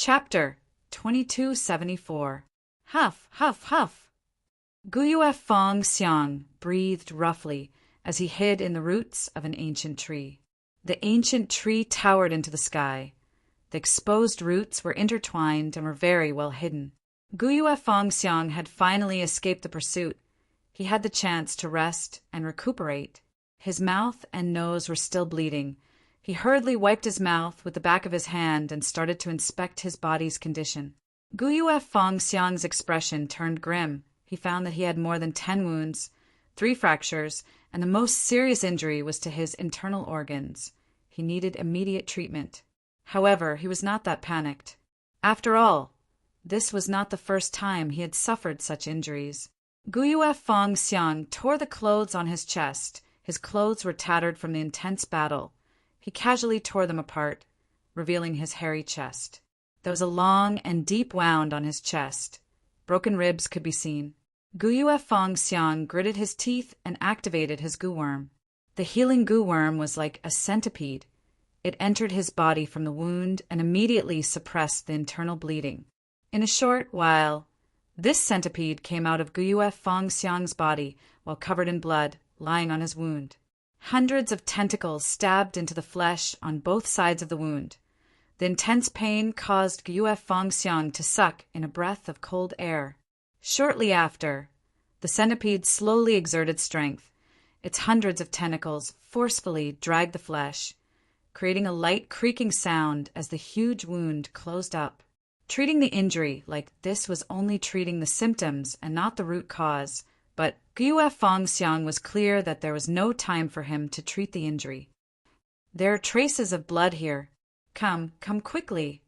Chapter 2274. Huff, huff, huff. Guyue Fong Xiang breathed roughly as he hid in the roots of an ancient tree. The ancient tree towered into the sky. The exposed roots were intertwined and were very well hidden. Guyue Fong Xiang had finally escaped the pursuit. He had the chance to rest and recuperate. His mouth and nose were still bleeding. He hurriedly wiped his mouth with the back of his hand and started to inspect his body's condition. Guyue Fong Xiang's expression turned grim. He found that he had more than 10 wounds, 3 fractures, and the most serious injury was to his internal organs. He needed immediate treatment. However, he was not that panicked. After all, this was not the first time he had suffered such injuries. Guyue Fong Xiang tore the clothes on his chest. His clothes were tattered from the intense battle. He casually tore them apart, revealing his hairy chest. There was a long and deep wound on his chest. Broken ribs could be seen. Guyue Fong Xiang gritted his teeth and activated his goo worm. The healing goo worm was like a centipede. It entered his body from the wound and immediately suppressed the internal bleeding. In a short while, this centipede came out of Guyue Fong Xiang's body while covered in blood, lying on his wound. Hundreds of tentacles stabbed into the flesh on both sides of the wound. The intense pain caused Guyue Fong Xiang to suck in a breath of cold air. Shortly after, the centipede slowly exerted strength. Its hundreds of tentacles forcefully dragged the flesh, creating a light creaking sound as the huge wound closed up. Treating the injury like this was only treating the symptoms and not the root cause, but Guyue Fong Xiang was clear that there was no time for him to treat the injury. There are traces of blood here. Come quickly.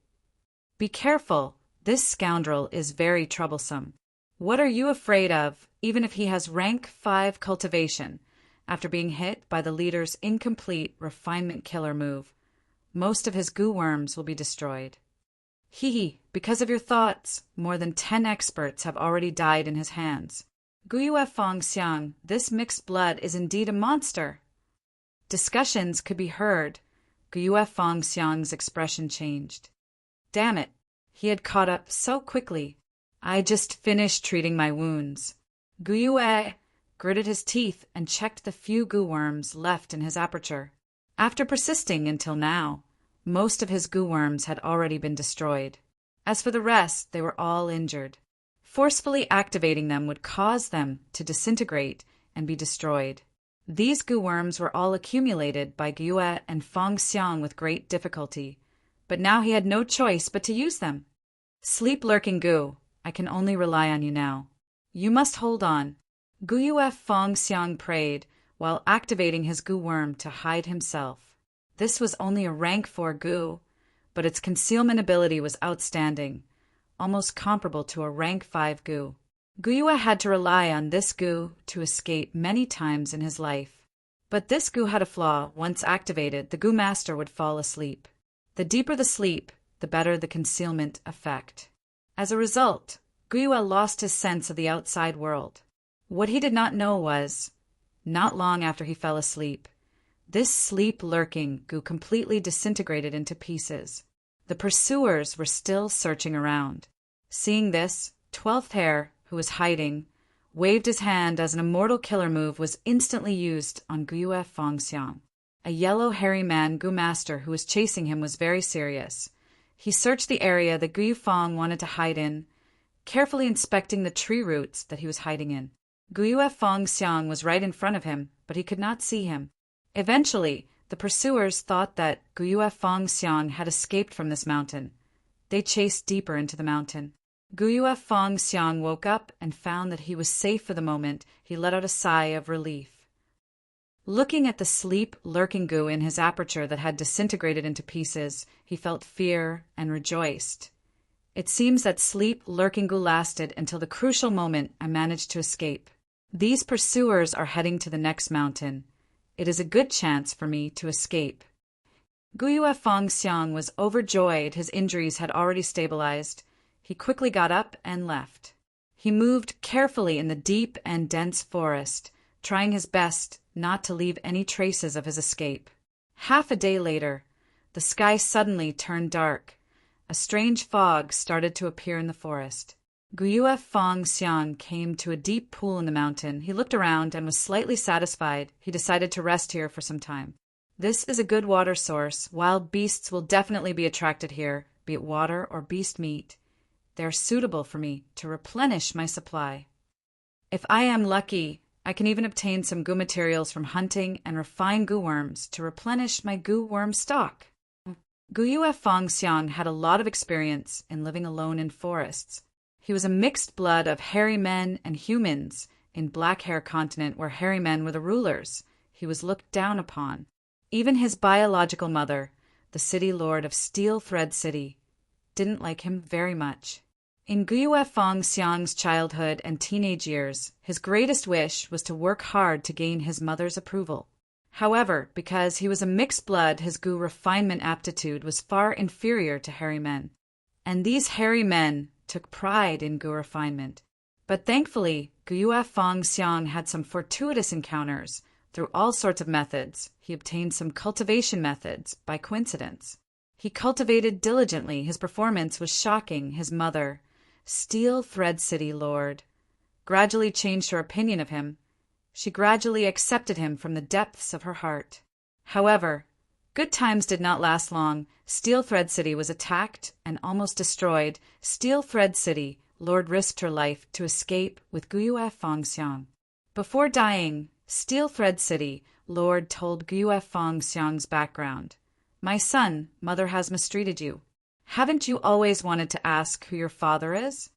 Be careful. This scoundrel is very troublesome. What are you afraid of, even if he has rank 5 cultivation, after being hit by the leader's incomplete refinement killer move? Most of his goo worms will be destroyed. Because of your thoughts, more than 10 experts have already died in his hands. Guyue Fong Xiang, this mixed blood is indeed a monster. Discussions could be heard. Guyue Fong Xiang's expression changed. Damn it, he had caught up so quickly. I just finished treating my wounds. Guyue gritted his teeth and checked the few goo worms left in his aperture. After persisting until now, most of his goo worms had already been destroyed. As for the rest, they were all injured. Forcefully activating them would cause them to disintegrate and be destroyed. These goo worms were all accumulated by Guyue and Fong Xiang with great difficulty, but now he had no choice but to use them. Sleep lurking goo, I can only rely on you now. You must hold on. Guyue Fong Xiang prayed while activating his goo worm to hide himself. This was only a rank 4 goo, but its concealment ability was outstanding, almost comparable to a rank 5 goo. Guyue had to rely on this goo to escape many times in his life. But this goo had a flaw. Once activated, the goo master would fall asleep. The deeper the sleep, the better the concealment effect. As a result, Guyue lost his sense of the outside world. What he did not know was, not long after he fell asleep, this sleep-lurking goo completely disintegrated into pieces. The pursuers were still searching around. Seeing this, 12th Hair, who was hiding, waved his hand as an immortal killer move was instantly used on Guyue Fong Xiang. A yellow hairy man goo master who was chasing him was very serious. He searched the area that Guyue Fong wanted to hide in, carefully inspecting the tree roots that he was hiding in. Guyue Fong Xiang was right in front of him, but he could not see him. Eventually, the pursuers thought that Guyue Fong Xiang had escaped from this mountain. They chased deeper into the mountain. Guyue Fong Xiang woke up and found that he was safe for the moment. He let out a sigh of relief. Looking at the sleep-lurking goo in his aperture that had disintegrated into pieces, he felt fear and rejoiced. It seems that sleep-lurking goo lasted until the crucial moment I managed to escape. These pursuers are heading to the next mountain. It is a good chance for me to escape. Guyue Fong Xiang was overjoyed. His injuries had already stabilized. He quickly got up and left. He moved carefully in the deep and dense forest, trying his best not to leave any traces of his escape. Half a day later, the sky suddenly turned dark. a strange fog started to appear in the forest. Guyue Fong Xiang came to a deep pool in the mountain. He looked around and was slightly satisfied. He decided to rest here for some time. This is a good water source. Wild beasts will definitely be attracted here, be it water or beast meat. They are suitable for me to replenish my supply. If I am lucky, I can even obtain some goo materials from hunting and refine goo worms to replenish my goo worm stock. Guyue Fong Xiang had a lot of experience in living alone in forests. He was a mixed blood of hairy men and humans in Black Hair Continent, where hairy men were the rulers. He was looked down upon. Even his biological mother, the city lord of Steel Thread City, didn't like him very much. In Guyue Fong Xiang's childhood and teenage years, his greatest wish was to work hard to gain his mother's approval. However, because he was a mixed blood, his goo refinement aptitude was far inferior to hairy men. And these hairy men took pride in goo refinement. But thankfully, Guyue Fong Xiang had some fortuitous encounters. Through all sorts of methods, he obtained some cultivation methods by coincidence. He cultivated diligently. His performance was shocking. His mother, Steel Thread City Lord, gradually changed her opinion of him. She gradually accepted him from the depths of her heart. However, good times did not last long. Steel Thread City was attacked and almost destroyed. Steel Thread City Lord risked her life to escape with Guyue Fong Xiang. Before dying, Steel Thread City Lord told Guyue Fong Xiang's background. "My son, mother has mistreated you. Haven't you always wanted to ask who your father is?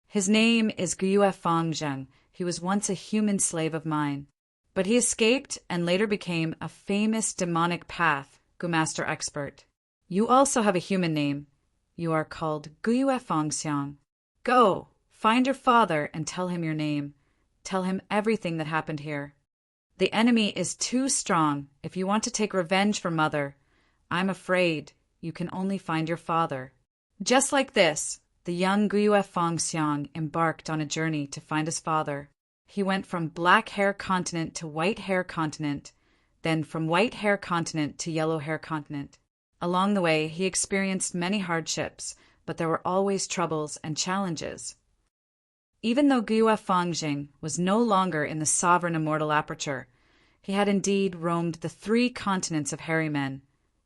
His name is Guyue Fong Zheng. He was once a human slave of mine. But he escaped and later became a famous demonic path, Goo Master expert. You also have a human name. You are called Guyue Fong Xiang. Go, find your father and tell him your name. Tell him everything that happened here. The enemy is too strong. If you want to take revenge for mother, I'm afraid you can only find your father." Just like this, the young Guyue Fong Xiang embarked on a journey to find his father. He went from Black Hair Continent to White Hair Continent, then from White Hair Continent to Yellow Hair Continent. Along the way, he experienced many hardships, but there were always troubles and challenges. Even though Guyue Fong Jing was no longer in the sovereign immortal aperture, he had indeed roamed the 3 continents of hairy men.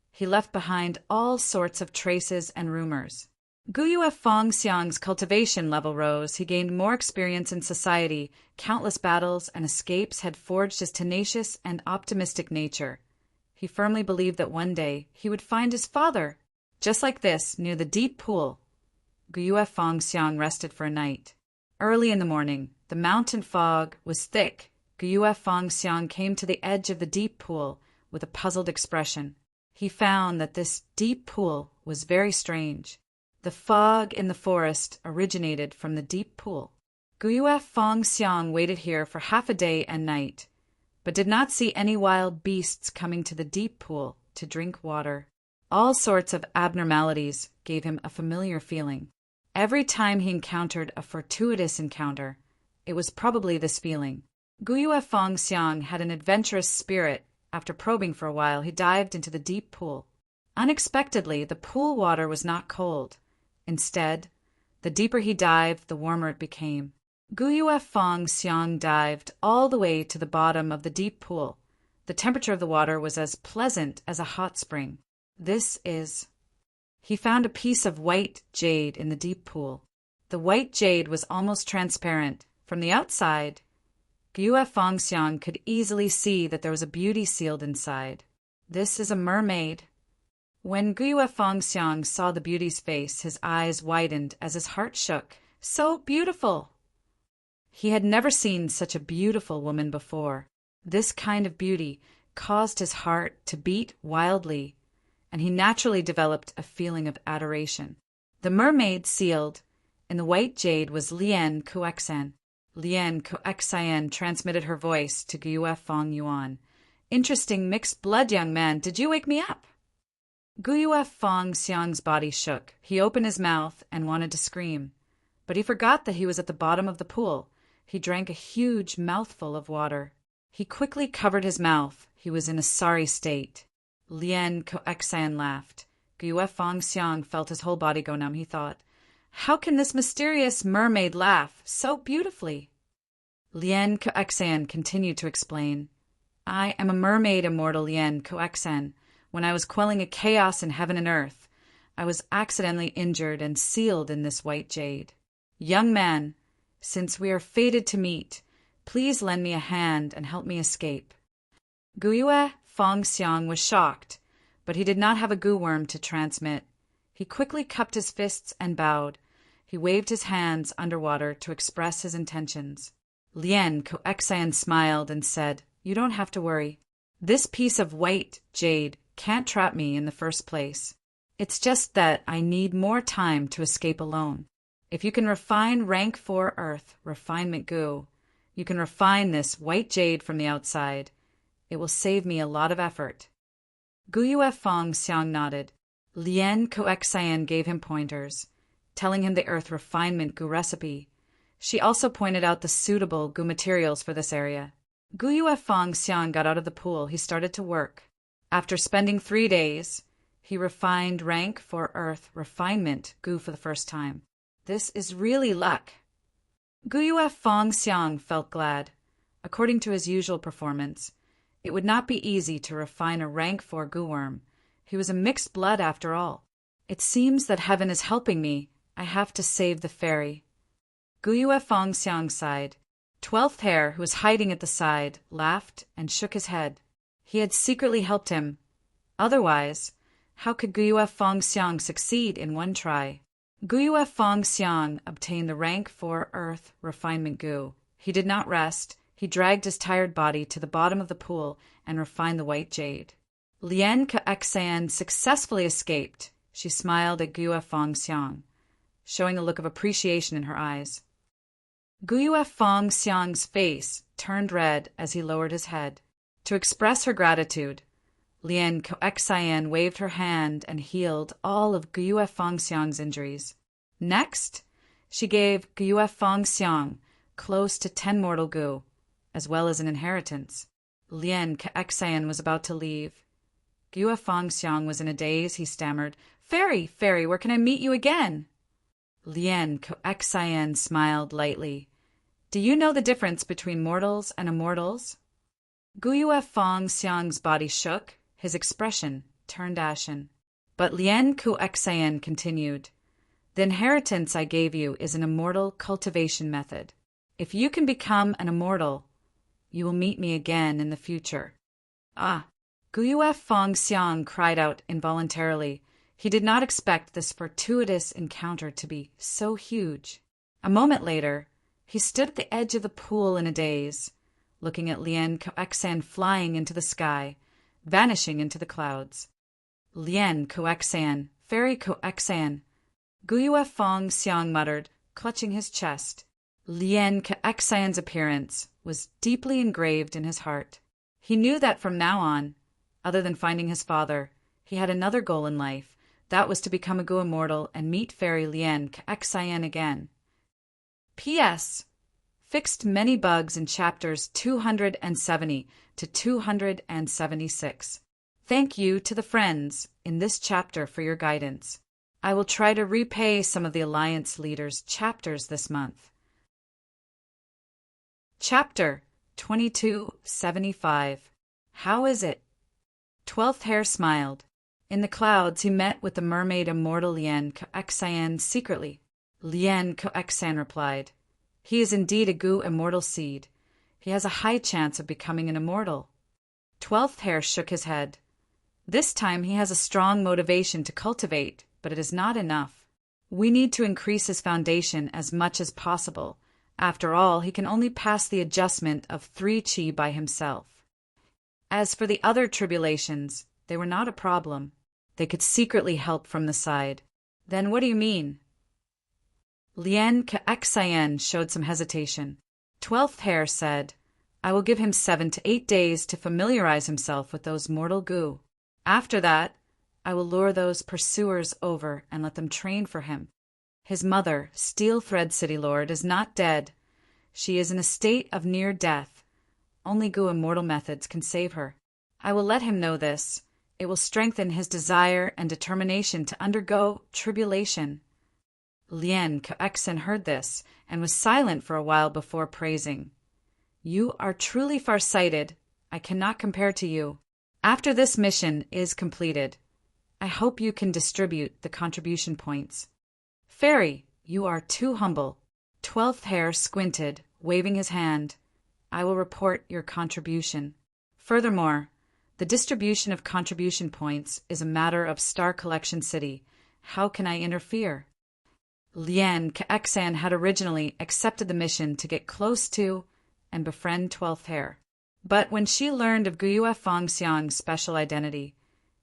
He left behind all sorts of traces and rumors. Guyue Fong Xiang's cultivation level rose. He gained more experience in society. Countless battles and escapes had forged his tenacious and optimistic nature. He firmly believed that one day he would find his father. Just like this, near the deep pool, Guyue Fong Xiang rested for a night. Early in the morning, the mountain fog was thick. Guyue Fong Xiang came to the edge of the deep pool with a puzzled expression. He found that this deep pool was very strange. The fog in the forest originated from the deep pool. Guyue Fong Xiang waited here for half a day and night, but did not see any wild beasts coming to the deep pool to drink water. All sorts of abnormalities gave him a familiar feeling. Every time he encountered a fortuitous encounter, it was probably this feeling. Guyue Fong Xiang had an adventurous spirit. After probing for a while, he dived into the deep pool. Unexpectedly, the pool water was not cold. Instead, the deeper he dived, the warmer it became. Guyue Fong Xiang dived all the way to the bottom of the deep pool. The temperature of the water was as pleasant as a hot spring. He found a piece of white jade in the deep pool. The white jade was almost transparent. From the outside, Guyue Fong Xiang could easily see that there was a beauty sealed inside. This is a mermaid. When Guyue Fong Xiang saw the beauty's face, his eyes widened as his heart shook. So beautiful! He had never seen such a beautiful woman before. This kind of beauty caused his heart to beat wildly, and he naturally developed a feeling of adoration. The mermaid sealed in the white jade was Lian Kuexan. Lian Kuexan transmitted her voice to Guyue Fong Yuan. "Interesting mixed blood, young man. Did you wake me up?" Guyue Fong Xiang's body shook. He opened his mouth and wanted to scream, but he forgot that he was at the bottom of the pool. He drank a huge mouthful of water. He quickly covered his mouth. He was in a sorry state. Lian Kuexan laughed. Gyue Fongxiang felt his whole body go numb. He thought, how can this mysterious mermaid laugh so beautifully? Lien Coexan continued to explain. I am a mermaid, immortal Lien Coexan. When I was quelling a chaos in heaven and earth, I was accidentally injured and sealed in this white jade. Young man, since we are fated to meet, please lend me a hand and help me escape. Gyue Fongxiang was shocked, but he did not have a goo worm to transmit. He quickly cupped his fists and bowed. He waved his hands underwater to express his intentions. Lien Coexan smiled and said, you don't have to worry. This piece of white jade can't trap me in the first place. It's just that I need more time to escape alone. If you can refine rank 4 earth, refinement goo, you can refine this white jade from the outside. It will save me a lot of effort. Gyue Fongxiang nodded. Lien Coexan gave him pointers, telling him the earth refinement goo recipe. She also pointed out the suitable goo materials for this area. Gyue Fongxiang got out of the pool. He started to work. After spending 3 days, he refined rank 4 earth refinement goo for the first time. This is really luck. Gyue Fongxiang felt glad. According to his usual performance, it would not be easy to refine a rank 4 goo worm. He was a mixed blood after all. It seems that heaven is helping me. I have to save the fairy. Gyue Fongxiang sighed. 12th Hair, who was hiding at the side, laughed and shook his head. He had secretly helped him. Otherwise, how could Gyue Fongxiang succeed in one try? Gyue Fongxiang obtained the rank 4 earth refinement goo. He did not rest. He dragged his tired body to the bottom of the pool and refined the white jade. Lien Coexan successfully escaped. She smiled at Gyue Fongxiang, showing a look of appreciation in her eyes. Gyue Fongxiang's face turned red as he lowered his head. To express her gratitude, Lien Coexan waved her hand and healed all of Gyue Fongxiang's injuries. Next, she gave Gyue Fongxiang close to 10 mortal goo, as well as an inheritance. Lien Coexan was about to leave. Gyue Fongxiang was in a daze. He stammered, Fairy, fairy, where can I meet you again? Lien Coexan smiled lightly. Do you know the difference between mortals and immortals? Gyue Fongxiang's body shook. His expression turned ashen. But Lien Coexan continued, the inheritance I gave you is an immortal cultivation method. If you can become an immortal, you will meet me again in the future. Ah! Gyue Fongxiang cried out involuntarily. He did not expect this fortuitous encounter to be so huge. A moment later, he stood at the edge of the pool in a daze, looking at Lien Coexan flying into the sky, vanishing into the clouds. Lien Coexan, Fairy Coexan, Gyue Fongxiang muttered, clutching his chest. Lien Coexan's appearance was deeply engraved in his heart. He knew that from now on, other than finding his father, he had another goal in life. That was to become a goo immortal and meet Fairy Lien Coexan again. P.S. Fixed many bugs in chapters 270 to 276. Thank you to the friends in this chapter for your guidance. I will try to repay some of the Alliance leaders' chapters this month. Chapter 2275. How is it? 12th Hair smiled. In the clouds he met with the mermaid immortal Lien Coexan secretly. Lien Coexan replied, he is indeed a goo immortal seed. He has a high chance of becoming an immortal. 12th Hair shook his head. This time he has a strong motivation to cultivate, but it is not enough. We need to increase his foundation as much as possible. After all, he can only pass the adjustment of 3 chi by himself. As for the other tribulations, they were not a problem. They could secretly help from the side. Then what do you mean? Lien Coexan showed some hesitation. 12th Hair said, I will give him 7 to 8 days to familiarize himself with those mortal goo. After that, I will lure those pursuers over and let them train for him. His mother, Steel Thread City Lord, is not dead. She is in a state of near death. Only goo immortal methods can save her. I will let him know this. It will strengthen his desire and determination to undergo tribulation. Lien Coexen heard this and was silent for a while before praising. You are truly far-sighted. I cannot compare to you. After this mission is completed, I hope you can distribute the contribution points. Fairy, you are too humble. 12th Hare squinted, waving his hand. I will report your contribution. Furthermore, the distribution of contribution points is a matter of Star Collection City. How can I interfere? Lien Coexen had originally accepted the mission to get close to and befriend 12th Hare. But when she learned of Guyue Fengxiang's special identity,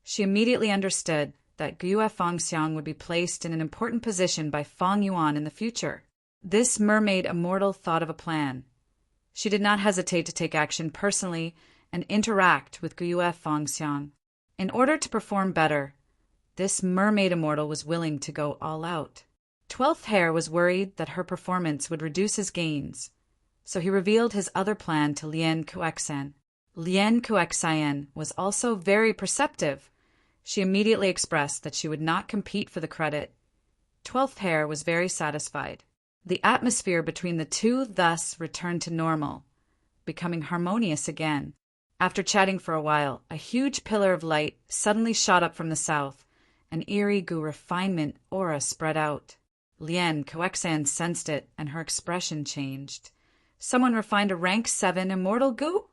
she immediately understood that Guyue Fengxiang would be placed in an important position by Feng Yuan in the future. This mermaid immortal thought of a plan. She did not hesitate to take action personally and interact with Guyue Fengxiang. In order to perform better, this mermaid immortal was willing to go all out. 12th Hare was worried that her performance would reduce his gains, so he revealed his other plan to Lien Coexen. Lien Coexen was also very perceptive. She immediately expressed that she would not compete for the credit. 12th Hare was very satisfied. The atmosphere between the two thus returned to normal, becoming harmonious again. After chatting for a while, a huge pillar of light suddenly shot up from the south. An eerie Gu refinement aura spread out. Lien Coexen sensed it, and her expression changed. Someone refined a rank 7 immortal Gu?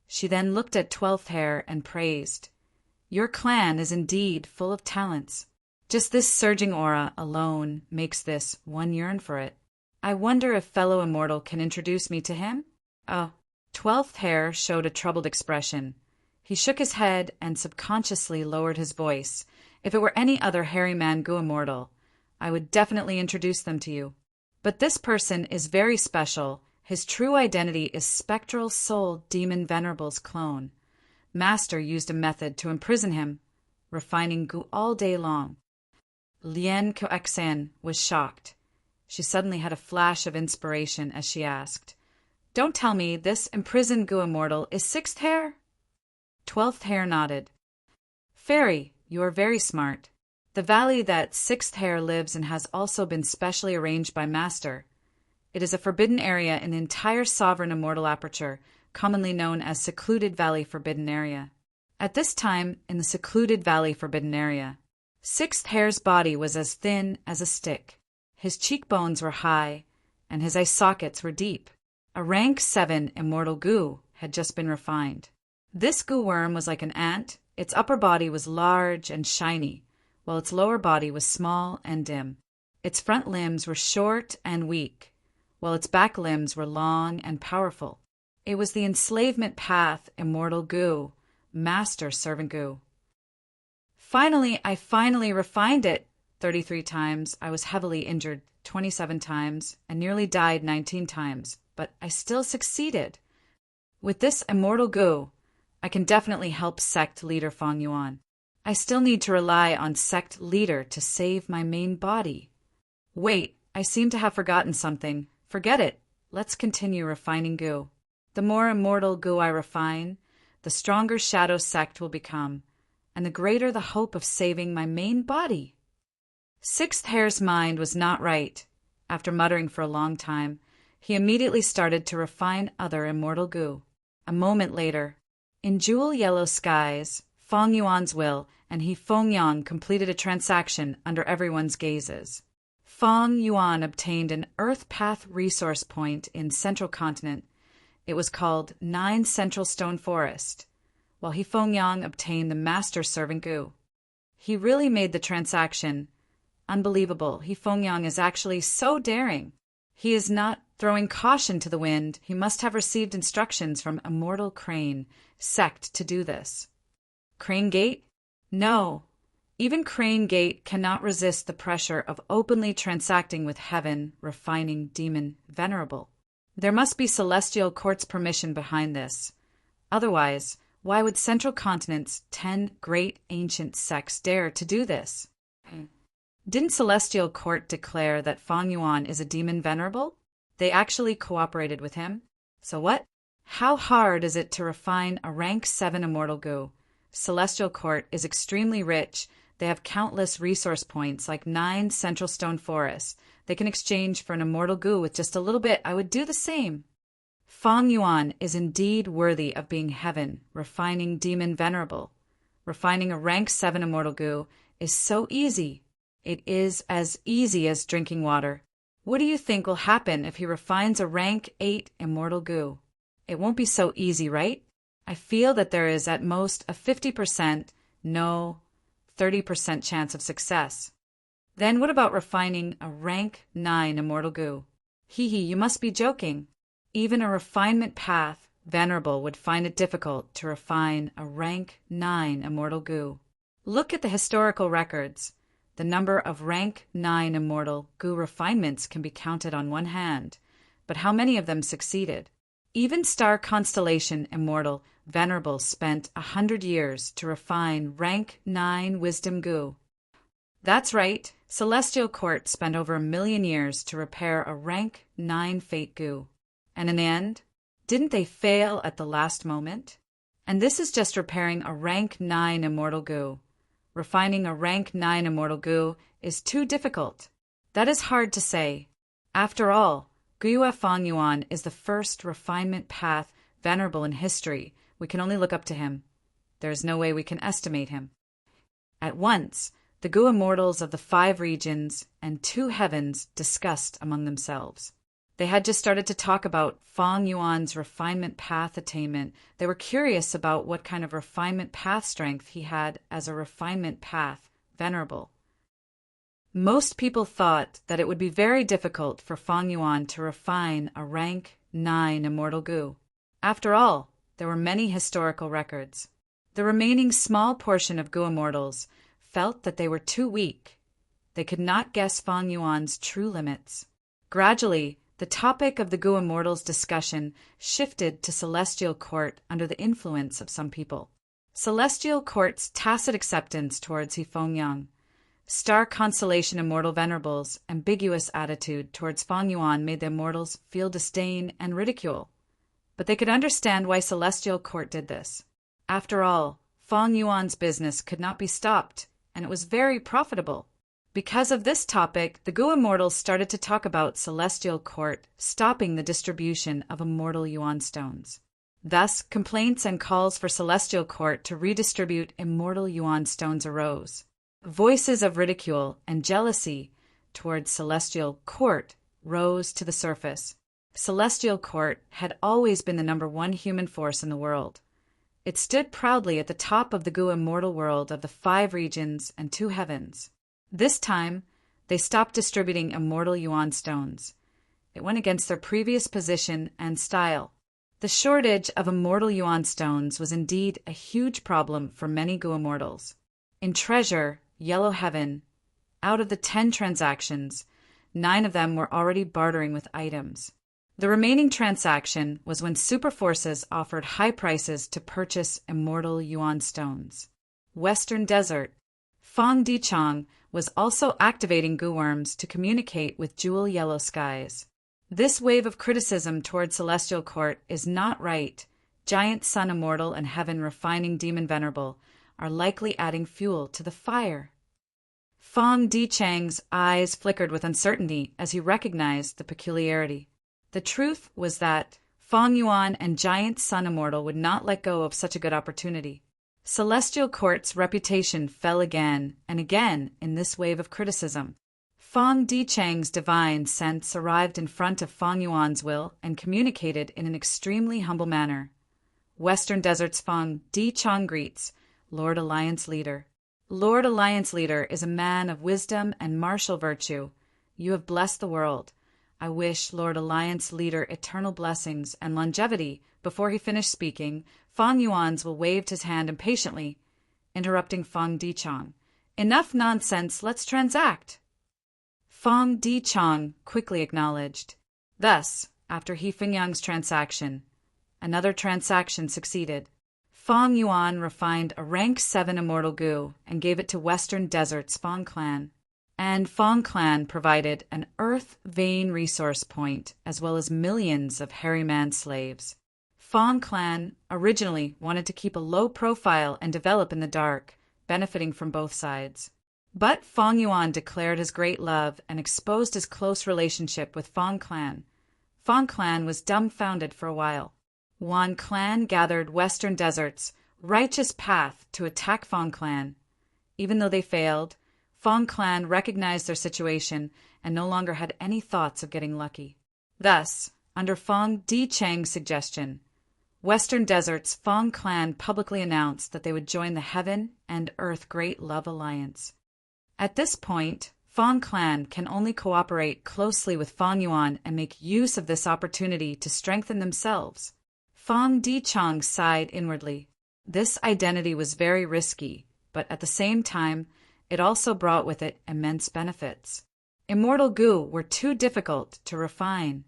She then looked at 12th Hare and praised. Your clan is indeed full of talents. Just this surging aura alone makes this one yearn for it. I wonder if fellow immortal can introduce me to him? Oh. 12th Hare showed a troubled expression. He shook his head and subconsciously lowered his voice. If it were any other hairy man Gu immortal, I would definitely introduce them to you. But this person is very special. His true identity is spectral soul demon Venerable's clone. Master used a method to imprison him, refining Gu all day long. Lien Coexen was shocked. She suddenly had a flash of inspiration as she asked, Don't tell me this imprisoned Gu immortal is 6th Hare? 12th Hare nodded. Fairy, you are very smart. The valley that 6th Hare lives in has also been specially arranged by Master. It is a forbidden area in the entire sovereign immortal aperture, commonly known as Secluded Valley Forbidden Area. At this time, in the Secluded Valley Forbidden Area, 6th Hare's body was as thin as a stick. His cheekbones were high, and his eye sockets were deep. A rank 7 immortal Gu had just been refined. This Gu worm was like an ant. Its upper body was large and shiny, while its lower body was small and dim. Its front limbs were short and weak, while its back limbs were long and powerful. It was the enslavement path immortal Gu, Master Servant Gu. I finally refined it 33 times. I was heavily injured 27 times and nearly died 19 times, but I still succeeded. With this immortal Gu, I can definitely help sect leader Feng Yuan. I still need to rely on sect leader to save my main body. Wait, I seem to have forgotten something. Forget it. Let's continue refining Gu. The more immortal Gu I refine, the stronger Shadow Sect will become, and the greater the hope of saving my main body. 6th Hare's mind was not right. After muttering for a long time, he immediately started to refine other immortal Gu. A moment later, in jewel-yellow skies, Feng Yuan's will and he Fengyang completed a transaction under everyone's gazes. Feng Yuan obtained an Earth Path resource point in Central Continent. It was called 9 Central Stone Forest, while he Fengyang obtained the Master Servant Gu. He really made the transaction. Unbelievable, he Fengyang is actually so daring. He is not throwing caution to the wind. He must have received instructions from Immortal Crane sect to do this. Crane Gate? No. Even Crane Gate cannot resist the pressure of openly transacting with heaven, refining demon Venerable. There must be Celestial Court's permission behind this. Otherwise, why would Central Continent's 10 great ancient sects dare to do this? Didn't Celestial Court declare that Feng Yuan is a demon Venerable? They actually cooperated with him. So what? How hard is it to refine a rank 7 immortal Gu? Celestial Court is extremely rich. They have countless resource points, like 9 central stone forests. They can exchange for an immortal goo with just a little bit. I would do the same. Feng Yuan is indeed worthy of being heaven, refining demon Venerable. Refining a rank 7 immortal goo is so easy. It is as easy as drinking water. What do you think will happen if he refines a rank 8 immortal goo? It won't be so easy, right? I feel that there is at most a 50%, no, 30% chance of success. Then what about refining a rank 9 immortal goo? Hee hee, you must be joking. Even a refinement path, Venerable, would find it difficult to refine a rank 9 immortal goo. Look at the historical records. The number of rank 9 immortal goo refinements can be counted on one hand, but how many of them succeeded? Even star constellation immortal Venerable spent 100 years to refine rank 9 wisdom goo. That's right, Celestial Court spent over 1 million years to repair a rank 9 fate goo. And in the end, didn't they fail at the last moment? And this is just repairing a rank 9 immortal goo. Refining a rank 9 immortal goo is too difficult. That is hard to say. After all, Guyue Feng Yuan is the first refinement path Venerable in history. We can only look up to him. There is no way we can estimate him. At once, the Gu immortals of the 5 regions and 2 heavens discussed among themselves. They had just started to talk about Feng Yuan's refinement path attainment. They were curious about what kind of refinement path strength he had as a refinement path Venerable. Most people thought that it would be very difficult for Feng Yuan to refine a rank 9 immortal goo. After all, there were many historical records. The remaining small portion of Gu immortals felt that they were too weak. They could not guess Feng Yuan's true limits. Gradually, the topic of the Gu immortals discussion shifted to Celestial Court under the influence of some people. Celestial Court's tacit acceptance towards He Feng Yang, star constellation immortal Venerable's ambiguous attitude towards Feng Yuan made the immortals feel disdain and ridicule. But they could understand why Celestial Court did this. After all, Feng Yuan's business could not be stopped, and it was very profitable. Because of this topic, the Gu immortals started to talk about Celestial Court stopping the distribution of immortal Yuan stones. Thus, complaints and calls for Celestial Court to redistribute immortal Yuan stones arose. Voices of ridicule and jealousy towards Celestial Court rose to the surface. Celestial Court had always been the number 1 human force in the world. It stood proudly at the top of the Gu immortal world of the 5 regions and 2 heavens. This time, they stopped distributing immortal Yuan stones. It went against their previous position and style. The shortage of immortal Yuan stones was indeed a huge problem for many Gu immortals. In Treasure, Yellow Heaven, out of the 10 transactions, 9 of them were already bartering with items. The remaining transaction was when super forces offered high prices to purchase immortal Yuan stones. Western Desert, Fang Dichang was also activating Gu worms to communicate with jewel yellow skies. This wave of criticism toward Celestial Court is not right. Giant Sun Immortal and Heaven Refining Demon Venerable are likely adding fuel to the fire. Fang Dichang's eyes flickered with uncertainty as he recognized the peculiarity. The truth was that Feng Yuan and Giant Sun Immortal would not let go of such a good opportunity. Celestial Court's reputation fell again and again in this wave of criticism. Fang Dichang's divine sense arrived in front of Feng Yuan's will and communicated in an extremely humble manner. Western Desert's Fang Dichang greets, Lord Alliance Leader. Lord Alliance Leader is a man of wisdom and martial virtue. You have blessed the world. I wish Lord Alliance Leader eternal blessings and longevity. Before he finished speaking, Feng Yuan's will waved his hand impatiently, interrupting Fang Dichang. Enough nonsense, let's transact. Fang Dichang quickly acknowledged. Thus, after He Feng Yang's transaction, another transaction succeeded. Feng Yuan refined a rank 7 immortal Gu and gave it to Western Desert's Feng Clan. And Feng Clan provided an Earth Vein resource point as well as millions of Hairy Man slaves. Fong clan originally wanted to keep a low profile and develop in the dark, benefiting from both sides. But Fong Yuan declared his great love and exposed his close relationship with Fong clan. Fong clan was dumbfounded for a while. Yuan clan gathered Western Desert's righteous path to attack Fong clan. Even though they failed, Fong clan recognized their situation and no longer had any thoughts of getting lucky. Thus, under Fong Di-Chang's suggestion, Western Desert's Fong clan publicly announced that they would join the Heaven and Earth Great Love Alliance. At this point, Fong clan can only cooperate closely with Fong Yuan and make use of this opportunity to strengthen themselves. Fong Di-Chang sighed inwardly. This identity was very risky, but at the same time, it also brought with it immense benefits. Immortal goo were too difficult to refine.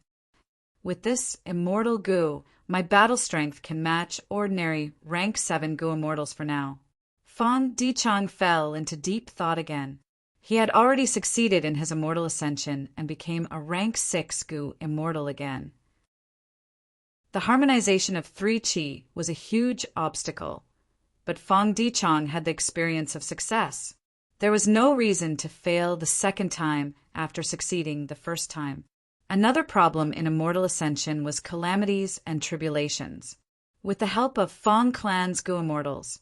With this immortal goo, my battle strength can match ordinary rank 7 goo immortals for now. Fong Di-Chang fell into deep thought again. He had already succeeded in his immortal ascension and became a rank 6 goo immortal again. The harmonization of 3 qi was a huge obstacle, but Fong Di-Chang had the experience of success. There was no reason to fail the second time after succeeding the first time. Another problem in immortal ascension was calamities and tribulations. With the help of Fong clan's goo immortals,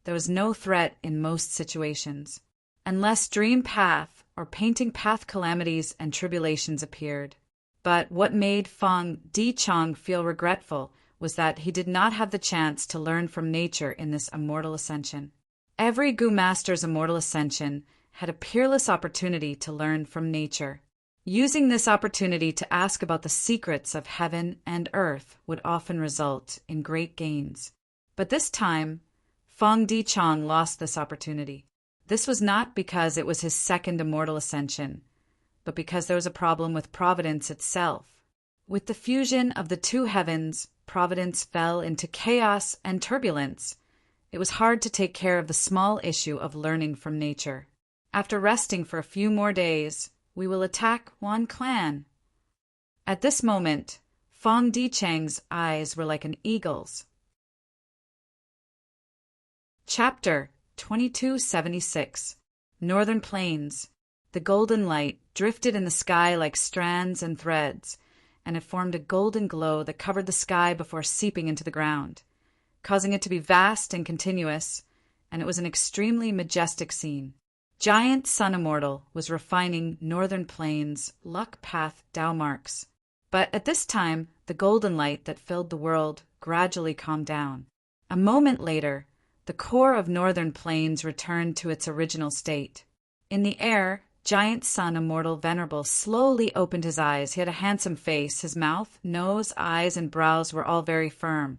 there was no threat in most situations, unless dream path or painting path calamities and tribulations appeared. But what made Fong Di-Chang feel regretful was that he did not have the chance to learn from nature in this immortal ascension. Every goo master's immortal ascension had a peerless opportunity to learn from nature. Using this opportunity to ask about the secrets of heaven and earth would often result in great gains. But this time, Fong Di-Chang lost this opportunity. This was not because it was his second immortal ascension, but because there was a problem with providence itself. With the fusion of the two heavens, providence fell into chaos and turbulence. It was hard to take care of the small issue of learning from nature. After resting for a few more days, we will attack Yuan clan. At this moment, Fong Di-Chang's eyes were like an eagle's. Chapter 2276. Northern Plains. The golden light drifted in the sky like strands and threads, and it formed a golden glow that covered the sky before seeping into the ground, causing it to be vast and continuous, and it was an extremely majestic scene. Giant Sun Immortal was refining Northern Plains' luck path Tao marks. But at this time, the golden light that filled the world gradually calmed down. A moment later, the core of Northern Plains returned to its original state. In the air, Giant Sun Immortal Venerable slowly opened his eyes. He had a handsome face. His mouth, nose, eyes, and brows were all very firm,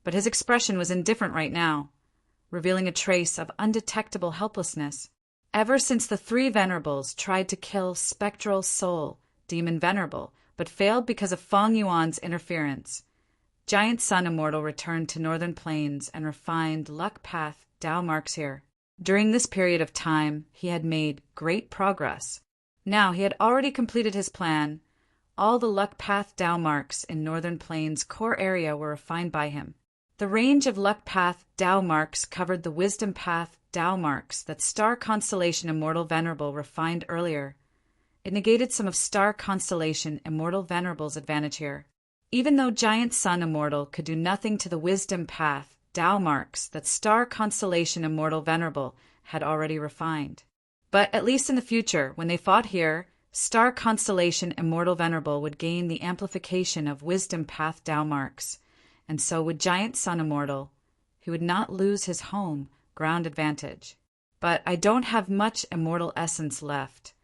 but his expression was indifferent right now, revealing a trace of undetectable helplessness. Ever since the 3 Venerables tried to kill Spectral Soul, Demon Venerable, but failed because of Fong Yuan's interference, Giant Sun Immortal returned to Northern Plains and refined luck path Tao marks here. During this period of time, he had made great progress. Now he had already completed his plan. All the luck path Tao marks in Northern Plains' core area were refined by him. The range of luck path Tao marks covered the wisdom path Tao marks that Star Constellation Immortal Venerable refined earlier. It negated some of Star Constellation Immortal Venerable's advantage here. Even though Giant Sun Immortal could do nothing to the wisdom path Tao marks that Star Constellation Immortal Venerable had already refined. But at least in the future, when they fought here, Star Constellation Immortal Venerable would gain the amplification of wisdom path Tao marks, and so would Giant Sun Immortal. He would not lose his home ground advantage. But I don't have much immortal essence left.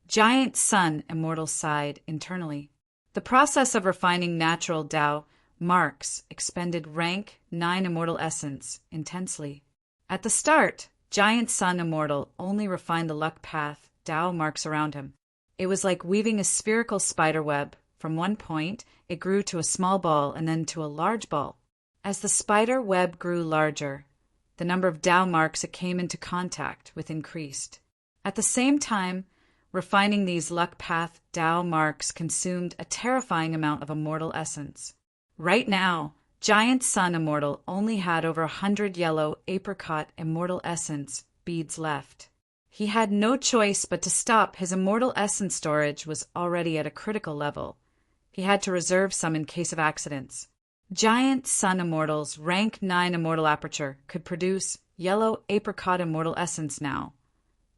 Giant Sun Immortal sighed internally. The process of refining natural Tao marks expended rank 9 immortal essence intensely. At the start, Giant Sun Immortal only refined the luck path Tao marks around him. It was like weaving a spherical spider web. From one point, it grew to a small ball and then to a large ball. As the spider web grew larger, the number of Tao marks it came into contact with increased. At the same time, refining these luck path Tao marks consumed a terrifying amount of immortal essence. Right now, Giant Sun Immortal only had over 100 yellow apricot immortal essence beads left. He had no choice but to stop. His immortal essence storage was already at a critical level. He had to reserve some in case of accidents. Giant Sun Immortal's rank 9 immortal aperture could produce yellow apricot immortal essence now.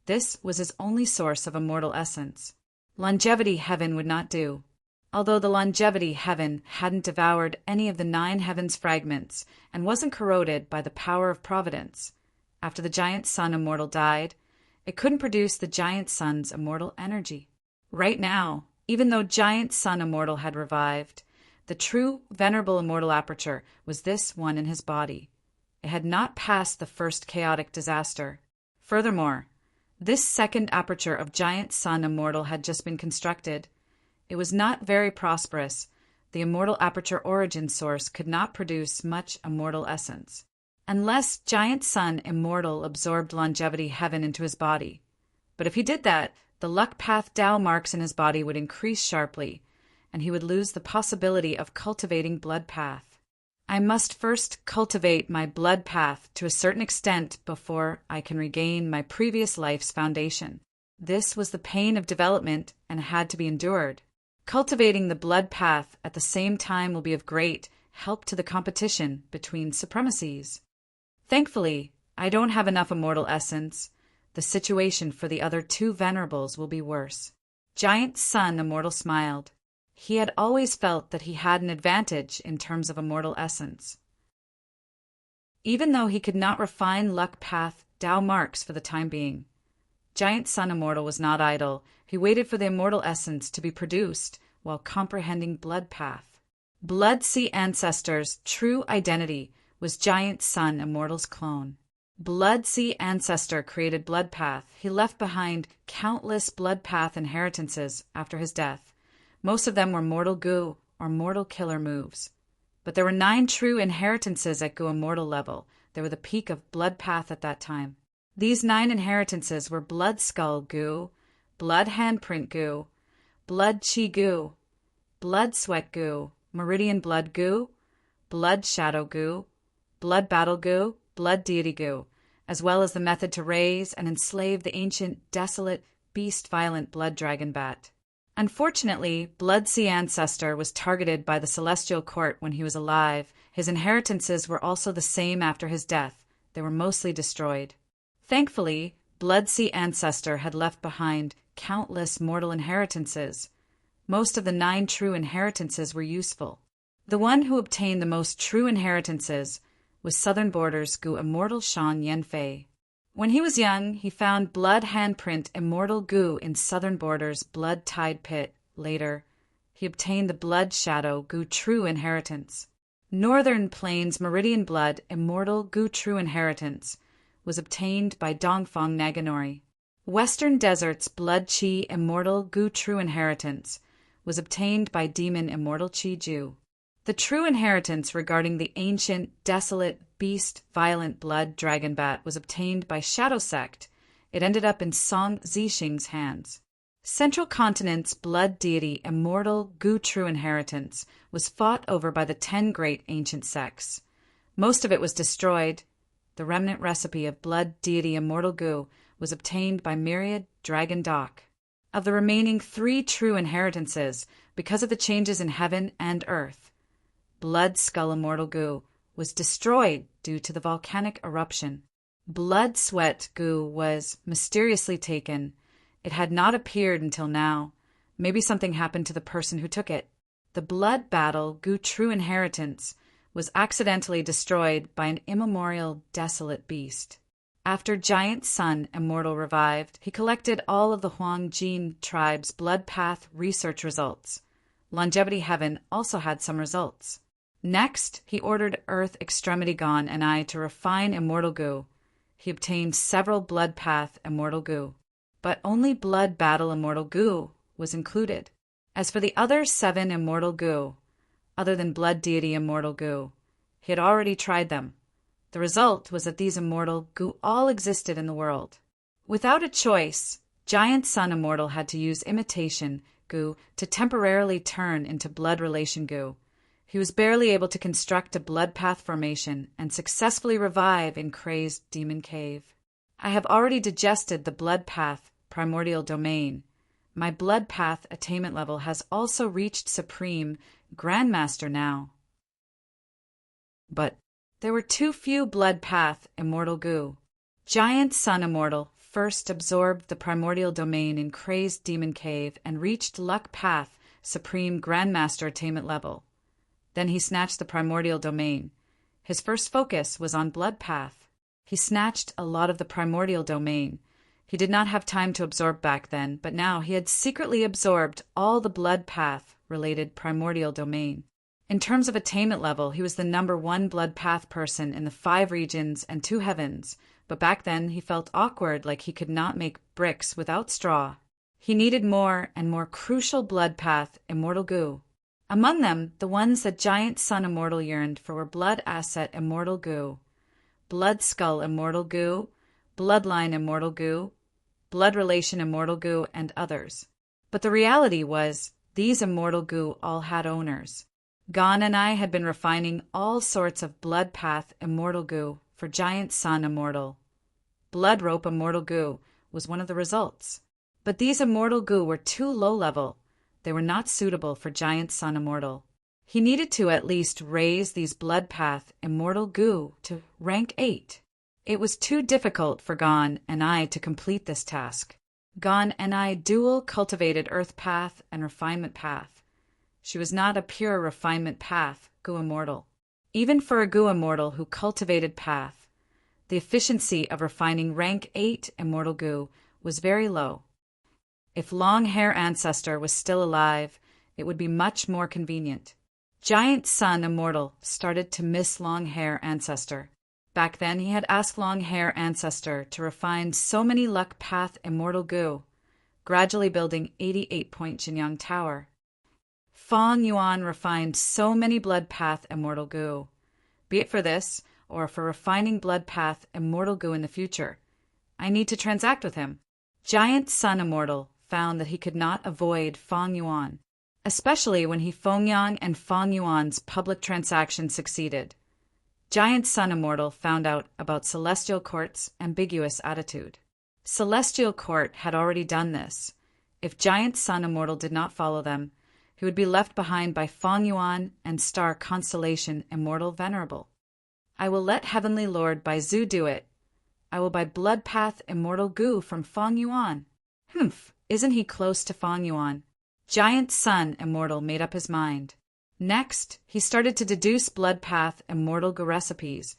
This was his only source of immortal essence. Longevity Heaven would not do. Although the Longevity Heaven hadn't devoured any of the 9 heavens fragments and wasn't corroded by the power of providence, after the Giant Sun Immortal died, it couldn't produce the Giant Sun's immortal energy. Right now, even though Giant Sun Immortal had revived, the true Venerable Immortal Aperture was this one in his body. It had not passed the first chaotic disaster. Furthermore, this second aperture of Giant Sun Immortal had just been constructed. It was not very prosperous. The immortal aperture origin source could not produce much immortal essence. Unless Giant Sun Immortal absorbed Longevity Heaven into his body. But if he did that, the luck path Tao marks in his body would increase sharply, and he would lose the possibility of cultivating blood path. I must first cultivate my blood path to a certain extent before I can regain my previous life's foundation. This was the pain of development and had to be endured. Cultivating the blood path at the same time will be of great help to the competition between supremacies. Thankfully, I don't have enough immortal essence. The situation for the other 2 venerables will be worse. Giant Sun Immortal smiled. He had always felt that he had an advantage in terms of immortal essence. Even though he could not refine luck path Tao marks for the time being, Giant Sun Immortal was not idle. He waited for the immortal essence to be produced while comprehending blood path. Blood Sea Ancestor's true identity was Giant Sun Immortal's clone. Blood Sea Ancestor created blood path. He left behind countless blood path inheritances after his death. Most of them were mortal goo or mortal killer moves. But there were 9 true inheritances at goo immortal level. They were the peak of blood path at that time. These 9 inheritances were blood skull goo, blood handprint goo, blood chi goo, blood sweat goo, meridian blood goo, blood shadow goo, blood battle goo, blood deity goo, as well as the method to raise and enslave the ancient, desolate, beast violent blood dragon bat. Unfortunately, Blood Sea Ancestor was targeted by the Celestial Court when he was alive. His inheritances were also the same after his death. They were mostly destroyed. Thankfully, Blood Sea Ancestor had left behind countless mortal inheritances. Most of the 9 true inheritances were useful. The one who obtained the most true inheritances was Southern Borders Gu Immortal Shan Yanfei. When he was young, he found blood handprint immortal goo in Southern Borders blood tide pit. Later, he obtained the blood shadow goo true inheritance. Northern Plains meridian blood immortal goo true inheritance was obtained by Dongfang Naganori. Western Deserts blood chi immortal goo true inheritance was obtained by demon immortal chi ju. The true inheritance regarding the ancient, desolate, beast, violent blood dragon bat was obtained by Shadow Sect. It ended up in Song Zixing's hands. Central Continent's blood deity immortal Gu true inheritance was fought over by the 10 great ancient sects. Most of it was destroyed. The remnant recipe of blood deity immortal Gu was obtained by Myriad Dragon Doc. Of the remaining 3 true inheritances, because of the changes in heaven and earth, Blood Skull Immortal Gu was destroyed due to the volcanic eruption. Blood Sweat Gu was mysteriously taken. It had not appeared until now. Maybe something happened to the person who took it. The Blood Battle Gu True Inheritance was accidentally destroyed by an immemorial desolate beast. After Giant Sun Immortal revived, he collected all of the Huang Jin tribe's blood path research results. Longevity Heaven also had some results. Next, he ordered Earth Extremity Gon and I to refine Immortal Gu. He obtained several Blood Path Immortal Gu, but only Blood Battle Immortal Gu was included. As for the other 7 Immortal Gu, other than Blood Deity Immortal Gu, he had already tried them. The result was that these Immortal Gu all existed in the world. Without a choice, Giant Sun Immortal had to use Imitation Gu to temporarily turn into Blood Relation Gu. He was barely able to construct a blood path formation and successfully revive in crazed demon cave. I have already digested the blood path primordial domain. My blood path attainment level has also reached supreme grandmaster now. But there were too few blood path immortal goo. Giant Sun Immortal first absorbed the primordial domain in crazed demon cave and reached luck path supreme grandmaster attainment level. Then he snatched the primordial domain. His first focus was on blood path. He snatched a lot of the primordial domain. He did not have time to absorb back then, but now he had secretly absorbed all the blood path related primordial domain. In terms of attainment level, he was the #1 blood path person in the 5 regions and 2 heavens, but back then he felt awkward, like he could not make bricks without straw. He needed more and more crucial blood path immortal goo. Among them, the ones that Giant Sun Immortal yearned for were blood asset immortal goo, blood skull immortal goo, bloodline immortal goo, blood relation immortal goo, and others. But the reality was, these immortal goo all had owners. Gon and I had been refining all sorts of blood path immortal goo for Giant Sun Immortal. Blood rope immortal goo was one of the results. But these immortal goo were too low level. They were not suitable for Giant Sun Immortal. He needed to at least raise these blood path immortal goo to rank 8. It was too difficult for Gon and I to complete this task. Gon and I dual cultivated earth path and refinement path. She was not a pure refinement path, goo immortal. Even for a goo immortal who cultivated path, the efficiency of refining rank 8 immortal goo was very low. If Long Hair Ancestor was still alive, it would be much more convenient. Giant Sun Immortal started to miss Long Hair Ancestor. Back then he had asked Long Hair Ancestor to refine so many luck path immortal goo, gradually building 88-point Jinyang Tower. Fong Yuan refined so many blood path immortal goo. Be it for this, or for refining blood path immortal goo in the future, I need to transact with him. Giant Sun Immortal found that he could not avoid Fong Yuan, especially when Fong Yang and Fong Yuan's public transaction succeeded. Giant Sun Immortal found out about Celestial Court's ambiguous attitude. Celestial Court had already done this. If Giant Sun Immortal did not follow them, he would be left behind by Fong Yuan and Star Constellation Immortal Venerable. I will let Heavenly Lord Baizu do it. I will buy blood path immortal goo from Fong Yuan. Isn't he close to Fong Yuan? Giant Sun Immortal made up his mind. Next, he started to deduce blood path immortal goo recipes,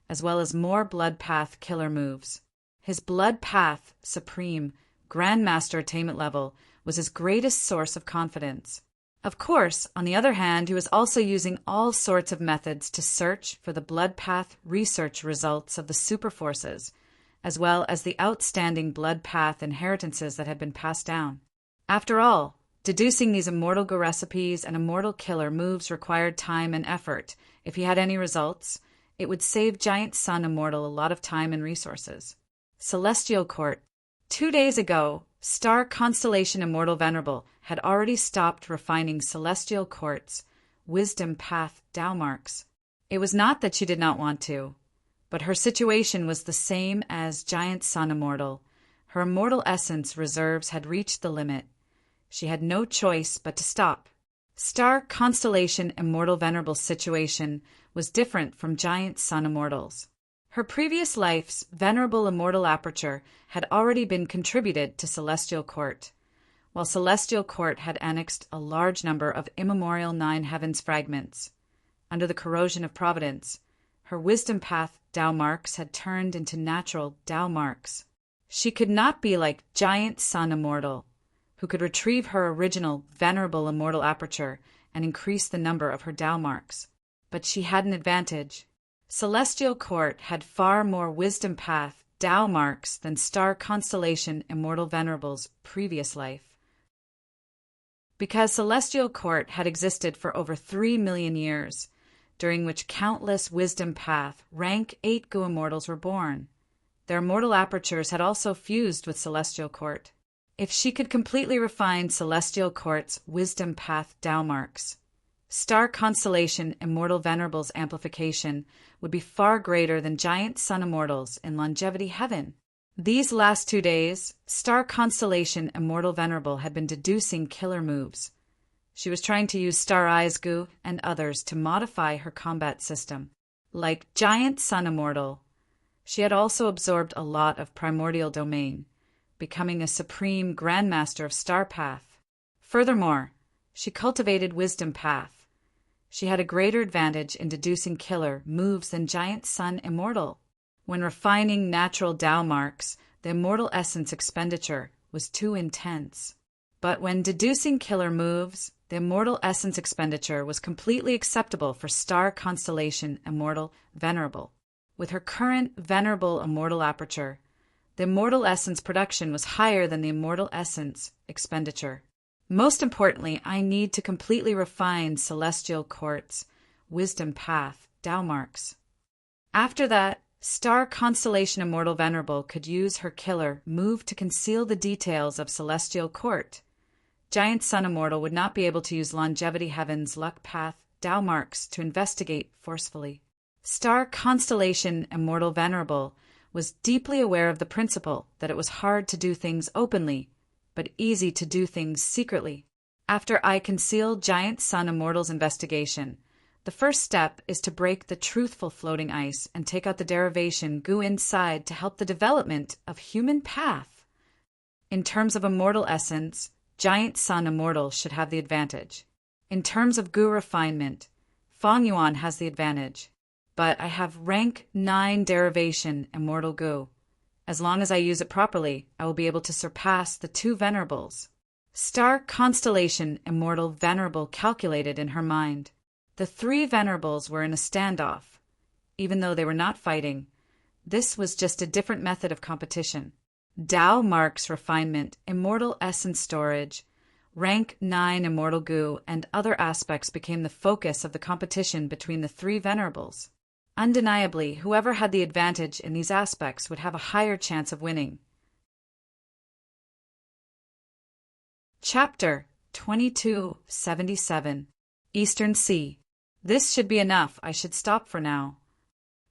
as well as more blood path killer moves. His blood path supreme grandmaster attainment level was his greatest source of confidence. Of course, on the other hand, he was also using all sorts of methods to search for the blood path research results of the superforces, as well as the outstanding blood path inheritances that had been passed down. After all, deducing these immortal goo recipes and immortal killer moves required time and effort. If he had any results, it would save Giant Sun Immortal a lot of time and resources. Celestial Court. 2 days ago, Star Constellation Immortal Venerable had already stopped refining Celestial Court's wisdom path Tao marks. It was not that she did not want to, but her situation was the same as Giant Sun Immortal. Her immortal essence reserves had reached the limit. She had no choice but to stop. Star Constellation Immortal Venerable's situation was different from Giant Sun Immortal's. Her previous life's Venerable Immortal Aperture had already been contributed to Celestial Court, while Celestial Court had annexed a large number of immemorial 9 heavens fragments. Under the corrosion of providence, her wisdom path Tao marks had turned into natural Tao marks. She could not be like Giant Sun Immortal, who could retrieve her original Venerable Immortal Aperture and increase the number of her Tao marks. But she had an advantage. Celestial Court had far more wisdom path Tao marks than Star Constellation Immortal Venerable's previous life. Because Celestial Court had existed for over 3 million years, during which countless wisdom path rank 8 goo immortals were born, their immortal apertures had also fused with Celestial Court. If she could completely refine Celestial Court's wisdom path Tao marks, Star Constellation Immortal Venerable's amplification would be far greater than Giant Sun Immortal's in longevity heaven. These last 2 days, Star Constellation Immortal Venerable had been deducing killer moves. She was trying to use Star Eyes Gu and others to modify her combat system. Like Giant Sun Immortal, she had also absorbed a lot of primordial domain, becoming a supreme grandmaster of Star Path. Furthermore, she cultivated Wisdom Path. She had a greater advantage in deducing killer moves than Giant Sun Immortal. When refining natural Tao marks, the immortal essence expenditure was too intense. But when deducing killer moves, the immortal essence expenditure was completely acceptable for Star Constellation Immortal Venerable. With her current Venerable Immortal aperture, the immortal essence production was higher than the immortal essence expenditure. Most importantly, I need to completely refine Celestial Court's Wisdom Path Tao marks. After that, Star Constellation Immortal Venerable could use her killer move to conceal the details of Celestial Court. Giant Sun Immortal would not be able to use Longevity Heaven's Luck Path Tao marks to investigate forcefully. Star Constellation Immortal Venerable was deeply aware of the principle that it was hard to do things openly, but easy to do things secretly. After I concealed Giant Sun Immortal's investigation, the first step is to break the truthful floating ice and take out the derivation Gu inside to help the development of human path. In terms of immortal essence, Giant Sun Immortal should have the advantage. In terms of Gu refinement, Feng Yuan has the advantage. But I have rank 9 derivation Immortal Gu. As long as I use it properly, I will be able to surpass the 2 Venerables. Star Constellation Immortal Venerable calculated in her mind. The 3 Venerables were in a standoff. Even though they were not fighting, this was just a different method of competition. Tao marks refinement, immortal essence storage, rank 9 Immortal Gu, and other aspects became the focus of the competition between the 3 Venerables. Undeniably, whoever had the advantage in these aspects would have a higher chance of winning. Chapter 2277 Eastern Sea. This should be enough. I should stop for now.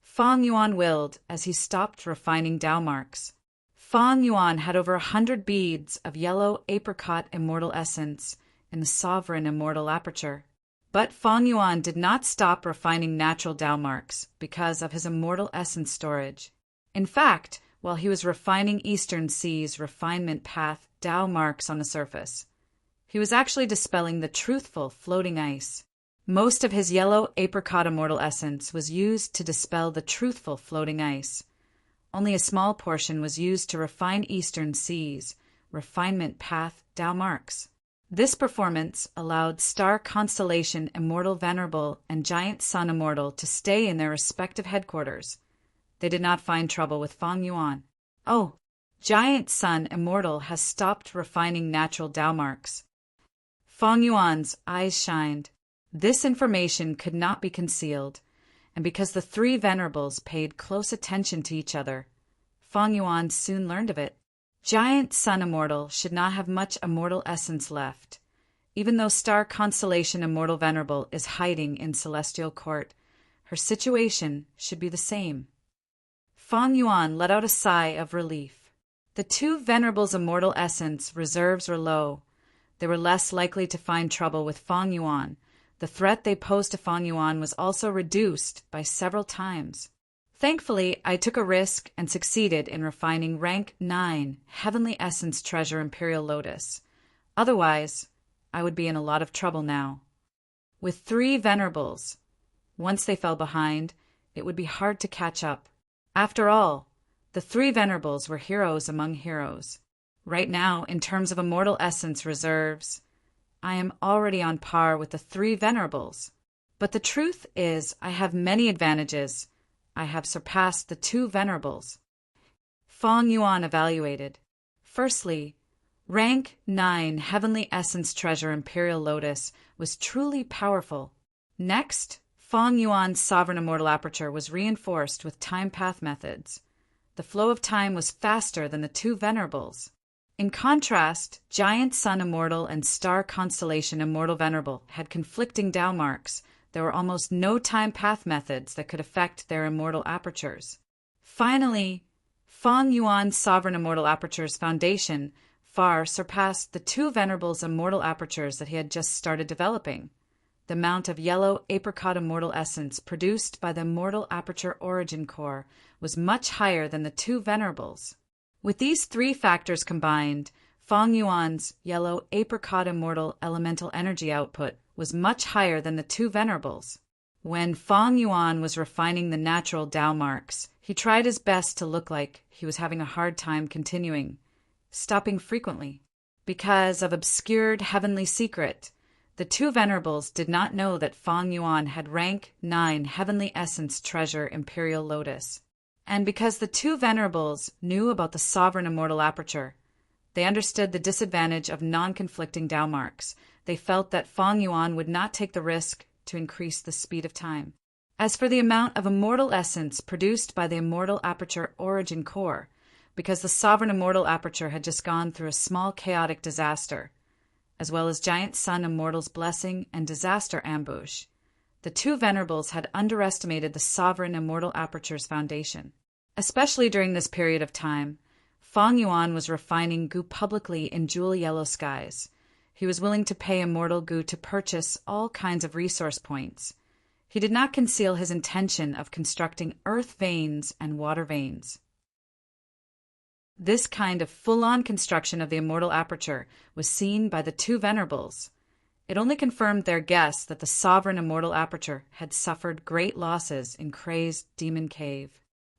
Feng Yuan willed as he stopped refining Tao marks. Feng Yuan had over 100 beads of yellow apricot immortal essence in the sovereign immortal aperture. But Feng Yuan did not stop refining natural Tao marks because of his immortal essence storage. In fact, while he was refining Eastern Sea's refinement path Tao marks on the surface, he was actually dispelling the truthful floating ice. Most of his yellow apricot immortal essence was used to dispel the truthful floating ice. Only a small portion was used to refine Eastern Sea's refinement path Tao marks. This performance allowed Star Constellation Immortal Venerable and Giant Sun Immortal to stay in their respective headquarters. They did not find trouble with Feng Yuan. Oh, Giant Sun Immortal has stopped refining natural Tao marks. Feng Yuan's eyes shined. This information could not be concealed, and because the 3 Venerables paid close attention to each other, Feng Yuan soon learned of it. Giant Sun Immortal should not have much immortal essence left. Even though Star Constellation Immortal Venerable is hiding in Celestial Court, her situation should be the same. Feng Yuan let out a sigh of relief. The 2 Venerables' immortal essence reserves were low. They were less likely to find trouble with Feng Yuan. The threat they posed to Feng Yuan was also reduced by several times. Thankfully, I took a risk and succeeded in refining rank 9 Heavenly Essence Treasure Imperial Lotus. Otherwise, I would be in a lot of trouble now. With 3 Venerables, once they fell behind, it would be hard to catch up. After all, the 3 Venerables were heroes among heroes. Right now, in terms of immortal essence reserves, I am already on par with the 3 Venerables. But the truth is, I have many advantages. I have surpassed the 2 Venerables. Feng Yuan evaluated. Firstly, rank 9 Heavenly Essence Treasure Imperial Lotus was truly powerful. Next, Feng Yuan's Sovereign Immortal Aperture was reinforced with time path methods. The flow of time was faster than the 2 Venerables. In contrast, Giant Sun Immortal and Star Constellation Immortal Venerable had conflicting Tao marks. There were almost no time path methods that could affect their immortal apertures. Finally, Feng Yuan's Sovereign Immortal Apertures Foundation far surpassed the two Venerables' immortal apertures that he had just started developing. The amount of yellow apricot immortal essence produced by the Immortal Aperture Origin Core was much higher than the two Venerables. With these three factors combined, Feng Yuan's yellow apricot immortal elemental energy output was much higher than the two Venerables. When Feng Yuan was refining the natural Tao marks, he tried his best to look like he was having a hard time continuing, stopping frequently. Because of obscured heavenly secret, the two Venerables did not know that Feng Yuan had rank 9 Heavenly Essence Treasure Imperial Lotus. And because the two Venerables knew about the Sovereign Immortal Aperture, they understood the disadvantage of non-conflicting Tao marks. They felt that Feng Yuan would not take the risk to increase the speed of time. As for the amount of immortal essence produced by the Immortal Aperture Origin Core, because the Sovereign Immortal Aperture had just gone through a small chaotic disaster, as well as Giant Sun Immortal's blessing and disaster ambush, the two Venerables had underestimated the Sovereign Immortal Aperture's foundation. Especially during this period of time, Feng Yuan was refining Gu publicly in jewel yellow skies. He was willing to pay immortal Gu to purchase all kinds of resource points. He did not conceal his intention of constructing earth veins and water veins. This kind of full-on construction of the immortal aperture was seen by the two Venerables. It only confirmed their guess that the sovereign immortal aperture had suffered great losses in Crazed Demon Cave.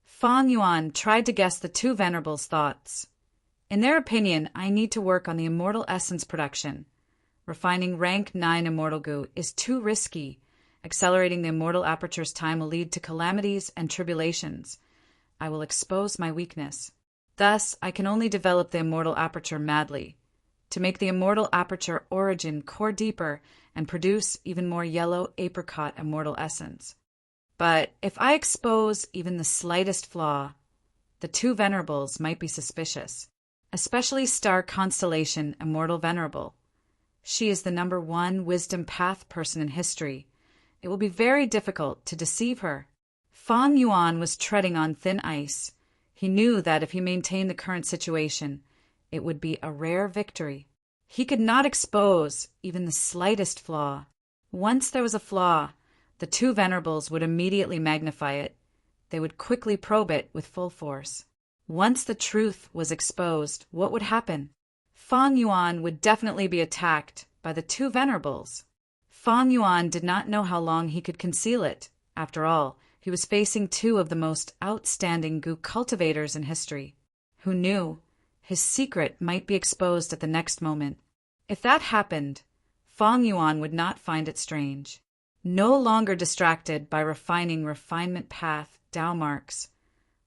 Feng Yuan tried to guess the two Venerables' thoughts. In their opinion, I need to work on the immortal essence production. Refining rank 9 immortal Gu is too risky. Accelerating the immortal aperture's time will lead to calamities and tribulations. I will expose my weakness. Thus, I can only develop the immortal aperture madly, to make the immortal aperture origin core deeper and produce even more yellow apricot immortal essence. But if I expose even the slightest flaw, the two Venerables might be suspicious, especially Star Constellation Immortal Venerable. She is the number 1 wisdom path person in history. It will be very difficult to deceive her. Feng Yuan was treading on thin ice. He knew that if he maintained the current situation, it would be a rare victory. He could not expose even the slightest flaw. Once there was a flaw, the two Venerables would immediately magnify it. They would quickly probe it with full force. Once the truth was exposed, what would happen? Feng Yuan would definitely be attacked by the two Venerables. Feng Yuan did not know how long he could conceal it. After all, he was facing two of the most outstanding Gu cultivators in history. Who knew? His secret might be exposed at the next moment. If that happened, Feng Yuan would not find it strange. No longer distracted by refining refinement path Tao marks,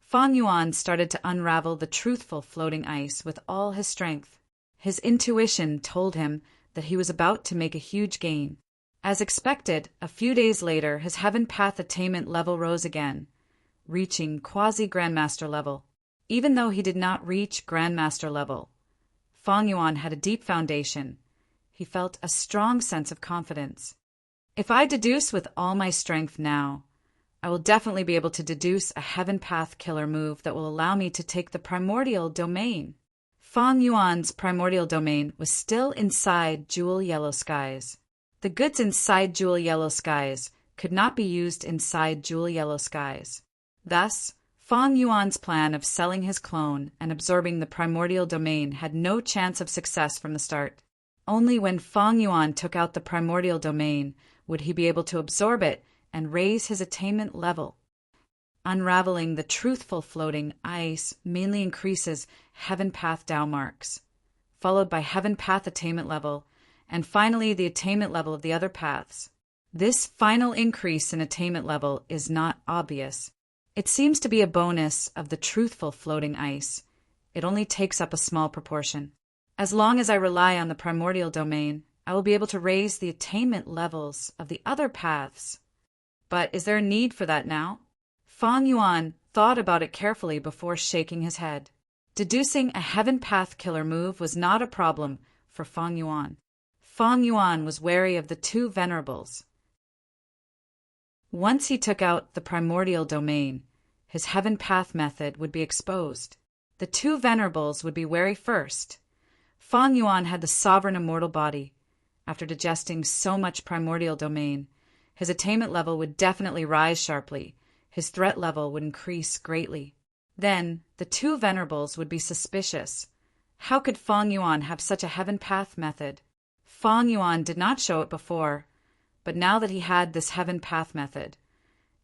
Feng Yuan started to unravel the truthful floating ice with all his strength. His intuition told him that he was about to make a huge gain. As expected, a few days later, his heaven path attainment level rose again, reaching quasi-grandmaster level. Even though he did not reach grandmaster level, Feng Yuan had a deep foundation. He felt a strong sense of confidence. If I deduce with all my strength now, I will definitely be able to deduce a heaven path killer move that will allow me to take the primordial domain. Feng Yuan's primordial domain was still inside jewel yellow skies. The goods inside jewel yellow skies could not be used inside jewel yellow skies. Thus, Feng Yuan's plan of selling his clone and absorbing the primordial domain had no chance of success from the start. Only when Feng Yuan took out the primordial domain would he be able to absorb it and raise his attainment level. Unraveling the truthful floating ice mainly increases heaven path Tao marks, followed by heaven path attainment level, and finally the attainment level of the other paths. This final increase in attainment level is not obvious. It seems to be a bonus of the truthful floating ice. It only takes up a small proportion. As long as I rely on the primordial domain, I will be able to raise the attainment levels of the other paths. But is there a need for that now? Feng Yuan thought about it carefully before shaking his head. Deducing a heaven path killer move was not a problem for Feng Yuan. Feng Yuan was wary of the two Venerables. Once he took out the primordial domain, his heaven path method would be exposed. The two Venerables would be wary first. Feng Yuan had the sovereign immortal body. After digesting so much primordial domain, his attainment level would definitely rise sharply. His threat level would increase greatly. Then, the two Venerables would be suspicious. How could Feng Yuan have such a heaven path method? Feng Yuan did not show it before, but now that he had this heaven path method,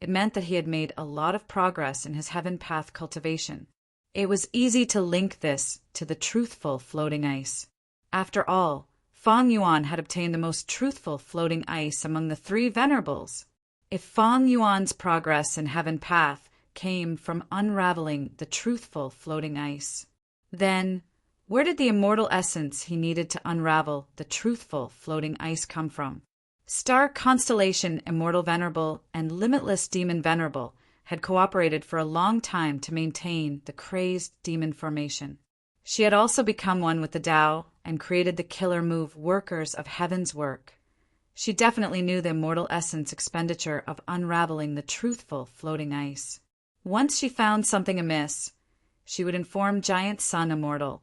it meant that he had made a lot of progress in his heaven path cultivation. It was easy to link this to the truthful floating ice. After all, Feng Yuan had obtained the most truthful floating ice among the three Venerables. If Feng Yuan's progress in heaven path came from unraveling the truthful floating ice, then where did the immortal essence he needed to unravel the truthful floating ice come from? Star Constellation Immortal Venerable and Limitless Demon Venerable had cooperated for a long time to maintain the crazed demon formation. She had also become one with the Tao and created the killer move Workers of Heaven's Work. She definitely knew the immortal essence expenditure of unraveling the truthful floating ice. Once she found something amiss, she would inform Giant Sun Immortal.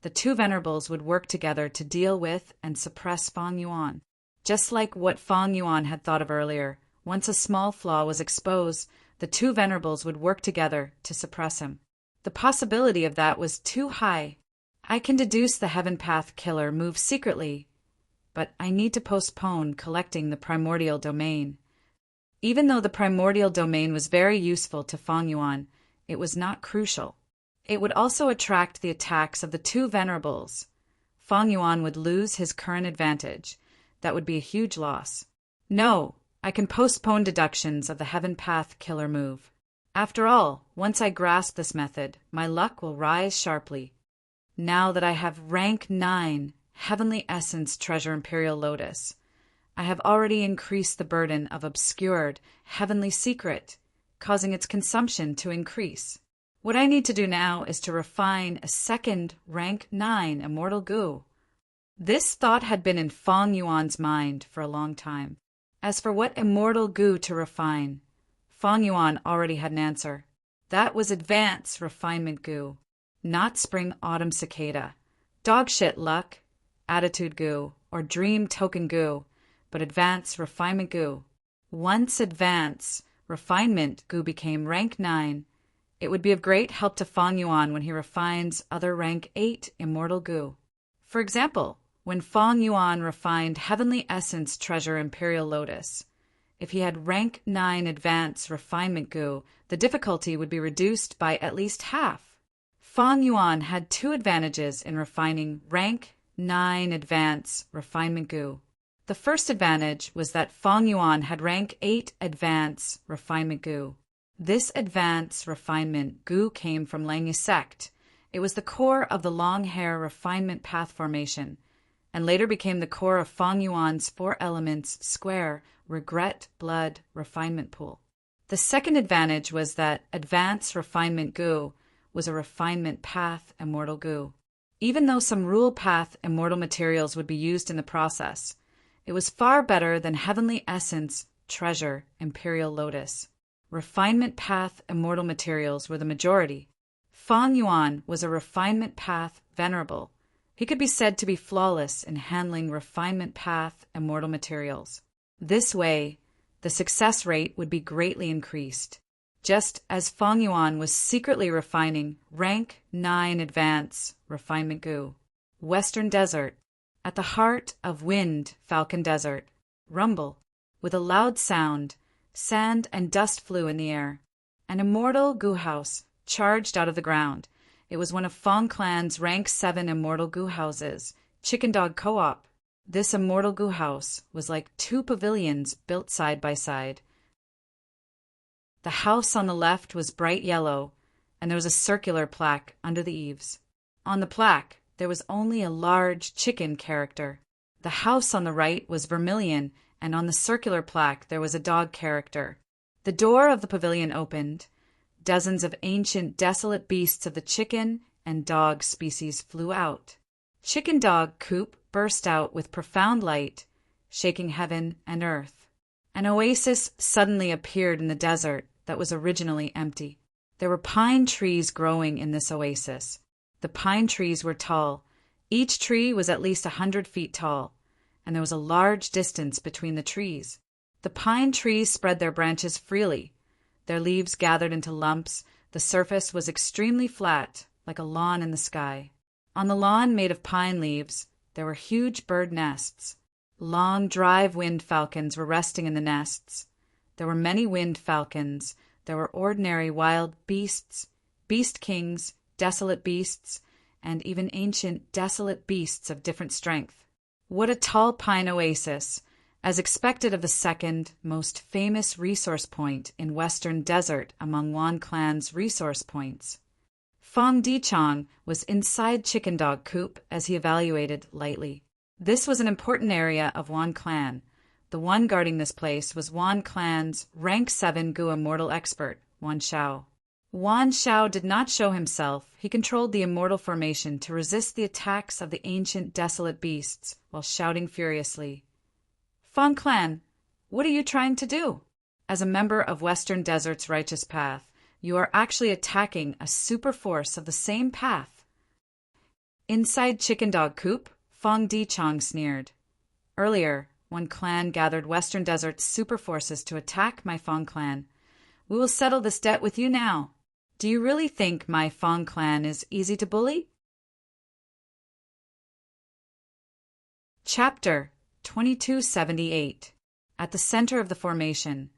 The two Venerables would work together to deal with and suppress Feng Yuan. Just like what Feng Yuan had thought of earlier, once a small flaw was exposed, the two Venerables would work together to suppress him. The possibility of that was too high. I can deduce the heaven path killer move secretly, but I need to postpone collecting the primordial domain. Even though the primordial domain was very useful to Feng Yuan, it was not crucial. It would also attract the attacks of the two Venerables. Feng Yuan would lose his current advantage. That would be a huge loss. No, I can postpone deductions of the heaven path killer move. After all, once I grasp this method, my luck will rise sharply. Now that I have rank 9 Heavenly Essence Treasure Imperial Lotus, I have already increased the burden of obscured heavenly secret, causing its consumption to increase. What I need to do now is to refine a second rank 9 Immortal Goo. This thought had been in Feng Yuan's mind for a long time. As for what Immortal Goo to refine, Feng Yuan already had an answer. That was Advanced Refinement Goo, not Spring Autumn Cicada, Dogshit Luck, Attitude Goo, or Dream Token Goo, but Advanced Refinement Goo. Once Advanced Refinement Goo became rank 9, it would be of great help to Feng Yuan when he refines other rank 8 Immortal Goo. For example, when Feng Yuan refined Heavenly Essence Treasure Imperial Lotus, if he had rank 9 Advanced Refinement Goo, the difficulty would be reduced by at least half. Feng Yuan had two advantages in refining rank 9 Advanced Refinement Goo. The first advantage was that Feng Yuan had rank 8 Advanced Refinement Goo. This Advanced Refinement Goo came from Langya Sect. It was the core of the long hair refinement path formation, and later became the core of Feng Yuan's 4 elements square regret blood refinement pool. The second advantage was that Advanced Refinement Goo was a refinement path immortal goo. Even though some rule path immortal materials would be used in the process, it was far better than Heavenly Essence Treasure Imperial Lotus. Refinement path immortal materials were the majority. Feng Yuan was a refinement path venerable. He could be said to be flawless in handling refinement path immortal materials. This way, the success rate would be greatly increased. Just as Feng Yuan was secretly refining rank 9 Advanced Refinement Goo. Western Desert, at the heart of Wind Falcon Desert, rumble, with a loud sound, sand and dust flew in the air. An immortal goo house charged out of the ground. It was one of Feng Clan's rank 7 immortal goo houses, Chicken Dog Co-op. This immortal goo house was like 2 pavilions built side by side. The house on the left was bright yellow, and there was a circular plaque under the eaves. On the plaque, there was only a large chicken character. The house on the right was vermilion, and on the circular plaque there was a dog character. The door of the pavilion opened. Dozens of ancient, desolate beasts of the chicken and dog species flew out. Chicken dog coop burst out with profound light, shaking heaven and earth. An oasis suddenly appeared in the desert that was originally empty. There were pine trees growing in this oasis. The pine trees were tall. Each tree was at least 100 feet tall, and there was a large distance between the trees. The pine trees spread their branches freely. Their leaves gathered into lumps. The surface was extremely flat, like a lawn in the sky. On the lawn made of pine leaves, there were huge bird nests. Long, drive-winged falcons were resting in the nests. There were many winged falcons. There were ordinary wild beasts, beast kings, desolate beasts, and even ancient desolate beasts of different strength. What a tall pine oasis, as expected of the second most famous resource point in Western Desert among Wan Clan's resource points. Fong Dichong was inside Chicken Dog Coop as he evaluated lightly. This was an important area of Wan Clan. The one guarding this place was Wan Clan's rank 7 Gua mortal expert, Wan Shao. Wan Shao did not show himself. He controlled the immortal formation to resist the attacks of the ancient desolate beasts while shouting furiously, "Fong Clan, what are you trying to do? As a member of Western Desert's righteous path, you are actually attacking a super force of the same path." Inside Chicken Dog Coop, Fong Dichong sneered. "Earlier, one clan gathered Western Desert's super forces to attack my Fong Clan. We will settle this debt with you now. Do you really think my Fong Clan is easy to bully?" Chapter 2278. At the center of the formation,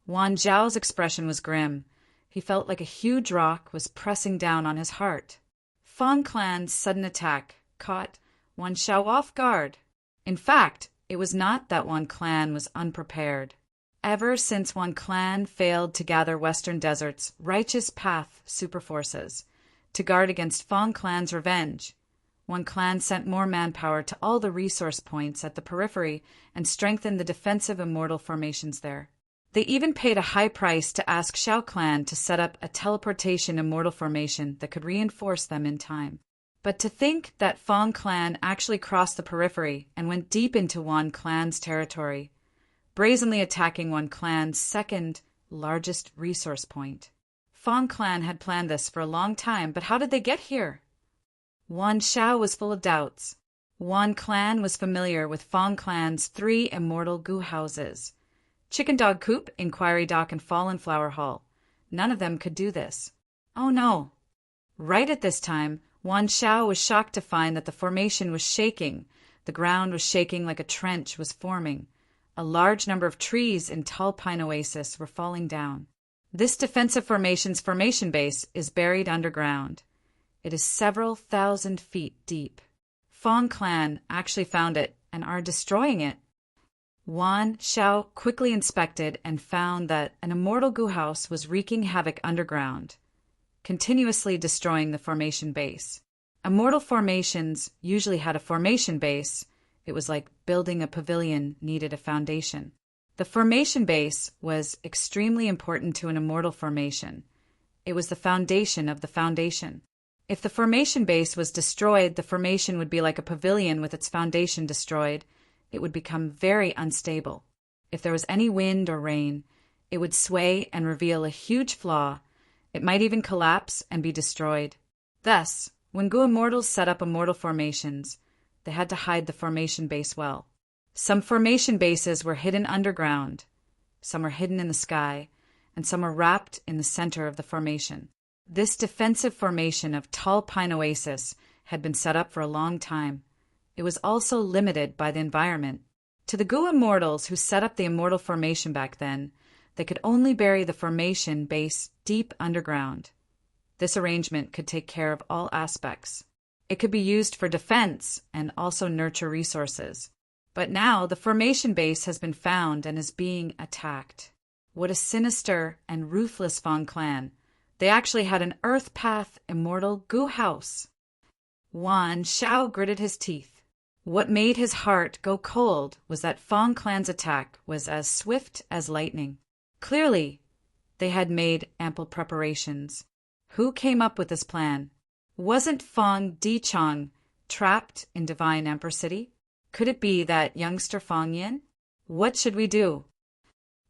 Wan Zhao's expression was grim. He felt like a huge rock was pressing down on his heart. Fong Clan's sudden attack caught Wan Zhao off guard. In fact, it was not that Wan Clan was unprepared. Ever since Wan Clan failed to gather Western Desert's righteous path superforces to guard against Fong Clan's revenge, Wan Clan sent more manpower to all the resource points at the periphery and strengthened the defensive immortal formations there. They even paid a high price to ask Shao Clan to set up a teleportation immortal formation that could reinforce them in time. But to think that Fong Clan actually crossed the periphery and went deep into Wan Clan's territory, brazenly attacking Wan Clan's second largest resource point. Fong Clan had planned this for a long time, but how did they get here? Wan Shao was full of doubts. Wan Clan was familiar with Fong Clan's 3 immortal goo houses: Chicken Dog Coop, Inquiry Dock, and Fallen Flower Hall. None of them could do this. Oh no! Right at this time, Wan Shao was shocked to find that the formation was shaking. The ground was shaking like a trench was forming. A large number of trees in tall pine oasis were falling down. This defensive formation's formation base is buried underground. It is several thousand feet deep. Fong Clan actually found it and are destroying it. Wan Shao quickly inspected and found that an immortal goo house was wreaking havoc underground, continuously destroying the formation base. Immortal formations usually had a formation base. It was like building a pavilion needed a foundation. The formation base was extremely important to an immortal formation. It was the foundation of the foundation. If the formation base was destroyed, the formation would be like a pavilion with its foundation destroyed. It would become very unstable. If there was any wind or rain, it would sway and reveal a huge flaw. It might even collapse and be destroyed. Thus, when Goo Immortals set up immortal formations, they had to hide the formation base well. Some formation bases were hidden underground, some were hidden in the sky, and some were wrapped in the center of the formation. This defensive formation of tall pine oasis had been set up for a long time. It was also limited by the environment. To the Goo Immortals who set up the immortal formation back then, they could only bury the formation base deep underground. This arrangement could take care of all aspects. It could be used for defense and also nurture resources. But now the formation base has been found and is being attacked. What a sinister and ruthless Fong Clan. They actually had an Earth Path immortal goo house. Wan Shao gritted his teeth. What made his heart go cold was that Fong Clan's attack was as swift as lightning. Clearly, they had made ample preparations. Who came up with this plan? Wasn't Fang Dichang trapped in Divine Emperor City? Could it be that youngster Fang Yin? What should we do?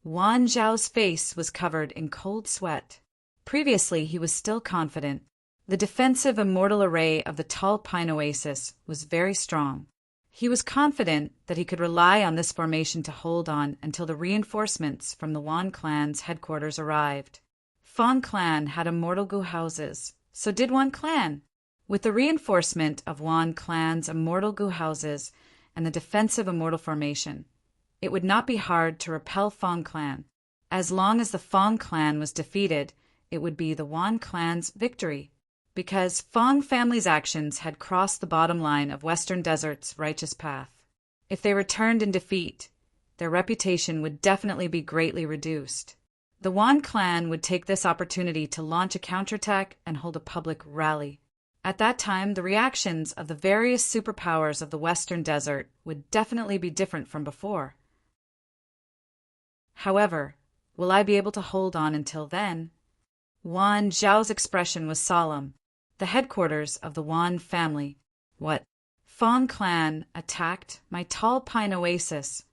Wan Zhao's face was covered in cold sweat. Previously, he was still confident. The defensive immortal array of the tall pine oasis was very strong. He was confident that he could rely on this formation to hold on until the reinforcements from the Wan clan's headquarters arrived. Fang clan had immortal gu houses, so did Wan clan. With the reinforcement of Wan clan's immortal gu houses and the defensive immortal formation, it would not be hard to repel Fang clan. As long as the Fang clan was defeated, it would be the Wan clan's victory, because Fang family's actions had crossed the bottom line of Western Desert's righteous path. If they returned in defeat, their reputation would definitely be greatly reduced. The Wan clan would take this opportunity to launch a counterattack and hold a public rally. At that time, the reactions of the various superpowers of the Western Desert would definitely be different from before. However, will I be able to hold on until then? Wan Zhao's expression was solemn. The headquarters of the Wan family. What? Fang clan attacked my tall pine oasis.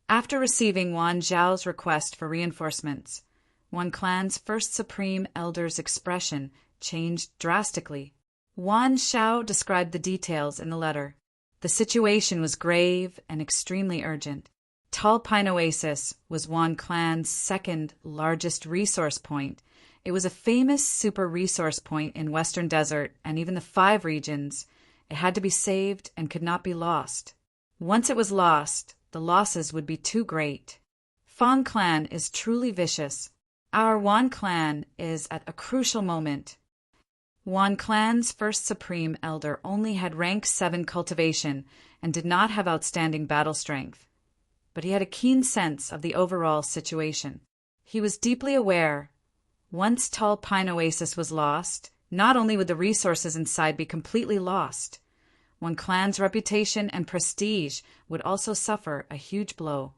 After receiving Wan Zhao's request for reinforcements, Wan clan's first supreme elder's expression changed drastically. Wan Zhao described the details in the letter. The situation was grave and extremely urgent. Tall Pine Oasis was Wan clan's second largest resource point. It was a famous super resource point in Western Desert and even the 5 regions. It had to be saved and could not be lost. Once it was lost, the losses would be too great. Fang clan is truly vicious. Our Wan clan is at a crucial moment. Wan clan's first supreme elder only had rank 7 cultivation and did not have outstanding battle strength. But he had a keen sense of the overall situation. He was deeply aware, once Tall Pine Oasis was lost, not only would the resources inside be completely lost, Wan clan's reputation and prestige would also suffer a huge blow.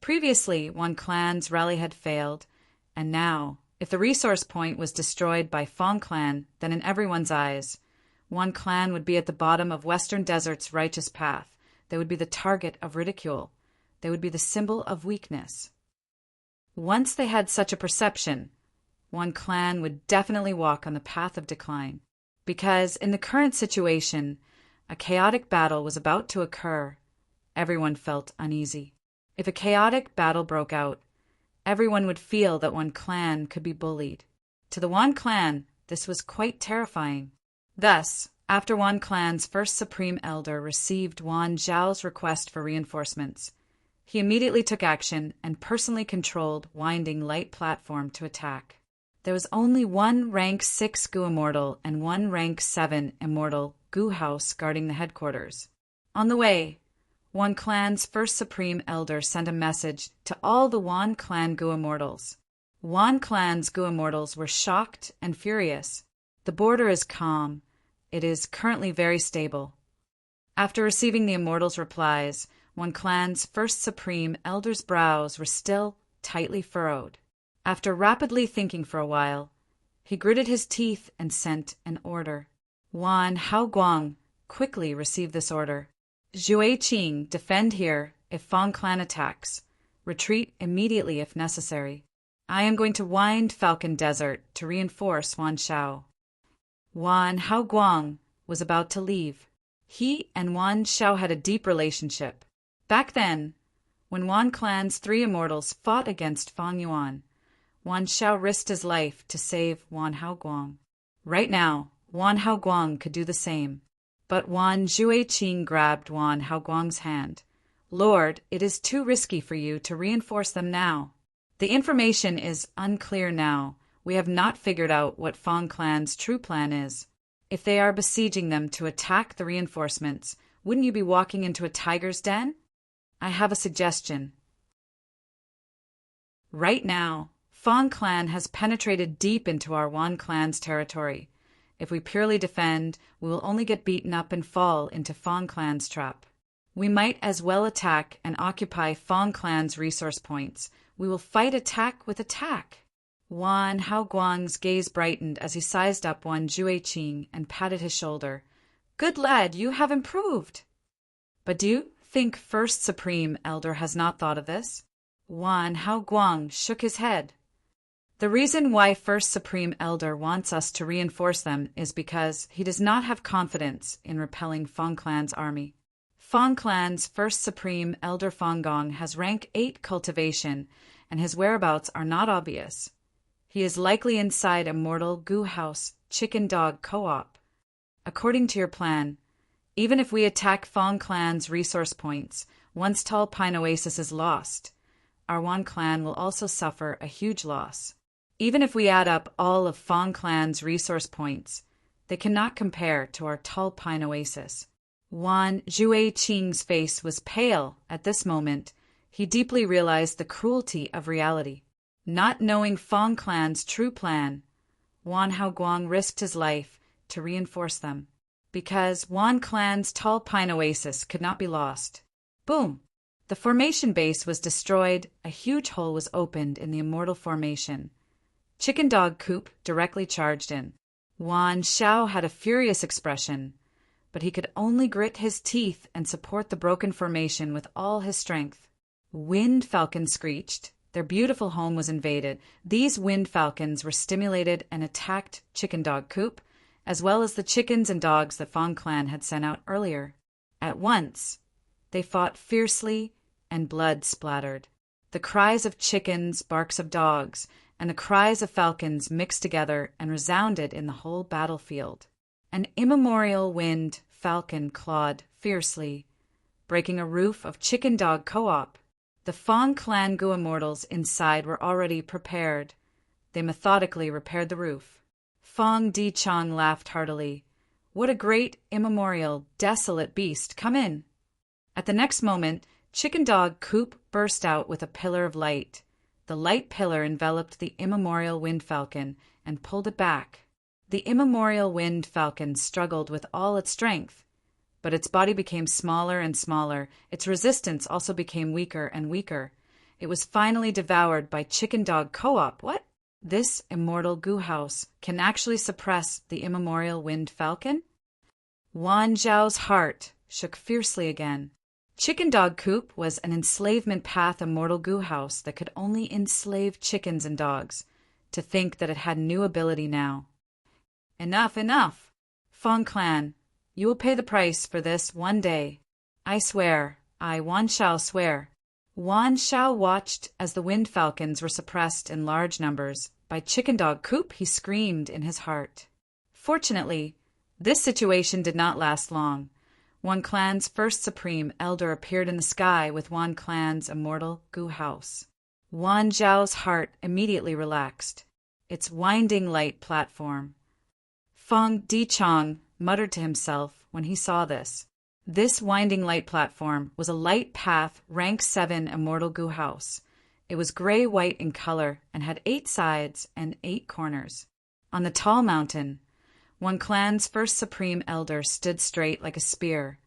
Previously, Wan clan's rally had failed, and now, if the resource point was destroyed by Fang clan, then in everyone's eyes, Wan clan would be at the bottom of Western Desert's righteous path. They would be the target of ridicule. They would be the symbol of weakness. Once they had such a perception, Wan clan would definitely walk on the path of decline, because in the current situation, a chaotic battle was about to occur. Everyone felt uneasy. If a chaotic battle broke out, everyone would feel that Wan clan could be bullied. To the Wan clan, this was quite terrifying. Thus, after Wan clan's first supreme elder received Wan Zhao's request for reinforcements, he immediately took action and personally controlled Winding Light Platform to attack. There was only one rank 6 Gu Immortal and one rank 7 Immortal Gu House guarding the headquarters. On the way, Wan clan's first supreme elder sent a message to all the Wan clan Gu Immortals. Wan clan's Gu Immortals were shocked and furious. The border is calm. It is currently very stable. After receiving the Immortals' replies, Wan clan's first supreme elder's brows were still tightly furrowed. After rapidly thinking for a while, he gritted his teeth and sent an order. Wan Haoguang quickly received this order. Zhui Qing, defend here if Fang clan attacks. Retreat immediately if necessary. I am going to wind Falcon Desert to reinforce Wan Shao. Wan Haoguang was about to leave. He and Wan Shao had a deep relationship. Back then, when Wan clan's 3 immortals fought against Fang Yuan, Wan Shao risked his life to save Wan Haoguang. Right now, Wan Haoguang could do the same. But Wan Zhuiqing grabbed Wan Haoguang's hand. Lord, it is too risky for you to reinforce them now. The information is unclear now. We have not figured out what Fang clan's true plan is. If they are besieging them to attack the reinforcements, wouldn't you be walking into a tiger's den? I have a suggestion. Right now, Fang clan has penetrated deep into our Wan clan's territory. If we purely defend, we will only get beaten up and fall into Fang clan's trap. We might as well attack and occupy Fang clan's resource points. We will fight attack with attack. Wan Haoguang's gaze brightened as he sized up Wan Jueqing and patted his shoulder. Good lad, you have improved. But do you think First Supreme Elder has not thought of this? Wan Haoguang shook his head. The reason why First Supreme Elder wants us to reinforce them is because he does not have confidence in repelling Fong Clan's army. Fong Clan's First Supreme Elder Fong Gong has rank 8 cultivation, and his whereabouts are not obvious. He is likely inside Immortal Goo House Chicken Dog Co-op. According to your plan, even if we attack Fong Clan's resource points, once Tall Pine Oasis is lost, our Wan clan will also suffer a huge loss. Even if we add up all of Fong Clan's resource points, they cannot compare to our Tall Pine Oasis. Wan Jueqing's face was pale at this moment. He deeply realized the cruelty of reality. Not knowing Fong Clan's true plan, Wan Haoguang risked his life to reinforce them, because Wan Clan's Tall Pine Oasis could not be lost. Boom! The formation base was destroyed. A huge hole was opened in the Immortal Formation. Chicken Dog Coop directly charged in. Wan Xiao had a furious expression, but he could only grit his teeth and support the broken formation with all his strength. Wind falcons screeched. Their beautiful home was invaded. These wind falcons were stimulated and attacked Chicken Dog Coop, as well as the chickens and dogs that Fong Clan had sent out earlier. At once, they fought fiercely and blood splattered. The cries of chickens, barks of dogs, and the cries of falcons mixed together and resounded in the whole battlefield. An immemorial wind falcon clawed fiercely, breaking a roof of Chicken Dog Co-op. The Fong Clan Gu Immortals inside were already prepared. They methodically repaired the roof. Fong Di-chong laughed heartily. What a great, immemorial, desolate beast! Come in! At the next moment, Chicken Dog Coop burst out with a pillar of light. The light pillar enveloped the immemorial wind falcon and pulled it back. The immemorial wind falcon struggled with all its strength, but its body became smaller and smaller. Its resistance also became weaker and weaker. It was finally devoured by Chicken Dog Co-op. What? This Immortal Goo House can actually suppress the immemorial wind falcon? Wan Zhao's heart shook fiercely again. Chicken Dog Coop was an enslavement path Immortal Goo House that could only enslave chickens and dogs. To think that it had new ability now. Enough, enough! Fong Clan, you will pay the price for this one day. I swear, Wan Xiao swear. Wan Xiao watched as the wind falcons were suppressed in large numbers. By Chicken Dog Coop, he screamed in his heart. Fortunately, this situation did not last long. Wan Clan's First Supreme Elder appeared in the sky with Wan Clan's Immortal Goo House. Wan Zhao's heart immediately relaxed. Its winding light platform. Fong Di-chong muttered to himself when he saw this. This winding light platform was a light path rank 7 Immortal Goo House. It was gray-white in color and had 8 sides and 8 corners. On the tall mountain, Wan Clan's First Supreme Elder stood straight like a spear,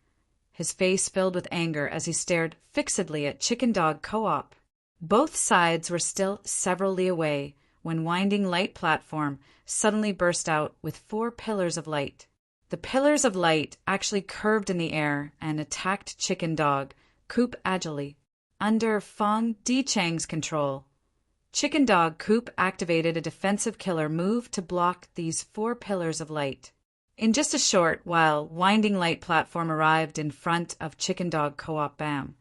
his face filled with anger as he stared fixedly at Chicken Dog Co-op. Both sides were still several li away when winding light platform suddenly burst out with 4 pillars of light. The pillars of light actually curved in the air and attacked Chicken Dog Coop agilely. Under Fong Di-chang's control, Chicken Dog Coop activated a defensive killer move to block these 4 pillars of light. In just a short while, winding light platform arrived in front of Chicken Dog Co-op. Bam!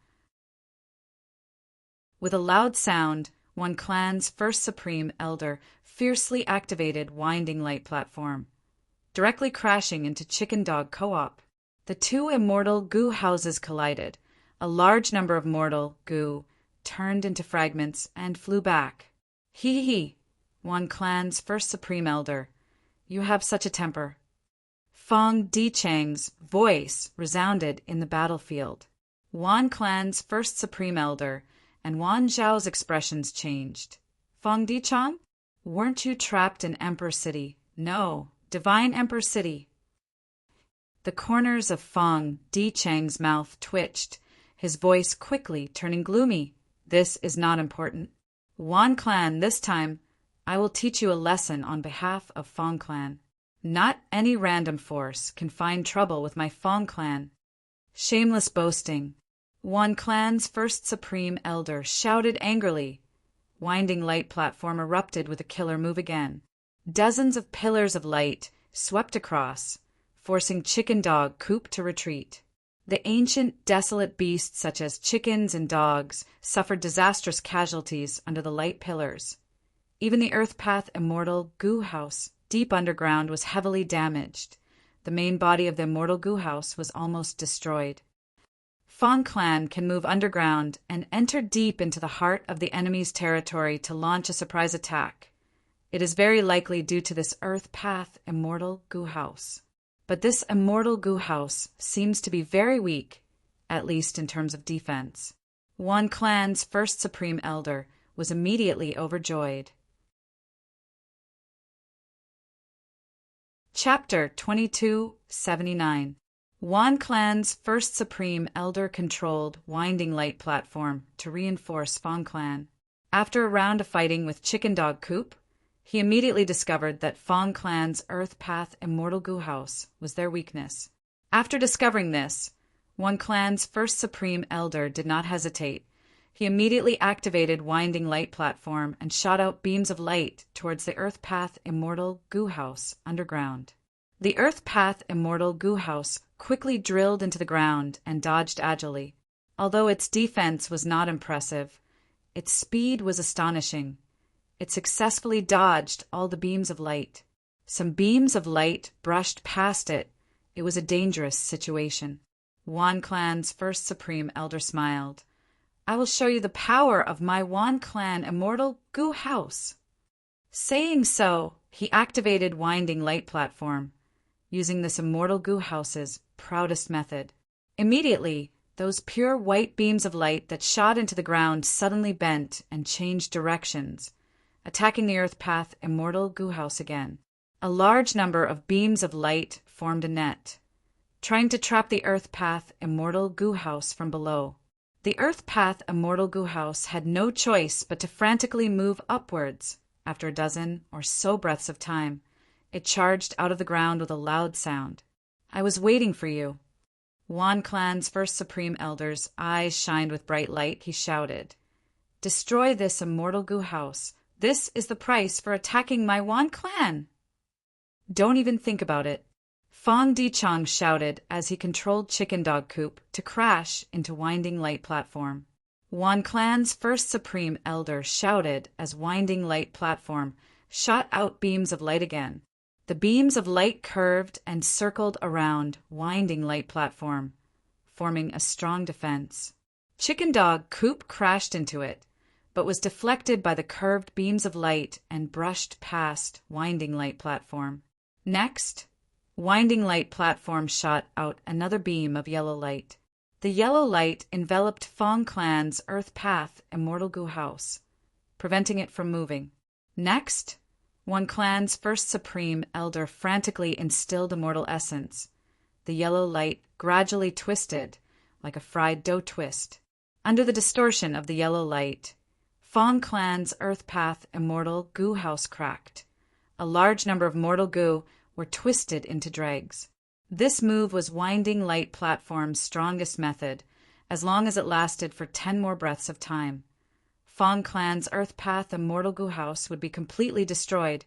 With a loud sound, Wan Clan's First Supreme Elder fiercely activated winding light platform, directly crashing into Chicken Dog Co-op. The 2 Immortal Goo houses collided. A large number of mortal goo turned into fragments and flew back. Hee, Wan Clan's First Supreme Elder, you have such a temper. Fong Di-chang's voice resounded in the battlefield. Wan Clan's First Supreme Elder and Wan Zhao's expressions changed. Fong Di-chang, weren't you trapped in Emperor City? No, Divine Emperor City. The corners of Fong Di-chang's mouth twitched, his voice quickly turning gloomy. This is not important. Wan Clan, this time, I will teach you a lesson on behalf of Fong Clan. Not any random force can find trouble with my Fong Clan. Shameless boasting. One clan's first supreme elder shouted angrily. Winding light platform erupted with a killer move again. Dozens of pillars of light swept across, forcing Chicken Dog Coop to retreat. The ancient, desolate beasts such as chickens and dogs suffered disastrous casualties under the light pillars. Even the Earth Path Immortal Goo House, deep underground, was heavily damaged. The main body of the Immortal Goo House was almost destroyed. Fong Clan can move underground and enter deep into the heart of the enemy's territory to launch a surprise attack. It is very likely due to this Earth Path Immortal Goo House. But this Immortal Goo House seems to be very weak, at least in terms of defense. One clan's first Supreme Elder was immediately overjoyed. Chapter 2279. Wan Clan's first Supreme Elder controlled Winding Light platform to reinforce Fong Clan. After a round of fighting with Chicken Dog Coop, he immediately discovered that Fong Clan's Earth Path Immortal Goo House was their weakness. After discovering this, One Clan's first Supreme Elder did not hesitate. He immediately activated Winding Light platform and shot out beams of light towards the Earth Path Immortal Goo House underground. The Earth Path Immortal Goo House quickly drilled into the ground and dodged agilely. Although its defense was not impressive, its speed was astonishing. It successfully dodged all the beams of light. Some beams of light brushed past it. It was a dangerous situation. Wan Clan's first Supreme Elder smiled. I will show you the power of my Wan Clan Immortal Goo House. Saying so, he activated Winding Light platform, using this Immortal Goo House's proudest method. Immediately, those pure white beams of light that shot into the ground suddenly bent and changed directions, attacking the Earth Path Immortal Goo House again. A large number of beams of light formed a net, trying to trap the Earth Path Immortal Goo House from below. The Earth Path Immortal Goo House had no choice but to frantically move upwards. After a dozen or so breaths of time, it charged out of the ground with a loud sound. I was waiting for you. Wan Clan's first Supreme Elder's eyes shined with bright light. He shouted, Destroy this Immortal Goo House. This is the price for attacking my Wan Clan. Don't even think about it. Fong Dichong shouted as he controlled Chicken Dog Coop to crash into Winding Light platform. Wan Clan's first Supreme Elder shouted as Winding Light platform shot out beams of light again. The beams of light curved and circled around Winding Light platform, forming a strong defense. Chicken Dog Coop crashed into it, but was deflected by the curved beams of light and brushed past Winding Light platform. Next, Winding Light platform shot out another beam of yellow light. The yellow light enveloped Fong Clan's Earth Path Immortal Goo House, preventing it from moving. Next, One Clan's first Supreme Elder frantically instilled Immortal Essence. The yellow light gradually twisted, like a fried dough twist. Under the distortion of the yellow light, Fong Clan's Earth Path Immortal Goo House cracked. A large number of mortal goo were twisted into dregs. This move was Winding Light platform's strongest method, as long as it lasted for 10 more breaths of time. Fong Clan's Earth Path Immortal Goo House would be completely destroyed.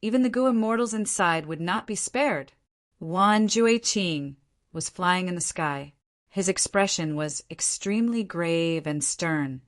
Even the goo immortals inside would not be spared. Wan Jueqing was flying in the sky. His expression was extremely grave and stern,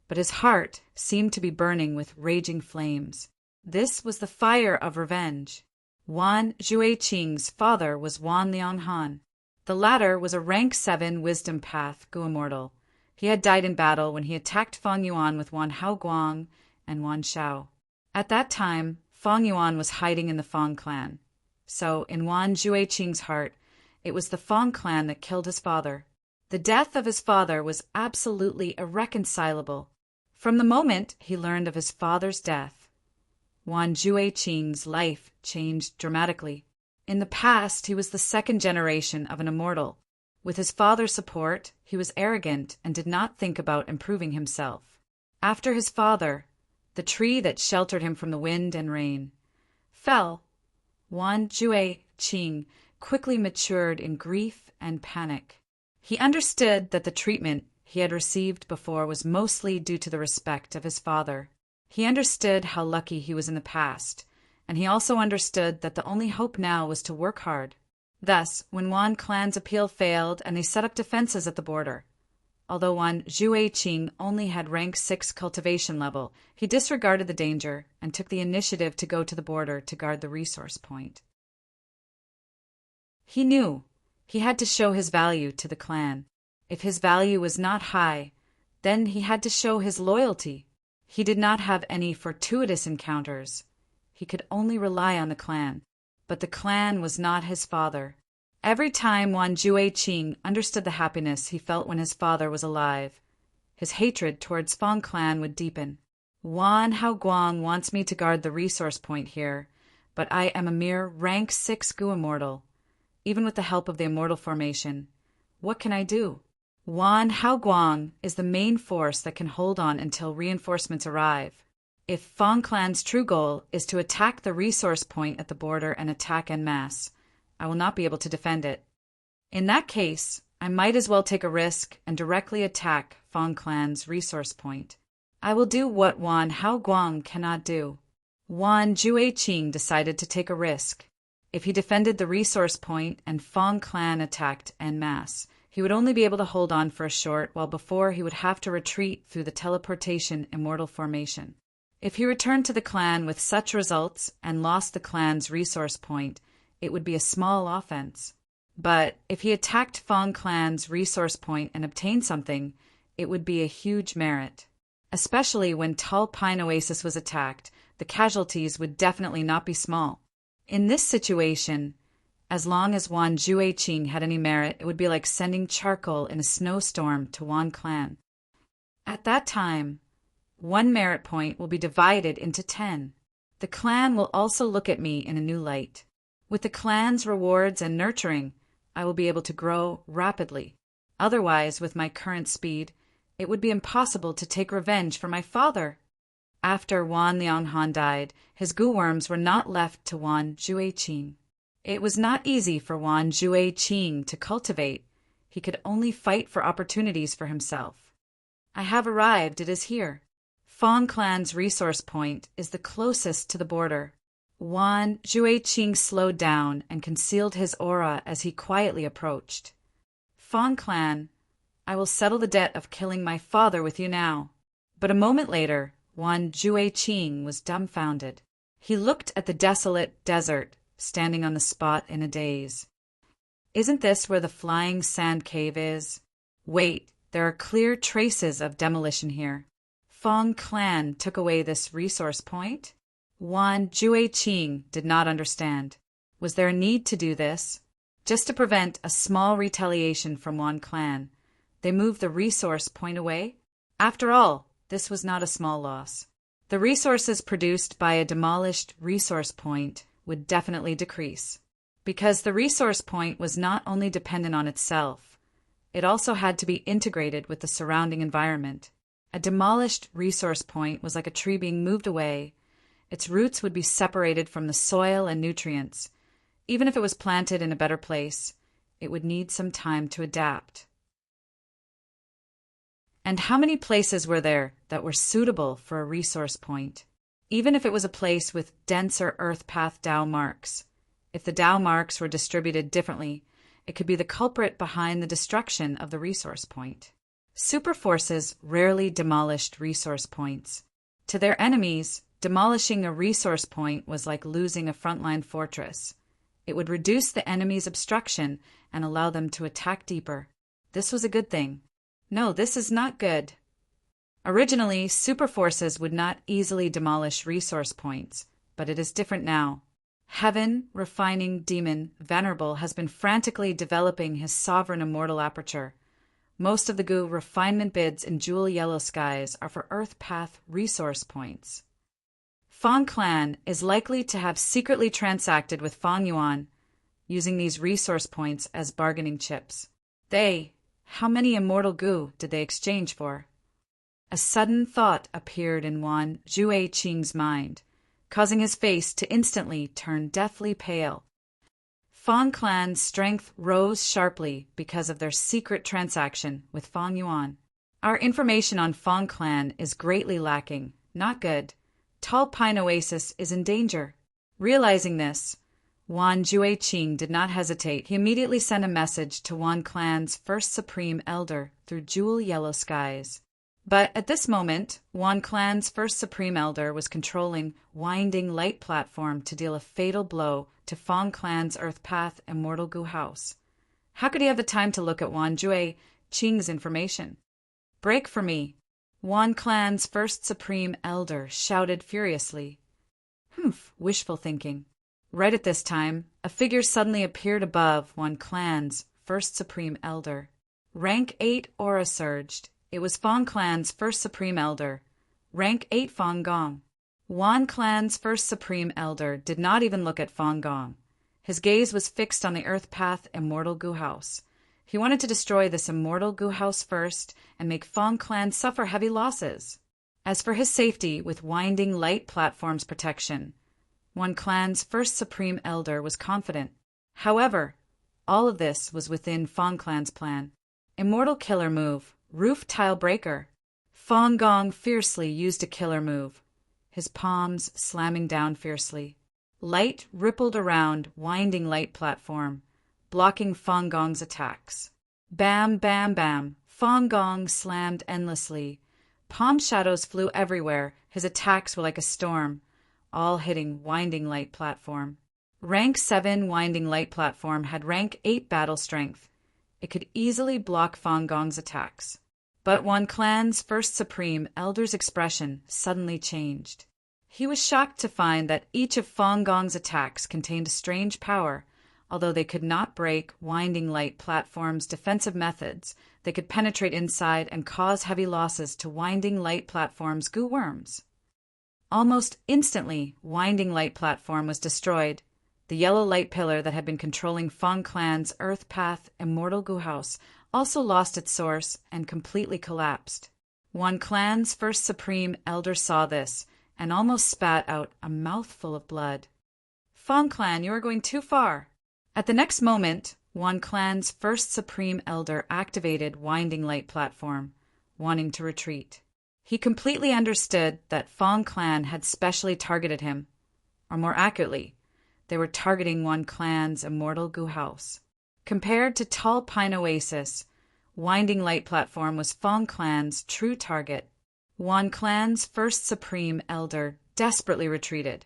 but his heart seemed to be burning with raging flames. This was the fire of revenge. Wan Jueqing's father was Wan Lianghan. The latter was a rank 7 Wisdom Path Goo Immortal. He had died in battle when he attacked Feng Yuan with Wan Haoguang and Wan Shao. At that time, Feng Yuan was hiding in the Fong clan. So, in Wan Jueqing's heart, it was the Fong clan that killed his father. The death of his father was absolutely irreconcilable. From the moment he learned of his father's death, Wan Jueqing's life changed dramatically. In the past, he was the second generation of an immortal. With his father's support, he was arrogant and did not think about improving himself. After his father, the tree that sheltered him from the wind and rain, fell. Wan Jue Qing quickly matured in grief and panic. He understood that the treatment he had received before was mostly due to the respect of his father. He understood how lucky he was in the past, and he also understood that the only hope now was to work hard. Thus, when Wan clan's appeal failed and they set up defenses at the border, although Wan Jueqing only had rank 6 cultivation level, he disregarded the danger and took the initiative to go to the border to guard the resource point. He knew he had to show his value to the clan. If his value was not high, then he had to show his loyalty. He did not have any fortuitous encounters. He could only rely on the clan. But the clan was not his father. Every time Wan Jueqing understood the happiness he felt when his father was alive, his hatred towards Fong clan would deepen. Wan Haoguang wants me to guard the resource point here, but I am a mere rank 6 Gu immortal. Even with the help of the immortal formation, what can I do? Wan Haoguang is the main force that can hold on until reinforcements arrive. If Fong clan's true goal is to attack the resource point at the border and attack en masse, I will not be able to defend it. In that case, I might as well take a risk and directly attack Fong clan's resource point. I will do what Wan Haoguang cannot do. Wan Jueqing decided to take a risk. If he defended the resource point and Fong clan attacked en masse, he would only be able to hold on for a short while before he would have to retreat through the teleportation immortal formation. If he returned to the clan with such results and lost the clan's resource point, it would be a small offense. But if he attacked Fong clan's resource point and obtained something, it would be a huge merit. Especially when Tall Pine Oasis was attacked, the casualties would definitely not be small. In this situation, as long as Wan Jueqing had any merit, it would be like sending charcoal in a snowstorm to Wan clan. At that time, 1 merit point will be divided into 10. The clan will also look at me in a new light. With the clan's rewards and nurturing, I will be able to grow rapidly. Otherwise, with my current speed, it would be impossible to take revenge for my father. After Wan Lianghan died, his gu worms were not left to Wan Jueqing. It was not easy for Wan Jueqing to cultivate. He could only fight for opportunities for himself. I have arrived, it is here. Fong clan's resource point is the closest to the border. Wan Jueqing slowed down and concealed his aura as he quietly approached. Fong clan, I will settle the debt of killing my father with you now. But a moment later, Wan Jueqing was dumbfounded. He looked at the desolate desert, standing on the spot in a daze. Isn't this where the flying sand cave is? Wait, there are clear traces of demolition here. Fong clan took away this resource point? Wan Jueqing did not understand. Was there a need to do this? Just to prevent a small retaliation from Wan clan, they moved the resource point away? After all, this was not a small loss. The resources produced by a demolished resource point would definitely decrease. Because the resource point was not only dependent on itself, it also had to be integrated with the surrounding environment. A demolished resource point was like a tree being moved away. Its roots would be separated from the soil and nutrients. Even if it was planted in a better place, it would need some time to adapt. And how many places were there that were suitable for a resource point? Even if it was a place with denser earth path Dao marks. If the Dao marks were distributed differently, it could be the culprit behind the destruction of the resource point. Super forces rarely demolished resource points. To their enemies, demolishing a resource point was like losing a frontline fortress. It would reduce the enemy's obstruction and allow them to attack deeper. This was a good thing. No, this is not good. Originally, super forces would not easily demolish resource points, but it is different now. Heaven, refining demon, Venerable has been frantically developing his sovereign immortal aperture. Most of the Gu refinement bids in jewel yellow skies are for Earth Path resource points. Fong clan is likely to have secretly transacted with Fong Yuan, using these resource points as bargaining chips. How many immortal Gu did they exchange for? A sudden thought appeared in Wan Jueqing's mind, causing his face to instantly turn deathly pale. Fang Clan's strength rose sharply because of their secret transaction with Fang Yuan. Our information on Fang Clan is greatly lacking. Not good. Tall Pine Oasis is in danger. Realizing this, Wan Jueqing did not hesitate. He immediately sent a message to Wan Clan's first Supreme Elder through jewel yellow skies. But at this moment, Wan Clan's first Supreme Elder was controlling Winding Light Platform to deal a fatal blow to Fang Clan's Earth Path Immortal Gu House. How could he have the time to look at Wan Jueqing's information? Break for me! Wan Clan's first Supreme Elder shouted furiously. Wishful thinking. Right at this time, a figure suddenly appeared above Wan Clan's first Supreme Elder. Rank 8 aura surged. It was Fang Clan's first Supreme Elder, Rank 8 Fang Gong. Wan Clan's first Supreme Elder did not even look at Fang Gong. His gaze was fixed on the Earth Path Immortal Gu House. He wanted to destroy this Immortal Gu House first and make Fang Clan suffer heavy losses. As for his safety with Winding Light Platform's protection, Wan Clan's first Supreme Elder was confident. However, all of this was within Fang Clan's plan. Immortal Killer Move. Roof Tile Breaker. Fang Gong fiercely used a killer move, his palms slamming down fiercely. Light rippled around Winding Light Platform, blocking Fang Gong's attacks. Bam, bam, bam. Fang Gong slammed endlessly. Palm shadows flew everywhere. His attacks were like a storm, all hitting Winding Light Platform. Rank 7 Winding Light Platform had Rank 8 battle strength. It could easily block Fang Gong's attacks. But Wan Clan's first Supreme Elder's expression suddenly changed. He was shocked to find that each of Fang Gong's attacks contained a strange power. Although they could not break Winding Light Platform's defensive methods, they could penetrate inside and cause heavy losses to Winding Light Platform's goo worms. Almost instantly, Winding Light Platform was destroyed. The yellow light pillar that had been controlling Fang Clan's Earth Path Immortal Gu House also lost its source and completely collapsed. Wan Clan's first Supreme Elder saw this and almost spat out a mouthful of blood. Fang Clan, you are going too far. At the next moment, Wan Clan's first Supreme Elder activated Winding Light Platform, wanting to retreat. He completely understood that Fang Clan had specially targeted him, or more accurately, they were targeting Wan Clan's Immortal Gu House. Compared to Tall Pine Oasis, Winding Light Platform was Fang Clan's true target. Wan Clan's first Supreme Elder desperately retreated,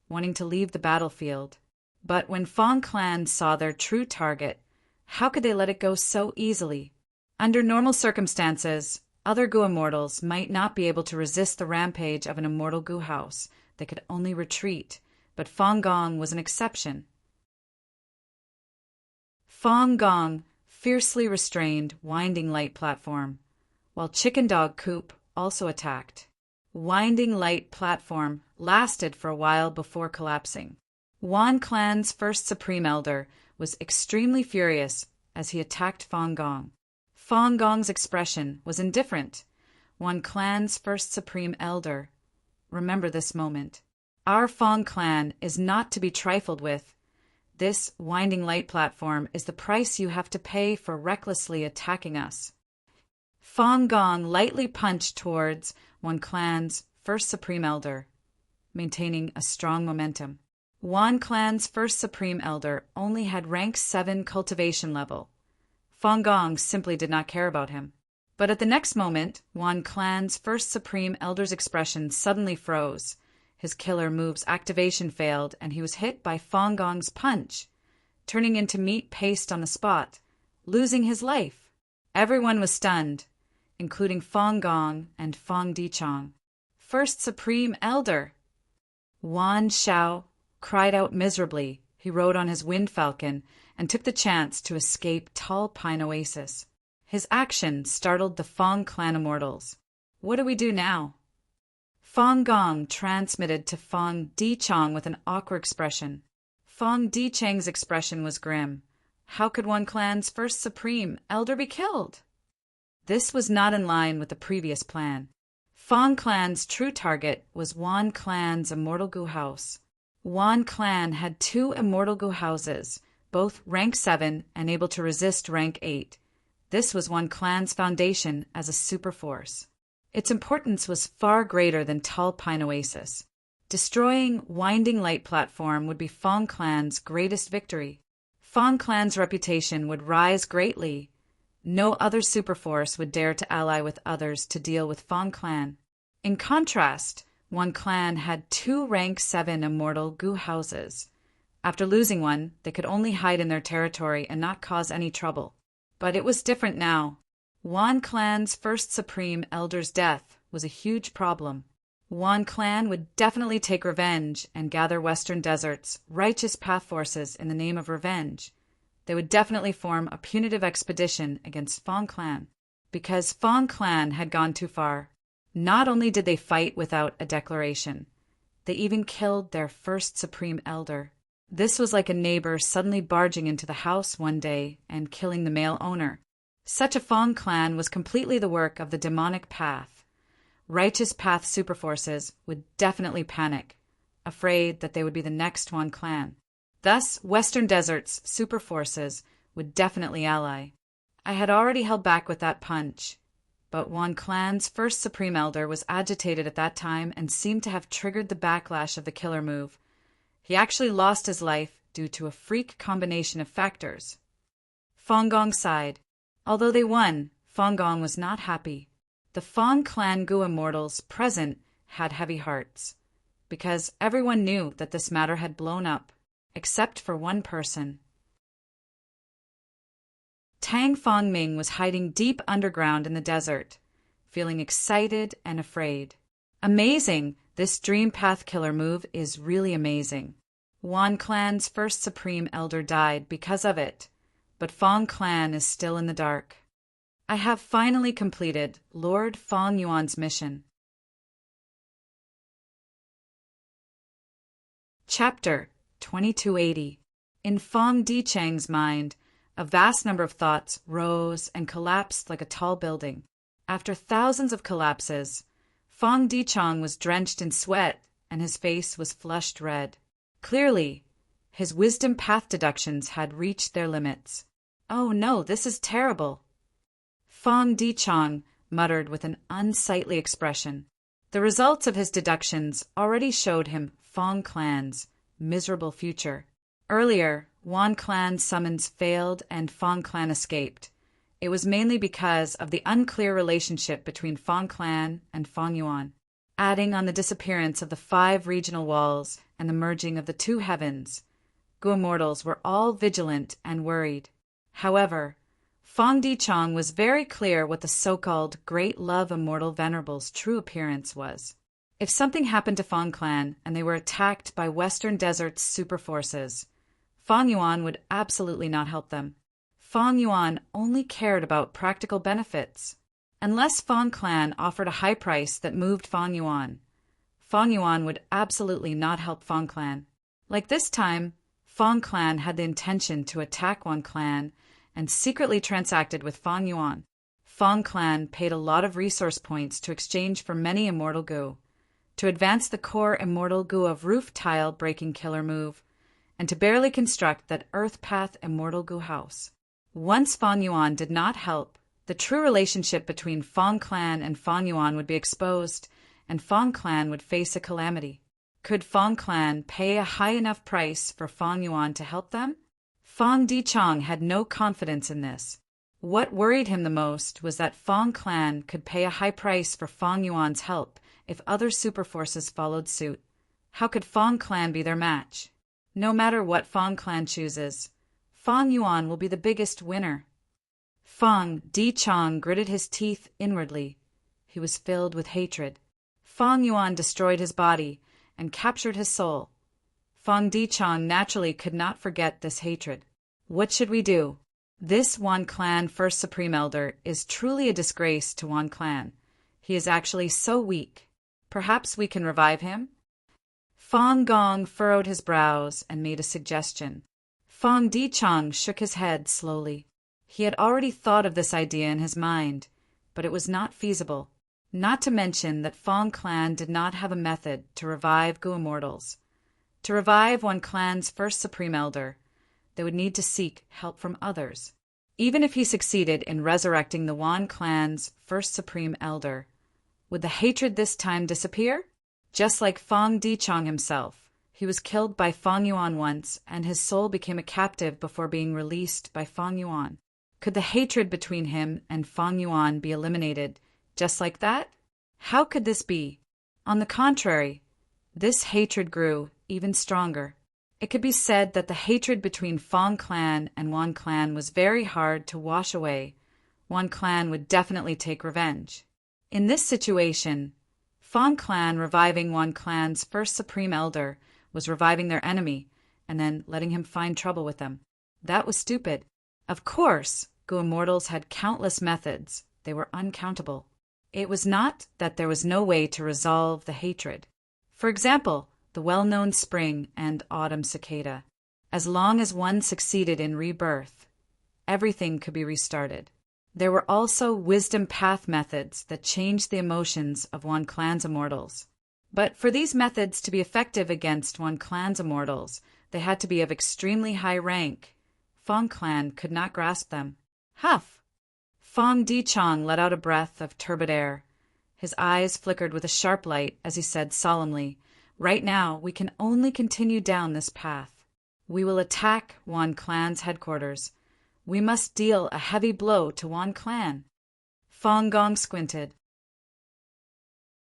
wanting to leave the battlefield. But when Fang Clan saw their true target, how could they let it go so easily? Under normal circumstances, other Gu Immortals might not be able to resist the rampage of an Immortal Gu House. They could only retreat, but Fang Gong was an exception. Fang Gong fiercely restrained Winding Light Platform, while Chicken Dog Coop also attacked. Winding Light Platform lasted for a while before collapsing. Wan Clan's first Supreme Elder was extremely furious as he attacked Fang Gong. Fang Gong's expression was indifferent. Wan Clan's first Supreme Elder. Remember this moment. Our Fang Clan is not to be trifled with. This Winding Light Platform is the price you have to pay for recklessly attacking us. Fang Gong lightly punched towards Wan Clan's first Supreme Elder, maintaining a strong momentum. Wan Clan's first Supreme Elder only had Rank 7 cultivation level. Fang Gong simply did not care about him. But at the next moment, Wan Clan's first Supreme Elder's expression suddenly froze. His killer move's activation failed, and he was hit by Fang Gong's punch, turning into meat paste on the spot, losing his life. Everyone was stunned, including Fang Gong and Fang Dichong. First Supreme Elder! Wan Xiao cried out miserably. He rode on his wind falcon and took the chance to escape Tall Pine Oasis. His action startled the Fang Clan Immortals. What do we do now? Fang Gong transmitted to Fang Dichong with an awkward expression. Fang Dichang's expression was grim. How could Wan Clan's first Supreme Elder be killed? This was not in line with the previous plan. Fong Clan's true target was Wan Clan's Immortal Gu house. Wan Clan had 2 Immortal Gu houses, both rank 7 and able to resist rank 8. This was Wan Clan's foundation as a superforce. Its importance was far greater than Tall Pine Oasis. Destroying Winding Light Platform would be Fong Clan's greatest victory. Fong Clan's reputation would rise greatly. No other superforce would dare to ally with others to deal with Fong Clan. In contrast, Wan Clan had 2 rank 7 Immortal Gu houses. After losing one, they could only hide in their territory and not cause any trouble. But it was different now. Wan Clan's first Supreme Elder's death was a huge problem. Wan Clan would definitely take revenge and gather Western Desert's righteous path forces in the name of revenge. They would definitely form a punitive expedition against Fong Clan, because Fong Clan had gone too far. Not only did they fight without a declaration, they even killed their first Supreme Elder. This was like a neighbor suddenly barging into the house one day and killing the male owner. Such a Fong Clan was completely the work of the demonic path. Righteous Path superforces would definitely panic, afraid that they would be the next Wan Clan. Thus, Western Desert's superforces would definitely ally. I had already held back with that punch, but Wan Clan's first Supreme Elder was agitated at that time and seemed to have triggered the backlash of the killer move. He actually lost his life due to a freak combination of factors. Fong Gong sighed. Although they won, Fong Gong was not happy. The Fong Clan Gu immortals present had heavy hearts, because everyone knew that this matter had blown up, except for one person. Tang Fong Ming was hiding deep underground in the desert, feeling excited and afraid. Amazing! This Dream Path killer move is really amazing. Wan Clan's first Supreme Elder died because of it, but Fong Clan is still in the dark. I have finally completed Lord Fong Yuan's mission. Chapter 2280. In Fong Dichang's mind, a vast number of thoughts rose and collapsed like a tall building. After thousands of collapses, Fong Dichang was drenched in sweat and his face was flushed red. Clearly, his wisdom path deductions had reached their limits. Oh no, this is terrible. Fong Dichang muttered with an unsightly expression. The results of his deductions already showed him Fong Clan's miserable future. Earlier, Wan Clan's summons failed and Fong Clan escaped. It was mainly because of the unclear relationship between Fong Clan and Fong Yuan. Adding on the disappearance of the 5 regional walls and the merging of the 2 heavens, Gu immortals were all vigilant and worried. However, Fong Dichang was very clear what the so-called Great Love Immortal Venerable's true appearance was. If something happened to Fong Clan and they were attacked by Western Desert's superforces, Fong Yuan would absolutely not help them. Fong Yuan only cared about practical benefits. Unless Fong Clan offered a high price that moved Fong Yuan would absolutely not help Fong Clan. Like this time, Fong Clan had the intention to attack Wan Clan and secretly transacted with Fong Yuan. Fong Clan paid a lot of resource points to exchange for many Immortal Gu, to advance the core Immortal Gu of Roof Tile Breaking Killer move, and to barely construct that Earth Path Immortal Gu house. Once Fong Yuan did not help, the true relationship between Fong Clan and Fong Yuan would be exposed, and Fong Clan would face a calamity. Could Fong Clan pay a high enough price for Fong Yuan to help them? Fong Dichang had no confidence in this. What worried him the most was that Fong Clan could pay a high price for Fong Yuan's help if other superforces followed suit. How could Fong Clan be their match? No matter what Fong Clan chooses, Fong Yuan will be the biggest winner. Fong Dichang gritted his teeth inwardly. He was filled with hatred. Fong Yuan destroyed his body and captured his soul. Fong Dichang naturally could not forget this hatred. What should we do? This Wan Clan First Supreme Elder is truly a disgrace to Wan Clan. He is actually so weak. Perhaps we can revive him? Fong Gong furrowed his brows and made a suggestion. Fong Dichang shook his head slowly. He had already thought of this idea in his mind, but it was not feasible. Not to mention that Fong clan did not have a method to revive Gu immortals. To revive one clan's first supreme elder, they would need to seek help from others. Even if he succeeded in resurrecting the Wan clan's first supreme elder, would the hatred this time disappear? Just like Fong Dichong himself, he was killed by Fong Yuan once, and his soul became a captive before being released by Fong Yuan. Could the hatred between him and Fong Yuan be eliminated just like that? How could this be? On the contrary, this hatred grew even stronger. It could be said that the hatred between Fong clan and Wan clan was very hard to wash away. Wan clan would definitely take revenge. In this situation, Fong clan reviving Wan clan's first supreme elder was reviving their enemy and then letting him find trouble with them. That was stupid. Of course, Gu immortals had countless methods. They were uncountable. It was not that there was no way to resolve the hatred. For example, the well-known spring and autumn cicada. As long as one succeeded in rebirth, everything could be restarted. There were also wisdom path methods that changed the emotions of one clan's immortals. But for these methods to be effective against one clan's immortals, they had to be of extremely high rank. Fong clan could not grasp them. Huff! Fong Dichong let out a breath of turbid air. His eyes flickered with a sharp light as he said solemnly, "Right now, we can only continue down this path. We will attack Wan clan's headquarters. We must deal a heavy blow to Wan clan." Fong Gong squinted.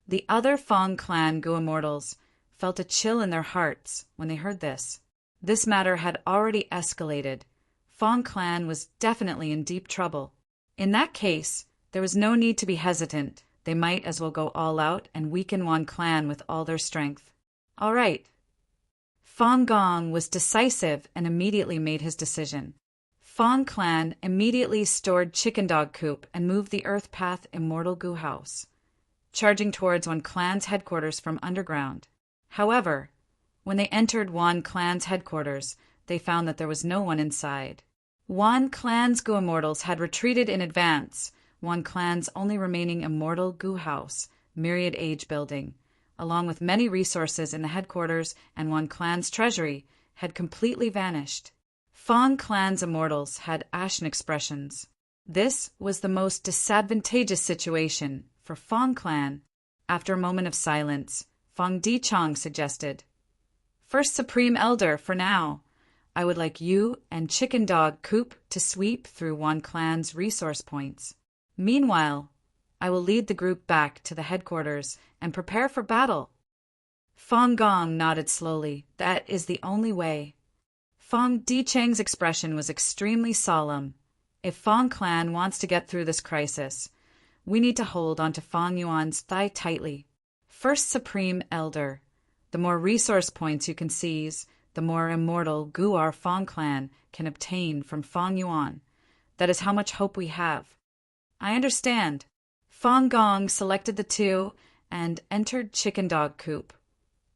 The other Fong clan Gu immortals felt a chill in their hearts when they heard this. This matter had already escalated. Fong clan was definitely in deep trouble. In that case, there was no need to be hesitant. They might as well go all out and weaken Wan clan with all their strength. All right. Fong Gong was decisive and immediately made his decision. Fong clan immediately stored Chicken Dog Coop and moved the Earth Path Immortal Gu House, charging towards Wan clan's headquarters from underground. However, when they entered Wan clan's headquarters, they found that there was no one inside. Wan clan's Gu immortals had retreated in advance. Wan clan's only remaining immortal Gu house, Myriad Age building, along with many resources in the headquarters and Wan clan's treasury, had completely vanished. Fong clan's immortals had ashen expressions. This was the most disadvantageous situation for Fong clan. After a moment of silence, Fong Dichong suggested, "First Supreme Elder, for now, I would like you and Chicken Dog Coop to sweep through Wan clan's resource points. Meanwhile, I will lead the group back to the headquarters and prepare for battle." Fong Gong nodded slowly. "That is the only way." Fong Dicheng's expression was extremely solemn. "If Fong clan wants to get through this crisis, we need to hold onto Fong Yuan's thigh tightly. First Supreme Elder, the more resource points you can seize, the more immortal Guar Fong clan can obtain from Fong Yuan. That is how much hope we have." "I understand." Fong Gong selected the two and entered Chicken Dog Coop,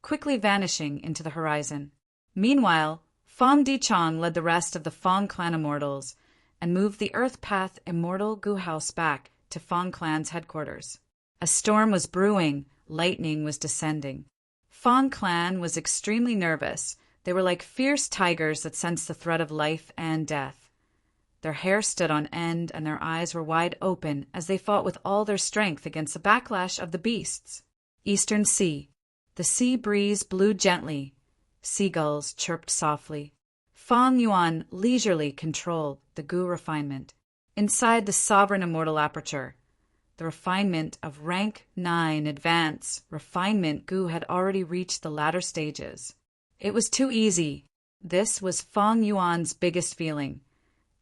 quickly vanishing into the horizon. Meanwhile, Fong Dichong led the rest of the Fong clan immortals and moved the Earth Path Immortal Gu House back to Fong clan's headquarters. A storm was brewing, lightning was descending. Fong clan was extremely nervous. They were like fierce tigers that sense the threat of life and death. Their hair stood on end and their eyes were wide open as they fought with all their strength against the backlash of the beasts. Eastern Sea. The sea breeze blew gently. Seagulls chirped softly. Fong Yuan leisurely controlled the Gu refinement. Inside the sovereign immortal aperture, the refinement of rank 9 advance refinement Gu had already reached the latter stages. It was too easy. This was Fong Yuan's biggest feeling.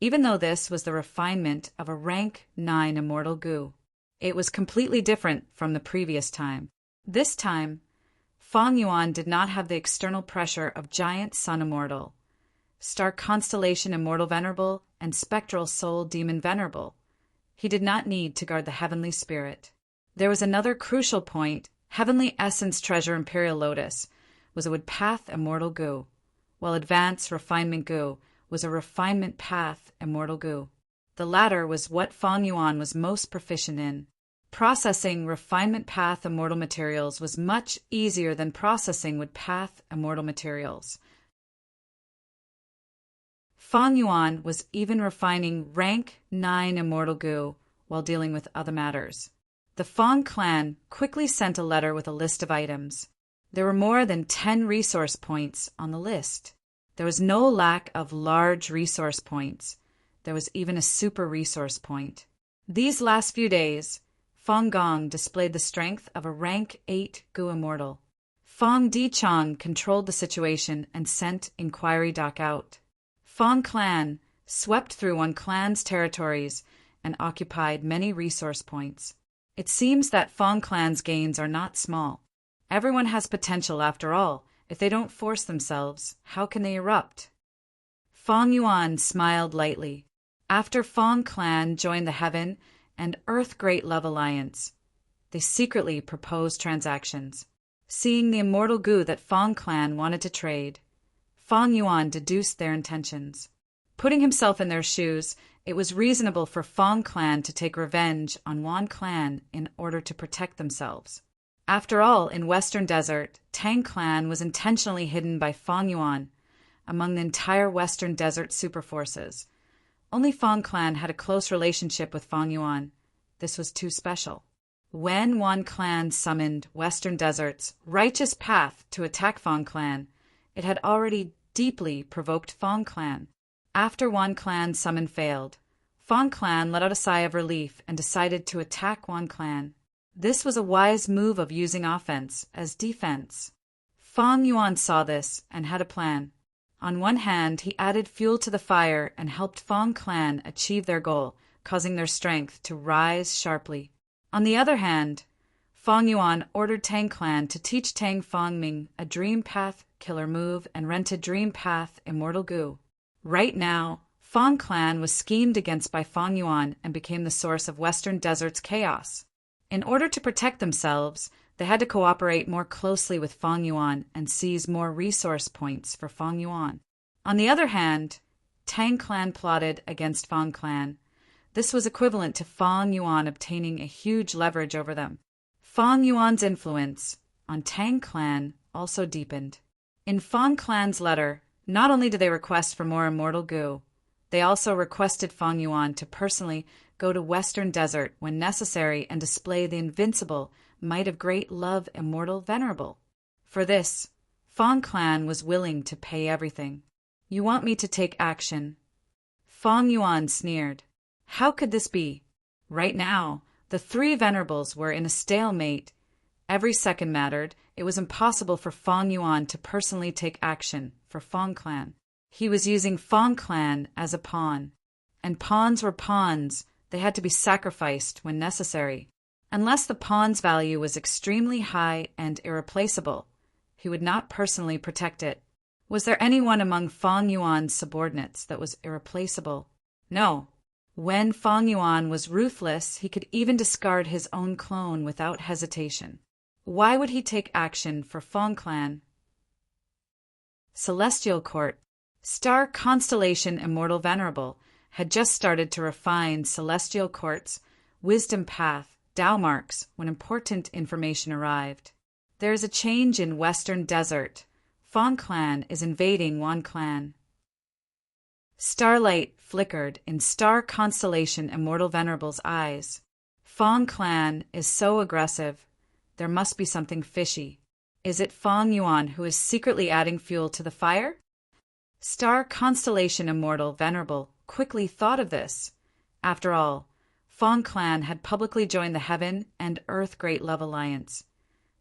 Even though this was the refinement of a rank 9 immortal Gu, it was completely different from the previous time. This time, Fong Yuan did not have the external pressure of Giant Sun Immortal, Star Constellation Immortal Venerable, and Spectral Soul Demon Venerable. He did not need to guard the Heavenly Spirit. There was another crucial point. Heavenly Essence Treasure Imperial Lotus was a Wood Path Immortal Gu, while Advanced Refinement Gu was a Refinement Path Immortal Gu. The latter was what Fong Yuan was most proficient in. Processing refinement path immortal materials was much easier than processing wood path immortal materials. Fang Yuan was even refining rank 9 immortal goo while dealing with other matters. The Fang clan quickly sent a letter with a list of items. There were more than 10 resource points on the list. There was no lack of large resource points. There was even a super resource point. These last few days, Fang Gong displayed the strength of a rank 8 Gu Immortal. Fang Dichang controlled the situation and sent inquiry doc out. Fang clan swept through one clan's territories and occupied many resource points. It seems that Fang clan's gains are not small. Everyone has potential after all. If they don't force themselves, how can they erupt? Fang Yuan smiled lightly. After Fang clan joined the Heaven and Earth Great Love Alliance, they secretly proposed transactions. Seeing the immortal goo that Fang clan wanted to trade, Fang Yuan deduced their intentions. Putting himself in their shoes, it was reasonable for Fang clan to take revenge on Wan clan in order to protect themselves. After all, in Western Desert, Tang clan was intentionally hidden by Fang Yuan among the entire Western Desert superforces. Only Fang clan had a close relationship with Fang Yuan. This was too special. When Wan clan summoned Western Desert's righteous path to attack Fang clan, it had already deeply provoked Fang clan. After Wan clan's summon failed, Fang clan let out a sigh of relief and decided to attack Wan clan. This was a wise move of using offense as defense. Fang Yuan saw this and had a plan. On one hand, he added fuel to the fire and helped Fang clan achieve their goal, causing their strength to rise sharply. On the other hand, Fang Yuan ordered Tang clan to teach Tang Fang Ming a Dream Path killer move and rented Dream Path Immortal Goo. Right now, Fang clan was schemed against by Fang Yuan and became the source of Western Desert's chaos. In order to protect themselves, they had to cooperate more closely with Fang Yuan and seize more resource points for Fang Yuan. On the other hand, Tang clan plotted against Fang clan. This was equivalent to Fang Yuan obtaining a huge leverage over them. Fang Yuan's influence on Tang clan also deepened. In Fang clan's letter, not only did they request for more immortal goo, they also requested Fang Yuan to personally go to Western Desert when necessary and display the invincible might of great love immortal Venerable. For this, Fang clan was willing to pay everything. You want me to take action? Fang Yuan sneered. How could this be? Right now, the 3 Venerables were in a stalemate. Every second mattered. It was impossible for Fang Yuan to personally take action for Fang clan. He was using Fang clan as a pawn. And pawns were pawns. They had to be sacrificed when necessary. Unless the pawn's value was extremely high and irreplaceable, he would not personally protect it. Was there anyone among Fang Yuan's subordinates that was irreplaceable? No. When Fang Yuan was ruthless, he could even discard his own clone without hesitation. Why would he take action for Fang clan? Celestial Court. Star Constellation Immortal Venerable had just started to refine Celestial Court's Wisdom Path Tao marks when important information arrived. There is a change in Western Desert. Fang clan is invading Wan clan. Starlight flickered in Star Constellation Immortal Venerable's eyes. Fang clan is so aggressive. There must be something fishy. Is it Fang Yuan who is secretly adding fuel to the fire? Star Constellation Immortal Venerable quickly thought of this. After all, Fang clan had publicly joined the Heaven and Earth Great Love Alliance.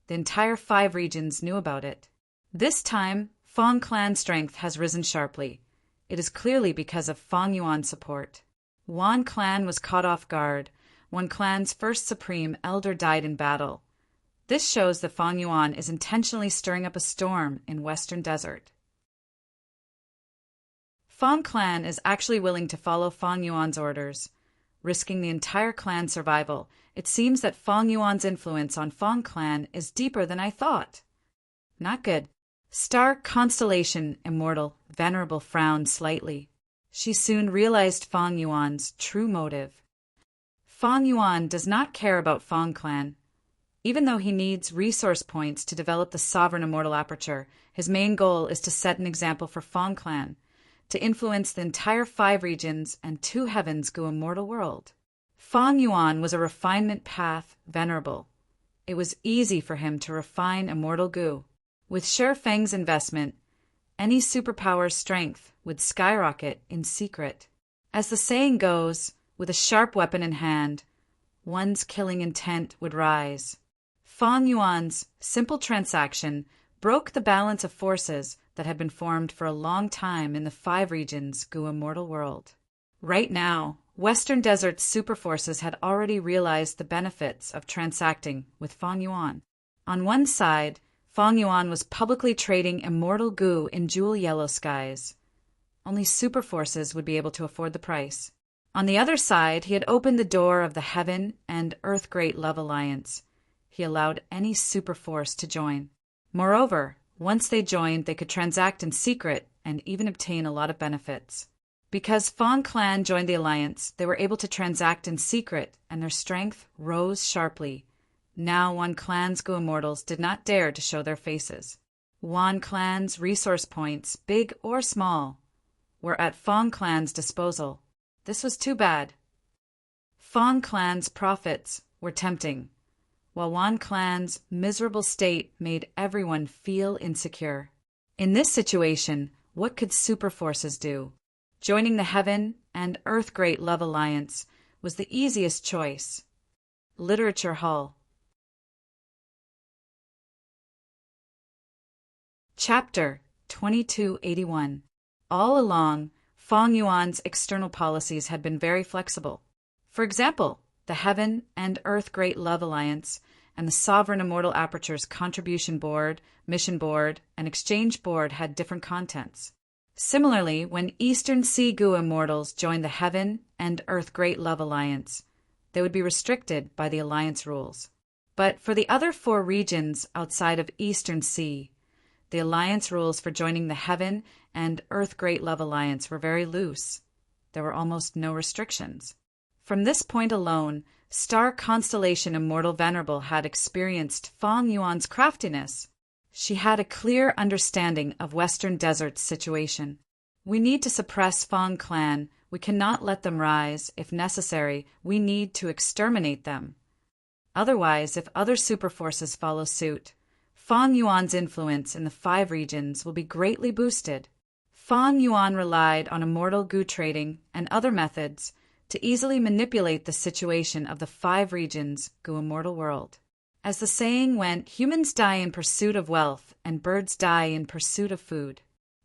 The entire 5 regions knew about it. This time, Fang clan's strength has risen sharply. It is clearly because of Fang Yuan's support. Wan clan was caught off guard. One clan's first supreme elder died in battle. This shows that Fang Yuan is intentionally stirring up a storm in Western Desert. Fang clan is actually willing to follow Fang Yuan's orders, risking the entire clan's survival. It seems that Fang Yuan's influence on Fang clan is deeper than I thought. Not good. Star Constellation Immortal Venerable frowned slightly. She soon realized Fang Yuan's true motive. Fang Yuan does not care about Fang Clan. Even though he needs resource points to develop the sovereign immortal aperture, his main goal is to set an example for Fang Clan, to influence the entire 5 regions and 2 heavens Gu immortal world. Fang Yuan was a refinement path venerable. It was easy for him to refine immortal Gu. With Shi Feng's investment, any superpower's strength would skyrocket in secret. As the saying goes, with a sharp weapon in hand, one's killing intent would rise. Fang Yuan's simple transaction broke the balance of forces that had been formed for a long time in the 5 regions Gu immortal world. Right now, Western Desert's superforces had already realized the benefits of transacting with Fang Yuan. On one side, Fang Yuan was publicly trading immortal Gu in jewel yellow skies. Only superforces would be able to afford the price. On the other side, he had opened the door of the Heaven and Earth Great Love Alliance. He allowed any superforce to join. Moreover, once they joined, they could transact in secret and even obtain a lot of benefits. Because Fang Clan joined the alliance, they were able to transact in secret, and their strength rose sharply. Now Wan Clan's Gu immortals did not dare to show their faces. Wan Clan's resource points, big or small, were at Fang Clan's disposal. This was too bad. Fang Clan's profits were tempting, while Wan Clan's miserable state made everyone feel insecure. In this situation, what could superforces do? Joining the Heaven and Earth Great Love Alliance was the easiest choice. Literature Hall. Chapter 2281. All along, Fang Yuan's external policies had been very flexible. For example, the Heaven and Earth Great Love Alliance and the Sovereign Immortal Aperture's Contribution Board, Mission Board, and Exchange Board had different contents. Similarly, when Eastern Sea Gu Immortals joined the Heaven and Earth Great Love Alliance, they would be restricted by the Alliance rules. But for the other 4 regions outside of Eastern Sea, the Alliance rules for joining the Heaven and Earth Great Love Alliance were very loose. There were almost no restrictions. From this point alone, Star Constellation Immortal Venerable had experienced Fang Yuan's craftiness. She had a clear understanding of Western Desert's situation. We need to suppress Fang Clan. We cannot let them rise. If necessary, we need to exterminate them. Otherwise, if other superforces follow suit, Fang Yuan's influence in the 5 regions will be greatly boosted. Fang Yuan relied on immortal Gu trading and other methods to easily manipulate the situation of the 5 regions Gu immortal world. As the saying went, humans die in pursuit of wealth and birds die in pursuit of food.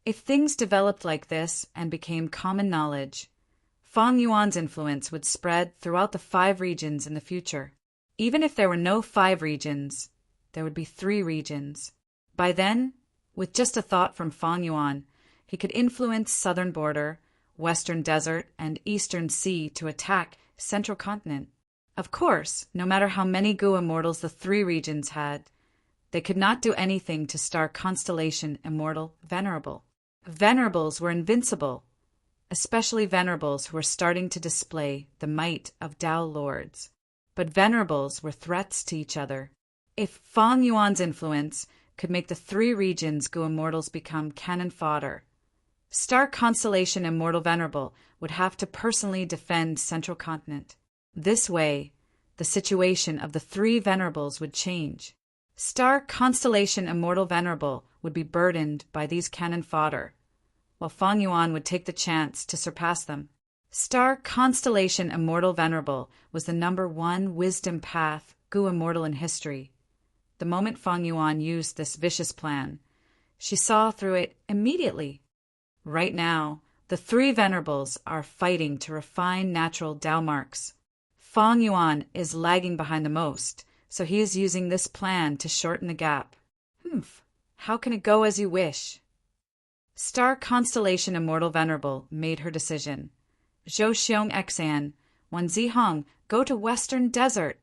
If things developed like this and became common knowledge, Fang Yuan's influence would spread throughout the 5 regions in the future. Even if there were no 5 regions, there would be 3 regions. By then, with just a thought from Fang Yuan, he could influence Southern Border, Western Desert, and Eastern Sea to attack Central Continent. Of course, no matter how many Gu immortals the 3 regions had, they could not do anything to Star Constellation Immortal Venerable. Venerables were invincible, especially Venerables who were starting to display the might of Tao Lords. But Venerables were threats to each other. If Fang Yuan's influence could make the 3 regions Gu immortals become cannon fodder, Star Constellation Immortal Venerable would have to personally defend Central Continent. This way, the situation of the 3 Venerables would change. Star Constellation Immortal Venerable would be burdened by these cannon fodder, while Fang Yuan would take the chance to surpass them. Star Constellation Immortal Venerable was the #1 wisdom path Gu immortal in history. The moment Fang Yuan used this vicious plan, she saw through it immediately. Right now, the 3 Venerables are fighting to refine natural Tao marks. Fang Yuan is lagging behind the most, so he is using this plan to shorten the gap. How can it go as you wish? Star Constellation Immortal Venerable made her decision. Zhou Xiong Xan, Wan Zihong, go to Western Desert.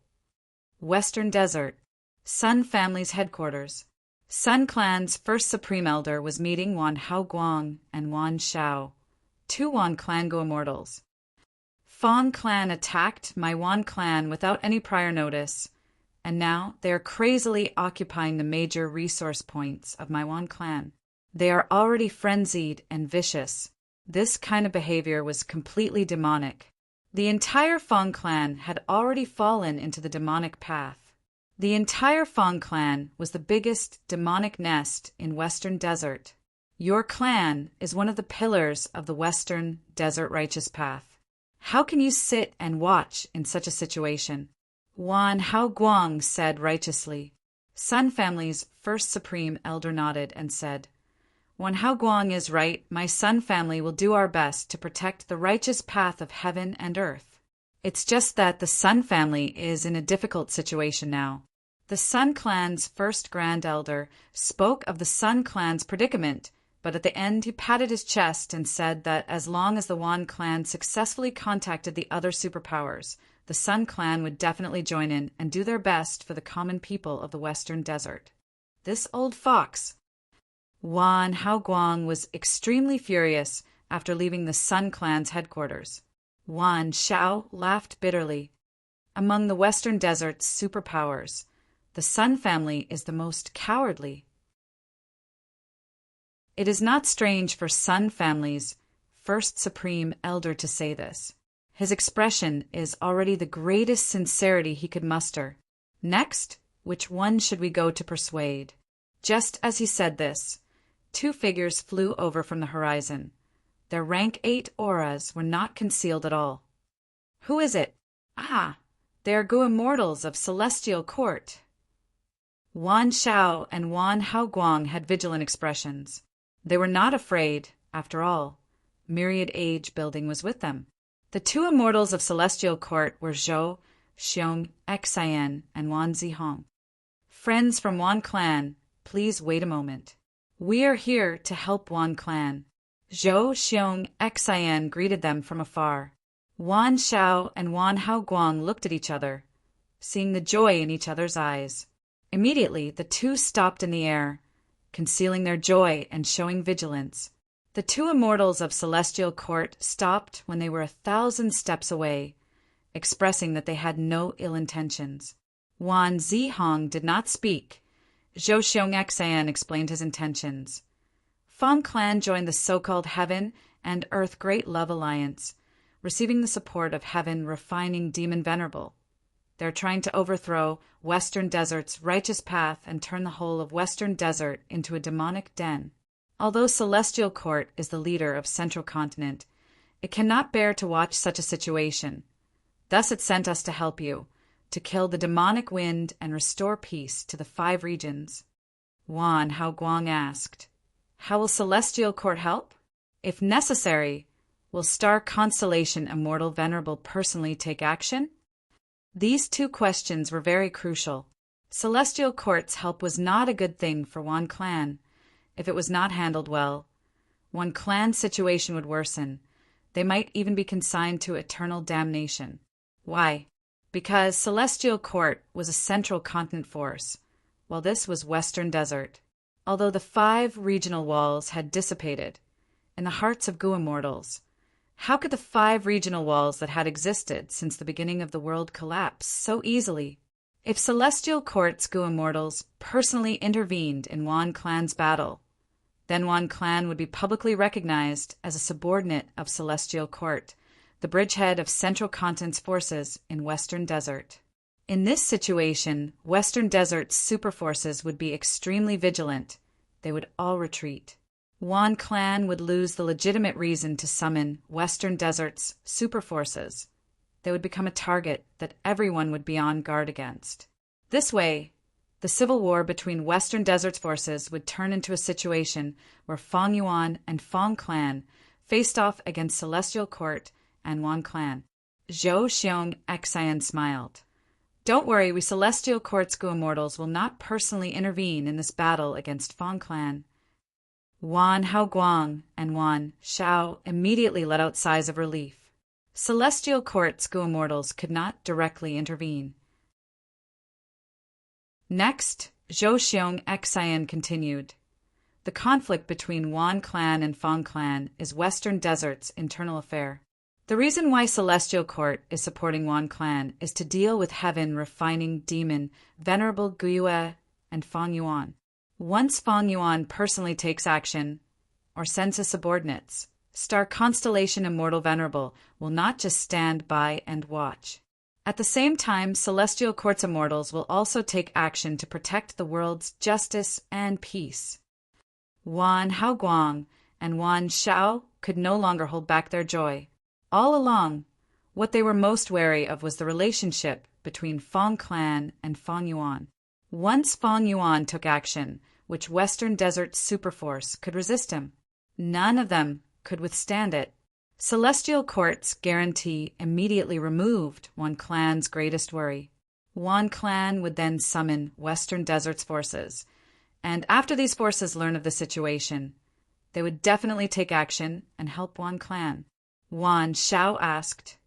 Western Desert, Sun Family's headquarters. Sun Clan's first Supreme Elder was meeting Wan Haoguang and Wan Shao, 2 Wan Clan Gu immortals. Fong clan attacked my Wan clan without any prior notice, and now they are crazily occupying the major resource points of my Wan clan. They are already frenzied and vicious. This kind of behavior was completely demonic. The entire Fong clan had already fallen into the demonic path. The entire Fong clan was the biggest demonic nest in Western Desert. Your clan is one of the pillars of the Western Desert righteous path. How can you sit and watch in such a situation? Wan Hao Guang said righteously. Sun family's first supreme elder nodded and said, Wan Hao Guang is right. My Sun family will do our best to protect the righteous path of heaven and earth. It's just that the Sun family is in a difficult situation now. The Sun clan's first grand elder spoke of the Sun clan's predicament, but at the end he patted his chest and said that as long as the Wan clan successfully contacted the other superpowers, the Sun clan would definitely join in and do their best for the common people of the Western Desert. This old fox. Wan Hao Guang was extremely furious after leaving the Sun clan's headquarters. Wan Xiao laughed bitterly. Among the Western Desert's superpowers, the Sun family is the most cowardly. It is not strange for Sun family's first supreme elder to say this. His expression is already the greatest sincerity he could muster. Next, which one should we go to persuade? Just as he said this, two figures flew over from the horizon. Their rank 8 auras were not concealed at all. Who is it? Ah, they are Gu immortals of Celestial Court. Wan Xiao and Wan Hao Guang had vigilant expressions. They were not afraid, after all. Myriad Age Building was with them. The two immortals of Celestial Court were Zhou Xiong Xian and Wan Zihong. Friends from Wan clan, please wait a moment. We are here to help Wan clan. Zhou Xiong Xian greeted them from afar. Wan Xiao and Wan Hao Guang looked at each other, seeing the joy in each other's eyes. Immediately, the two stopped in the air, concealing their joy and showing vigilance. The two immortals of Celestial Court stopped when they were 1,000 steps away, expressing that they had no ill intentions. Wan Zihong did not speak. Zhou Xiong Xian explained his intentions. Fong clan joined the so-called Heaven and Earth Great Love Alliance, receiving the support of Heaven refining Demon Venerable. They're trying to overthrow Western Desert's righteous path and turn the whole of Western Desert into a demonic den. Although Celestial Court is the leader of Central Continent, it cannot bear to watch such a situation. Thus it sent us to help you, to kill the demonic wind and restore peace to the 5 regions. Wan Hao Guang asked, How will Celestial Court help? If necessary, will Star Constellation Immortal Venerable personally take action? These 2 questions were very crucial. Celestial Court's help was not a good thing for Wan clan. If it was not handled well, Wan clan's situation would worsen. They might even be consigned to eternal damnation. Why? Because Celestial Court was a central continent force, while this was Western Desert. Although the 5 regional walls had dissipated in the hearts of Gu immortals, how could the 5 regional walls that had existed since the beginning of the world collapse so easily? If Celestial Court's Gu immortals personally intervened in Wan clan's battle, then Wan clan would be publicly recognized as a subordinate of Celestial Court, the bridgehead of Central Continent's forces in Western Desert. In this situation, Western Desert's superforces would be extremely vigilant. They would all retreat. Wan clan would lose the legitimate reason to summon Western Desert's superforces. They would become a target that everyone would be on guard against. This way, the civil war between Western Desert's forces would turn into a situation where Fong Yuan and Fong clan faced off against Celestial Court and Wan clan. Zhou Xiong Xian smiled. Don't worry, we Celestial Court's Gu immortals will not personally intervene in this battle against Fong clan. Wan Hao Guang and Wan Xiao immediately let out sighs of relief. Celestial Court's Gu immortals could not directly intervene. Next, Zhou Xiong Xian continued. The conflict between Wan clan and Fong clan is Western Desert's internal affair. The reason why Celestial Court is supporting Wan Clan is to deal with heaven refining demon Venerable Guyue and Fang Yuan. Once Fang Yuan personally takes action or sends his subordinates, Star Constellation Immortal Venerable will not just stand by and watch. At the same time, Celestial Court's immortals will also take action to protect the world's justice and peace. Wan Haoguang and Wan Shao could no longer hold back their joy. All along, what they were most wary of was the relationship between Fang Clan and Fang Yuan. Once Fang Yuan took action, which Western Desert Superforce could resist him? None of them could withstand it. Celestial Court's guarantee immediately removed Wan Clan's greatest worry. Wan Clan would then summon Western Desert's forces, and after these forces learn of the situation, they would definitely take action and help Wan Clan. Wan Shao asked,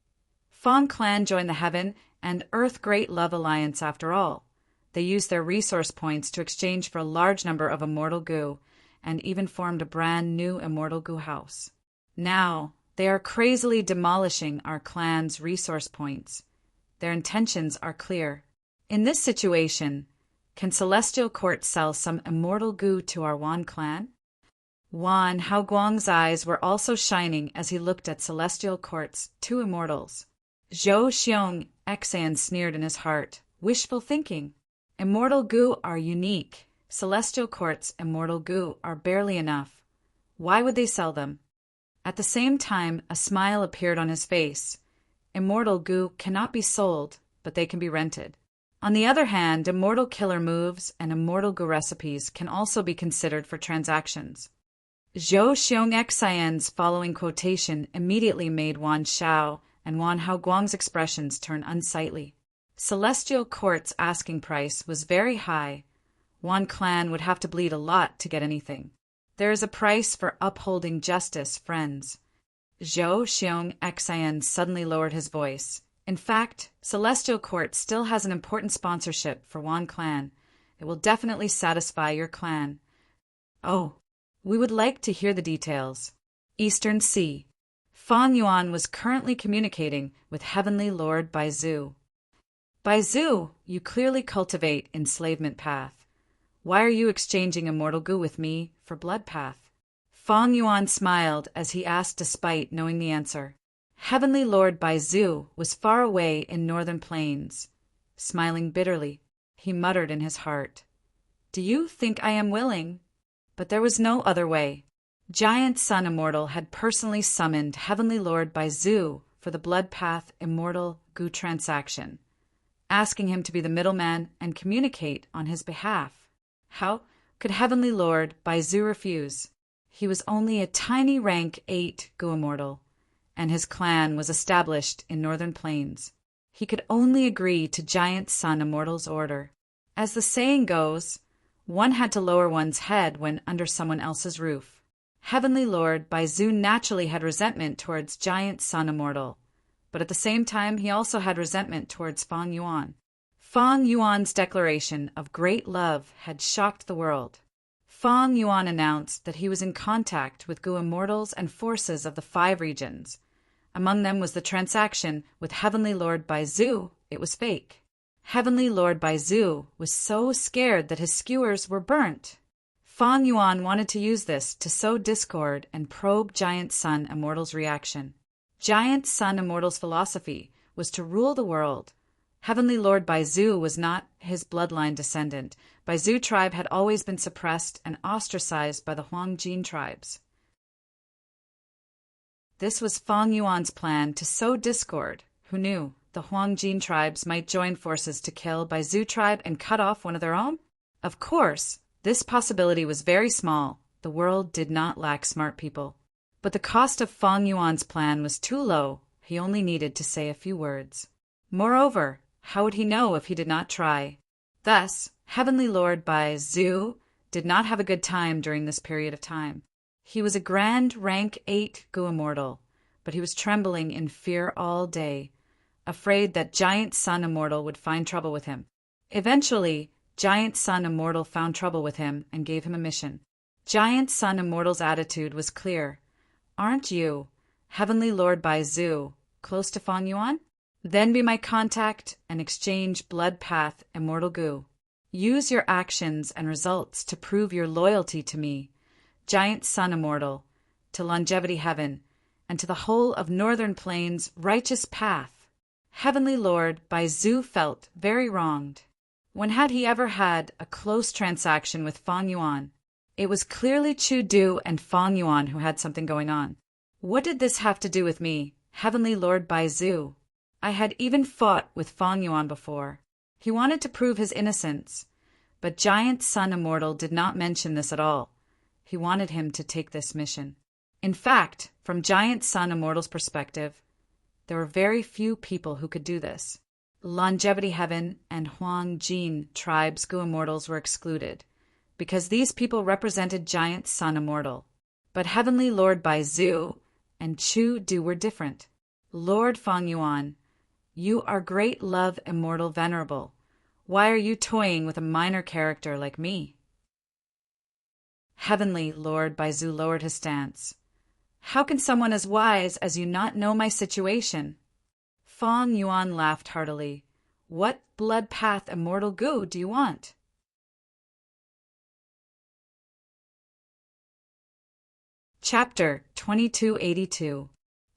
Fang Clan joined the Heaven and Earth Great Love Alliance after all. They used their resource points to exchange for a large number of immortal goo, and even formed a brand new immortal goo house. Now, they are crazily demolishing our clan's resource points. Their intentions are clear. In this situation, can Celestial Court sell some immortal goo to our Wan Clan? Wan Haoguang's eyes were also shining as he looked at Celestial Court's two immortals. Zhou Xiong Xan sneered in his heart. Wishful thinking. Immortal goo are unique. Celestial Court's immortal goo are barely enough. Why would they sell them? At the same time, a smile appeared on his face. Immortal goo cannot be sold, but they can be rented. On the other hand, immortal killer moves and immortal goo recipes can also be considered for transactions. Zhou Xiongxian's following quotation immediately made Wan Shao and Wan Haoguang's expressions turn unsightly. Celestial Court's asking price was very high. Wan Clan would have to bleed a lot to get anything. There is a price for upholding justice, friends. Zhou Xiongxian suddenly lowered his voice. In fact, Celestial Court still has an important sponsorship for Wan Clan. It will definitely satisfy your clan. Oh, we would like to hear the details. Eastern Sea. Fang Yuan was currently communicating with Heavenly Lord Baizu. Baizu, you clearly cultivate enslavement path. Why are you exchanging immortal goo with me for blood path? Fang Yuan smiled as he asked despite knowing the answer. Heavenly Lord Baizu was far away in northern plains. Smiling bitterly, he muttered in his heart, Do you think I am willing? But there was no other way. Giant Sun Immortal had personally summoned Heavenly Lord Baizu for the blood path immortal goo transaction, asking him to be the middleman and communicate on his behalf. How could Heavenly Lord Baizu refuse? He was only a tiny rank 8 goo immortal, and his clan was established in northern plains. He could only agree to Giant Sun Immortal's order. As the saying goes, one had to lower one's head when under someone else's roof. Heavenly Lord Baizu naturally had resentment towards Giant Sun Immortal, but at the same time he also had resentment towards Fang Yuan. Fang Yuan's declaration of great love had shocked the world. Fang Yuan announced that he was in contact with goo immortals and forces of the 5 regions. Among them was the transaction with Heavenly Lord Baizu. It was fake. Heavenly Lord Baizu was so scared that his skewers were burnt. Fang Yuan wanted to use this to sow discord and probe Giant Sun Immortal's reaction. Giant Sun Immortal's philosophy was to rule the world. Heavenly Lord Baizu was not his bloodline descendant. Baizu tribe had always been suppressed and ostracized by the Huangjin tribes. This was Fang Yuan's plan to sow discord. Who knew? The Huangjin tribes might join forces to kill Baizu tribe and cut off one of their own? Of course, this possibility was very small. The world did not lack smart people. But the cost of Fang Yuan's plan was too low. He only needed to say a few words. Moreover, how would he know if he did not try? Thus, Heavenly Lord Baizu did not have a good time during this period of time. He was a grand rank 8 goo immortal, but he was trembling in fear all day, afraid that Giant Sun Immortal would find trouble with him. Eventually, Giant Sun Immortal found trouble with him and gave him a mission. Giant Sun Immortal's attitude was clear. Aren't you, Heavenly Lord Bai Zhu, close to Fang Yuan? Then be my contact and exchange blood path immortal goo. Use your actions and results to prove your loyalty to me, Giant Sun Immortal, to Longevity Heaven, and to the whole of Northern Plains' righteous path. Heavenly Lord Bai Zhu felt very wronged. When had he ever had a close transaction with Fang Yuan? It was clearly Chu Du and Fang Yuan who had something going on. What did this have to do with me, Heavenly Lord Bai Zhu? I had even fought with Fang Yuan before. He wanted to prove his innocence, but Giant Sun Immortal did not mention this at all. He wanted him to take this mission. In fact, from Giant Sun Immortal's perspective, there were very few people who could do this. Longevity Heaven and Huang Jin tribes Gu Immortals were excluded, because these people represented Giant Sun Immortal. But Heavenly Lord Bai Zhu and Chu Du were different. Lord Fang Yuan, you are great love immortal venerable. Why are you toying with a minor character like me? Heavenly Lord Bai Zhu lowered his stance. How can someone as wise as you not know my situation? Fang Yuan laughed heartily. What blood path immortal goo do you want? Chapter 2282.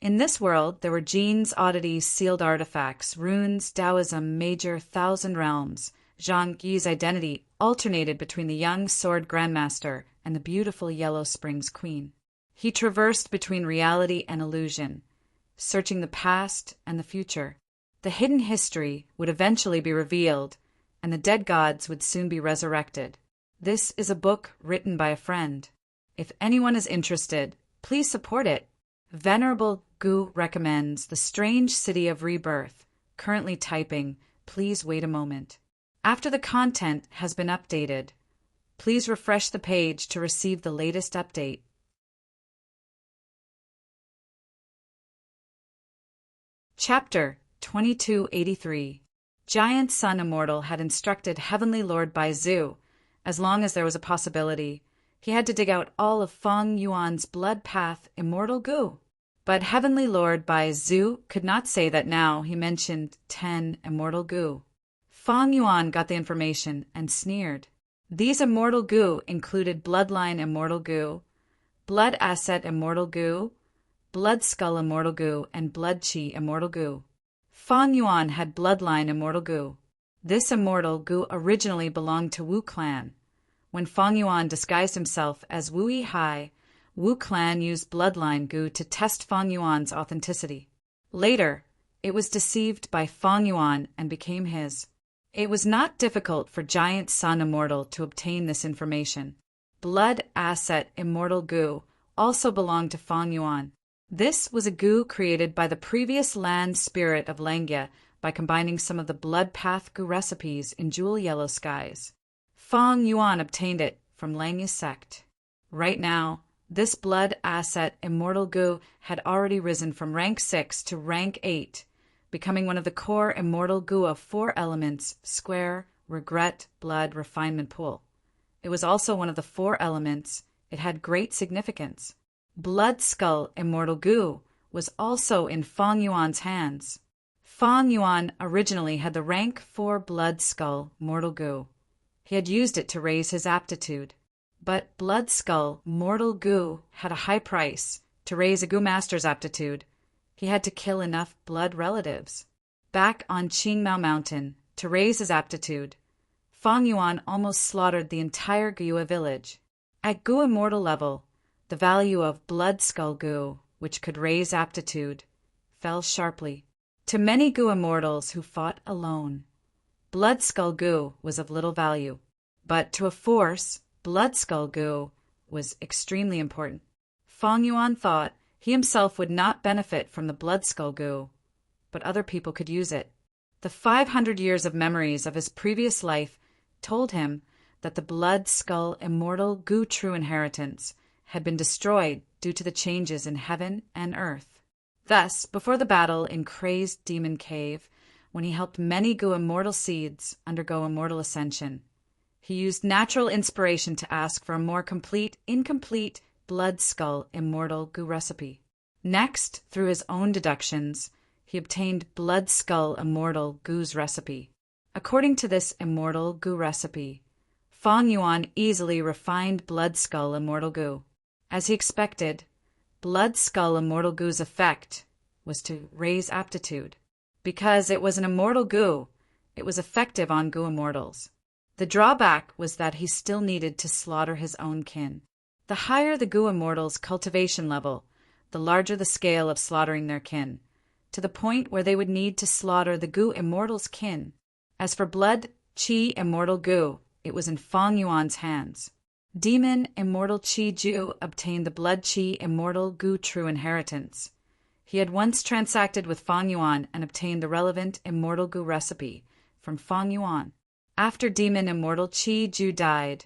In this world, there were genes, oddities, sealed artifacts, runes, Taoism, major, thousand realms. Zhang Yi's identity alternated between the young sword grandmaster and the beautiful Yellow Springs queen. He traversed between reality and illusion, searching the past and the future. The hidden history would eventually be revealed, and the dead gods would soon be resurrected. This is a book written by a friend. If anyone is interested, please support it. Venerable Gu recommends The Strange City of Rebirth. Currently typing. Please wait a moment. After the content has been updated, please refresh the page to receive the latest update. Chapter 2283. Giant Sun Immortal had instructed Heavenly Lord Bai Zhu, as long as there was a possibility, he had to dig out all of Fang Yuan's blood path immortal goo. But Heavenly Lord Bai Zhu could not say that now he mentioned 10 immortal goo. Fang Yuan got the information and sneered. These immortal goo included bloodline immortal goo, blood asset immortal goo, blood skull immortal goo, and blood chi immortal goo. Fang Yuan had bloodline immortal goo. This immortal goo originally belonged to Wu clan. When Fang Yuan disguised himself as Wu Yihai, Wu clan used bloodline goo to test Fang Yuan's authenticity. Later, it was deceived by Fang Yuan and became his. It was not difficult for Giant Sun Immortal to obtain this information. Blood asset immortal goo also belonged to Fang Yuan. This was a goo created by the previous land spirit of Langya by combining some of the blood path goo recipes in jewel yellow skies. Fang Yuan obtained it from Langya's sect. Right now, this blood asset immortal goo had already risen from rank 6 to rank 8, becoming one of the core immortal goo of 4 elements: square, regret, blood, refinement pool. It was also one of the 4 elements. It had great significance. Blood skull immortal goo was also in Fang Yuan's hands. Fang Yuan originally had the rank 4 blood skull mortal goo. He had used it to raise his aptitude. But blood skull mortal goo had a high price. To raise a goo master's aptitude, he had to kill enough blood relatives. Back on Qingmao Mountain, to raise his aptitude, Fang Yuan almost slaughtered the entire Guyue village. At Goo Immortal level, the value of blood skull goo, which could raise aptitude, fell sharply. To many Goo Immortals who fought alone, blood skull goo was of little value. But to a force, blood skull goo was extremely important. Fang Yuan thought he himself would not benefit from the blood skull goo, but other people could use it. The 500 years of memories of his previous life told him that the blood skull immortal goo true inheritance had been destroyed due to the changes in heaven and earth. Thus, before the battle in Crazed Demon Cave, when he helped many goo immortal seeds undergo immortal ascension, he used natural inspiration to ask for a more complete, incomplete blood skull immortal goo recipe. Next, through his own deductions, he obtained Blood Skull Immortal Gu's recipe. According to this Immortal Gu recipe, Fang Yuan easily refined Blood Skull Immortal Gu. As he expected, Blood Skull Immortal Gu's effect was to raise aptitude. Because it was an immortal Gu, it was effective on Gu immortals. The drawback was that he still needed to slaughter his own kin. The higher the Gu immortals' cultivation level, the larger the scale of slaughtering their kin, to the point where they would need to slaughter the Gu immortals' kin. As for Blood Qi Immortal Gu, it was in Fang Yuan's hands. Demon Immortal Qi Ju obtained the Blood Qi Immortal Gu true inheritance. He had once transacted with Fang Yuan and obtained the relevant Immortal Gu recipe from Fang Yuan. After Demon Immortal Qi Ju died,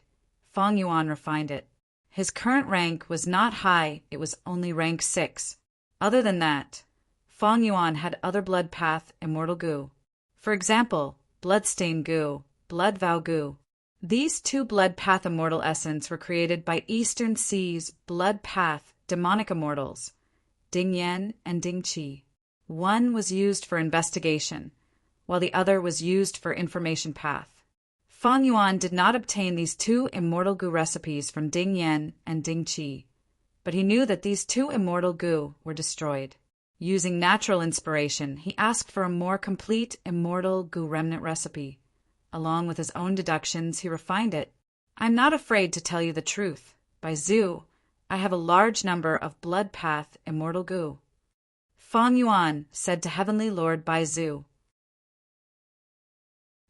Fang Yuan refined it. His current rank was not high, it was only rank 6. Other than that, Fang Yuan had other Blood Path Immortal Gu. For example, Bloodstain Gu, Blood Vow Gu. These two Blood Path Immortal Essence were created by Eastern Sea's Blood Path Demonic Immortals, Ding Yan and Ding Qi. One was used for investigation, while the other was used for information path. Fang Yuan did not obtain these two Immortal Gu recipes from Ding Yan and Ding Qi, but he knew that these two Immortal Gu were destroyed. Using natural inspiration, he asked for a more complete Immortal Gu remnant recipe. Along with his own deductions, he refined it. I'm not afraid to tell you the truth. By Zhu, I have a large number of Blood Path Immortal Gu. Fang Yuan said to Heavenly Lord Bai Zhu.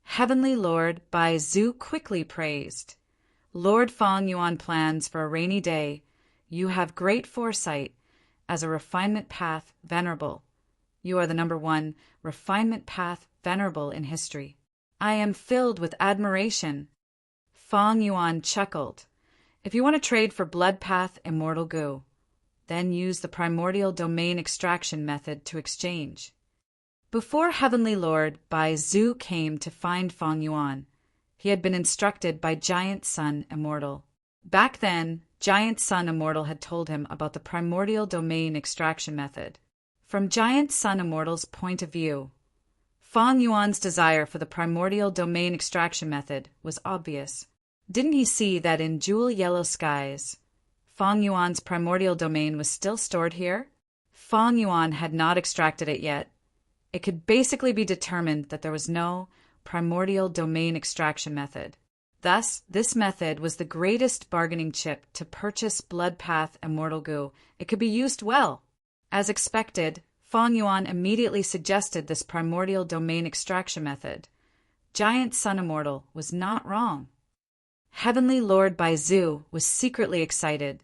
Heavenly Lord Bai Zhu quickly praised. Lord Fang Yuan plans for a rainy day. You have great foresight as a refinement path venerable. You are the number 1 refinement path venerable in history. I am filled with admiration. Fang Yuan chuckled. If you want to trade for Blood Path Immortal Gu, then use the primordial domain extraction method to exchange. Before Heavenly Lord Bai Zhu came to find Fang Yuan, he had been instructed by Giant Sun Immortal. Back then, Giant Sun Immortal had told him about the primordial domain extraction method. From Giant Sun Immortal's point of view, Fang Yuan's desire for the primordial domain extraction method was obvious. Didn't he see that in jewel yellow skies, Fang Yuan's primordial domain was still stored here? Fang Yuan had not extracted it yet. It could basically be determined that there was no primordial domain extraction method. Thus, this method was the greatest bargaining chip to purchase Blood Path Immortal Gu. It could be used well. As expected, Fang Yuan immediately suggested this primordial domain extraction method. Giant Sun Immortal was not wrong. Heavenly Lord Bai Zhu was secretly excited.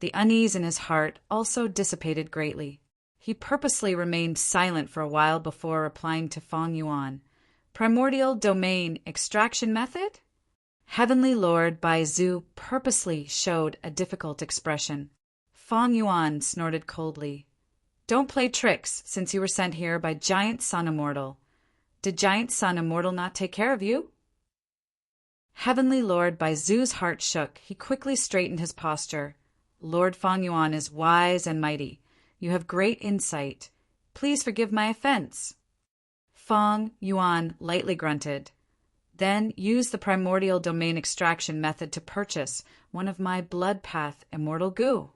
The unease in his heart also dissipated greatly. He purposely remained silent for a while before replying to Fang Yuan. Primordial domain extraction method? Heavenly Lord Bai Zhu purposely showed a difficult expression. Fang Yuan snorted coldly. Don't play tricks, since you were sent here by Giant Sun Immortal. Did Giant Sun Immortal not take care of you? Heavenly Lord Bai Zhu's heart shook. He quickly straightened his posture. Lord Fang Yuan is wise and mighty. You have great insight. Please forgive my offense. Fang Yuan lightly grunted. Then use the primordial domain extraction method to purchase one of my Blood Path Immortal Gu.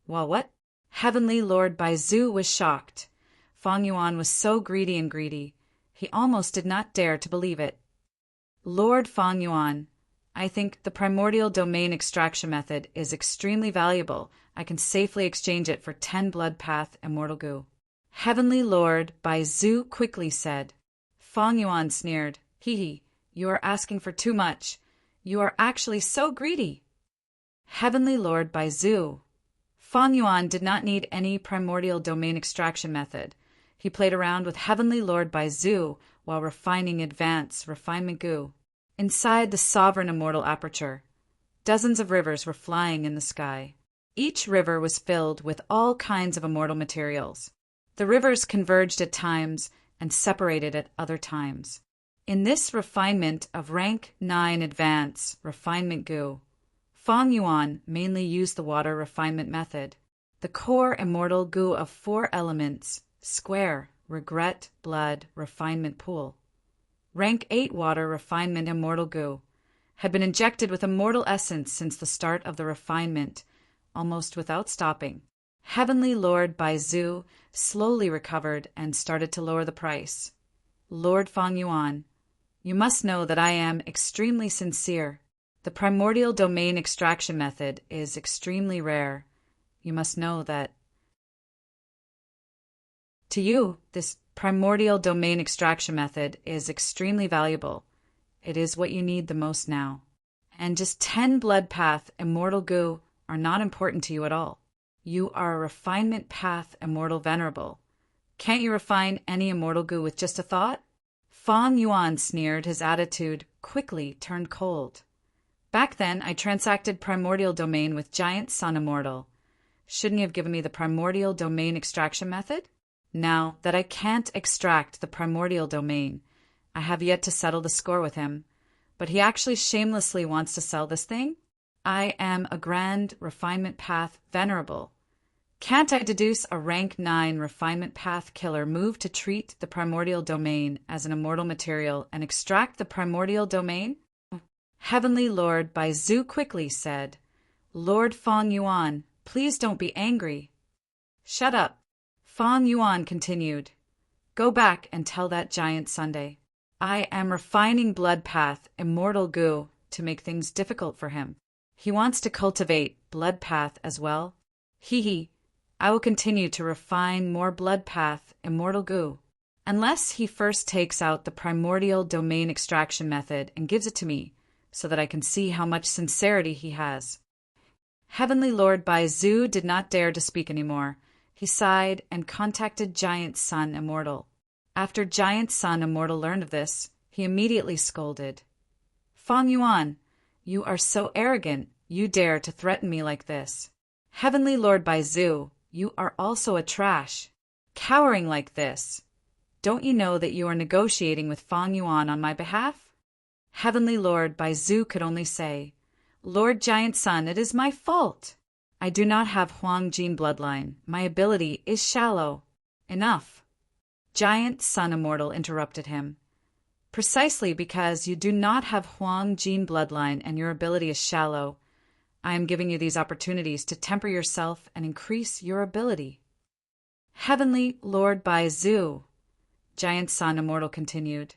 Well, what? Heavenly Lord Bai Zhu was shocked. Fang Yuan was so greedy. He almost did not dare to believe it. Lord Fang Yuan, I think the primordial domain extraction method is extremely valuable. I can safely exchange it for 10 Blood Path Immortal Gu. Heavenly Lord Bai Zhu quickly said. Fang Yuan sneered. Hee, you are asking for too much. You are actually so greedy. Heavenly Lord Bai Zhu. Fang Yuan did not need any primordial domain extraction method. He played around with Heavenly Lord Bai Zhu while refining advanced refinement Gu. Inside the sovereign immortal aperture, dozens of rivers were flying in the sky. Each river was filled with all kinds of immortal materials. The rivers converged at times and separated at other times. In this refinement of rank 9 advance refinement Gu, Fang Yuan mainly used the water refinement method. the core immortal goo of 4 elements, square, regret, blood, refinement pool. Rank 8 water refinement immortal goo had been injected with immortal essence since the start of the refinement, almost without stopping. Heavenly Lord Baizu slowly recovered and started to lower the price. Lord Feng Yuan, you must know that I am extremely sincere. The primordial domain extraction method is extremely rare. You must know that. To you, this primordial domain extraction method is extremely valuable. It is what you need the most now. And just 10 blood path immortal goo are not important to you at all. You are a refinement path immortal venerable. Can't you refine any immortal goo with just a thought? Feng Yuan sneered. His attitude quickly turned cold. Back then, I transacted primordial domain with giant sun immortal. Shouldn't you have given me the primordial domain extraction method? Now that I can't extract the primordial domain, I have yet to settle the score with him, but he actually shamelessly wants to sell this thing? I am a grand refinement path venerable. Can't I deduce a rank 9 refinement path killer move to treat the primordial domain as an immortal material and extract the primordial domain? Heavenly Lord Baizu quickly said, Lord Feng Yuan, please don't be angry. Shut up. Feng Yuan continued. Go back and tell that giant Sunday. I am refining blood path immortal goo to make things difficult for him. He wants to cultivate blood path as well. Hee. I will continue to refine more blood path immortal goo, unless he first takes out the primordial domain extraction method and gives it to me, so that I can see how much sincerity he has. Heavenly Lord Baizu did not dare to speak anymore. He sighed and contacted Giant Sun Immortal. After Giant Sun Immortal learned of this, he immediately scolded. Feng Yuan, you are so arrogant, you dare to threaten me like this. Heavenly Lord Baizu, you are also a trash. Cowering like this. Don't you know that you are negotiating with Feng Yuan on my behalf? Heavenly Lord Baizu could only say, Lord Giant Sun, it is my fault. I do not have Huang Jin bloodline. My ability is shallow. Enough. Giant Sun Immortal interrupted him. Precisely because you do not have Huang Jin bloodline and your ability is shallow, I am giving you these opportunities to temper yourself and increase your ability. Heavenly Lord Baizu, Giant Sun Immortal continued.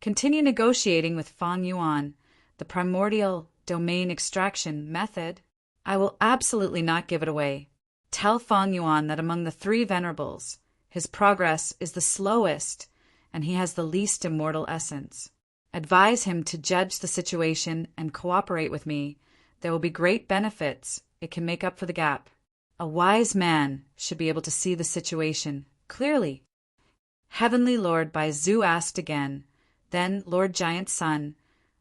Continue negotiating with Feng Yuan, the primordial domain extraction method. I will absolutely not give it away. Tell Feng Yuan that among the 3 venerables, his progress is the slowest and he has the least immortal essence. Advise him to judge the situation and cooperate with me. There will be great benefits. It can make up for the gap. A wise man should be able to see the situation clearly. Heavenly Lord Baizu asked again. Then Lord Giant Sun,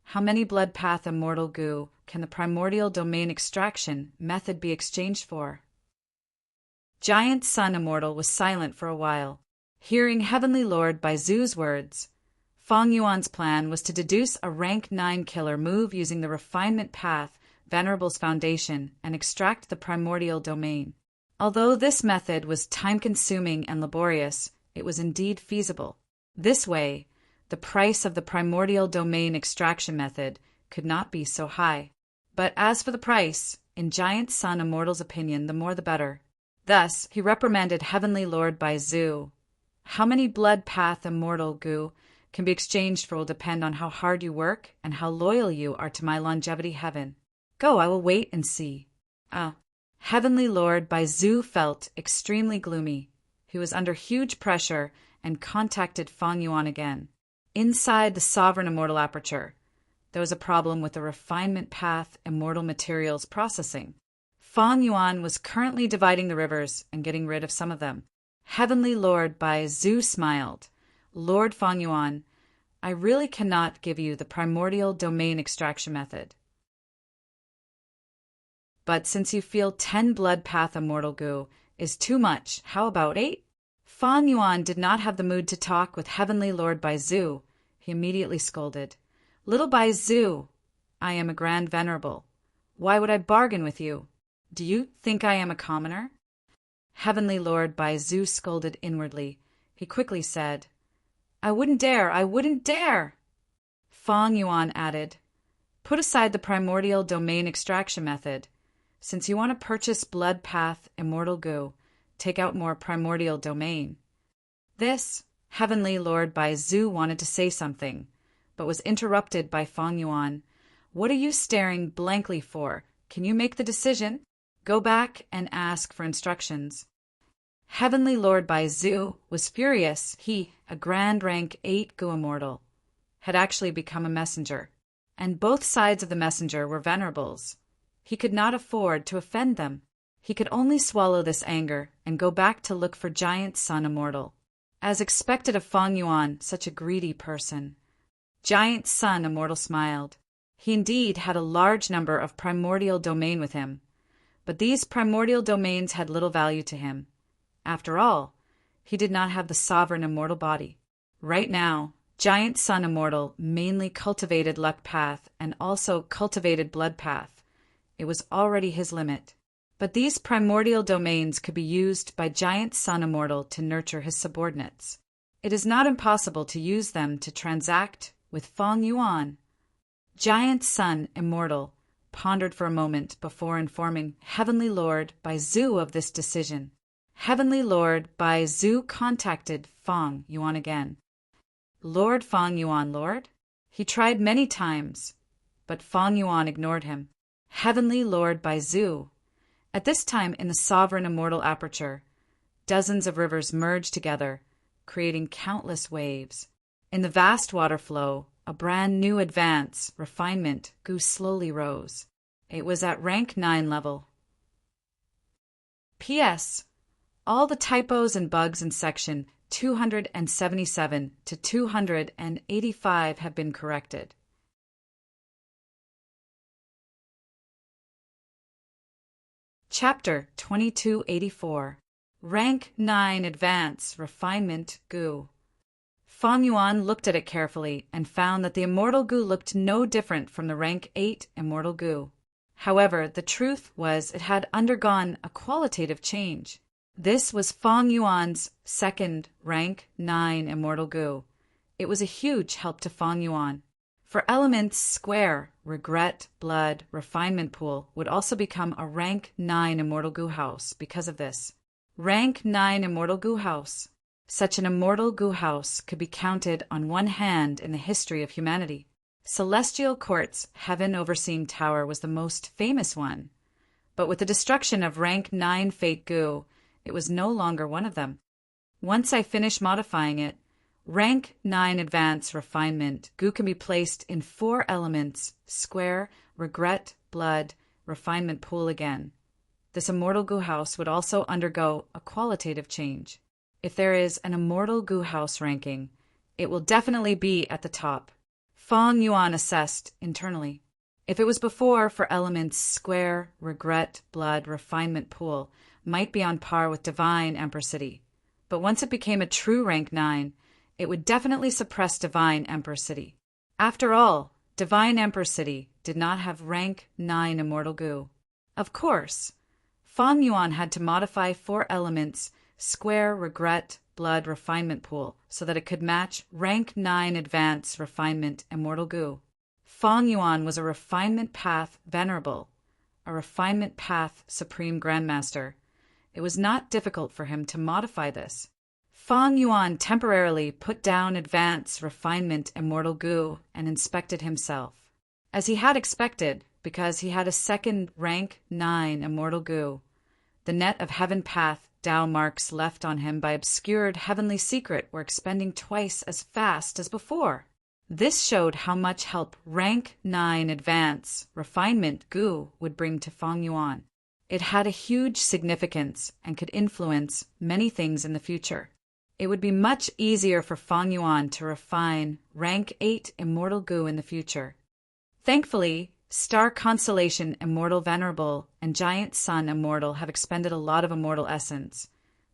how many blood path immortal goo can the primordial domain extraction method be exchanged for? Giant Sun Immortal was silent for a while. Hearing Heavenly Lord Baizu's words, Feng Yuan's plan was to deduce a rank 9 killer move using the refinement path Venerable's foundation and extract the primordial domain. Although this method was time-consuming and laborious, it was indeed feasible. This way, the price of the primordial domain extraction method could not be so high. But as for the price, in Giant Sun Immortal's opinion, the more the better. Thus, he reprimanded Heavenly Lord Baizu. How many blood path immortal goo can be exchanged for will depend on how hard you work and how loyal you are to my longevity heaven. Go, I will wait and see. Heavenly Lord Baizu felt extremely gloomy. He was under huge pressure and contacted Feng Yuan again. Inside the Sovereign Immortal Aperture, there was a problem with the refinement path immortal materials processing. Feng Yuan was currently dividing the rivers and getting rid of some of them. Heavenly Lord Baizu smiled. Lord Feng Yuan, I really cannot give you the primordial domain extraction method. But since you feel 10 blood path immortal goo is too much, how about 8? Feng Yuan did not have the mood to talk with Heavenly Lord Baizu. He immediately scolded. Little Baizu, I am a grand venerable. Why would I bargain with you? Do you think I am a commoner? Heavenly Lord Baizu scolded inwardly. He quickly said, I wouldn't dare, I wouldn't dare. Feng Yuan added, put aside the primordial domain extraction method. Since you want to purchase blood path immortal goo, take out more primordial domain. This, Heavenly Lord Baizu wanted to say something, but was interrupted by Feng Yuan. What are you staring blankly for? Can you make the decision? Go back and ask for instructions. Heavenly Lord Baizu was furious. He, a grand rank 8 Gu immortal, had actually become a messenger, and both sides of the messenger were venerables. He could not afford to offend them. He could only swallow this anger and go back to look for Giant Sun Immortal. As expected of Feng Yuan, such a greedy person. Giant Sun Immortal smiled. He indeed had a large number of primordial domain with him, but these primordial domains had little value to him. After all, he did not have the sovereign immortal body. Right now, Giant Sun Immortal mainly cultivated luck path and also cultivated blood path. It was already his limit. But these primordial domains could be used by Giant Sun Immortal to nurture his subordinates. It is not impossible to use them to transact with Feng Yuan. Giant Sun Immortal pondered for a moment before informing Heavenly Lord Baizu of this decision. Heavenly Lord Baizu contacted Feng Yuan again. Lord Feng Yuan, Lord? He tried many times, but Feng Yuan ignored him. Heavenly Lord Baizu. At this time in the sovereign immortal aperture, dozens of rivers merged together, creating countless waves. In the vast water flow, a brand new advance, refinement, Gu slowly rose. It was at rank 9 level. P.S. All the typos and bugs in section 277 to 285 have been corrected. Chapter 2284. Rank 9 Advance, Refinement, Gu. Feng Yuan looked at it carefully and found that the immortal Gu looked no different from the rank 8 immortal Gu. However, the truth was it had undergone a qualitative change. This was Feng Yuan's second rank 9 immortal Gu. It was a huge help to Feng Yuan. For elements square, regret, blood, refinement pool would also become a rank 9 immortal Gu house because of this. Rank 9 immortal Gu house. Such an immortal Gu house could be counted on one hand in the history of humanity. Celestial Court's Heaven Overseeing Tower was the most famous one, but with the destruction of rank 9 Fate Gu, it was no longer one of them. Once I finish modifying it, rank 9 Advanced Refinement Gu can be placed in 4 elements, square, regret, blood, refinement pool again. This immortal Gu house would also undergo a qualitative change. If there is an immortal Gu house ranking, it will definitely be at the top. Feng Yuan assessed internally. If it was before for elements square, regret, blood, refinement pool, might be on par with Divine Emperor City. But once it became a true rank 9, it would definitely suppress Divine Emperor City. After all, Divine Emperor City did not have rank 9 immortal Gu. Of course, Feng Yuan had to modify 4 elements square, regret, blood, refinement pool so that it could match rank 9 advanced refinement immortal Gu. Feng Yuan was a refinement path venerable, a refinement path supreme grandmaster. It was not difficult for him to modify this. Feng Yuan temporarily put down advanced refinement immortal Gu and inspected himself. As he had expected, because he had a second rank 9 immortal Gu, the net of heaven path Tao marks left on him by obscured heavenly secret were expending twice as fast as before. This showed how much help rank 9 advance refinement Gu would bring to Feng Yuan. It had a huge significance and could influence many things in the future. It would be much easier for Feng Yuan to refine rank 8 immortal Gu in the future. Thankfully, Star Constellation Immortal Venerable and Giant Sun Immortal have expended a lot of immortal essence.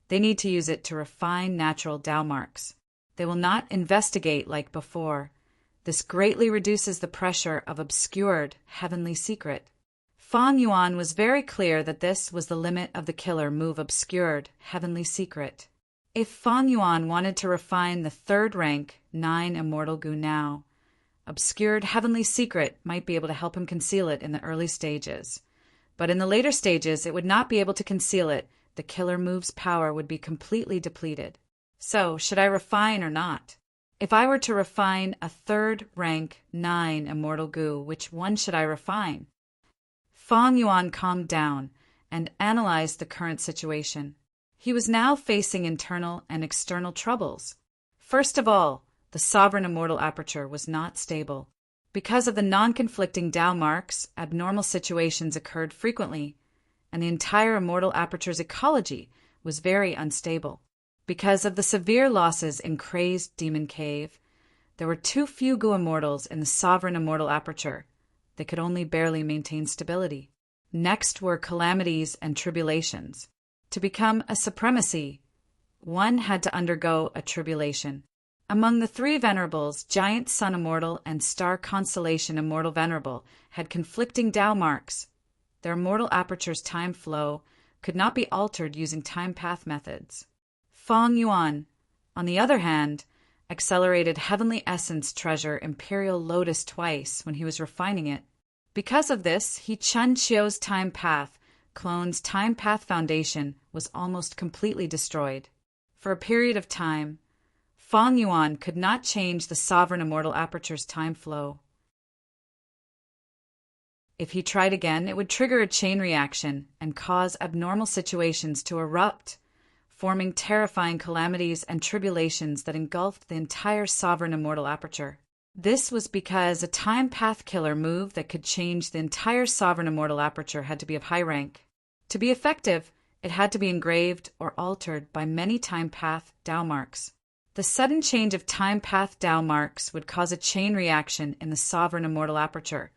They need to use it to refine natural Tao marks. They will not investigate like before. This greatly reduces the pressure of obscured heavenly secret. Fang Yuan was very clear that this was the limit of the killer move obscured heavenly secret. If Fang Yuan wanted to refine the third rank 9 immortal gu now, obscured heavenly secret might be able to help him conceal it in the early stages. But in the later stages, it would not be able to conceal it. The killer move's power would be completely depleted. So, should I refine or not? If I were to refine a third rank 9 immortal gu, which one should I refine? Fang Yuan calmed down and analyzed the current situation. He was now facing internal and external troubles. First of all, the sovereign immortal aperture was not stable. Because of the non-conflicting Tao marks, abnormal situations occurred frequently, and the entire immortal aperture's ecology was very unstable. Because of the severe losses in Crazed Demon Cave, there were too few gu immortals in the sovereign immortal aperture. They could only barely maintain stability. Next were calamities and tribulations. To become a supremacy, one had to undergo a tribulation. Among the three Venerables, Giant Sun Immortal and Star Constellation Immortal Venerable had conflicting Tao marks. Their immortal aperture's time flow could not be altered using time path methods. Fang Yuan, on the other hand, accelerated Heavenly Essence Treasure Imperial Lotus twice when he was refining it. Because of this, He Chun Chio's time path, clone's time path foundation, was almost completely destroyed. For a period of time, Fang Yuan could not change the sovereign immortal aperture's time flow. If he tried again, it would trigger a chain reaction and cause abnormal situations to erupt, forming terrifying calamities and tribulations that engulfed the entire sovereign immortal aperture. This was because a time path killer move that could change the entire sovereign immortal aperture had to be of high rank. To be effective, it had to be engraved or altered by many time path Tao marks. The sudden change of time path Tao marks would cause a chain reaction in the sovereign immortal aperture,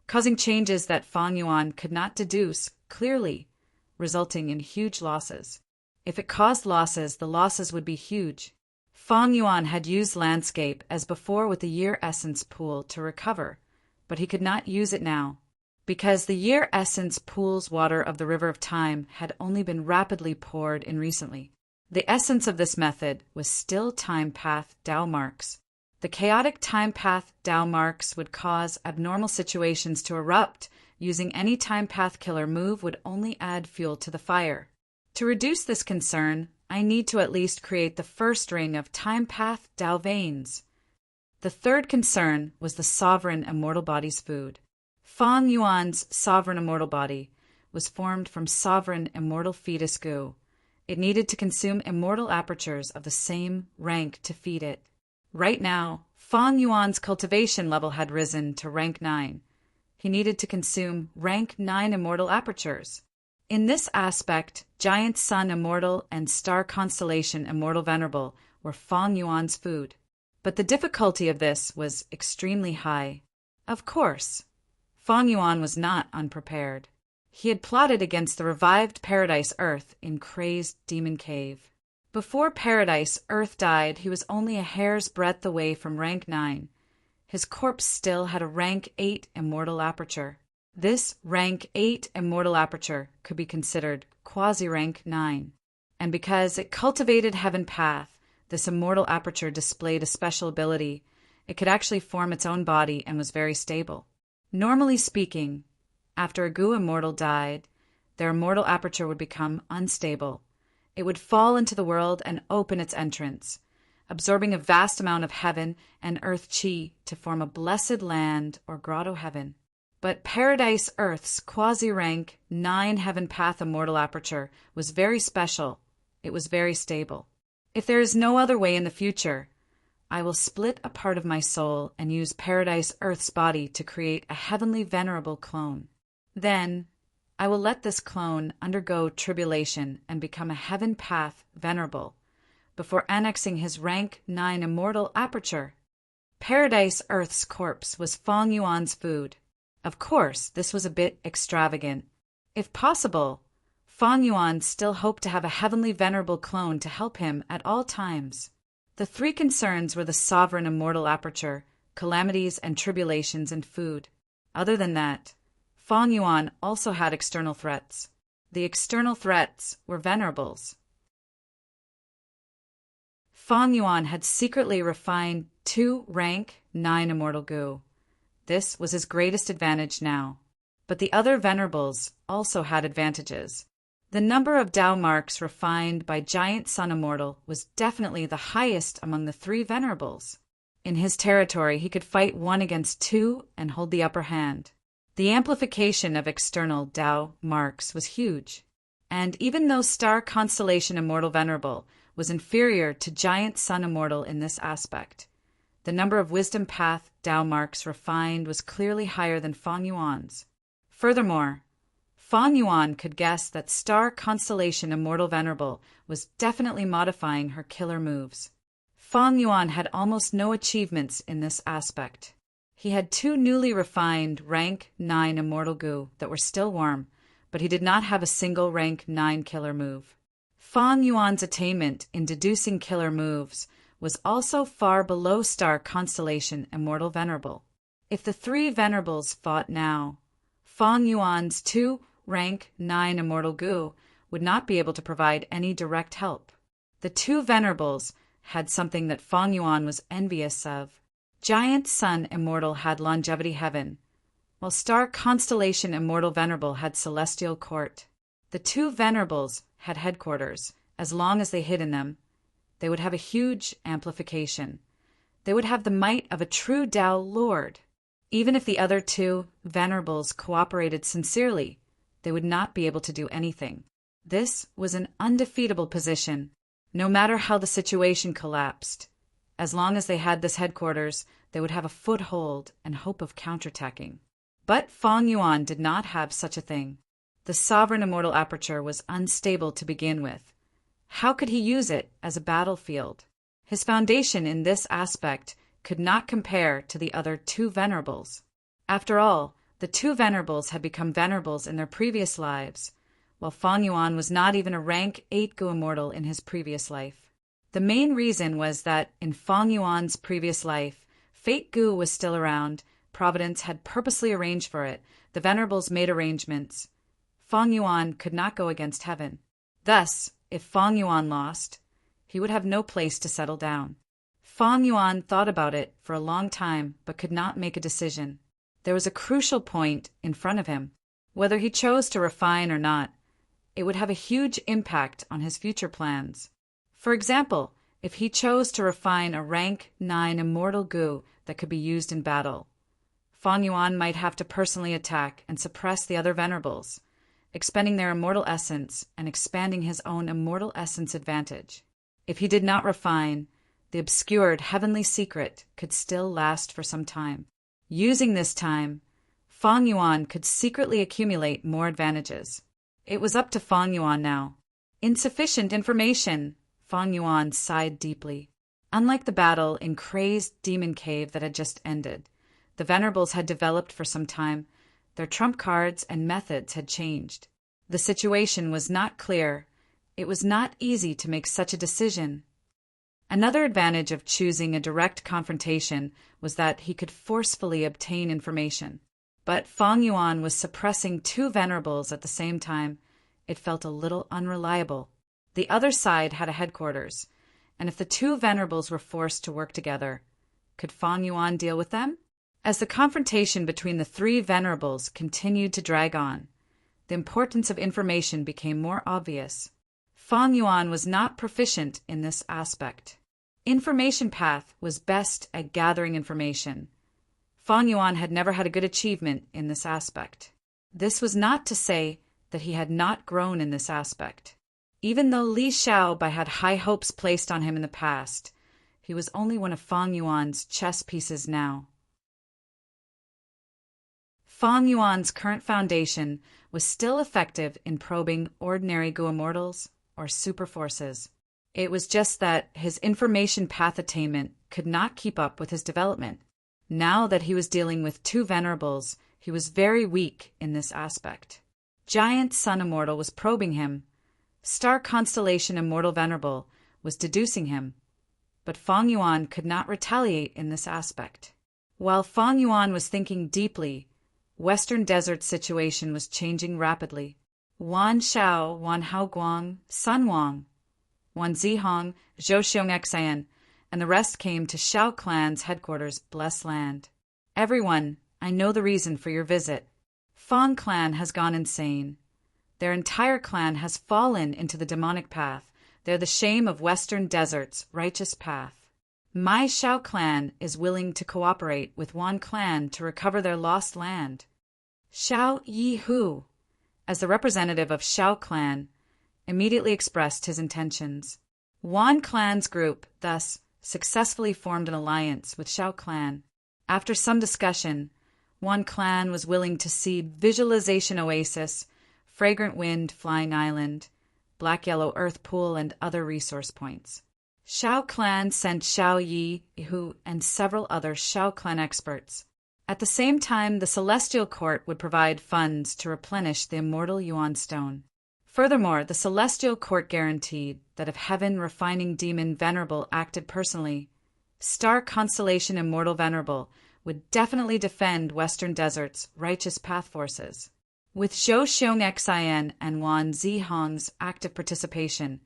causing changes that Fang Yuan could not deduce clearly, resulting in huge losses. If it caused losses, the losses would be huge. Fang Yuan had used landscape as before with the year essence pool to recover, but he could not use it now, because the year essence pool's water of the river of time had only been rapidly poured in recently. The essence of this method was still time path Tao marks. The chaotic time path Tao marks would cause abnormal situations to erupt. Using any time path killer move would only add fuel to the fire. To reduce this concern, I need to at least create the first ring of time path Tao veins. The third concern was the sovereign immortal body's food. Fang Yuan's sovereign immortal body was formed from sovereign immortal fetus gu. It needed to consume immortal apertures of the same rank to feed it. Right now, Fang Yuan's cultivation level had risen to rank 9. He needed to consume rank 9 immortal apertures. In this aspect, Giant Sun Immortal and Star Constellation Immortal Venerable were Fang Yuan's food. But the difficulty of this was extremely high. Of course, Fang Yuan was not unprepared. He had plotted against the revived Paradise Earth in Crazed Demon Cave. Before Paradise Earth died, he was only a hair's breadth away from rank 9. His corpse still had a rank 8 immortal aperture. This rank 8 immortal aperture could be considered quasi-rank 9. And because it cultivated heaven path, this immortal aperture displayed a special ability. It could actually form its own body and was very stable. Normally speaking, after a gu immortal died, their immortal aperture would become unstable. It would fall into the world and open its entrance, absorbing a vast amount of heaven and earth chi to form a blessed land or grotto heaven. But Paradise Earth's quasi-rank 9 heaven path immortal aperture was very special. It was very stable. If there is no other way in the future, I will split a part of my soul and use Paradise Earth's body to create a heavenly venerable clone. Then, I will let this clone undergo tribulation and become a heaven path venerable before annexing his rank 9 immortal aperture. Paradise Earth's corpse was Fang Yuan's food. Of course, this was a bit extravagant. If possible, Fang Yuan still hoped to have a heavenly venerable clone to help him at all times. The three concerns were the sovereign immortal aperture, calamities and tribulations, and food. Other than that, Fang Yuan also had external threats. The external threats were venerables. Fang Yuan had secretly refined 2 rank 9 immortal goo. This was his greatest advantage now. But the other venerables also had advantages. The number of Dao marks refined by Giant Sun Immortal was definitely the highest among the 3 venerables. In his territory, he could fight 1 against 2 and hold the upper hand. The amplification of external Dao marks was huge. And even though Star Constellation Immortal Venerable was inferior to Giant Sun Immortal in this aspect, the number of Wisdom Path Dao marks refined was clearly higher than Fang Yuan's. Furthermore, Fang Yuan could guess that Star Constellation Immortal Venerable was definitely modifying her killer moves. Fang Yuan had almost no achievements in this aspect. He had 2 newly refined rank 9 immortal goo that were still warm, but he did not have a single rank 9 killer move. Fang Yuan's attainment in deducing killer moves was also far below Star Constellation Immortal Venerable. If the 3 venerables fought now, Fang Yuan's 2 rank 9 immortal goo would not be able to provide any direct help. The 2 venerables had something that Fang Yuan was envious of. Giant Sun Immortal had Longevity Heaven, while Star Constellation Immortal Venerable had Celestial Court. The 2 venerables had headquarters. As long as they hid in them, they would have a huge amplification. They would have the might of a true Tao Lord. Even if the other 2 venerables cooperated sincerely, they would not be able to do anything. This was an undefeatable position, no matter how the situation collapsed. As long as they had this headquarters, they would have a foothold and hope of counterattacking. But Fang Yuan did not have such a thing. The Sovereign Immortal Aperture was unstable to begin with. How could he use it as a battlefield? His foundation in this aspect could not compare to the other 2 venerables. After all, the 2 venerables had become venerables in their previous lives, while Fang Yuan was not even a rank 8 Gu Immortal in his previous life. The main reason was that in Fang Yuan's previous life, Fate Gu was still around, Providence had purposely arranged for it, the venerables made arrangements. Fang Yuan could not go against heaven. Thus, if Fang Yuan lost, he would have no place to settle down. Fang Yuan thought about it for a long time but could not make a decision. There was a crucial point in front of him. Whether he chose to refine or not, it would have a huge impact on his future plans. For example, if he chose to refine a rank 9 immortal goo that could be used in battle, Fang Yuan might have to personally attack and suppress the other venerables, expending their immortal essence and expanding his own immortal essence advantage. If he did not refine, the obscured heavenly secret could still last for some time. Using this time, Fang Yuan could secretly accumulate more advantages. It was up to Fang Yuan now. Insufficient information, Fang Yuan sighed deeply. Unlike the battle in Crazed Demon Cave that had just ended, the venerables had developed for some time. Their trump cards and methods had changed. The situation was not clear. It was not easy to make such a decision. Another advantage of choosing a direct confrontation was that he could forcefully obtain information. But Fang Yuan was suppressing 2 venerables at the same time. It felt a little unreliable. The other side had a headquarters, and if the 2 venerables were forced to work together, could Fang Yuan deal with them? As the confrontation between the 3 venerables continued to drag on, the importance of information became more obvious. Fang Yuan was not proficient in this aspect. Information Path was best at gathering information. Fang Yuan had never had a good achievement in this aspect. This was not to say that he had not grown in this aspect. Even though Li Xiaobai had high hopes placed on him in the past, he was only one of Fang Yuan's chess pieces now. Fang Yuan's current foundation was still effective in probing ordinary Gu Immortals or super forces. It was just that his information path attainment could not keep up with his development. Now that he was dealing with 2 venerables, he was very weak in this aspect. Giant Sun Immortal was probing him. Star Constellation Immortal Venerable was deducing him. But Fang Yuan could not retaliate in this aspect. While Fang Yuan was thinking deeply, Western Desert's situation was changing rapidly. Wan Shao, Wan Hao Guang, Sun Wang, Wan Zihong, Zhou Xiongxian, and the rest came to Shao clan's headquarters, Blessed Land. Everyone, I know the reason for your visit. Fang clan has gone insane. Their entire clan has fallen into the demonic path. They're the shame of Western Desert's righteous path. My Shao clan is willing to cooperate with Wan clan to recover their lost land. Shao Yi Hu, as the representative of Shao clan, immediately expressed his intentions. Wan clan's group, thus, successfully formed an alliance with Shao clan. After some discussion, Wan clan was willing to cede Visualization Oasis, Fragrant Wind Flying Island, Black-Yellow Earth Pool, and other resource points. Shao clan sent Shao Yi Hu and several other Shao clan experts. At the same time, the Celestial Court would provide funds to replenish the immortal Yuan Stone. Furthermore, the Celestial Court guaranteed that if Heaven Refining Demon Venerable acted personally, Star Constellation Immortal Venerable would definitely defend Western Desert's righteous path forces. With Zhou Xiongxian and Wan Zihong's active participation,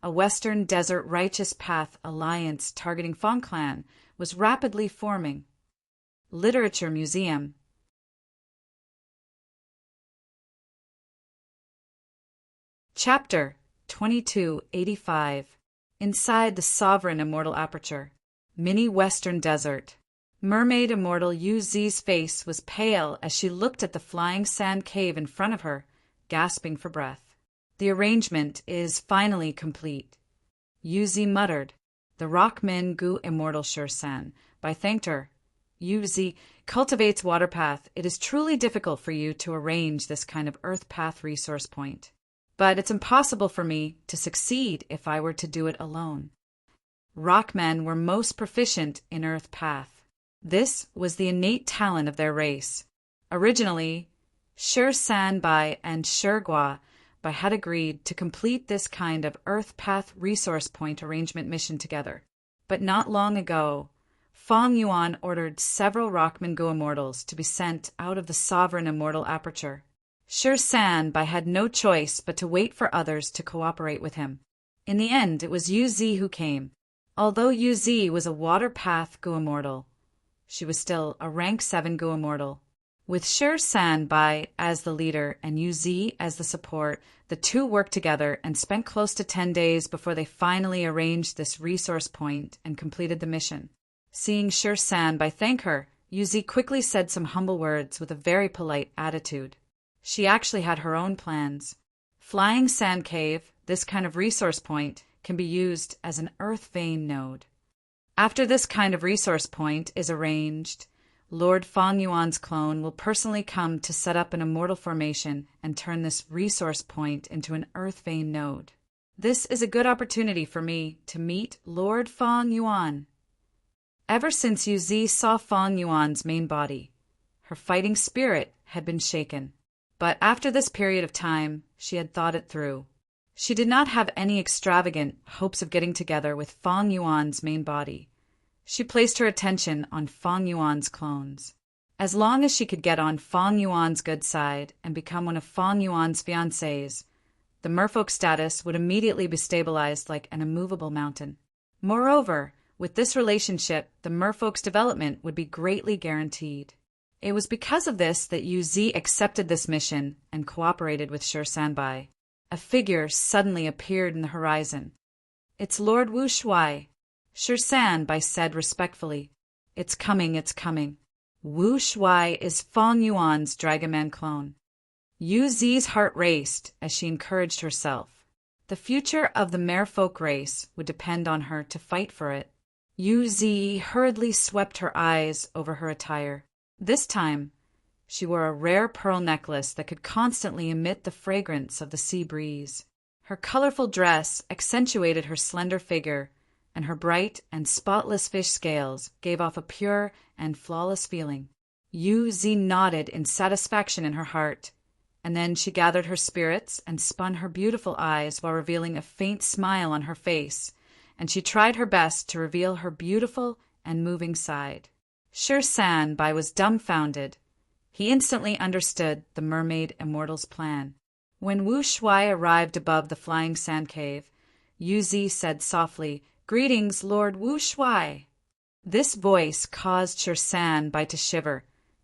a Western Desert Righteous Path alliance targeting Fang Clan was rapidly forming. Literature Museum. Chapter 2285. Inside the Sovereign Immortal Aperture. Mini Western Desert. Mermaid Immortal Yu Zi's face was pale as she looked at the flying sand cave in front of her, gasping for breath. The arrangement is finally complete. Yu Zi muttered. The Rockmin Gu Immortal Shur-san. By thanked her. Yu Zi cultivates water path. It is truly difficult for you to arrange this kind of earth path resource point. But it's impossible for me to succeed if I were to do it alone. Rockmen were most proficient in earth path. This was the innate talent of their race. Originally, Shur-san Bai and Shur-gua Bai had agreed to complete this kind of earth path resource point arrangement mission together. But not long ago, Fang Yuan ordered several Rockman Gu Immortals to be sent out of the Sovereign Immortal Aperture. Shur-san Bai had no choice but to wait for others to cooperate with him. In the end, it was Yu Zi who came. Although Yu Zi was a water path Gu Immortal, she was still a rank 7 Gu Immortal. With Shur-san Bai as the leader and Yu Zi as the support, the two worked together and spent close to 10 days before they finally arranged this resource point and completed the mission. Seeing Shur-san Bai thank her, Yu Zi quickly said some humble words with a very polite attitude. She actually had her own plans. Flying Sand Cave, this kind of resource point, can be used as an earth vein node. After this kind of resource point is arranged, Lord Fang Yuan's clone will personally come to set up an immortal formation and turn this resource point into an earth vein node. This is a good opportunity for me to meet Lord Fang Yuan. Ever since Yu Zi saw Fang Yuan's main body, her fighting spirit had been shaken. But after this period of time, she had thought it through. She did not have any extravagant hopes of getting together with Fang Yuan's main body. She placed her attention on Fang Yuan's clones. As long as she could get on Fang Yuan's good side and become one of Fang Yuan's fiancés, the merfolk status would immediately be stabilized like an immovable mountain. Moreover, with this relationship, the merfolk's development would be greatly guaranteed. It was because of this that Yu Zi accepted this mission and cooperated with Shur-san Bai. A figure suddenly appeared in the horizon. "It's Lord Wu Shuai," Shur-san Bai said respectfully. "It's coming, it's coming." Wu Shuai is Fang Yuan's Dragonman clone. Yu Zi's heart raced as she encouraged herself. The future of the merfolk race would depend on her to fight for it. Yu Zi hurriedly swept her eyes over her attire. This time, she wore a rare pearl necklace that could constantly emit the fragrance of the sea breeze. Her colorful dress accentuated her slender figure, and her bright and spotless fish scales gave off a pure and flawless feeling. Yu Zi nodded in satisfaction in her heart, and then she gathered her spirits and spun her beautiful eyes while revealing a faint smile on her face, and she tried her best to reveal her beautiful and moving side. Shur-san Bai was dumbfounded. He instantly understood the mermaid immortal's plan. When Wu Shuai arrived above the flying sand cave, Yu Zi said softly, "Greetings, Lord Wu Shuai." This voice caused Shan to shiver,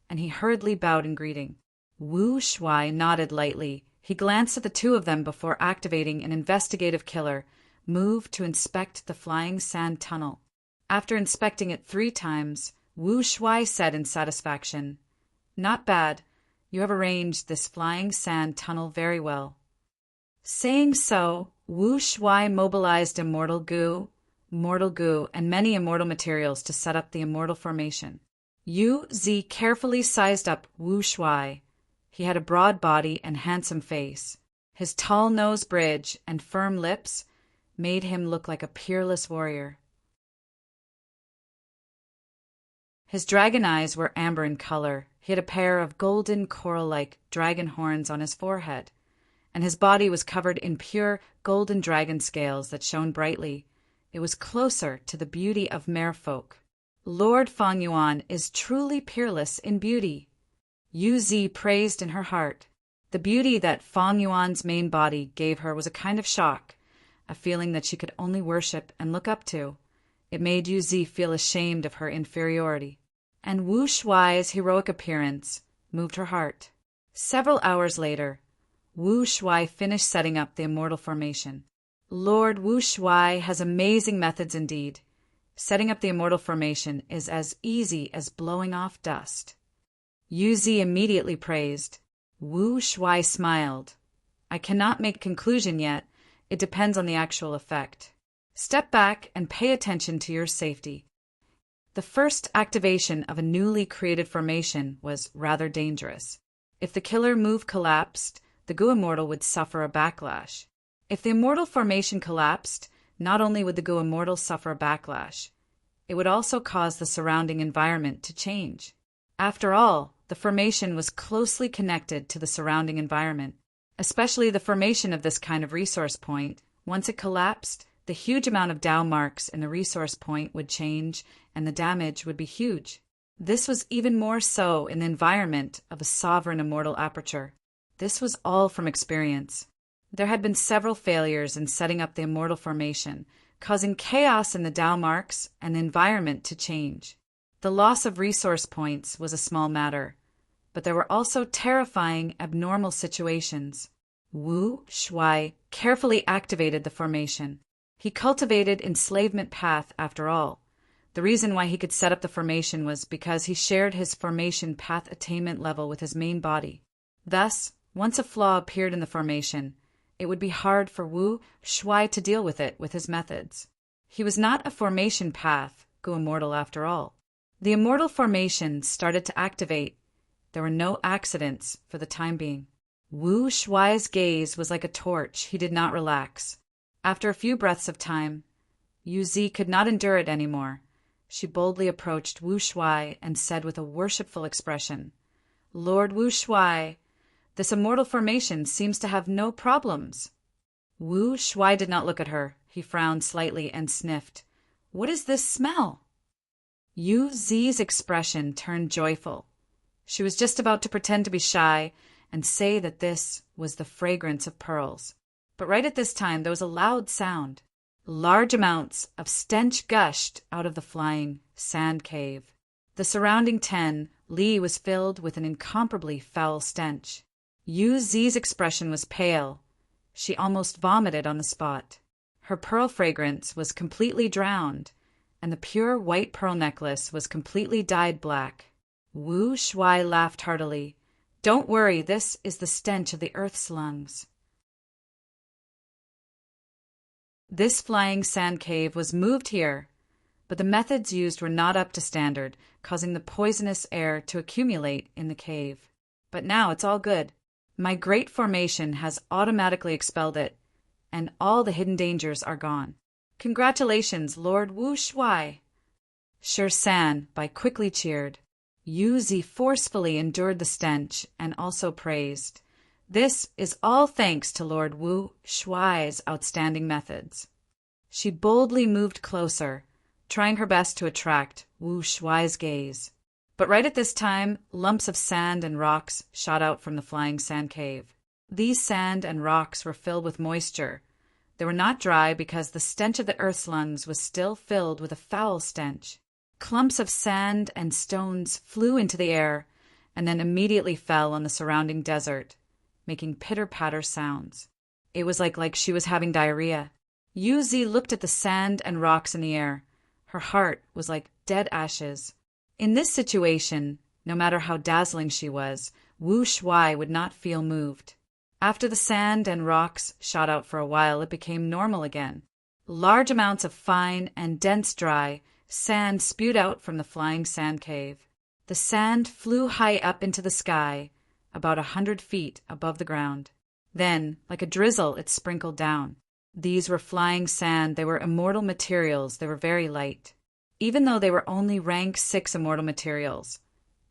and he hurriedly bowed in greeting. Wu Shuai nodded lightly. He glanced at the two of them before activating an investigative killer, moved to inspect the flying sand tunnel. After inspecting it 3 times, Wu Shuai said in satisfaction, "Not bad. You have arranged this flying sand tunnel very well." Saying so, Wu Shuai mobilized immortal goo, and many immortal materials to set up the immortal formation. Yu Zi carefully sized up Wu Shuai. He had a broad body and handsome face. His tall nose bridge and firm lips made him look like a peerless warrior. His dragon eyes were amber in color. He had a pair of golden coral-like dragon horns on his forehead, and his body was covered in pure golden dragon scales that shone brightly. It was closer to the beauty of merfolk. Lord Feng Yuan is truly peerless in beauty. Yu Zi praised in her heart. The beauty that Feng Yuan's main body gave her was a kind of shock, a feeling that she could only worship and look up to. It made Yu Zi feel ashamed of her inferiority. And Wu Shuai's heroic appearance moved her heart. Several hours later, Wu Shuai finished setting up the immortal formation. Lord Wu Shuai has amazing methods indeed. Setting up the immortal formation is as easy as blowing off dust. Yu Zi immediately praised. Wu Shuai smiled. "I cannot make a conclusion yet. It depends on the actual effect. Step back and pay attention to your safety." The first activation of a newly created formation was rather dangerous. If the killer move collapsed, the Gu Immortal would suffer a backlash. If the immortal formation collapsed, not only would the Gu Immortal suffer a backlash, it would also cause the surrounding environment to change. After all, the formation was closely connected to the surrounding environment, especially the formation of this kind of resource point. Once it collapsed, the huge amount of Dao marks in the resource point would change, and the damage would be huge. This was even more so in the environment of a sovereign immortal aperture. This was all from experience. There had been several failures in setting up the immortal formation, causing chaos in the Dao marks and the environment to change. The loss of resource points was a small matter, but there were also terrifying, abnormal situations. Wu Shuai carefully activated the formation. He cultivated enslavement path after all. The reason why he could set up the formation was because he shared his formation path attainment level with his main body. Thus, once a flaw appeared in the formation, it would be hard for Wu Shuai to deal with it with his methods. He was not a formation path Gu Immortal after all. The immortal formation started to activate. There were no accidents for the time being. Wu Shuai's gaze was like a torch. He did not relax. After a few breaths of time, Yu Zi could not endure it anymore. She boldly approached Wu Shuai and said with a worshipful expression, "Lord Wu Shuai, this immortal formation seems to have no problems." Wu Shuai did not look at her. He frowned slightly and sniffed. "What is this smell?" Yu Zi's expression turned joyful. She was just about to pretend to be shy and say that this was the fragrance of pearls. But right at this time there was a loud sound. Large amounts of stench gushed out of the flying sand cave. The surrounding 10 li was filled with an incomparably foul stench. Yu Zi's expression was pale. She almost vomited on the spot. Her pearl fragrance was completely drowned, and the pure white pearl necklace was completely dyed black. Wu Shuai laughed heartily. "Don't worry, this is the stench of the earth's lungs." This flying sand cave was moved here, but the methods used were not up to standard, causing the poisonous air to accumulate in the cave. But now it's all good. My great formation has automatically expelled it, and all the hidden dangers are gone. Congratulations, Lord Wu Shuai. San quickly cheered. Yu Zi forcefully endured the stench and also praised. This is all thanks to Lord Wu Shuai's outstanding methods. She boldly moved closer, trying her best to attract Wu Shuai's gaze. But right at this time, lumps of sand and rocks shot out from the flying sand cave. These sand and rocks were filled with moisture. They were not dry because the stench of the earth's lungs was still filled with a foul stench. Clumps of sand and stones flew into the air and then immediately fell on the surrounding desert, making pitter-patter sounds. It was like she was having diarrhea. Yuzi looked at the sand and rocks in the air. Her heart was like dead ashes. In this situation, no matter how dazzling she was, Wu Shuai would not feel moved. After the sand and rocks shot out for a while, it became normal again. Large amounts of fine and dense dry sand spewed out from the flying sand cave. The sand flew high up into the sky, about 100 feet above the ground. Then, like a drizzle, it sprinkled down. These were flying sand. They were immortal materials. They were very light. Even though they were only rank 6 immortal materials,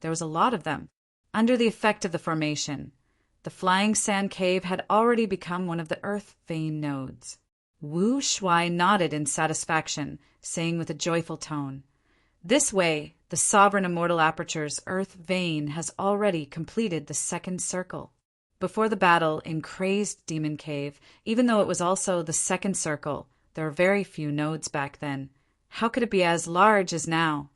there was a lot of them. Under the effect of the formation, the flying sand cave had already become one of the earth vein nodes. Wu Shuai nodded in satisfaction, saying with a joyful tone, "This way, the sovereign immortal aperture's earth vein has already completed the second circle." Before the battle in Crazed Demon Cave, even though it was also the second circle, there were very few nodes back then. How could it be as large as now?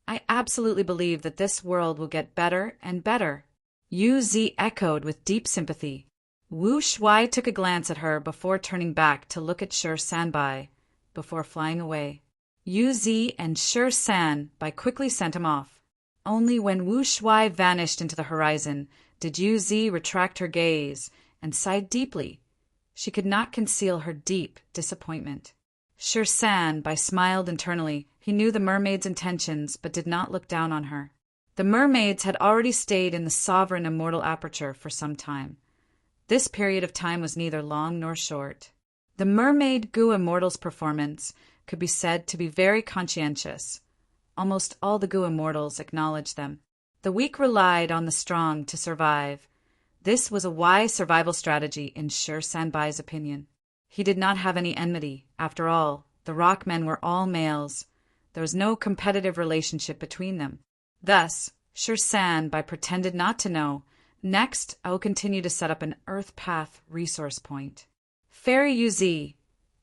I absolutely believe that this world will get better and better. Yu Zi echoed with deep sympathy. Wu Shuai took a glance at her before turning back to look at Shi Sanbai, before flying away. Yu Zi and Shi Sanbai quickly sent him off. Only when Wu Shuai vanished into the horizon did Yu Zi retract her gaze and sigh deeply. She could not conceal her deep disappointment. Shi Sanbai smiled internally. He knew the mermaid's intentions, but did not look down on her. The mermaids had already stayed in the sovereign immortal aperture for some time. This period of time was neither long nor short. The mermaid Gu Immortal's performance could be said to be very conscientious. Almost all the Gu Immortals acknowledged them. The weak relied on the strong to survive. This was a wise survival strategy in Shi Sanbai's opinion. He did not have any enmity. After all, the rockmen were all males. There was no competitive relationship between them. Thus, Shi Sanbai pretended not to know. Next, I will continue to set up an Earth Path resource point. Fairy Yuzi,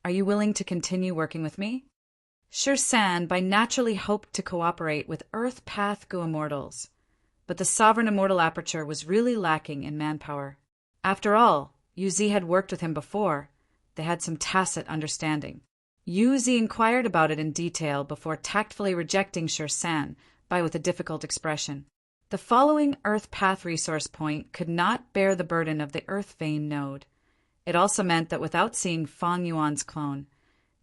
are you willing to continue working with me? Shi Sanbai naturally hoped to cooperate with Earth Path Gu Immortals, but the sovereign immortal aperture was really lacking in manpower. After all, Yuzi had worked with him before. They had some tacit understanding. Yuzi inquired about it in detail before tactfully rejecting Shi Sanbai with a difficult expression. The following Earth Path resource point could not bear the burden of the Earth Vein node. It also meant that without seeing Fang Yuan's clone,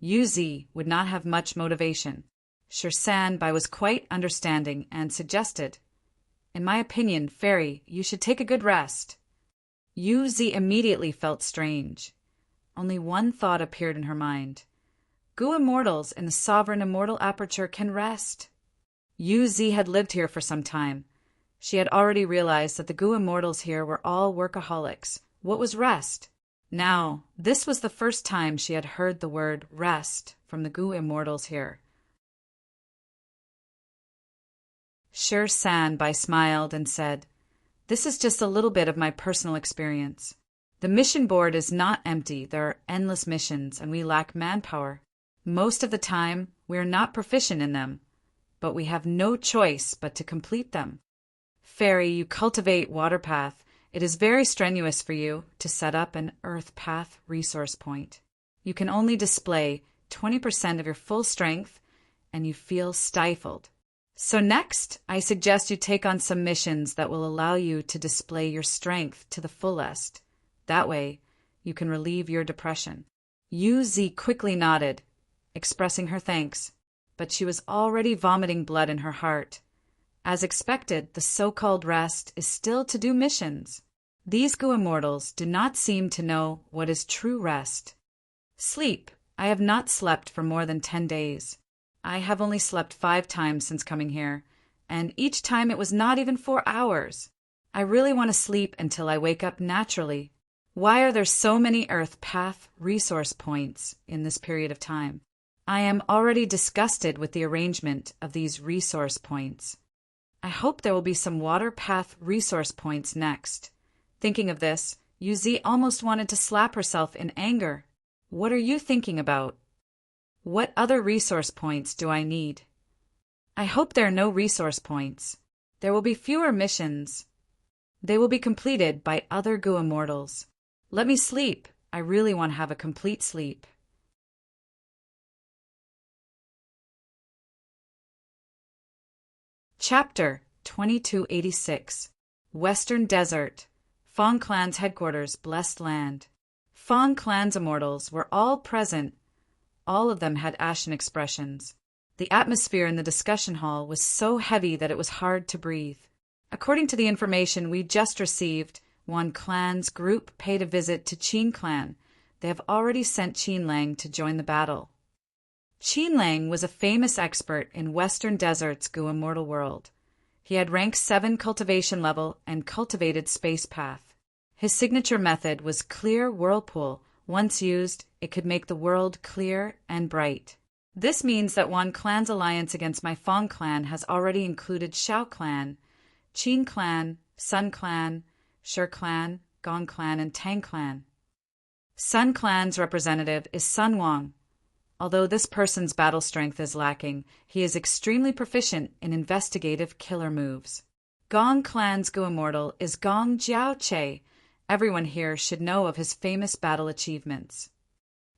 Yuzi would not have much motivation. Shi Sanbai was quite understanding and suggested, "In my opinion, Fairy, you should take a good rest." Yuzi immediately felt strange. Only one thought appeared in her mind. Gu Immortals in the sovereign immortal aperture can rest. Yuzi had lived here for some time. She had already realized that the Gu Immortals here were all workaholics. What was rest? Now, this was the first time she had heard the word rest from the Gu Immortals here. Shi Sanbai smiled and said, "This is just a little bit of my personal experience. The mission board is not empty. There are endless missions, and we lack manpower. Most of the time, we are not proficient in them, but we have no choice but to complete them. Fairy, you cultivate Water Path. It is very strenuous for you to set up an Earth Path resource point. You can only display 20% of your full strength, and you feel stifled. So next, I suggest you take on some missions that will allow you to display your strength to the fullest. That way, you can relieve your depression." Yuzi quickly nodded, expressing her thanks, but she was already vomiting blood in her heart. As expected, the so-called rest is still to do missions. These Gu Immortals do not seem to know what is true rest. Sleep. I have not slept for more than 10 days. I have only slept 5 times since coming here, and each time it was not even 4 hours. I really want to sleep until I wake up naturally. Why are there so many Earth Path resource points in this period of time? I am already disgusted with the arrangement of these resource points. I hope there will be some water path resource points next. Thinking of this, Yuzi almost wanted to slap herself in anger. What are you thinking about? What other resource points do I need? I hope there are no resource points. There will be fewer missions. They will be completed by other Gu immortals. Let me sleep. I really want to have a complete sleep. Chapter 2286. Western Desert. Fong Clan's headquarters, Blessed Land. Fong Clan's immortals were all present. All of them had ashen expressions. The atmosphere in the discussion hall was so heavy that it was hard to breathe. According to the information we just received, Wan Clan's group paid a visit to Qin Clan. They have already sent Qin Lang to join the battle. Qin Lang was a famous expert in Western Desert's Gu Immortal world. He had rank 7 cultivation level and cultivated space path. His signature method was Clear Whirlpool. Once used, it could make the world clear and bright. This means that Wan Clan's alliance against my Fong Clan has already included Shao Clan, Qin Clan, Sun Clan, Shi Clan, Gong Clan, and Tang Clan. Sun Clan's representative is Sun Wang. Although this person's battle strength is lacking, he is extremely proficient in investigative killer moves. Gong Clan's Gu Immortal is Gong Jiaoche. Everyone here should know of his famous battle achievements.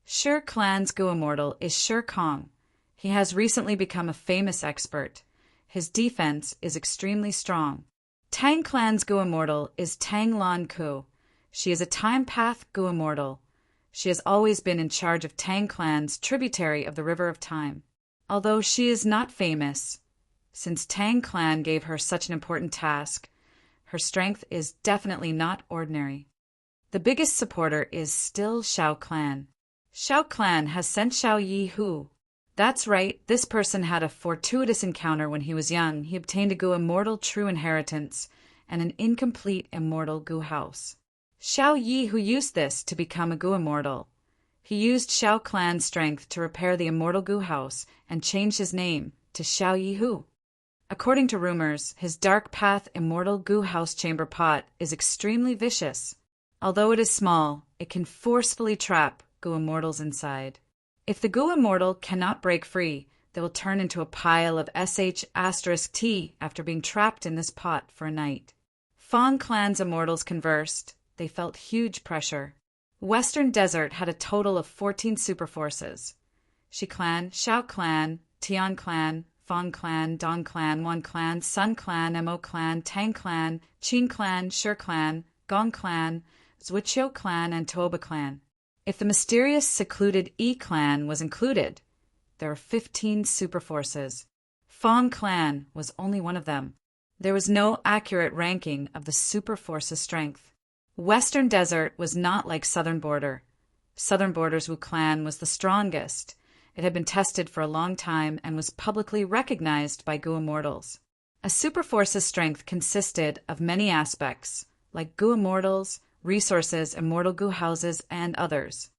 Shi Clan's Gu Immortal is Shi Kong. He has recently become a famous expert. His defense is extremely strong. Tang Clan's Gu Immortal is Tang Lan Ku. She is a time path Gu Immortal. She has always been in charge of Tang Clan's tributary of the River of Time. Although she is not famous, since Tang Clan gave her such an important task, her strength is definitely not ordinary. The biggest supporter is still Shao Clan. Shao Clan has sent Xiao Yi Hu. That's right, this person had a fortuitous encounter when he was young. He obtained a Gu Immortal true inheritance and an incomplete immortal Gu house. Xiao Yi Hu used this to become a Gu Immortal. He used Shao Clan's strength to repair the immortal Gu house and changed his name to Xiao Yi Hu. According to rumors, his Dark Path Immortal Gu House Chamber Pot is extremely vicious. Although it is small, it can forcefully trap Gu Immortals inside. If the Gu Immortal cannot break free, they will turn into a pile of sh*T after being trapped in this pot for a night. Fong Clan's Immortals conversed. They felt huge pressure. Western Desert had a total of 14 superforces. Shi Clan, Shao Clan, Tian Clan, Fong Clan, Dong Clan, Wan Clan, Sun Clan, Mo Clan, Tang Clan, Qin Clan, Shi Clan, Gong Clan, Zhuqiu Clan, and Toba Clan. If the mysterious secluded Yi Clan was included, there were 15 superforces. Fong Clan was only one of them. There was no accurate ranking of the superforce's strength. Western Desert was not like Southern Border. Southern Border's Wu Clan was the strongest. It had been tested for a long time and was publicly recognized by Gu Immortals. A superforce's strength consisted of many aspects, like Gu Immortals, resources, immortal Gu houses, and others.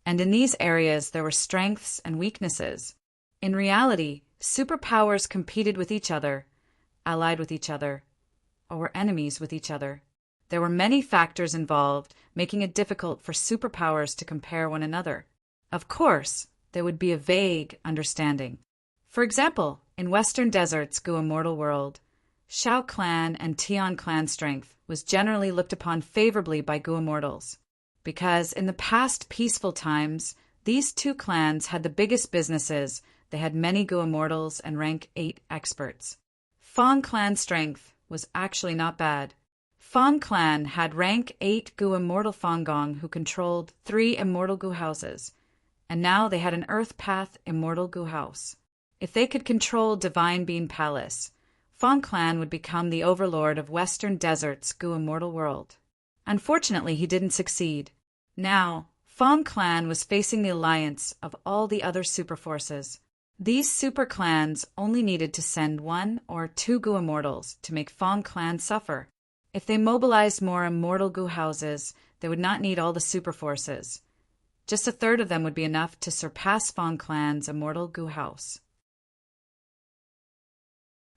And in these areas there were strengths and weaknesses. In reality, superpowers competed with each other, allied with each other, or were enemies with each other. There were many factors involved, making it difficult for superpowers to compare one another. Of course, there would be a vague understanding. For example, in Western Desert's Gu Immortal world, Shao Clan and Tian Clan strength was generally looked upon favorably by Gu Immortals, because in the past peaceful times, these two clans had the biggest businesses. They had many Gu Immortals and rank 8 experts. Fong Clan strength was actually not bad. Fong Clan had rank 8 Gu Immortal Fong Gong who controlled 3 immortal Gu houses, and now they had an Earth Path immortal Gu house. If they could control Divine Bean Palace, Fong Clan would become the overlord of Western Desert's Gu Immortal world. Unfortunately, he didn't succeed. Now, Fong Clan was facing the alliance of all the other superforces. These super clans only needed to send 1 or 2 Gu Immortals to make Fong Clan suffer. If they mobilized more immortal Gu houses, they would not need all the superforces. Just a third of them would be enough to surpass Fong Clan's immortal Gu house.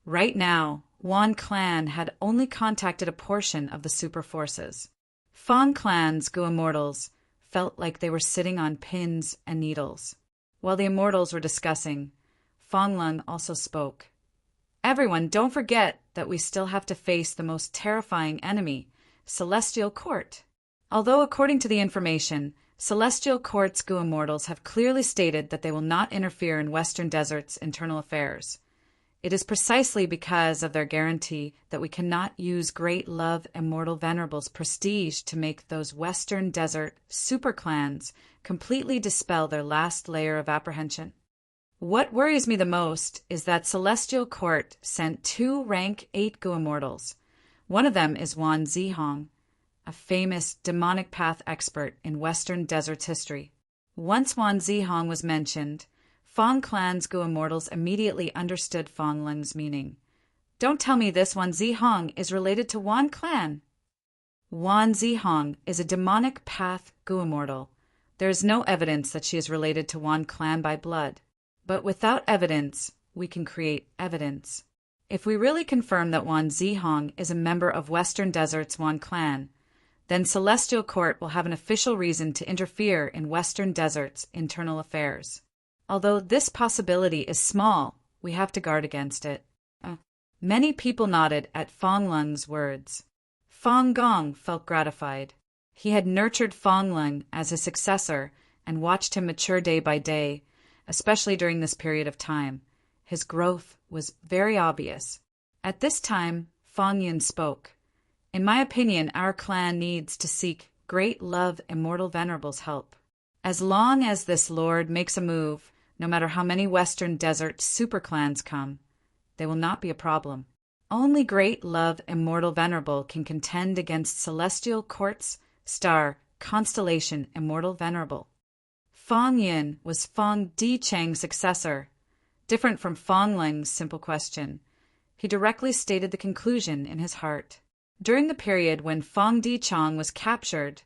Right now, Yuan clan had only contacted a portion of the super forces. Fang clan's Gu immortals felt like they were sitting on pins and needles. While the immortals were discussing, Fang Lung also spoke. Everyone, don't forget that we still have to face the most terrifying enemy, Celestial Court. Although according to the information, Celestial Court's Gu immortals have clearly stated that they will not interfere in Western Desert's internal affairs. It is precisely because of their guarantee that we cannot use Great Love Immortal Venerable's prestige to make those Western Desert superclans completely dispel their last layer of apprehension. What worries me the most is that Celestial Court sent 2 rank 8 Gu immortals. One of them is Wan Zihong, a famous demonic path expert in Western Desert's history. Once Wan Zihong was mentioned, Fang clan's Gu immortals immediately understood Fang Lung's meaning. Don't tell me this Wan Zihong is related to Wan clan. Wan Zihong is a demonic path Gu immortal. There is no evidence that she is related to Wan clan by blood. But without evidence, we can create evidence. If we really confirm that Wan Zihong is a member of Western Desert's Wan clan, then Celestial Court will have an official reason to interfere in Western Desert's internal affairs. Although this possibility is small, we have to guard against it. Many people nodded at Fang Lung's words. Fang Gong felt gratified. He had nurtured Fang Lung as his successor and watched him mature day by day, especially during this period of time. His growth was very obvious. At this time, Fang Yun spoke. In my opinion, our clan needs to seek Great Love Immortal Venerable's help. As long as this lord makes a move, no matter how many Western Desert superclans come, they will not be a problem. Only Great Love Immortal Venerable can contend against Celestial Court's star Constellation Immortal Venerable. Fang Yin was Fang Dichang's successor. Different from Fang Lung's simple question, he directly stated the conclusion in his heart. During the period when Fang Dichang was captured,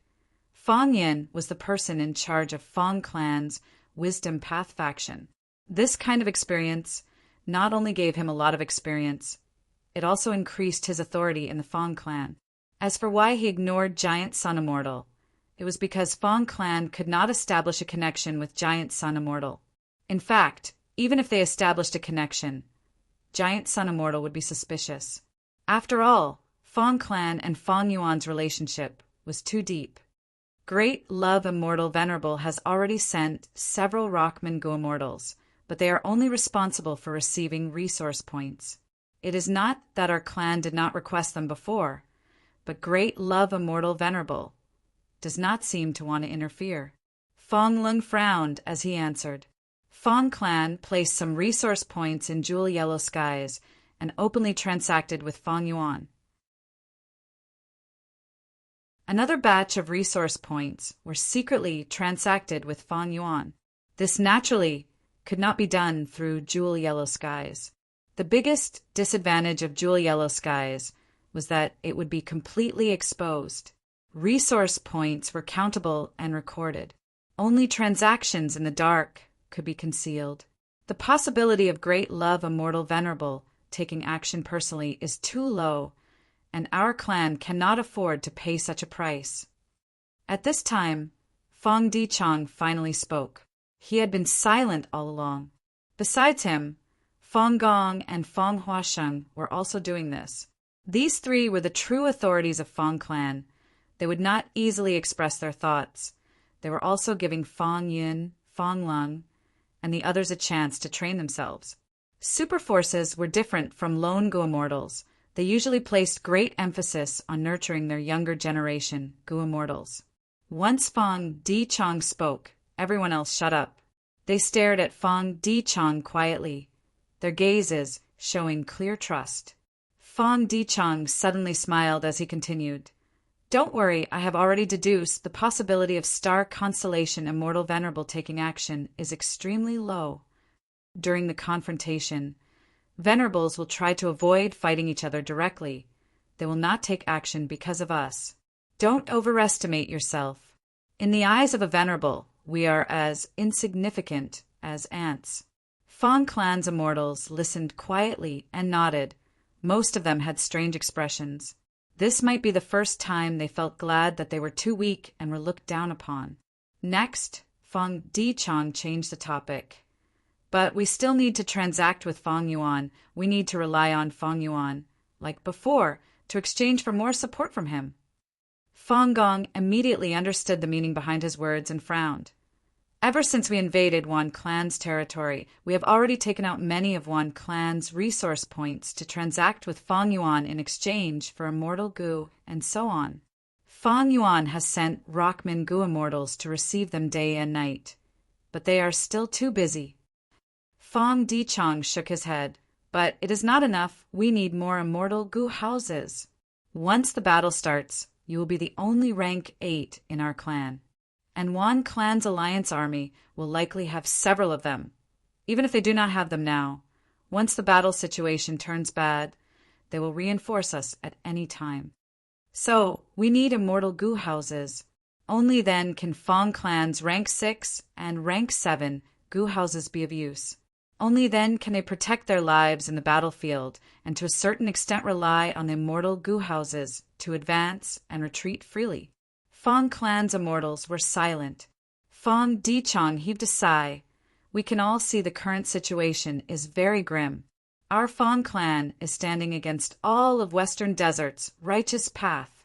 Fang Yin was the person in charge of Fang clan's Wisdom Path faction. This kind of experience not only gave him a lot of experience, it also increased his authority in the Fang clan. As for why he ignored Giant Sun Immortal, it was because Fang clan could not establish a connection with Giant Sun Immortal. In fact, even if they established a connection, Giant Sun Immortal would be suspicious. After all, Fang clan and Fang Yuan's relationship was too deep. Great Love Immortal Venerable has already sent several Rockman Gu immortals, but they are only responsible for receiving resource points. It is not that our clan did not request them before, but Great Love Immortal Venerable does not seem to want to interfere. Fang Lung frowned as he answered. Fang clan placed some resource points in Jewel Yellow Skies and openly transacted with Fang Yuan. Another batch of resource points were secretly transacted with Fang Yuan. This naturally could not be done through Jewel Yellow Skies. The biggest disadvantage of Jewel Yellow Skies was that it would be completely exposed. Resource points were countable and recorded. Only transactions in the dark could be concealed. The possibility of Great Love Immortal Venerable taking action personally is too low, and our clan cannot afford to pay such a price. At this time, Fang Dichang finally spoke. He had been silent all along. Besides him, Fang Gong and Fang Huasheng were also doing this. These 3 were the true authorities of Fang clan. They would not easily express their thoughts. They were also giving Fang Yin, Fang Lung, and the others a chance to train themselves. Super forces were different from lone Gu immortals. They usually placed great emphasis on nurturing their younger generation, Gu immortals. Once Fang Dichang spoke, everyone else shut up. They stared at Fang Dichang quietly, their gazes showing clear trust. Fang Dichang suddenly smiled as he continued. Don't worry, I have already deduced the possibility of Star Constellation Immortal Venerable taking action is extremely low. During the confrontation, Venerables will try to avoid fighting each other directly. They will not take action because of us. Don't overestimate yourself. In the eyes of a Venerable, we are as insignificant as ants. Fang clan's immortals listened quietly and nodded, Most of them had strange expressions. This might be the first time they felt glad that they were too weak and were looked down upon. Next, Fong Dichang changed the topic. But we still need to transact with Fong Yuan. We need to rely on Fong Yuan, like before, to exchange for more support from him. Fong Gong immediately understood the meaning behind his words and frowned. Ever since we invaded Wan Clan's territory, we have already taken out many of Wan Clan's resource points to transact with Fong Yuan in exchange for immortal goo and so on. Fong Yuan has sent Rockman goo immortals to receive them day and night, but they are still too busy. Fong Dichang shook his head. But it is not enough. We need more immortal goo houses. Once the battle starts, you will be the only rank 8 in our clan. And Wan Clan's alliance army will likely have several of them, even if they do not have them now. Once the battle situation turns bad, they will reinforce us at any time. So, we need immortal goo houses. Only then can Fong Clan's rank 6 and rank 7 goo houses be of use. Only then can they protect their lives in the battlefield and to a certain extent rely on the immortal goo houses to advance and retreat freely. Fong Clan's immortals were silent. Fong Dichang heaved a sigh. We can all see the current situation is very grim. Our Fong Clan is standing against all of Western Desert's righteous path.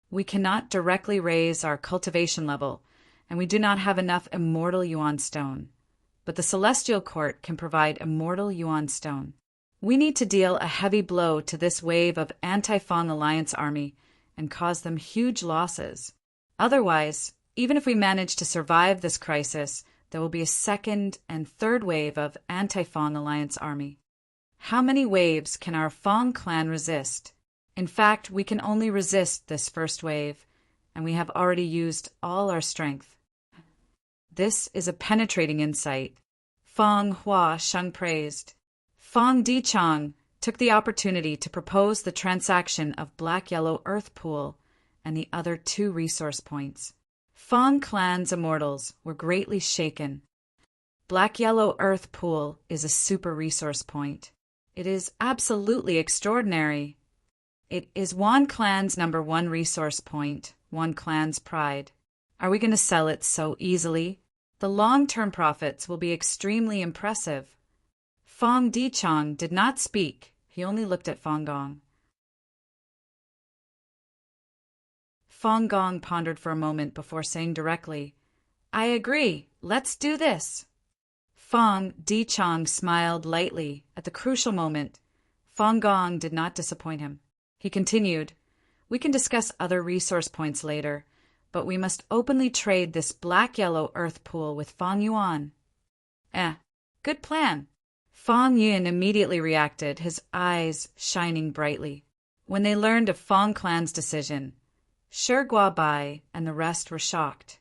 We cannot directly raise our cultivation level, and we do not have enough immortal Yuan stone. But the Celestial Court can provide immortal Yuan stone. We need to deal a heavy blow to this wave of anti-Fong Alliance army and cause them huge losses. Otherwise, even if we manage to survive this crisis, there will be a second and third wave of anti-Fong Alliance army. How many waves can our Fong Clan resist? In fact, we can only resist this first wave, and we have already used all our strength. This is a penetrating insight. Fong Hua Sheng praised. Fong Dichang took the opportunity to propose the transaction of Black-Yellow Earth Pool and the other 2 resource points. Fong Clan's immortals were greatly shaken. Black-Yellow Earth Pool is a super resource point. It is absolutely extraordinary. It is Wan Clan's number 1 resource point, Wan Clan's pride. Are we going to sell it so easily? The long-term profits will be extremely impressive. Fong Dichang did not speak. He only looked at Fong Gong. Fong Gong pondered for a moment before saying directly, I agree. Let's do this. Fong Dichang smiled lightly. At the crucial moment, Fong Gong did not disappoint him. He continued, We can discuss other resource points later, but we must openly trade this Black-Yellow Earth Pool with Fong Yuan. Good plan. Fong Yun immediately reacted, his eyes shining brightly. When they learned of Fong Clan's decision, Shi Guobai and the rest were shocked.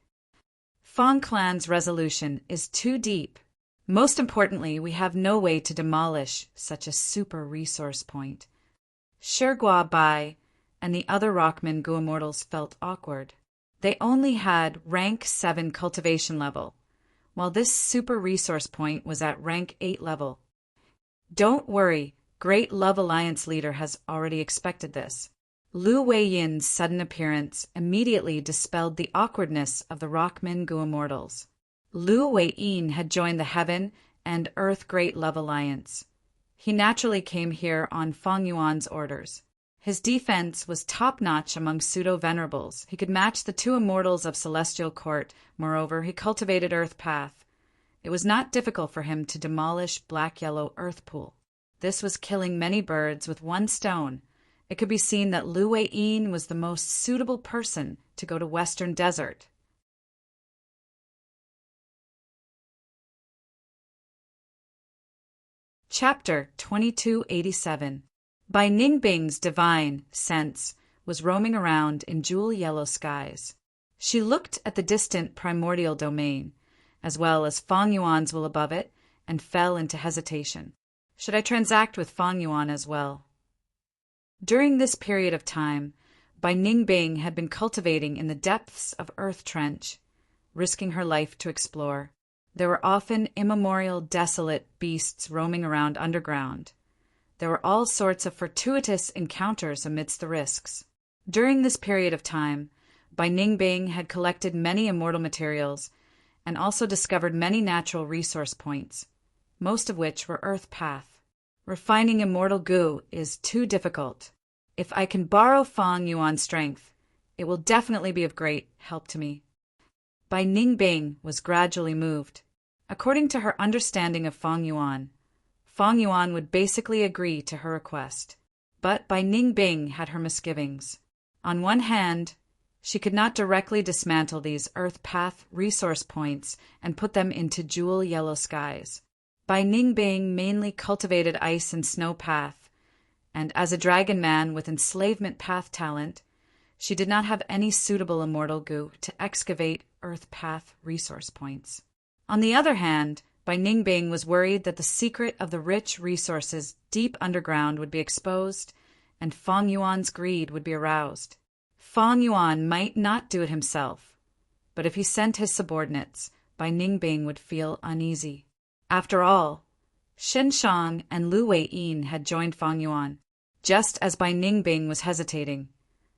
Fong Clan's resolution is too deep. Most importantly, we have no way to demolish such a super resource point. Shi Guobai and the other Rockman goo immortals felt awkward. They only had rank 7 cultivation level, while this super resource point was at rank 8 level. Don't worry, Great Love Alliance leader has already expected this. Lu Weiyin's sudden appearance immediately dispelled the awkwardness of the Rockman goo immortals. Lu Weiyin had joined the Heaven and Earth Great Love Alliance. He naturally came here on Fong Yuan's orders. His defense was top-notch among pseudo-venerables. He could match the 2 immortals of Celestial Court. Moreover, he cultivated Earth Path. It was not difficult for him to demolish Black-Yellow Earth Pool. This was killing many birds with 1 stone. It could be seen that Lu Weiyin was the most suitable person to go to Western Desert. Chapter 2287. Bai Ningbing's divine sense was roaming around in jewel-yellow skies. She looked at the distant primordial domain, as well as Fong Yuan's will above it, and fell into hesitation. Should I transact with Fong Yuan as well? During this period of time, Bai Ningbing had been cultivating in the depths of Earth Trench, risking her life to explore. There were often immemorial, desolate beasts roaming around underground. there were all sorts of fortuitous encounters amidst the risks. During this period of time, Bai Ningbing had collected many immortal materials and also discovered many natural resource points, most of which were Earth Path. Refining immortal goo is too difficult. If I can borrow Fang Yuan's strength, it will definitely be of great help to me. Bai Ningbing was gradually moved. According to her understanding of Fang Yuan would basically agree to her request. But Bai Ningbing had her misgivings. On one hand, she could not directly dismantle these Earth Path resource points and put them into jewel yellow skies. Bai Ningbing mainly cultivated ice and snow path, and as a dragon man with enslavement path talent, she did not have any suitable immortal goo to excavate Earth Path resource points. On the other hand, Bai Ningbing was worried that the secret of the rich resources deep underground would be exposed and Fang Yuan's greed would be aroused. Fang Yuan might not do it himself, but if he sent his subordinates, Bai Ningbing would feel uneasy. After all, Shen Shang and Lu Wei-yin had joined Fang Yuan, just as Bai Ningbing was hesitating.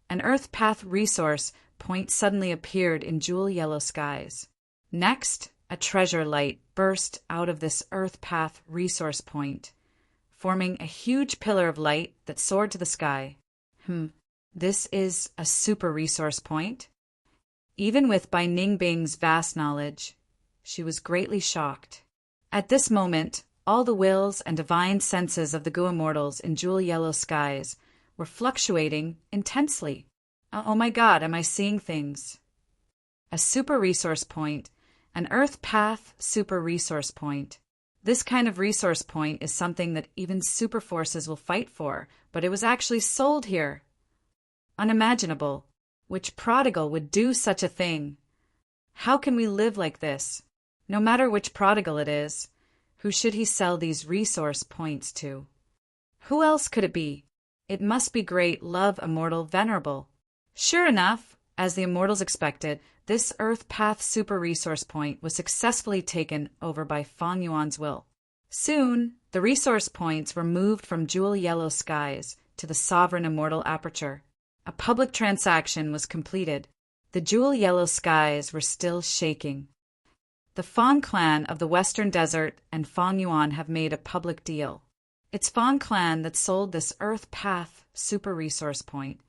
An Earth Path resource point suddenly appeared in jewel yellow skies. Next, a treasure light burst out of this Earth Path resource point, forming a huge pillar of light that soared to the sky. This is a super resource point? Even with Bai Ningbing's vast knowledge, she was greatly shocked. At this moment, all the wills and divine senses of the Gu Immortals in jewel yellow skies were fluctuating intensely. Oh my God, am I seeing things? A super resource point, an Earth Path super resource point. This kind of resource point is something that even super forces will fight for, but it was actually sold here. Unimaginable. Which prodigal would do such a thing? How can we live like this? No matter which prodigal it is, who should he sell these resource points to? Who else could it be? It must be great love immortal Venerable. Sure enough, as the immortals expected, this Earth Path super resource point was successfully taken over by Fang Yuan's will. Soon, the resource points were moved from jewel yellow skies to the sovereign immortal aperture. A public transaction was completed. The jewel yellow skies were still shaking. The Fang clan of the Western Desert and Fang Yuan have made a public deal. It's Fang clan that sold this Earth Path super resource point.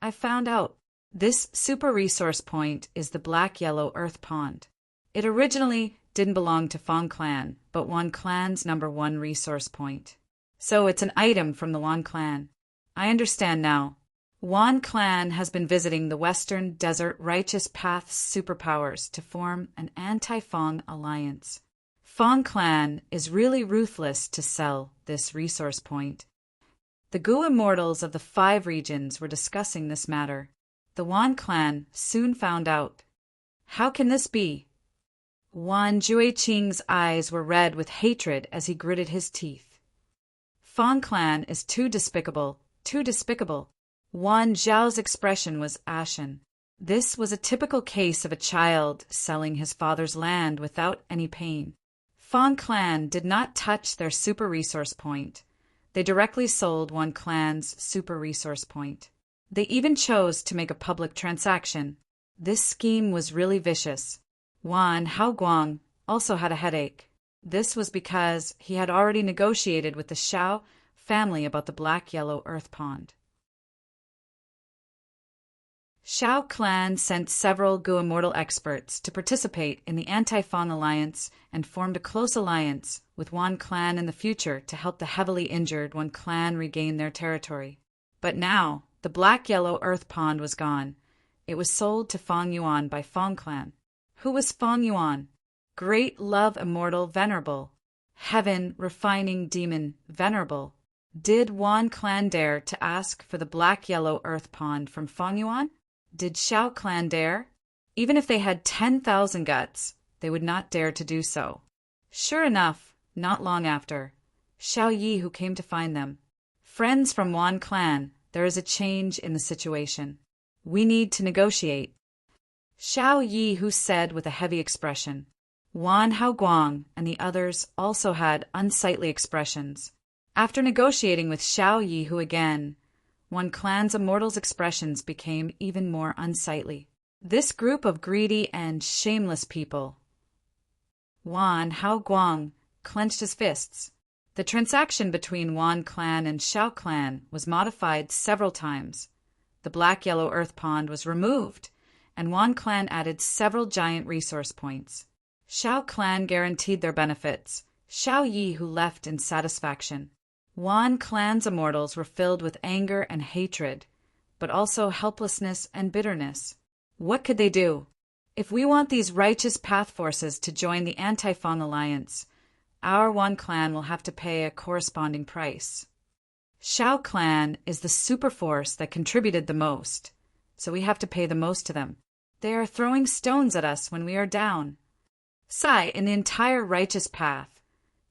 I found out. This super resource point is the black-yellow Earth Pond. It originally didn't belong to Fang clan, but Wan clan's #1 resource point. So it's an item from the Wan clan. I understand now. Wan clan has been visiting the Western Desert Righteous Path superpowers to form an anti-Fang alliance. Fang clan is really ruthless to sell this resource point. The Gu Immortals of the 5 regions were discussing this matter. The Wan clan soon found out. How can this be? Wan Jueqing's eyes were red with hatred as he gritted his teeth. Fang clan is too despicable, too despicable. Wan Zhao's expression was ashen. This was a typical case of a child selling his father's land without any pain. Fang clan did not touch their super resource point. They directly sold Wan clan's super resource point. They even chose to make a public transaction. This scheme was really vicious. Wan Haoguang also had a headache. This was because he had already negotiated with the Shao family about the black-yellow Earth Pond. Shao clan sent several Gu Immortal experts to participate in the anti-Fang alliance and formed a close alliance with Wan clan in the future to help the heavily injured Wan clan regain their territory. But now, the black-yellow Earth Pond was gone. It was sold to Fang Yuan by Fang clan. Who was Fang Yuan? Great love immortal Venerable. Heaven refining demon Venerable. Did Wan clan dare to ask for the black-yellow Earth Pond from Fang Yuan? Did Shao clan dare? Even if they had 10,000 guts, they would not dare to do so. Sure enough, not long after, Shao Yi who came to find them. Friends from Wan clan, there is a change in the situation. We need to negotiate. Shao Yi who said with a heavy expression. Wan Haoguang and the others also had unsightly expressions. After negotiating with Xiao Yihu again, Wan Clan's immortal's expressions became even more unsightly. This group of greedy and shameless people. Wan Haoguang clenched his fists. The transaction between Wan Clan and Xiao Clan was modified several times. The black-yellow earth pond was removed, and Wan Clan added several giant resource points. Xiao Clan guaranteed their benefits. Xiao Yihu left in satisfaction. Wan Clan's immortals were filled with anger and hatred, but also helplessness and bitterness. What could they do? If we want these righteous path forces to join the Anti-Fang Alliance, our Wan Clan will have to pay a corresponding price. Xiao Clan is the super force that contributed the most, so we have to pay the most to them. They are throwing stones at us when we are down. Sai, in the entire righteous path,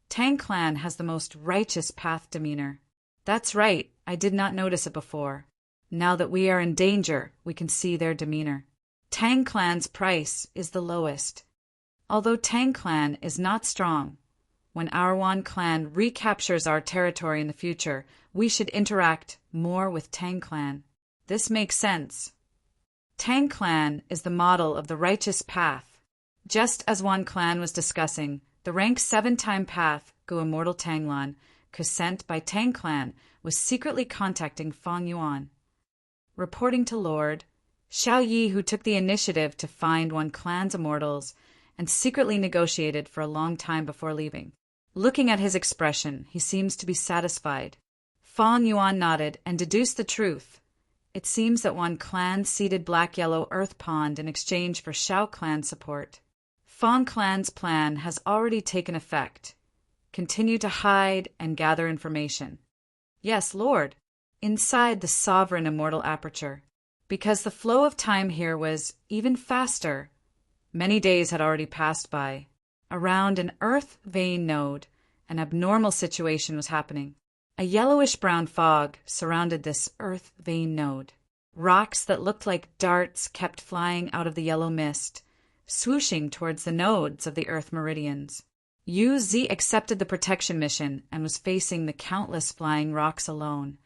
Tang Clan has the most righteous path demeanor. That's right, I did not notice it before. Now that we are in danger, we can see their demeanor. Tang Clan's price is the lowest. Although Tang Clan is not strong, when our Wan Clan recaptures our territory in the future, we should interact more with Tang Clan. This makes sense. Tang Clan is the model of the righteous path. Just as Wan Clan was discussing, the rank 7-time path Gu Immortal Tanglan, sent by Tang Clan, was secretly contacting Fang Yuan. Reporting to Lord, Xiao Yihu took the initiative to find Wan Clan's immortals and secretly negotiated for a long time before leaving. Looking at his expression, he seems to be satisfied. Fang Yuan nodded and deduced the truth. It seems that Wan Clan ceded black-yellow earth pond in exchange for Xiao Clan support. Fang Clan's plan has already taken effect. Continue to hide and gather information. Yes, Lord. Inside the sovereign immortal aperture. Because the flow of time here was even faster. Many days had already passed by. Around an earth vein node, an abnormal situation was happening. A yellowish-brown fog surrounded this earth vein node. Rocks that looked like darts kept flying out of the yellow mist, swooshing towards the nodes of the Earth meridians. Yu Zi accepted the protection mission and was facing the countless flying rocks alone.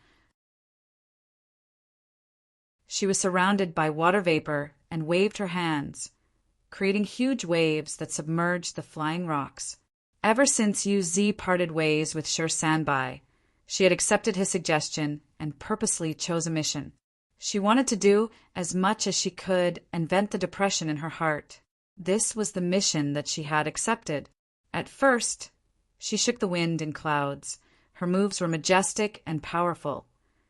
She was surrounded by water vapor and waved her hands, creating huge waves that submerged the flying rocks. Ever since Yu Zi parted ways with Shi Sanbai, she had accepted his suggestion and purposely chose a mission. She wanted to do as much as she could and vent the depression in her heart. This was the mission that she had accepted. At first, she shook the wind in clouds. Her moves were majestic and powerful.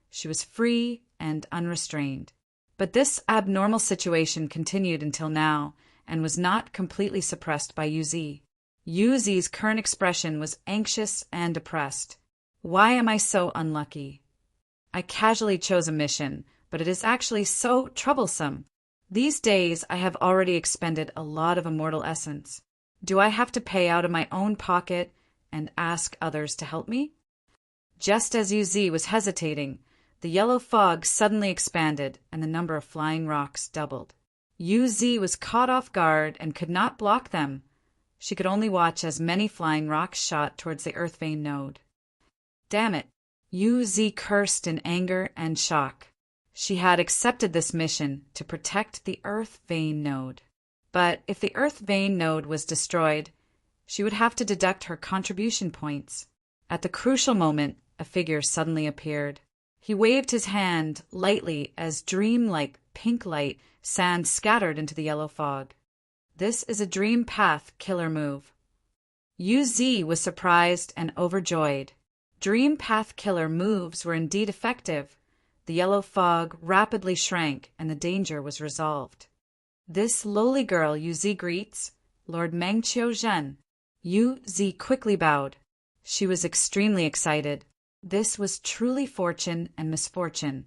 She was free and unrestrained. But this abnormal situation continued until now and was not completely suppressed by Yu Zi. Yu Zi's current expression was anxious and depressed. Why am I so unlucky? I casually chose a mission, but it is actually so troublesome. These days I have already expended a lot of immortal essence. Do I have to pay out of my own pocket and ask others to help me? Just as Yu Zi was hesitating, the yellow fog suddenly expanded and the number of flying rocks doubled. Yu Zi was caught off guard and could not block them. She could only watch as many flying rocks shot towards the earth vein node. Damn it! Yu Zi cursed in anger and shock. She had accepted this mission to protect the earth vein node. But if the earth vein node was destroyed, she would have to deduct her contribution points. At the crucial moment, a figure suddenly appeared. He waved his hand lightly as dream-like pink light sand scattered into the yellow fog. This is a dream path killer move. Yu Zi was surprised and overjoyed. Dream path killer moves were indeed effective. The yellow fog rapidly shrank and the danger was resolved. This lowly girl Yu Zi greets, Lord Mengqiu Zhen. Yu Zi quickly bowed. She was extremely excited. This was truly fortune and misfortune.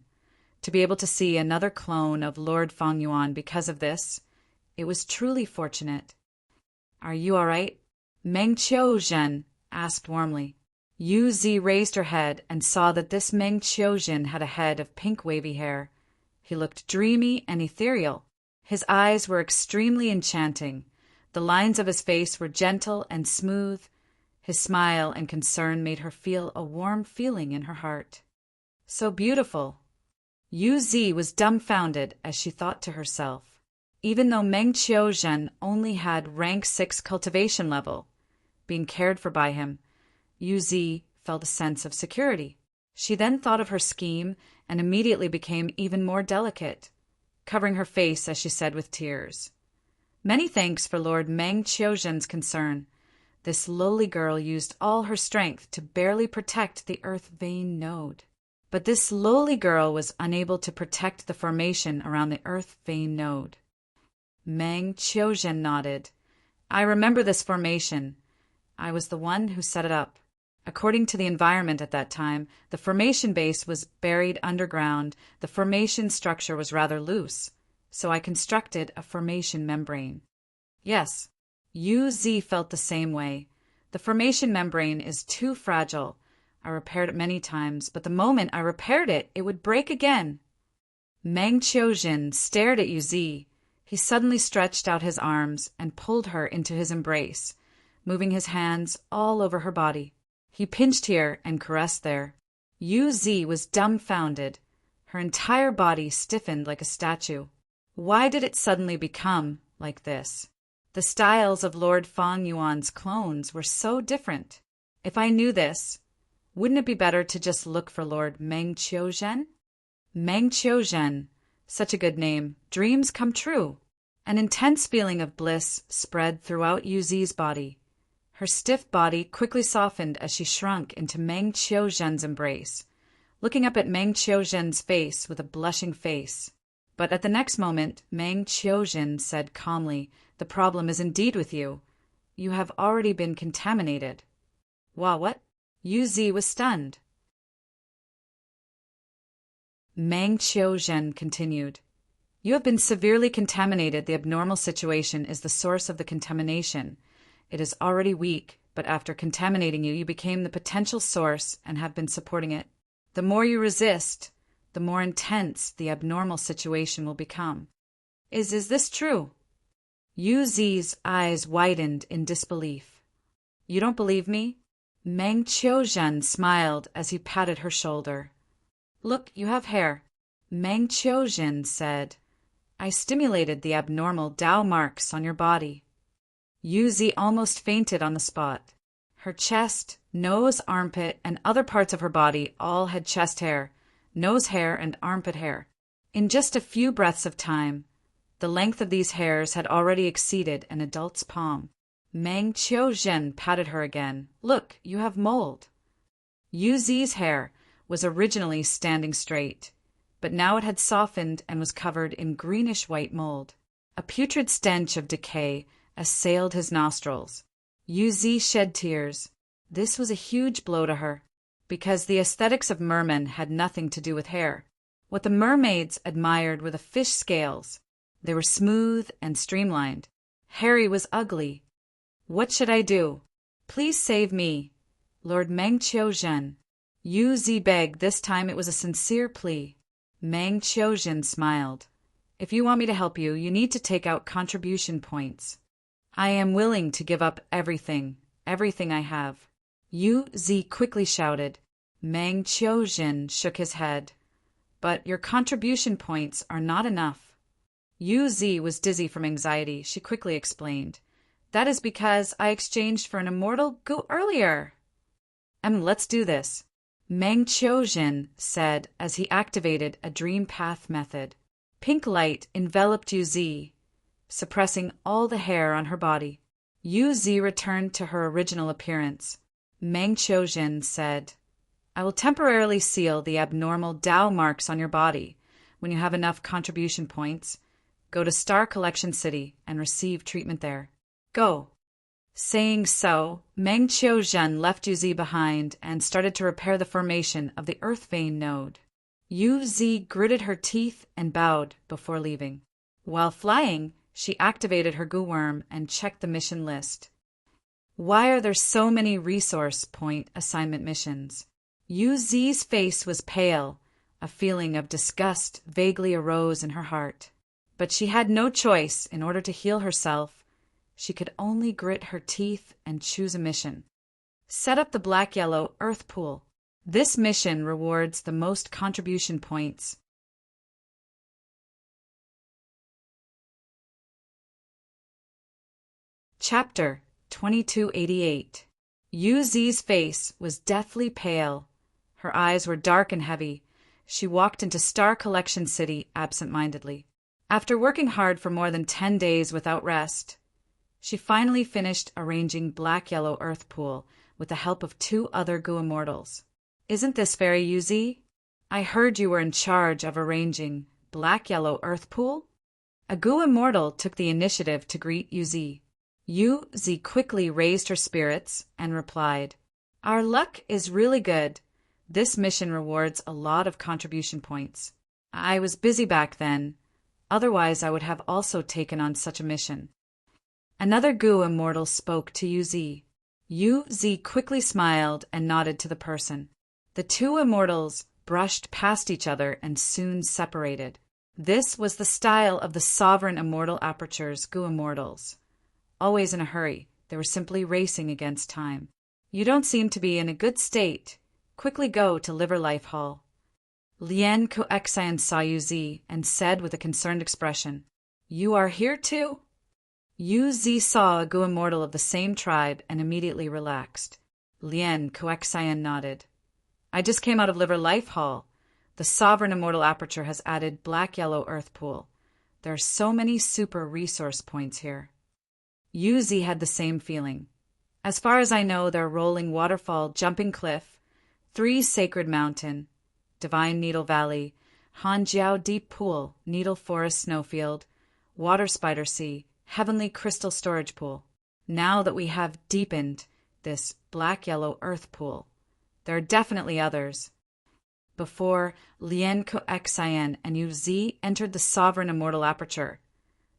To be able to see another clone of Lord Fang Yuan because of this, it was truly fortunate. Are you all right? Mengqiu Zhen asked warmly. Yu Zi raised her head and saw that this Mengqiu Zhen had a head of pink wavy hair. He looked dreamy and ethereal. His eyes were extremely enchanting. The lines of his face were gentle and smooth. His smile and concern made her feel a warm feeling in her heart. So beautiful. Yu Zi was dumbfounded as she thought to herself. Even though Meng Qiuzhen only had rank 6 cultivation level, being cared for by him, Yu Zi felt a sense of security. She then thought of her scheme and immediately became even more delicate, covering her face as she said with tears, "Many thanks for Lord Meng Qiuzhen's concern. This lowly girl used all her strength to barely protect the earth vein node. But this lowly girl was unable to protect the formation around the earth vein node." Meng Qiuzhen nodded. "I remember this formation. I was the one who set it up. According to the environment at that time, the formation base was buried underground. The formation structure was rather loose, so I constructed a formation membrane." Yes, Yu Zi felt the same way. The formation membrane is too fragile. I repaired it many times, but the moment I repaired it, it would break again. Meng Qiuzhen stared at Yu Zi. He suddenly stretched out his arms and pulled her into his embrace, moving his hands all over her body. He pinched here and caressed there. Yu Zi was dumbfounded. Her entire body stiffened like a statue. Why did it suddenly become like this? The styles of Lord Fang Yuan's clones were so different. If I knew this, wouldn't it be better to just look for Lord Meng Qiuzhen? Meng Qiuzhen, such a good name. Dreams come true. An intense feeling of bliss spread throughout Yu Zi's body. Her stiff body quickly softened as she shrunk into Meng Qiuzhen's embrace, looking up at Meng Qiuzhen's face with a blushing face. But at the next moment, Meng Qiuzhen said calmly, "The problem is indeed with you. You have already been contaminated." "Wow, what?" Yu Zi was stunned. Meng Qiuzhen continued, "You have been severely contaminated. The abnormal situation is the source of the contamination. It is already weak, but after contaminating you, you became the potential source and have been supporting it. The more you resist, the more intense the abnormal situation will become. Is this true?" Yu Zi's eyes widened in disbelief. "You don't believe me?" Meng Qiuzhen smiled as he patted her shoulder. "Look, you have hair." Meng Qiuzhen said, "I stimulated the abnormal Dao marks on your body." Yu Zi almost fainted on the spot. Her chest, nose, armpit, and other parts of her body all had chest hair, nose hair, and armpit hair. In just a few breaths of time, the length of these hairs had already exceeded an adult's palm. Meng Qiuzhen patted her again. "Look, you have mold." Yu Zi's hair was originally standing straight, but now it had softened and was covered in greenish-white mold. A putrid stench of decay assailed his nostrils. Yu Zi shed tears. This was a huge blow to her, because the aesthetics of mermen had nothing to do with hair. What the mermaids admired were the fish scales. They were smooth and streamlined. Harry was ugly. "What should I do? Please save me, Lord Meng Qiuzhen." Yu Zi begged. This time it was a sincere plea. Meng Qiuzhen smiled. "If you want me to help you, you need to take out contribution points. I am willing to give up everything I have." Yu Zi quickly shouted. Meng Qiuzhen shook his head. "But your contribution points are not enough." Yu Zi was dizzy from anxiety. She quickly explained, "That is because I exchanged for an immortal goo earlier." Let's do this," Meng Qiuzhen said as he activated a dream path method. Pink light enveloped Yu Zi, suppressing all the hair on her body. Yu Zi returned to her original appearance. Meng Qiuzhen said, "I will temporarily seal the abnormal Dao marks on your body. When you have enough contribution points, go to Star Collection City and receive treatment there. Go." Saying so, Meng Qiuzhen left Yu Zi behind and started to repair the formation of the earth vein node. Yu Zi gritted her teeth and bowed before leaving. While flying, she activated her goo worm and checked the mission list. Why are there so many resource point assignment missions? Yu Zi's face was pale. A feeling of disgust vaguely arose in her heart. But she had no choice. In order to heal herself, she could only grit her teeth and choose a mission. Set up the black-yellow earth pool. This mission rewards the most contribution points. Chapter 2288. Yu Zi's face was deathly pale. Her eyes were dark and heavy. She walked into Star Collection City absent-mindedly. After working hard for more than 10 days without rest, she finally finished arranging black-yellow earth pool with the help of 2 other Gu immortals. Isn't this very Yu Zi? I heard you were in charge of arranging black-yellow earth pool? A Gu immortal took the initiative to greet Yu Zi. Yu Zi quickly raised her spirits and replied, "Our luck is really good. This mission rewards a lot of contribution points. I was busy back then. Otherwise, I would have also taken on such a mission." Another Gu immortal spoke to Yu Zi. Yu Zi quickly smiled and nodded to the person. The 2 immortals brushed past each other and soon separated. This was the style of the Sovereign Immortal Aperture's Gu immortals. Always in a hurry, they were simply racing against time. "You don't seem to be in a good state. Quickly go to Liver Life Hall." Lien Coexian saw Yu Zi and said with a concerned expression, "You are here too?" Yu Zi saw a Gu immortal of the same tribe and immediately relaxed. Lien Coexian nodded. "I just came out of Liver Life Hall. The Sovereign Immortal Aperture has added black-yellow earth pool. There are so many super resource points here." Yu Zi had the same feeling. "As far as I know, there are Rolling Waterfall, Jumping Cliff, 3 Sacred Mountain, Divine Needle Valley, Hanjiao Deep Pool, Needle Forest Snowfield, Water Spider Sea, Heavenly Crystal Storage Pool. Now that we have deepened this black-yellow earth pool, there are definitely others." Before Lien Coexian and Yu Zi entered the Sovereign Immortal Aperture,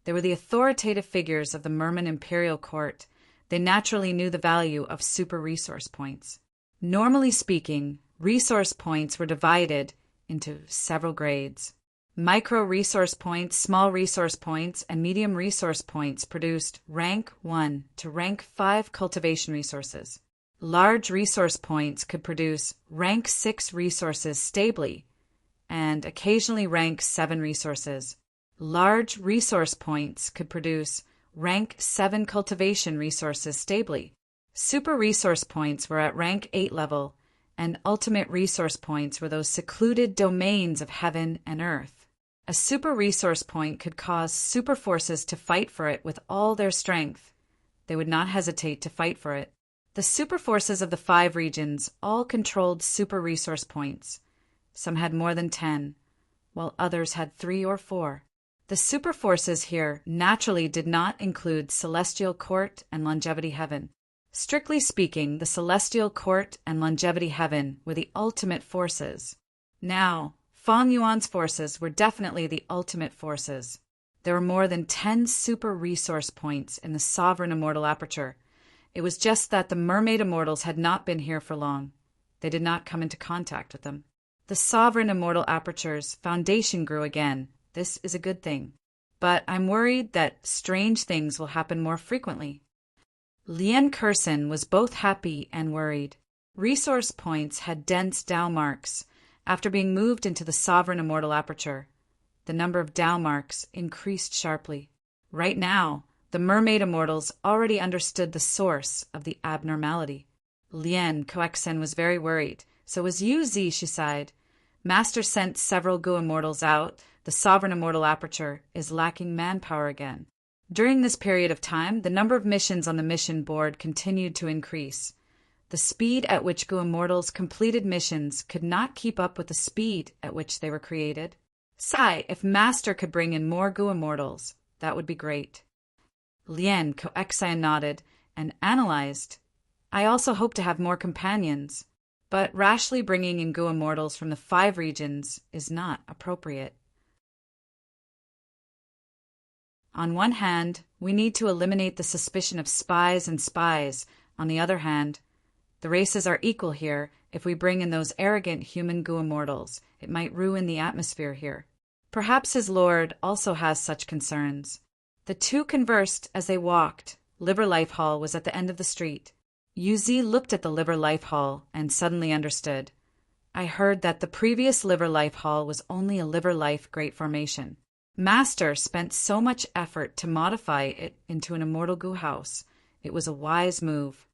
they were the authoritative figures of the Merman Imperial Court. They naturally knew the value of super resource points. Normally speaking, resource points were divided into several grades. Micro resource points, small resource points, and medium resource points produced rank 1 to rank 5 cultivation resources. Large resource points could produce rank 6 resources stably, and occasionally rank 7 resources. Large resource points could produce rank 7 cultivation resources stably. Super resource points were at rank 8 level, and ultimate resource points were those secluded domains of heaven and earth. A super resource point could cause super forces to fight for it with all their strength. They would not hesitate to fight for it. The super forces of the 5 regions all controlled super resource points. Some had more than 10, while others had 3 or 4. The super forces here naturally did not include Celestial Court and Longevity Heaven. Strictly speaking, the Celestial Court and Longevity Heaven were the ultimate forces. Now, Fang Yuan's forces were definitely the ultimate forces. There were more than 10 super resource points in the Sovereign Immortal Aperture. It was just that the Mermaid Immortals had not been here for long. They did not come into contact with them. The Sovereign Immortal Aperture's foundation grew again. This is a good thing. But I'm worried that strange things will happen more frequently. Lien Curson was both happy and worried. Resource points had dense Dao marks. After being moved into the Sovereign Immortal Aperture, the number of Dao marks increased sharply. Right now, the Mermaid Immortals already understood the source of the abnormality. Lien Coexian was very worried. So was Yu Zi, she sighed. Master sent several Gu Immortals out. The Sovereign Immortal Aperture is lacking manpower again. During this period of time, the number of missions on the mission board continued to increase. The speed at which Gu Immortals completed missions could not keep up with the speed at which they were created. Sigh, if Master could bring in more Gu Immortals, that would be great. Lien Coexian nodded and analyzed. I also hope to have more companions, but rashly bringing in Gu Immortals from the 5 regions is not appropriate. On one hand, we need to eliminate the suspicion of spies and spies. On the other hand, the races are equal here. If we bring in those arrogant human Gu Immortals, it might ruin the atmosphere here. Perhaps his lord also has such concerns. The 2 conversed as they walked. Liver Life Hall was at the end of the street. Yuzi looked at the liver life hall and suddenly understood. I heard that the previous liver life hall was only a liver life great formation. Master spent so much effort to modify it into an immortal goo house. It was a wise move.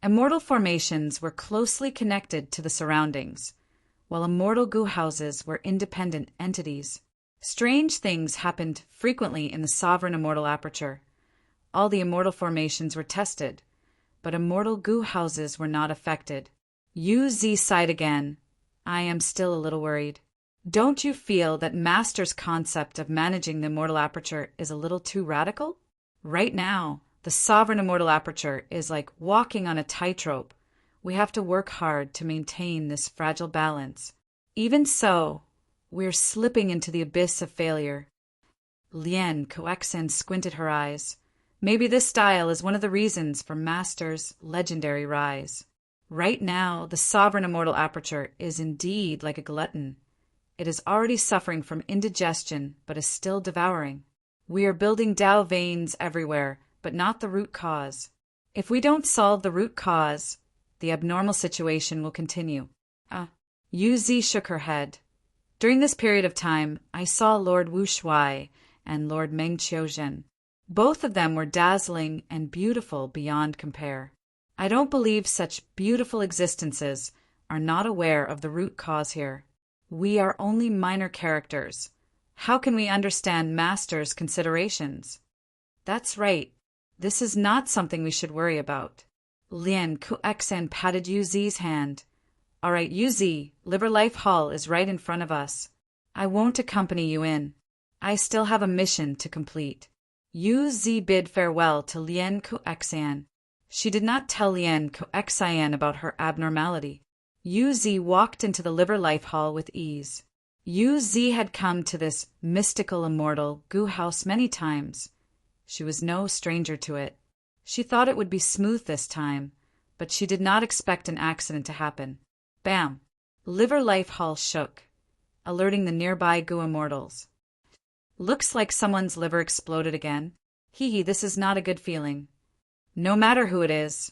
Immortal formations were closely connected to the surroundings, while immortal goo houses were independent entities. Strange things happened frequently in the sovereign immortal aperture. All the immortal formations were tested, but immortal goo houses were not affected. Yuzi sighed again. I am still a little worried. Don't you feel that Master's concept of managing the immortal aperture is a little too radical? Right now, the sovereign immortal aperture is like walking on a tightrope. We have to work hard to maintain this fragile balance. Even so, we're slipping into the abyss of failure. Lien Coexen squinted her eyes. Maybe this style is one of the reasons for Master's legendary rise. Right now, the sovereign immortal aperture is indeed like a glutton. It is already suffering from indigestion, but is still devouring. We are building Tao veins everywhere, but not the root cause. If we don't solve the root cause, the abnormal situation will continue. Yuzi shook her head. During this period of time, I saw Lord Wu Shuai and Lord Meng Qiuzhen. Both of them were dazzling and beautiful beyond compare. I don't believe such beautiful existences are not aware of the root cause here. We are only minor characters. How can we understand Master's considerations? That's right. This is not something we should worry about. Lien Kuexen patted Yuzi's hand. All right, Yuzi, Liver Life Hall is right in front of us. I won't accompany you in. I still have a mission to complete. Yuzi bid farewell to Lien Kuexan. She did not tell Lien Coexan about her abnormality. Yuzi walked into the Liver Life Hall with ease. Yuzi had come to this mystical immortal goo house many times. She was no stranger to it. She thought it would be smooth this time, but she did not expect an accident to happen. Bam! Liver Life Hall shook, alerting the nearby goo immortals. Looks like someone's liver exploded again. Hee, this is not a good feeling. No matter who it is,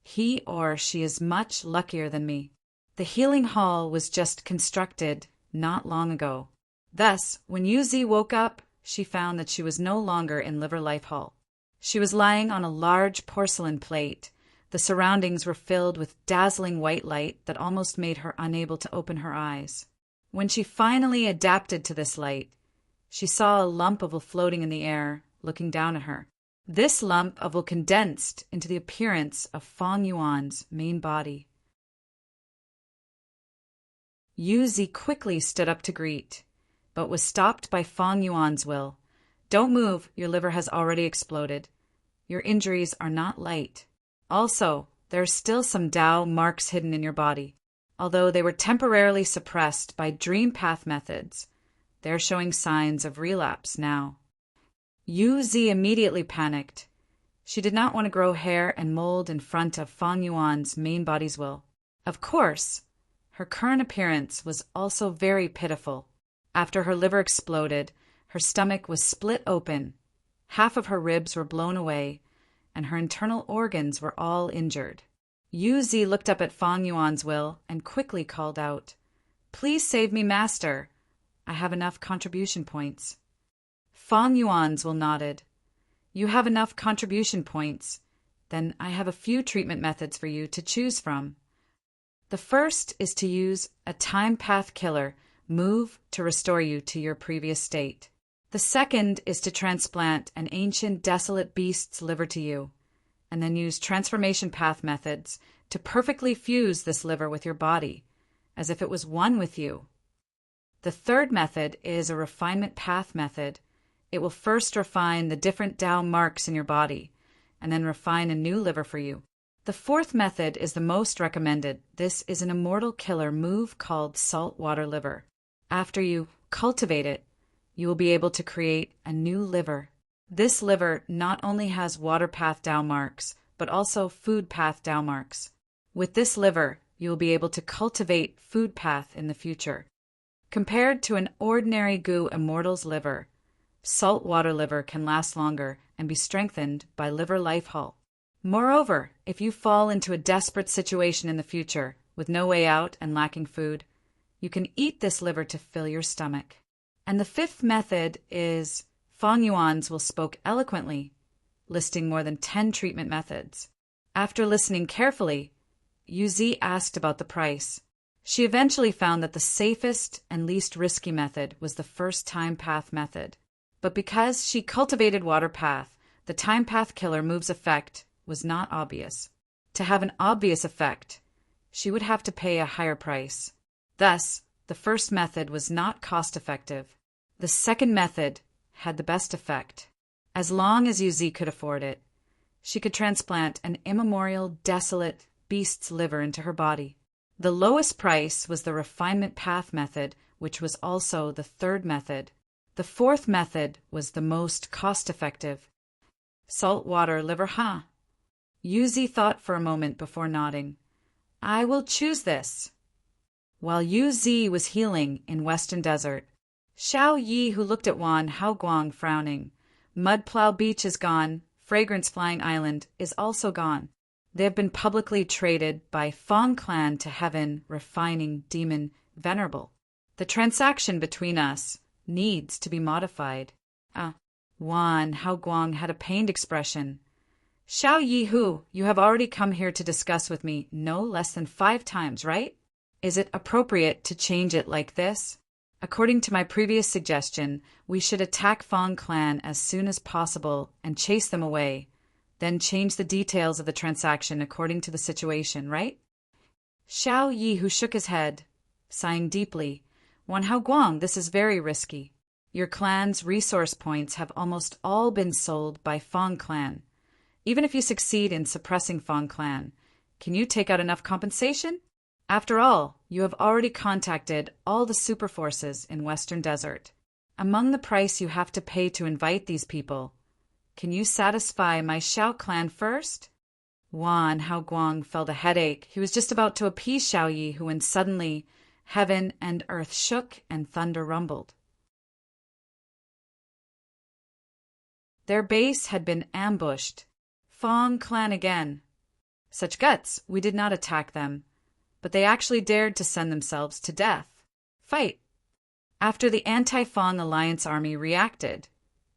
he or she is much luckier than me. The healing hall was just constructed not long ago. Thus, when Yuzi woke up, she found that she was no longer in Liver Life Hall. She was lying on a large porcelain plate. The surroundings were filled with dazzling white light that almost made her unable to open her eyes. When she finally adapted to this light, she saw a lump of wool floating in the air, looking down at her. This lump of wool condensed into the appearance of Feng Yuan's main body. Yuzi quickly stood up to greet, but was stopped by Feng Yuan's will. Don't move, your liver has already exploded. Your injuries are not light. Also, there are still some Tao marks hidden in your body. Although they were temporarily suppressed by dream path methods, they're showing signs of relapse now. Yuzi immediately panicked. She did not want to grow hair and mold in front of Feng Yuan's main body's will. Of course, her current appearance was also very pitiful. After her liver exploded, her stomach was split open, half of her ribs were blown away, and her internal organs were all injured. Yuzi looked up at Feng Yuan's will and quickly called out, "Please save me, Master. I have enough contribution points." Feng Yuan's will nodded. "You have enough contribution points. Then I have a few treatment methods for you to choose from. The first is to use a time path killer move to restore you to your previous state. The second is to transplant an ancient desolate beast's liver to you, and then use transformation path methods to perfectly fuse this liver with your body, as if it was one with you. The third method is a refinement path method. It will first refine the different Tao marks in your body, and then refine a new liver for you. The fourth method is the most recommended. This is an immortal killer move called saltwater liver. After you cultivate it, you will be able to create a new liver. This liver not only has water path Tao marks, but also food path Tao marks. With this liver, you will be able to cultivate food path in the future. Compared to an ordinary goo immortal's liver, saltwater liver can last longer and be strengthened by Liver Life Hall. Moreover, if you fall into a desperate situation in the future, with no way out and lacking food, you can eat this liver to fill your stomach. And the fifth method is Feng Yuan's will spoke eloquently, listing more than 10 treatment methods. After listening carefully, Yu Zi asked about the price. She eventually found that the safest and least risky method was the first time path method. But because she cultivated water path, the time path killer move's effect was not obvious. To have an obvious effect, she would have to pay a higher price. Thus, the first method was not cost-effective. The second method had the best effect. As long as Yu Zi could afford it, she could transplant an immemorial, desolate beast's liver into her body. The lowest price was the refinement path method, which was also the third method. The fourth method was the most cost-effective. Saltwater liver, huh? Yu Zi thought for a moment before nodding. I will choose this. While Yu Zi was healing in Western Desert, Xiao Yi, who looked at Wan Haoguang frowning. Mudplow Beach is gone. Fragrance Flying Island is also gone. They have been publicly traded by Fong Clan to Heaven Refining Demon Venerable. The transaction between us needs to be modified. Wan Haoguang had a pained expression. Xiao Yi Hu, you have already come here to discuss with me no less than 5 times, right? Is it appropriate to change it like this? According to my previous suggestion, we should attack Fong Clan as soon as possible and chase them away, then change the details of the transaction according to the situation, right? Xiao Yi, who shook his head, sighing deeply, Wan Haoguang, this is very risky. Your clan's resource points have almost all been sold by Fong Clan. Even if you succeed in suppressing Fong Clan, can you take out enough compensation? After all, you have already contacted all the super forces in Western Desert. Among the price you have to pay to invite these people, can you satisfy my Xiao clan first? Wan Haoguang felt a headache. He was just about to appease Xiao Yi, who when suddenly heaven and earth shook and thunder rumbled. Their base had been ambushed. Fong Clan again. Such guts, we did not attack them. But they actually dared to send themselves to death. Fight. After the anti-Fong Alliance army reacted,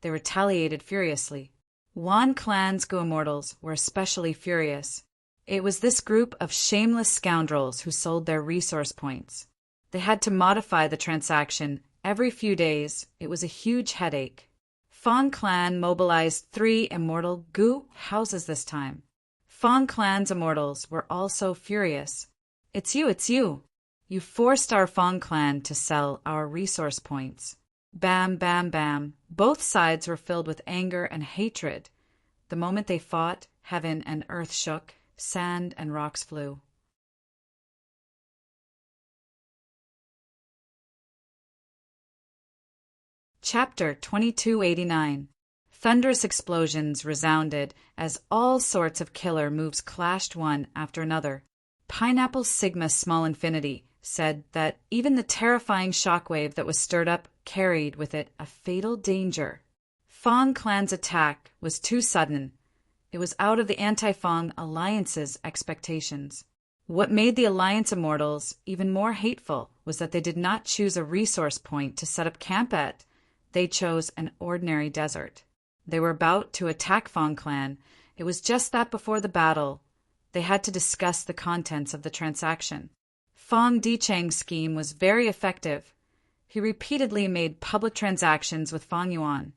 they retaliated furiously. Wan Clan's Go Immortals were especially furious. It was this group of shameless scoundrels who sold their resource points. They had to modify the transaction every few days. It was a huge headache. Fong Clan mobilized 3 immortal Gu houses this time. Fong Clan's immortals were also furious. It's you. You forced our Fong Clan to sell our resource points. Bam, bam, bam. Both sides were filled with anger and hatred. The moment they fought, heaven and earth shook, sand and rocks flew. Chapter 2289. Thunderous explosions resounded as all sorts of killer moves clashed one after another. Pineapple Sigma Small Infinity said that even the terrifying shockwave that was stirred up carried with it a fatal danger. Fong Clan's attack was too sudden. It was out of the anti-Fong Alliance's expectations. What made the Alliance Immortals even more hateful was that they did not choose a resource point to set up camp at. They chose an ordinary desert. They were about to attack Fong Clan. It was just that before the battle, they had to discuss the contents of the transaction. Fong Dichang's scheme was very effective. He repeatedly made public transactions with Fong Yuan,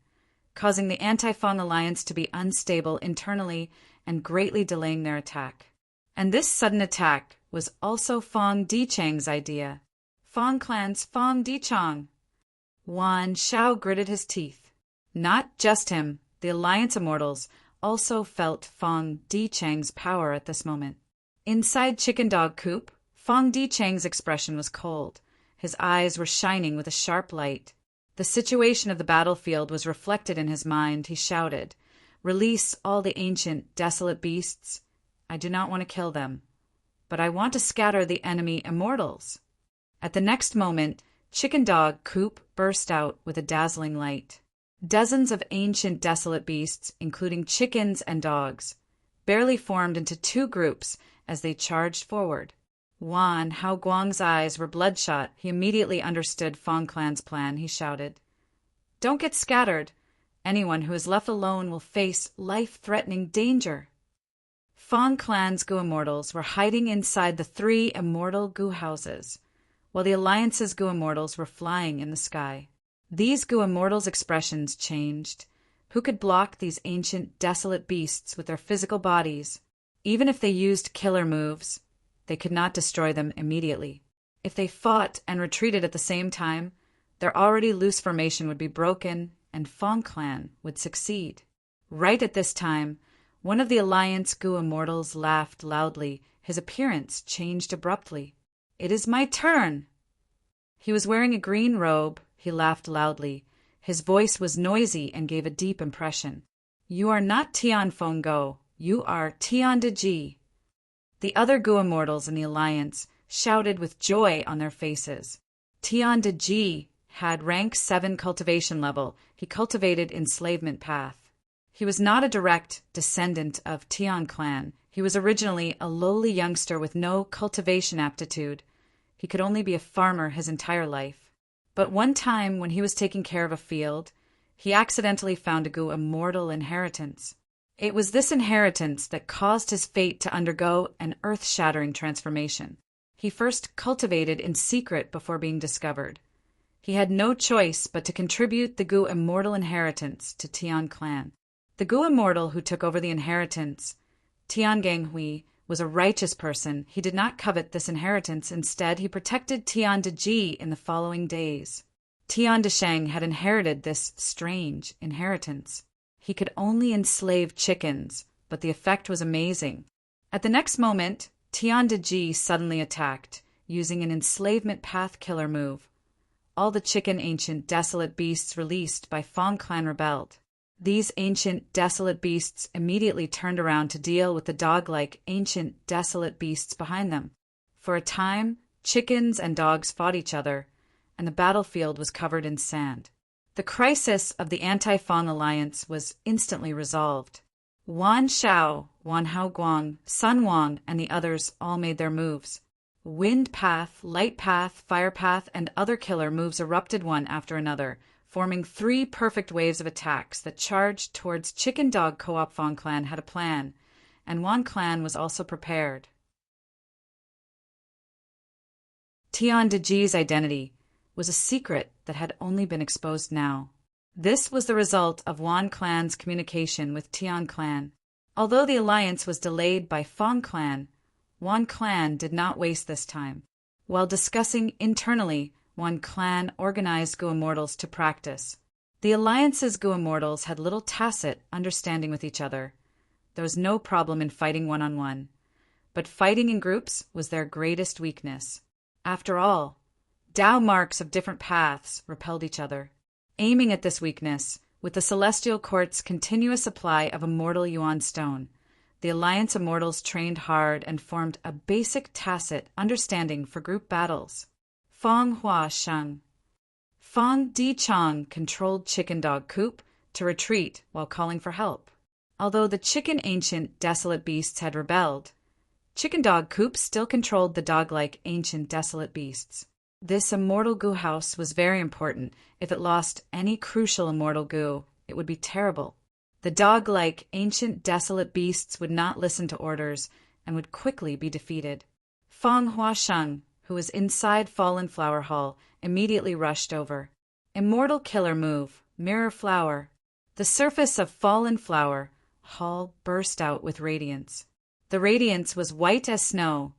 causing the anti-Fong Alliance to be unstable internally and greatly delaying their attack. And this sudden attack was also Fong Dichang's idea. Fong Clan's Fong Dichang. Wan Xiao gritted his teeth. Not just him, the Alliance Immortals also felt Fong Dichang's power at this moment. Inside Chicken Dog Coop, Fong Dichang's expression was cold. His eyes were shining with a sharp light. The situation of the battlefield was reflected in his mind. He shouted, "Release all the ancient, desolate beasts. I do not want to kill them, but I want to scatter the enemy immortals." At the next moment, Chicken Dog Coop burst out with a dazzling light. Dozens of ancient, desolate beasts, including chickens and dogs, barely formed into two groups as they charged forward. Wan Hao Guang's eyes were bloodshot. He immediately understood Fong Clan's plan. He shouted, "Don't get scattered. Anyone who is left alone will face life-threatening danger." Fong Clan's Gu Immortals were hiding inside the three immortal Gu houses, while the Alliance's Gu Immortals were flying in the sky. These Gu Immortals' expressions changed. Who could block these ancient, desolate beasts with their physical bodies? Even if they used killer moves, they could not destroy them immediately. If they fought and retreated at the same time, their already loose formation would be broken, and Fong Clan would succeed. Right at this time, one of the Alliance Gu Immortals laughed loudly. His appearance changed abruptly. "It is my turn!" He was wearing a green robe. He laughed loudly. His voice was noisy and gave a deep impression. "You are not Tian Fong Go. You are Tian De Ji." The other Gu Immortals in the Alliance shouted with joy on their faces. Tian De Ji had rank 7 cultivation level. He cultivated enslavement path. He was not a direct descendant of Tian clan. He was originally a lowly youngster with no cultivation aptitude. He could only be a farmer his entire life. But one time when he was taking care of a field, he accidentally found a Gu Immortal inheritance. It was this inheritance that caused his fate to undergo an earth-shattering transformation. He first cultivated in secret before being discovered. He had no choice but to contribute the Gu Immortal inheritance to Tian clan. The Gu Immortal who took over the inheritance, Tian Ganghui, was a righteous person. He did not covet this inheritance. Instead, he protected Tian De Ji in the following days. Tian De Sheng had inherited this strange inheritance. He could only enslave chickens, but the effect was amazing. At the next moment, Tian De Ji suddenly attacked, using an enslavement path killer move. All the chicken ancient desolate beasts released by Fong Clan rebelled. These ancient desolate beasts immediately turned around to deal with the dog-like ancient desolate beasts behind them. For a time, chickens and dogs fought each other, and the battlefield was covered in sand. The crisis of the anti-Fong alliance was instantly resolved. Wan Shao, Wan Hao Guang, Sun Wang, and the others all made their moves. Wind path, light path, fire path, and other killer moves erupted one after another, forming 3 perfect waves of attacks that charged towards Chicken Dog Co-op. Fong Clan had a plan, and Wan Clan was also prepared. Tian De Ji's identity was a secret that had only been exposed now. This was the result of Wan Clan's communication with Tian Clan. Although the alliance was delayed by Fong Clan, Wan Clan did not waste this time. While discussing internally, Wan Clan organized Gu Immortals to practice. The alliance's Gu Immortals had little tacit understanding with each other. There was no problem in fighting one-on-one, but fighting in groups was their greatest weakness. After all, Dao marks of different paths repelled each other. Aiming at this weakness, with the Celestial Court's continuous supply of immortal Yuan stone, the Alliance Immortals trained hard and formed a basic tacit understanding for group battles. Fong Hua Sheng. Fong Di Chang controlled Chicken Dog Coop to retreat while calling for help. Although the chicken ancient desolate beasts had rebelled, Chicken Dog Coop still controlled the dog-like ancient desolate beasts. This immortal Gu house was very important. If it lost any crucial immortal Gu, it would be terrible. The dog-like ancient desolate beasts would not listen to orders and would quickly be defeated. Fong Hua Sheng, who was inside Fallen Flower Hall, immediately rushed over. Immortal killer move, Mirror Flower. The surface of Fallen Flower Hall burst out with radiance. The radiance was white as snow.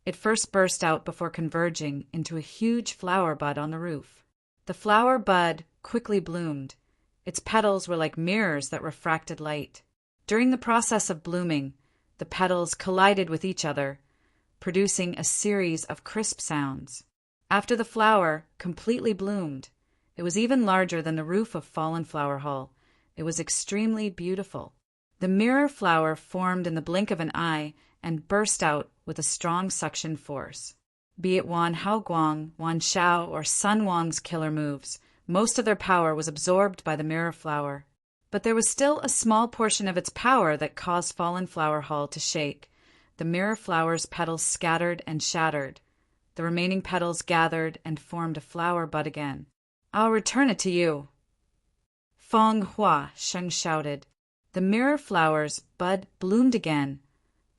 It first burst out before converging into a huge flower bud on the roof. The flower bud quickly bloomed. Its petals were like mirrors that refracted light. During the process of blooming, the petals collided with each other, producing a series of crisp sounds. After the flower completely bloomed, it was even larger than the roof of Fallen Flower Hall. It was extremely beautiful. The mirror flower formed in the blink of an eye and burst out with a strong suction force. Be it Wan Hao Guang, Wan Shao, or Sun Wang's killer moves, most of their power was absorbed by the mirror flower. But there was still a small portion of its power that caused Fallen Flower Hall to shake. The mirror flower's petals scattered and shattered. The remaining petals gathered and formed a flower bud again. "I'll return it to you." Feng Hua Sheng shouted. The mirror flower's bud bloomed again,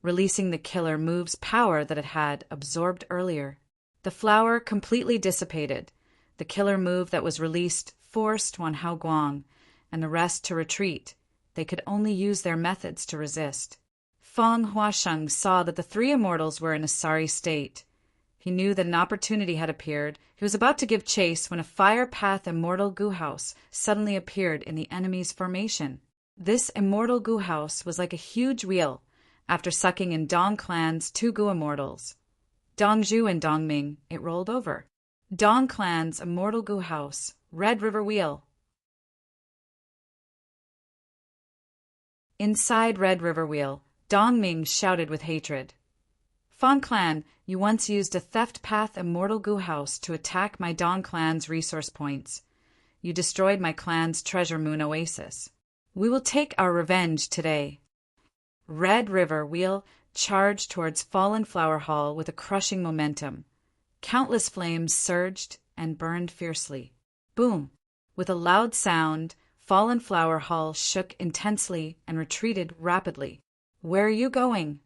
releasing the killer move's power that it had absorbed earlier. The flower completely dissipated. The killer move that was released forced Wan Hao Guang and the rest to retreat. They could only use their methods to resist. Feng Huasheng saw that the three immortals were in a sorry state. He knew that an opportunity had appeared. He was about to give chase when a Fire Path Immortal Gu House suddenly appeared in the enemy's formation. This Immortal Gu House was like a huge wheel. After sucking in Dong Clan's two Gu immortals, Dongzhu and Dongming, it rolled over. Dong Clan's Immortal Gu House, Red River Wheel. Inside Red River Wheel, Dongming shouted with hatred. "Feng Clan, you once used a Theft Path Immortal Gu House to attack my Dong Clan's resource points. You destroyed my clan's treasure moon oasis. We will take our revenge today." Red River Wheel charged towards Fallen Flower Hall with a crushing momentum. Countless flames surged and burned fiercely. Boom! With a loud sound, Fallen Flower Hall shook intensely and retreated rapidly. "Where are you going?"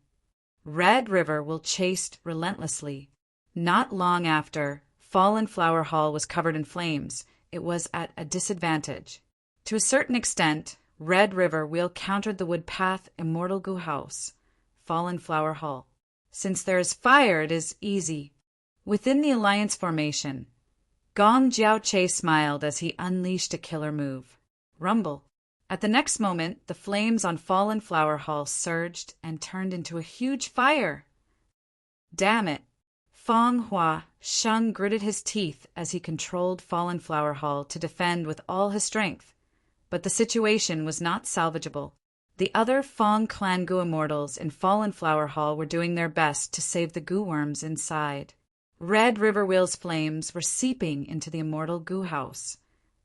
Red River Wheel chased relentlessly. Not long after, Fallen Flower Hall was covered in flames. It was at a disadvantage. To a certain extent, Red River Wheel countered the Wood Path Immortal Gu House, Fallen Flower Hall. Since there is fire, it is easy. Within the alliance formation, Gong Jiaoche smiled as he unleashed a killer move. Rumble. At the next moment, the flames on Fallen Flower Hall surged and turned into a huge fire. Damn it! Feng Hua Sheng gritted his teeth as he controlled Fallen Flower Hall to defend with all his strength. But the situation was not salvageable. The other Feng Clan Gu immortals in Fallen Flower Hall were doing their best to save the Gu worms inside. Red River Wheel's flames were seeping into the Immortal Gu House,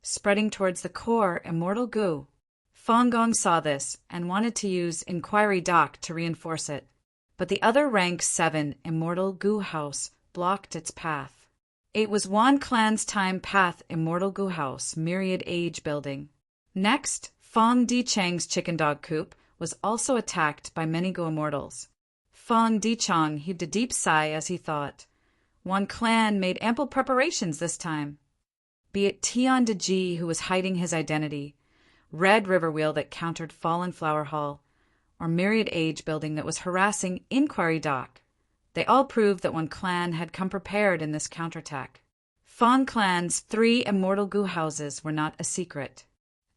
spreading towards the core Immortal Gu. Feng Gong saw this and wanted to use Inquiry Dock to reinforce it, but the other Rank 7 Immortal Gu House blocked its path. It was Wan Clan's Time Path Immortal Gu House Myriad Age Building. Next, Feng Dichang's Chicken Dog Coop was also attacked by many Gu immortals. Feng Dichang heaved a deep sigh as he thought, Wan Clan made ample preparations this time. Be it Tian De Ji who was hiding his identity, Red River Wheel that countered Fallen Flower Hall, or Myriad Age Building that was harassing Inquiry Dock, they all proved that Wan Clan had come prepared in this counterattack. Feng Clan's 3 Immortal Gu houses were not a secret,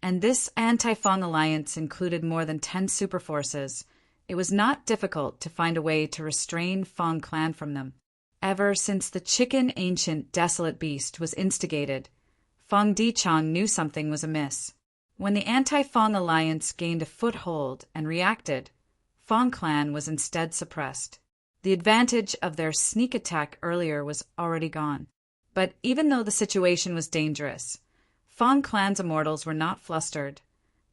and this anti-Feng alliance included more than 10 superforces. It was not difficult to find a way to restrain Feng Clan from them. Ever since the Chicken Ancient Desolate Beast was instigated, Feng Dichang knew something was amiss. When the anti-Feng alliance gained a foothold and reacted, Feng Clan was instead suppressed. The advantage of their sneak attack earlier was already gone. But even though the situation was dangerous, Feng Clan's immortals were not flustered.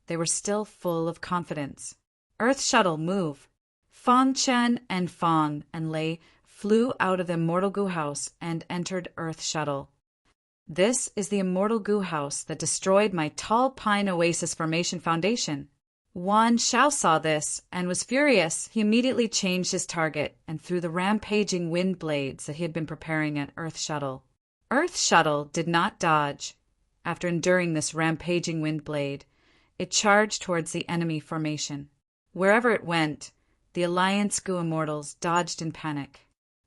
They were still full of confidence. Earth Shuttle, move! Feng Chen and Feng and Lei flew out of the Immortal Gu House and entered Earth Shuttle. This is the Immortal Gu House that destroyed my Tall Pine Oasis Formation Foundation. Wan Xiao saw this and was furious. He immediately changed his target and threw the rampaging wind blades that he had been preparing at Earth Shuttle. Earth Shuttle did not dodge. After enduring this rampaging wind blade, it charged towards the enemy formation. Wherever it went, the Alliance Gu Immortals dodged in panic.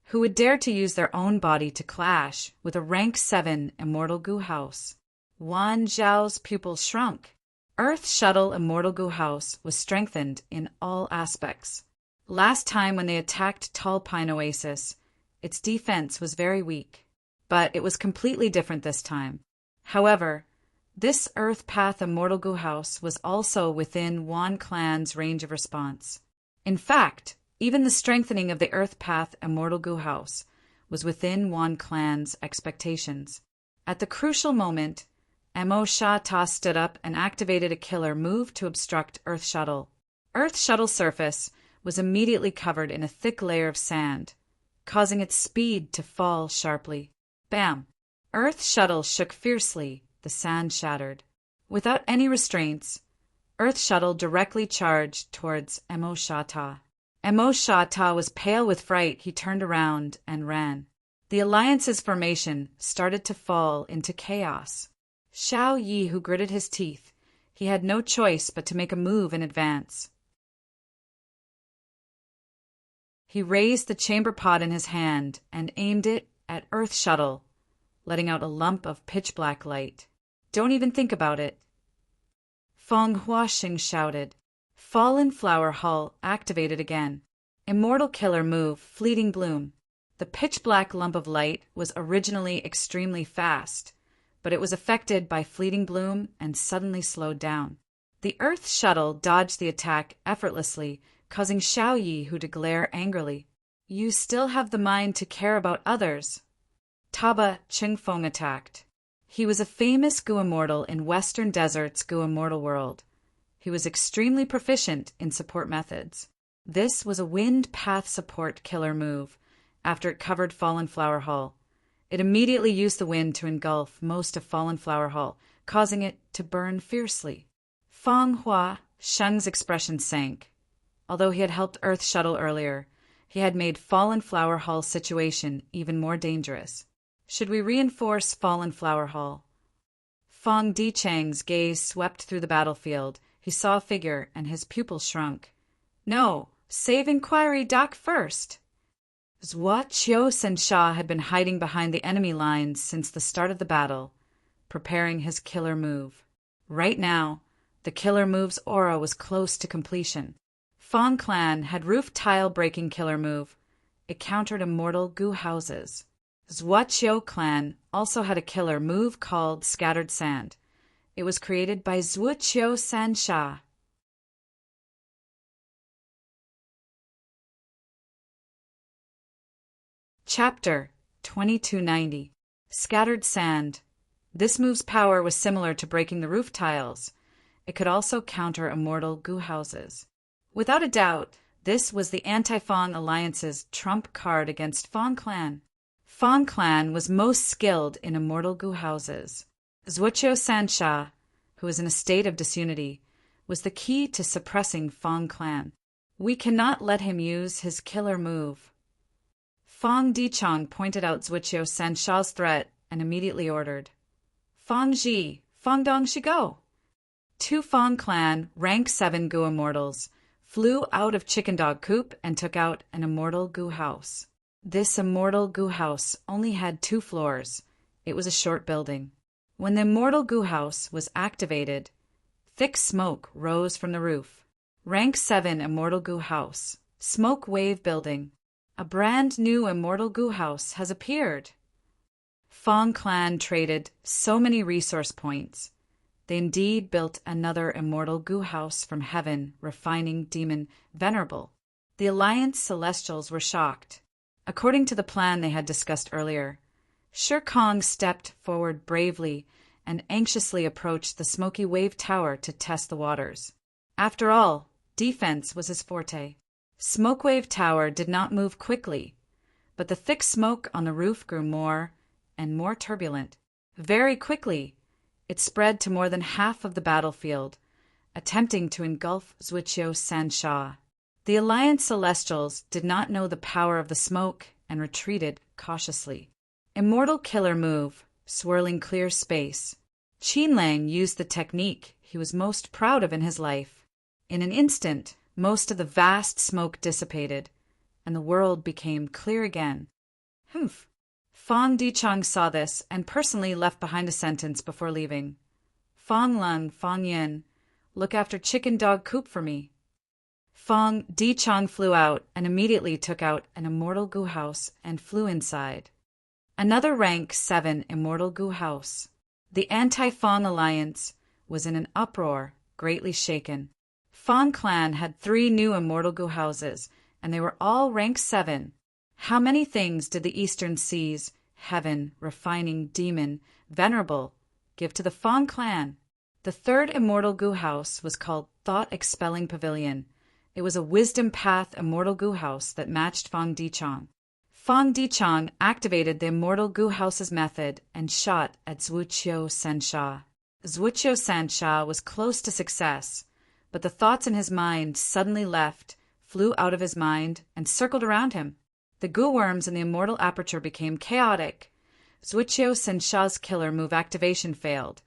Who would dare to use their own body to clash with a Rank 7 Immortal Gu House? Wan Zhao's pupils shrunk. Earth Shuttle Immortal Gu House was strengthened in all aspects. Last time when they attacked Tall Pine Oasis, its defense was very weak. But it was completely different this time. However, this Earth Path Immortal Gu House was also within Wan Clan's range of response. In fact, even the strengthening of the Earth Path Immortal Gu House was within Wan Clan's expectations. At the crucial moment, Mo Sha Ta stood up and activated a killer move to obstruct Earth Shuttle. Earth Shuttle surface was immediately covered in a thick layer of sand, causing its speed to fall sharply. Bam! Earth Shuttle shook fiercely, the sand shattered. Without any restraints, Earth Shuttle directly charged towards Mo Sha Ta. Mo Sha Ta was pale with fright. He turned around and ran. The Alliance's formation started to fall into chaos. Xiao Yi, who gritted his teeth, he had no choice but to make a move in advance. He raised the chamber pod in his hand and aimed it at Earth Shuttle, letting out a lump of pitch-black light. "Don't even think about it," Feng Huaxing shouted. Fallen Flower Hull activated again. Immortal Killer Move, Fleeting Bloom. The pitch-black lump of light was originally extremely fast, but it was affected by Fleeting Bloom and suddenly slowed down. The Earth Shuttle dodged the attack effortlessly, causing Xiao Yi to glare angrily. "You still have the mind to care about others." Taba Qingfeng attacked. He was a famous Gu Immortal in Western Desert's Gu Immortal world. He was extremely proficient in support methods. This was a wind path support killer move. After it covered Fallen Flower Hall, it immediately used the wind to engulf most of Fallen Flower Hall, causing it to burn fiercely. Feng Hua Sheng's expression sank. Although he had helped Earth Shuttle earlier, he had made Fallen Flower Hall's situation even more dangerous. Should we reinforce Fallen Flower Hall? Feng Dichang's gaze swept through the battlefield. He saw a figure, and his pupils shrunk. "No, save Inquiry Doc first." Zhua Qiu had been hiding behind the enemy lines since the start of the battle, preparing his killer move. Right now, the killer move's aura was close to completion. Feng Clan had roof tile breaking killer move. It countered immortal Gu houses. Zhua Qiu Clan also had a killer move called Scattered Sand. It was created by Zhua Qiu Sansha. Chapter 2290. Scattered Sand. This move's power was similar to breaking the roof tiles. It could also counter immortal Gu houses. Without a doubt, this was the Anti-Feng Alliance's trump card against Feng Clan. Feng Clan was most skilled in immortal Gu houses. Zhuoqiu Sansha, who was in a state of disunity, was the key to suppressing Feng Clan. We cannot let him use his killer move. Feng Dichang pointed out Zhuoqiu Sansha's threat and immediately ordered, "Feng Ji, Feng Dong Shigo." Two Feng Clan rank 7 Gu Immortals flew out of Chicken Dog Coop and took out an immortal Gu house. This immortal Gu house only had 2 floors. It was a short building. When the immortal Gu house was activated, thick smoke rose from the roof. Rank 7 immortal Gu house. Smoke wave building. A brand new immortal Gu house has appeared. Feng Clan traded so many resource points. They indeed built another immortal Gu house from heaven, refining demon Venerable. The Alliance Celestials were shocked. According to the plan they had discussed earlier, Shi Kong stepped forward bravely and anxiously approached the smoky wave tower to test the waters. After all, defense was his forte. Smoke wave tower did not move quickly, but the thick smoke on the roof grew more and more turbulent. Very quickly, it spread to more than half of the battlefield, attempting to engulf Zhuoqiu Sansha. The Alliance Celestials did not know the power of the smoke and retreated cautiously. Immortal Killer Move, swirling clear space. Qinlang used the technique he was most proud of in his life. In an instant, most of the vast smoke dissipated, and the world became clear again. Humph! Feng Dichang saw this and personally left behind a sentence before leaving. "Feng Lun, Feng Yin, look after Chicken Dog Coop for me." Feng Dichang flew out and immediately took out an immortal Gu house and flew inside. Another rank 7 immortal Gu house. The Anti-Feng Alliance was in an uproar, greatly shaken. Feng Clan had 3 new immortal Gu houses, and they were all rank 7. How many things did the Eastern Seas, Heaven, Refining Demon, Venerable, give to the Fong clan. The third immortal goo house was called Thought-Expelling Pavilion. It was a wisdom path immortal goo house that matched Fong Dichang. Fong Dichang activated the immortal goo house's method and shot at Zhuqiu Sensha. Zhuqiu Sensha was close to success, but the thoughts in his mind suddenly left, flew out of his mind, and circled around him. The goo worms in the immortal aperture became chaotic. Zhuqiu Sensha's killer move activation failed.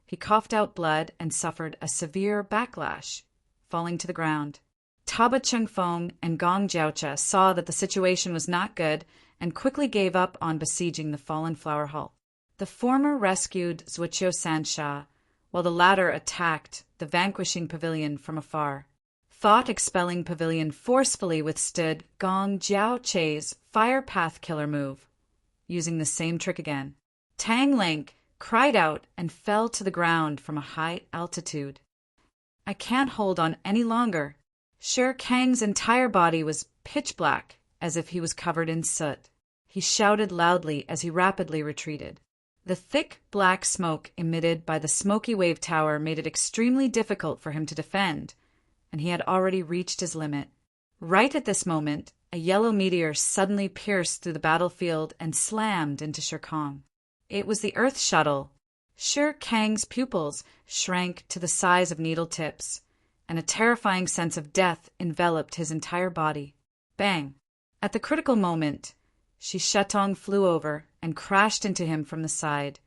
He coughed out blood and suffered a severe backlash, falling to the ground. Taba Chengfeng and Gong Jiaocha saw that the situation was not good and quickly gave up on besieging the fallen flower hall. The former rescued Zhuqiu Sensha, while the latter attacked the vanquishing pavilion from afar. Thought-Expelling Pavilion forcefully withstood Gong Jiaoche's Fire Path Killer move, using the same trick again. Tang Lank cried out and fell to the ground from a high altitude. "I can't hold on any longer." Sher Kang's entire body was pitch black, as if he was covered in soot. He shouted loudly as he rapidly retreated. The thick black smoke emitted by the smoky wave tower made it extremely difficult for him to defend, and he had already reached his limit. Right at this moment, a yellow meteor suddenly pierced through the battlefield and slammed into Sher Kang. It was the Earth Shuttle. Sher Kang's pupils shrank to the size of needle tips, and a terrifying sense of death enveloped his entire body. Bang! At the critical moment, Shi Shetong flew over and crashed into him from the side,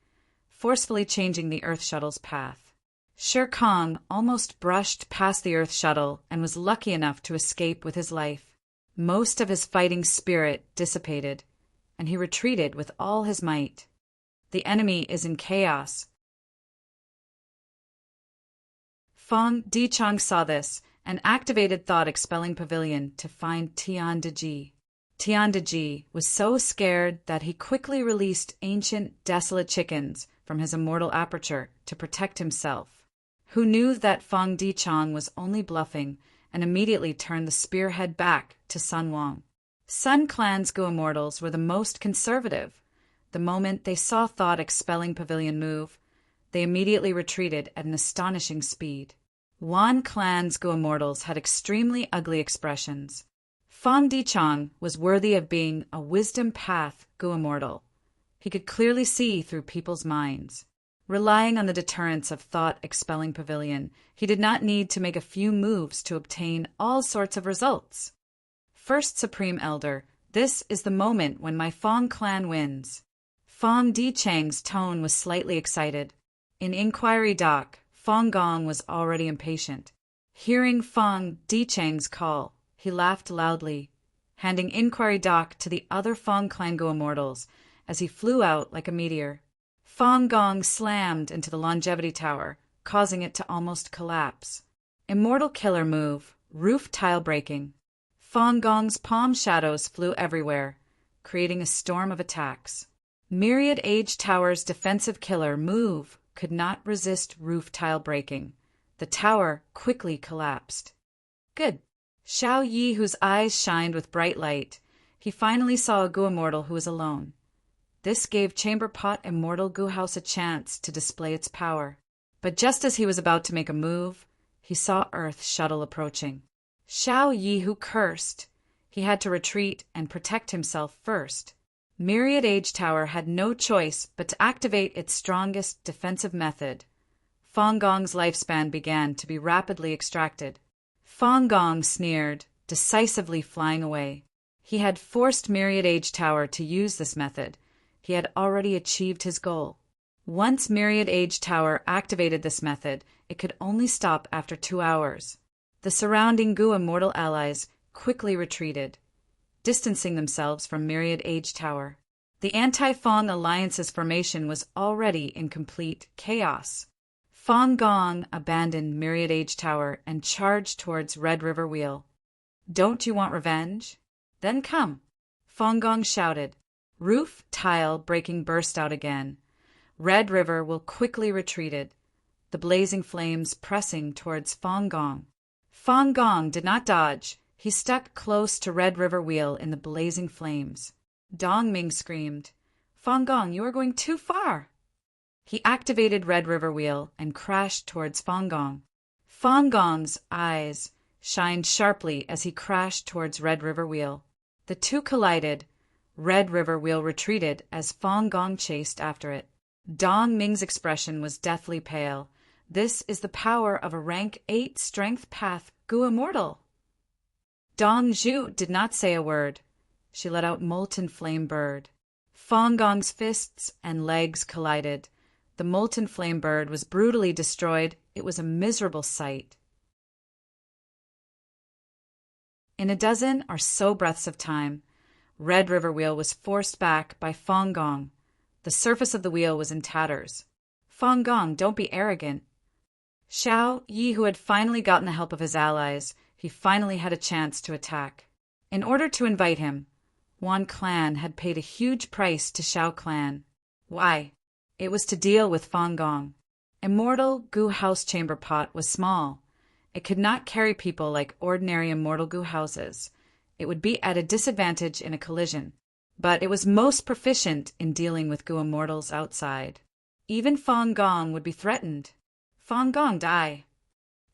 forcefully changing the Earth Shuttle's path. Sher Kang almost brushed past the Earth Shuttle and was lucky enough to escape with his life. Most of his fighting spirit dissipated, and he retreated with all his might. The enemy is in chaos. Fong Dichang saw this and activated Thought-Expelling Pavilion to find Tian Deji. Tian Deji was so scared that he quickly released ancient, desolate chickens from his immortal aperture to protect himself. Who knew that Fong Dichang was only bluffing and immediately turned the spearhead back to Sun Wang. Sun Clan's Goo Immortals were the most conservative. The moment they saw Thought-Expelling Pavilion move, they immediately retreated at an astonishing speed. Wan Clan's Goo Immortals had extremely ugly expressions. Fong Dichang was worthy of being a wisdom path Goo Immortal. He could clearly see through people's minds. Relying on the deterrence of Thought-Expelling Pavilion, he did not need to make a few moves to obtain all sorts of results. First Supreme Elder, this is the moment when my Fong clan wins. Fong Dichang's tone was slightly excited. In Inquiry Dock, Fong Gong was already impatient. Hearing Fong Dichang's call, he laughed loudly, handing Inquiry Dock to the other Fong Clan Goo Immortals as he flew out like a meteor. Fong Gong slammed into the Longevity Tower, causing it to almost collapse. Immortal Killer move, Roof Tile Breaking. Fong Gong's palm shadows flew everywhere, creating a storm of attacks. Myriad Age Tower's defensive killer move could not resist roof tile breaking. The tower quickly collapsed. Good. Xiao Yi, whose eyes shined with bright light, he finally saw a Goo Immortal who was alone. This gave Chamber Pot Immortal Goo House a chance to display its power. But just as he was about to make a move, he saw Earth Shuttle approaching. Xiao Yi, who cursed, he had to retreat and protect himself first. Myriad Age Tower had no choice but to activate its strongest defensive method. Fong Gong's lifespan began to be rapidly extracted. Fong Gong sneered, decisively flying away. He had forced Myriad Age Tower to use this method. He had already achieved his goal. Once Myriad Age Tower activated this method, it could only stop after 2 hours. The surrounding Goo Immortal allies quickly retreated, distancing themselves from Myriad Age Tower. The Anti-Fong Alliance's formation was already in complete chaos. Fong Gong abandoned Myriad Age Tower and charged towards Red River Wheel. Don't you want revenge? Then come, Fong Gong shouted. Roof tile breaking burst out again. Red River Wheel quickly retreated, the blazing flames pressing towards Fong Gong. Fong Gong did not dodge. He stuck close to Red River Wheel in the blazing flames. Dong Ming screamed, Fong Gong, you are going too far. He activated Red River Wheel and crashed towards Fong Gong. Fong Gong's eyes shined sharply as he crashed towards Red River Wheel. The two collided. Red River Wheel retreated as Fong Gong chased after it. Dong Ming's expression was deathly pale. This is the power of a rank 8 strength path Gu Immortal. Dong Zhu did not say a word. She let out molten flame bird. Fong Gong's fists and legs collided. The molten flame bird was brutally destroyed. It was a miserable sight. In a dozen or so breaths of time, Red River Wheel was forced back by Fong Gong. The surface of the wheel was in tatters. Fong Gong, don't be arrogant. Xiao Yi, who had finally gotten the help of his allies, he finally had a chance to attack. In order to invite him, Wan Clan had paid a huge price to Xiao Clan. Why? It was to deal with Fong Gong. Immortal Gu House Chamber Pot was small. It could not carry people like ordinary Immortal Gu houses. It would be at a disadvantage in a collision. But it was most proficient in dealing with Gu Immortals outside. Even Fong Gong would be threatened. Fong Gong, die.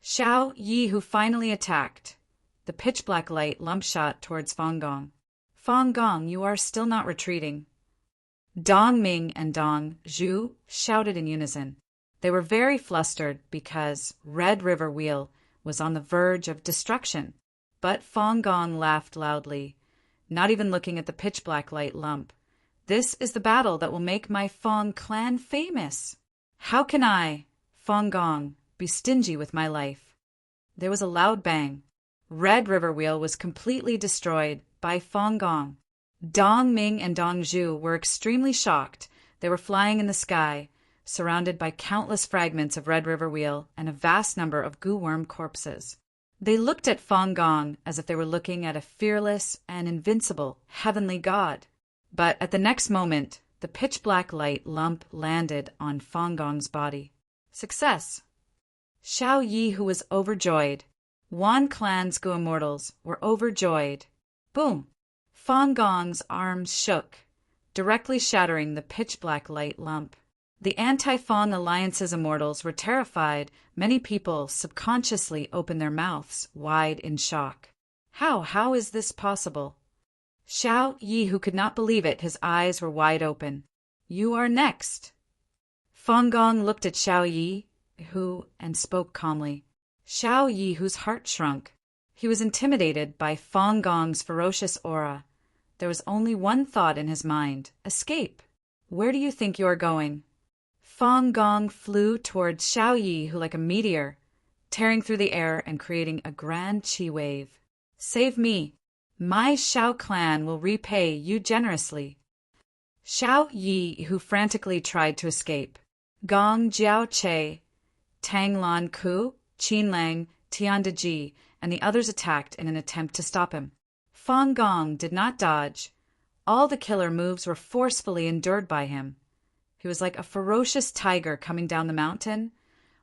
Xiao Yi, who finally attacked. The pitch-black light lump shot towards Fong Gong. Fong Gong, you are still not retreating. Dong Ming and Dong Zhu shouted in unison. They were very flustered because Red River Wheel was on the verge of destruction. But Fong Gong laughed loudly, not even looking at the pitch-black light lump. This is the battle that will make my Fong clan famous. How can I, Fong Gong, be stingy with my life? There was a loud bang. Red River Wheel was completely destroyed by Fong Gong. Dong Ming and Dong Zhu were extremely shocked. They were flying in the sky, surrounded by countless fragments of Red River Wheel and a vast number of Gu Worm corpses. They looked at Fong Gong as if they were looking at a fearless and invincible heavenly god. But at the next moment, the pitch-black light lump landed on Fong Gong's body. Success! Xiao Yi, who was overjoyed. Wan Clan's Gu Immortals were overjoyed. Boom! Fong Gong's arms shook, directly shattering the pitch-black light lump. The anti-Fong Alliance's Immortals were terrified. Many people subconsciously opened their mouths wide in shock. How is this possible? Xiao Yi, who could not believe it, his eyes were wide open. You are next. Fong Gong looked at Xiao Yi, and spoke calmly. Xiao Yi, whose heart shrunk. He was intimidated by Fong Gong's ferocious aura. There was only one thought in his mind: escape. Where do you think you are going? Fong Gong flew towards Xiao Yi, who like a meteor, tearing through the air and creating a grand chi wave. Save me. My Xiao clan will repay you generously. Xiao Yi, who frantically tried to escape. Gong Jiao Che, Tang Lan Ku, Qin Lang, Tian Deji, and the others attacked in an attempt to stop him. Fong Gong did not dodge. All the killer moves were forcefully endured by him. He was like a ferocious tiger coming down the mountain,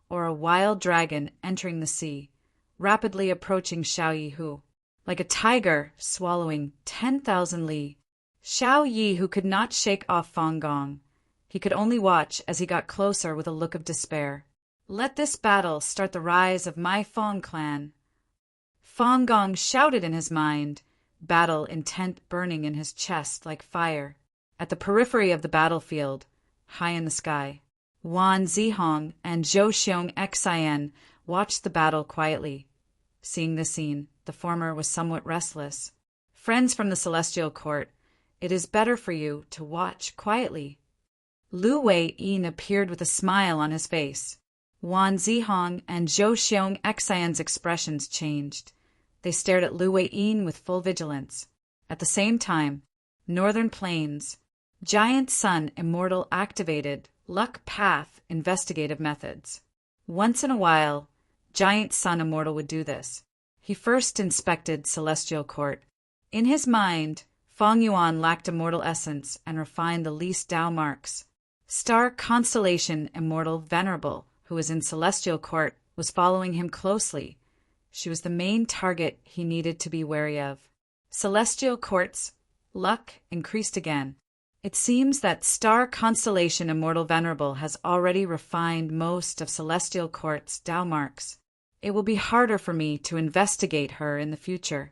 or a wild dragon entering the sea, rapidly approaching Xiao Yi, like a tiger swallowing 10,000 li. Xiao Yi, who could not shake off Fong Gong. He could only watch as he got closer with a look of despair. Let this battle start the rise of my Fong clan. Fong Gong shouted in his mind, battle intent burning in his chest like fire. At the periphery of the battlefield, high in the sky, Wan Zihong and Zhou Xiong Xian watched the battle quietly. Seeing the scene, the former was somewhat restless. Friends from the Celestial Court, it is better for you to watch quietly. Lu Wei-yin appeared with a smile on his face. Wan Zihong and Zhou Xiong Xian's expressions changed. They stared at Lu Wei-yin with full vigilance. At the same time, Northern Plains, Giant Sun Immortal activated Luck Path investigative methods. Once in a while, Giant Sun Immortal would do this. He first inspected Celestial Court. In his mind, Fong Yuan lacked immortal essence and refined the least Dao marks. Star Constellation Immortal Venerable, who was in Celestial Court, was following him closely. She was the main target he needed to be wary of. Celestial Court's luck increased again. It seems that star constellation Immortal Venerable has already refined most of Celestial Court's Tao marks. It will be harder for me to investigate her in the future.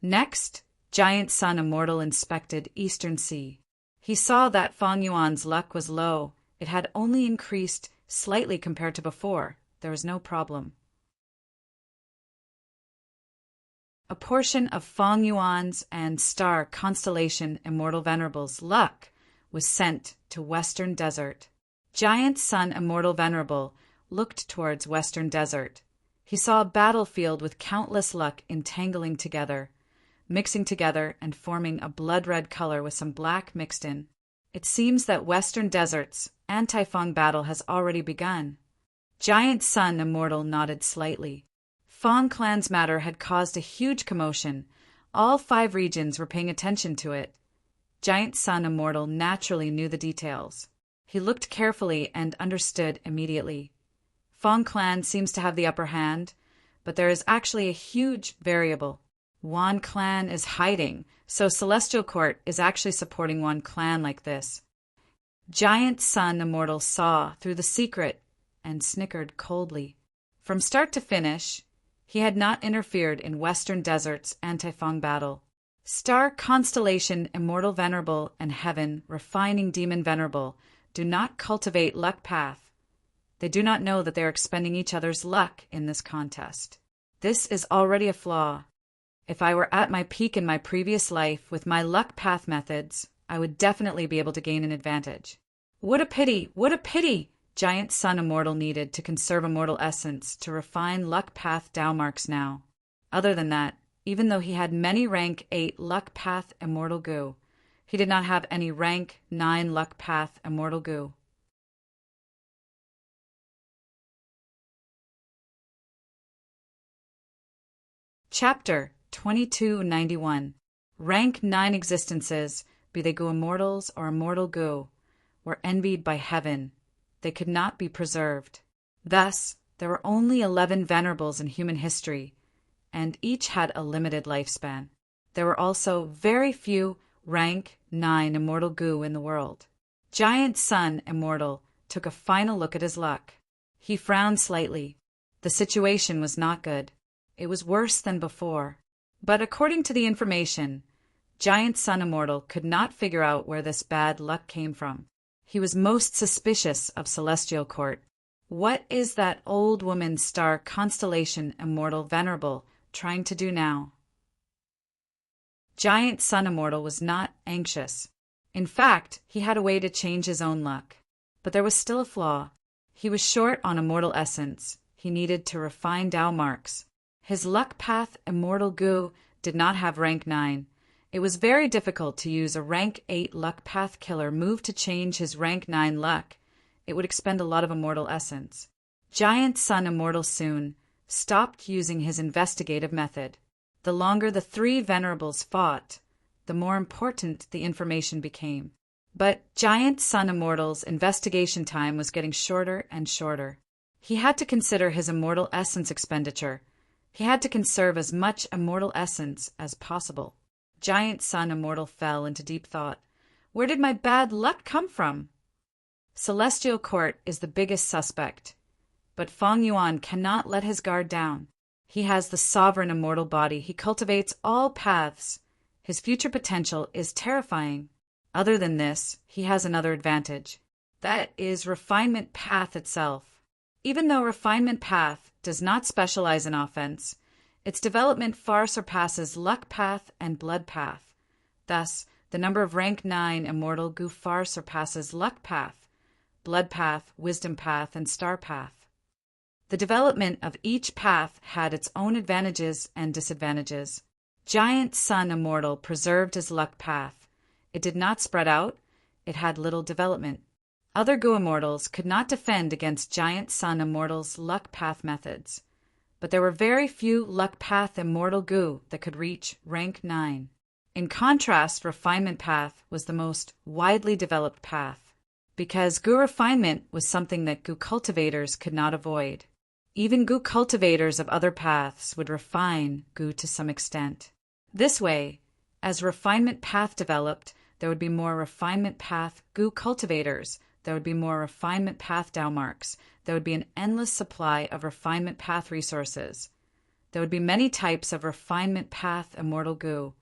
Next, Giant Sun Immortal inspected Eastern Sea. He saw that Fang Yuan's luck was low. It had only increased slightly compared to before. There was no problem. A portion of Fang Yuan's and star constellation Immortal Venerable's luck was sent to Western Desert. Giant Sun Immortal Venerable looked towards Western Desert. He saw a battlefield with countless luck entangling together, mixing together and forming a blood-red color with some black mixed in. It seems that Western Desert's anti-Fang battle has already begun. Giant Sun Immortal nodded slightly. Fang clan's matter had caused a huge commotion. All 5 regions were paying attention to it. Giant Sun Immortal naturally knew the details. He looked carefully and understood immediately. Fang clan seems to have the upper hand, but there is actually a huge variable. Wan clan is hiding, so Celestial Court is actually supporting Wan clan like this. Giant Sun Immortal saw through the secret and snickered coldly. From start to finish, he had not interfered in Western Desert's anti-Fang battle. Star constellation Immortal Venerable and Heaven refining Demon Venerable do not cultivate luck path. They do not know that they are expending each other's luck in this contest. This is already a flaw. If I were at my peak in my previous life with my luck path methods, I would definitely be able to gain an advantage. What a pity! What a pity! Giant Sun Immortal needed to conserve immortal essence to refine luck path Tao marks now. Other than that, even though he had many rank 8 luck path immortal goo, he did not have any rank 9 luck path immortal goo. Chapter 2291. Rank 9 existences, be they goo immortals or immortal goo, were envied by heaven. They could not be preserved. Thus, there were only 11 venerables in human history, and each had a limited lifespan. There were also very few rank 9 immortal goo in the world. Giant Sun Immortal took a final look at his luck. He frowned slightly. The situation was not good. It was worse than before. But according to the information, Giant Sun Immortal could not figure out where this bad luck came from. He was most suspicious of Celestial Court. What is that old woman star constellation Immortal Venerable trying to do now? Giant Sun Immortal was not anxious. In fact, he had a way to change his own luck. But there was still a flaw. He was short on immortal essence. He needed to refine Tao marks. His luck path immortal goo did not have rank 9. It was very difficult to use a rank 8 luck path killer move to change his rank 9 luck. It would expend a lot of immortal essence. Giant Sun Immortal soon stopped using his investigative method. The longer the 3 venerables fought, the more important the information became. But Giant Sun Immortal's investigation time was getting shorter and shorter. He had to consider his immortal essence expenditure. He had to conserve as much immortal essence as possible. Giant Sun Immortal fell into deep thought. Where did my bad luck come from? Celestial Court is the biggest suspect, but Fang Yuan cannot let his guard down. He has the sovereign immortal body. He cultivates all paths. His future potential is terrifying. Other than this, he has another advantage. That is refinement path itself. Even though refinement path does not specialize in offense, its development far surpasses luck path and blood path. Thus, the number of rank 9 immortal goo far surpasses luck path, blood path, wisdom path, and star path. The development of each path had its own advantages and disadvantages. Giant Sun Immortal preserved his luck path. It did not spread out. It had little development. Other goo immortals could not defend against Giant Sun Immortal's luck path methods. But there were very few luck path immortal goo that could reach rank 9. In contrast, refinement path was the most widely developed path, because goo refinement was something that goo cultivators could not avoid. Even goo cultivators of other paths would refine goo to some extent. This way, as refinement path developed, there would be more refinement path Gu cultivators, there would be more refinement path Dao marks, there would be an endless supply of refinement path resources. There would be many types of refinement path immortal Gu.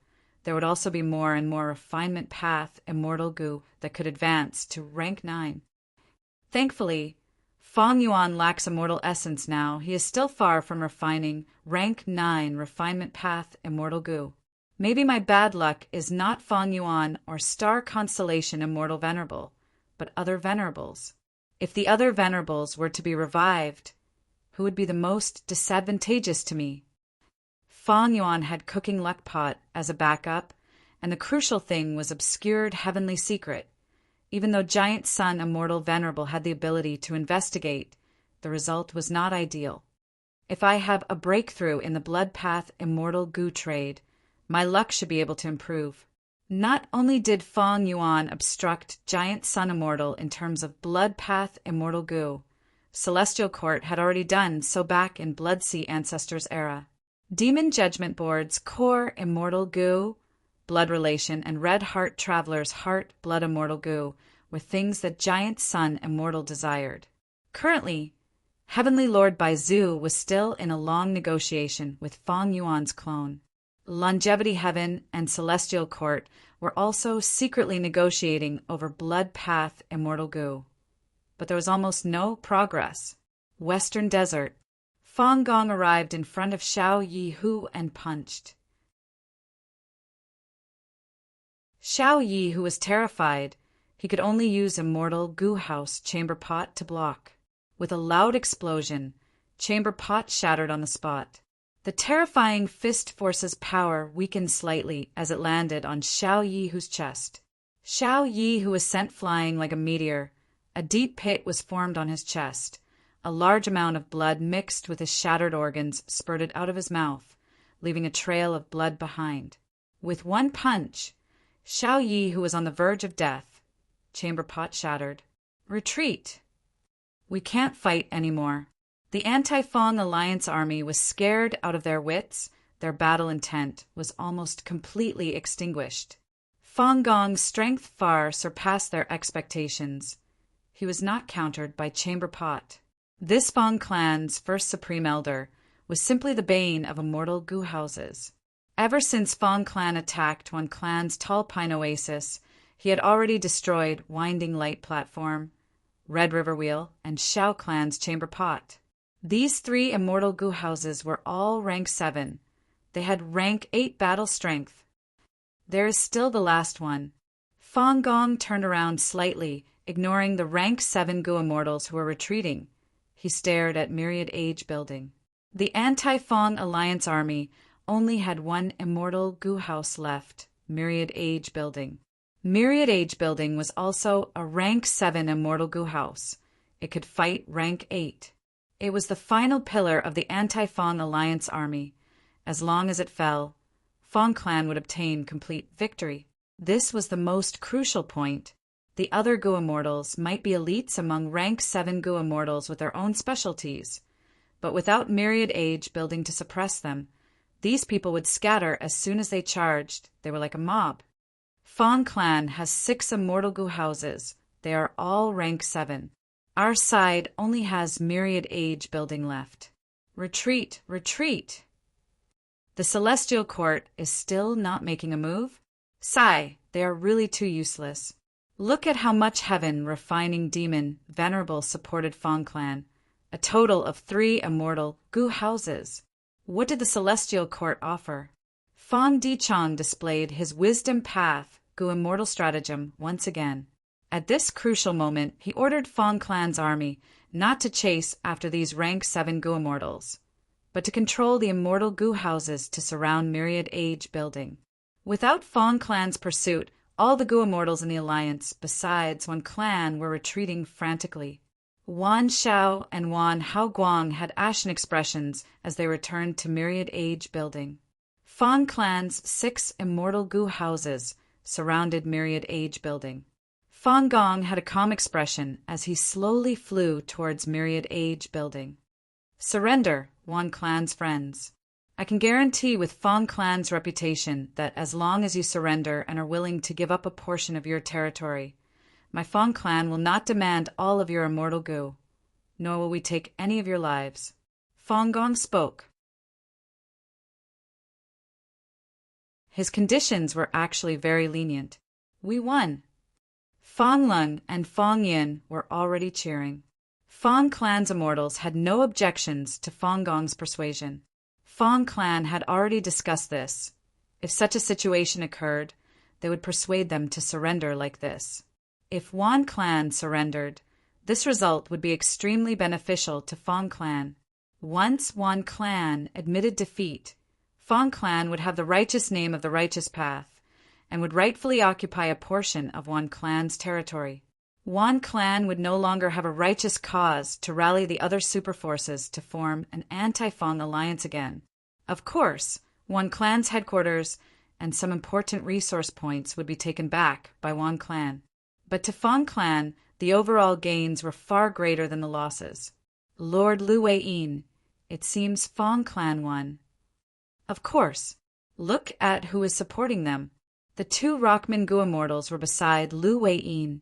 There would also be more and more refinement path immortal Gu that could advance to rank 9. Thankfully, Fang Yuan lacks immortal essence now. He is still far from refining rank 9 refinement path immortal Gu. Maybe my bad luck is not Fang Yuan or star constellation immortal venerable, but other venerables. If the other venerables were to be revived, who would be the most disadvantageous to me? Fang Yuan had cooking luck pot as a backup, and the crucial thing was obscured heavenly secret. Even though Giant Sun Immortal Venerable had the ability to investigate, the result was not ideal. If I have a breakthrough in the Blood Path Immortal Gu trade, my luck should be able to improve. Not only did Fang Yuan obstruct Giant Sun Immortal in terms of Blood Path Immortal Gu, Celestial Court had already done so back in Bloodsea Ancestors era. Demon Judgment Board's Core Immortal Gu, Blood Relation, and Red Heart Traveler's Heart Blood Immortal Gu were things that Giant Sun Immortal desired. Currently, Heavenly Lord Baizu was still in a long negotiation with Fang Yuan's clone. Longevity Heaven and Celestial Court were also secretly negotiating over Blood Path Immortal Gu. But there was almost no progress. Western Desert. Fang Gong arrived in front of Xiao Yi Hu and punched. Xiao Yi, who was terrified, he could only use Immortal Gu House Chamber Pot to block. With a loud explosion, Chamber Pot shattered on the spot. The terrifying fist force's power weakened slightly as it landed on Xiao Yi Hu's chest. Xiao Yi Hu was sent flying like a meteor. A deep pit was formed on his chest. A large amount of blood mixed with his shattered organs spurted out of his mouth, leaving a trail of blood behind. With one punch, Xiao Yi, who was on the verge of death, Chamber Pot shattered. Retreat! We can't fight anymore. The Anti-Fang Alliance army was scared out of their wits. Their battle intent was almost completely extinguished. Fang Gong's strength far surpassed their expectations. He was not countered by Chamber Pot. This Fang clan's first Supreme Elder was simply the bane of immortal Gu houses. Ever since Fang clan attacked one clan's Tall Pine Oasis, he had already destroyed Winding Light Platform, Red River Wheel, and Xiao clan's Chamber Pot. These 3 immortal Gu houses were all rank 7. They had rank 8 battle strength. There is still the last one. Fang Gong turned around slightly, ignoring the rank 7 Gu immortals who were retreating. He stared at Myriad Age Building. The Anti-Fang Alliance army only had one immortal Gu house left, Myriad Age Building. Myriad Age Building was also a rank 7 immortal Gu house. It could fight rank 8. It was the final pillar of the Anti-Fang Alliance army. As long as it fell, Fang clan would obtain complete victory. This was the most crucial point. The other Gu immortals might be elites among rank 7 Gu immortals with their own specialties, but without Myriad Age Building to suppress them, these people would scatter as soon as they charged. They were like a mob. Fang clan has 6 immortal Gu houses. They are all rank 7. Our side only has Myriad Age Building left. Retreat, retreat! The Celestial Court is still not making a move? Sigh, they are really too useless. Look at how much Heaven Refining Demon Venerable supported Fang clan. A total of 3 immortal Gu houses. What did the Celestial Court offer? Fang Dichang displayed his Wisdom Path Gu immortal stratagem once again. At this crucial moment, he ordered Fang clan's army not to chase after these rank 7 Gu immortals, but to control the immortal Gu houses to surround Myriad Age Building. Without Fang clan's pursuit, all the Gu immortals in the alliance, besides one clan, were retreating frantically. Wan Xiao and Wan Haoguang had ashen expressions as they returned to Myriad Age Building. Fang clan's 6 immortal Gu houses surrounded Myriad Age Building. Fang Gong had a calm expression as he slowly flew towards Myriad Age Building. Surrender, Wan clan's friends. I can guarantee with Fong Clan's reputation that as long as you surrender and are willing to give up a portion of your territory, my Fong Clan will not demand all of your immortal goo, nor will we take any of your lives. Fong Gong spoke. His conditions were actually very lenient. We won. Fong Lung and Fong Yin were already cheering. Fong Clan's immortals had no objections to Fong Gong's persuasion. Fong Clan had already discussed this. If such a situation occurred, they would persuade them to surrender like this. If Wan Clan surrendered, this result would be extremely beneficial to Fong Clan. Once Wan Clan admitted defeat, Fong Clan would have the righteous name of the righteous path, and would rightfully occupy a portion of Wan Clan's territory. Wan Clan would no longer have a righteous cause to rally the other superforces to form an anti-Fong alliance again. Of course, Wan Clan's headquarters and some important resource points would be taken back by Wan Clan. But to Fong Clan, the overall gains were far greater than the losses. Lord Lu Wei-yin, it seems Fong Clan won. Of course, look at who is supporting them. The two Rockman Gu immortals were beside Lu Wei-yin,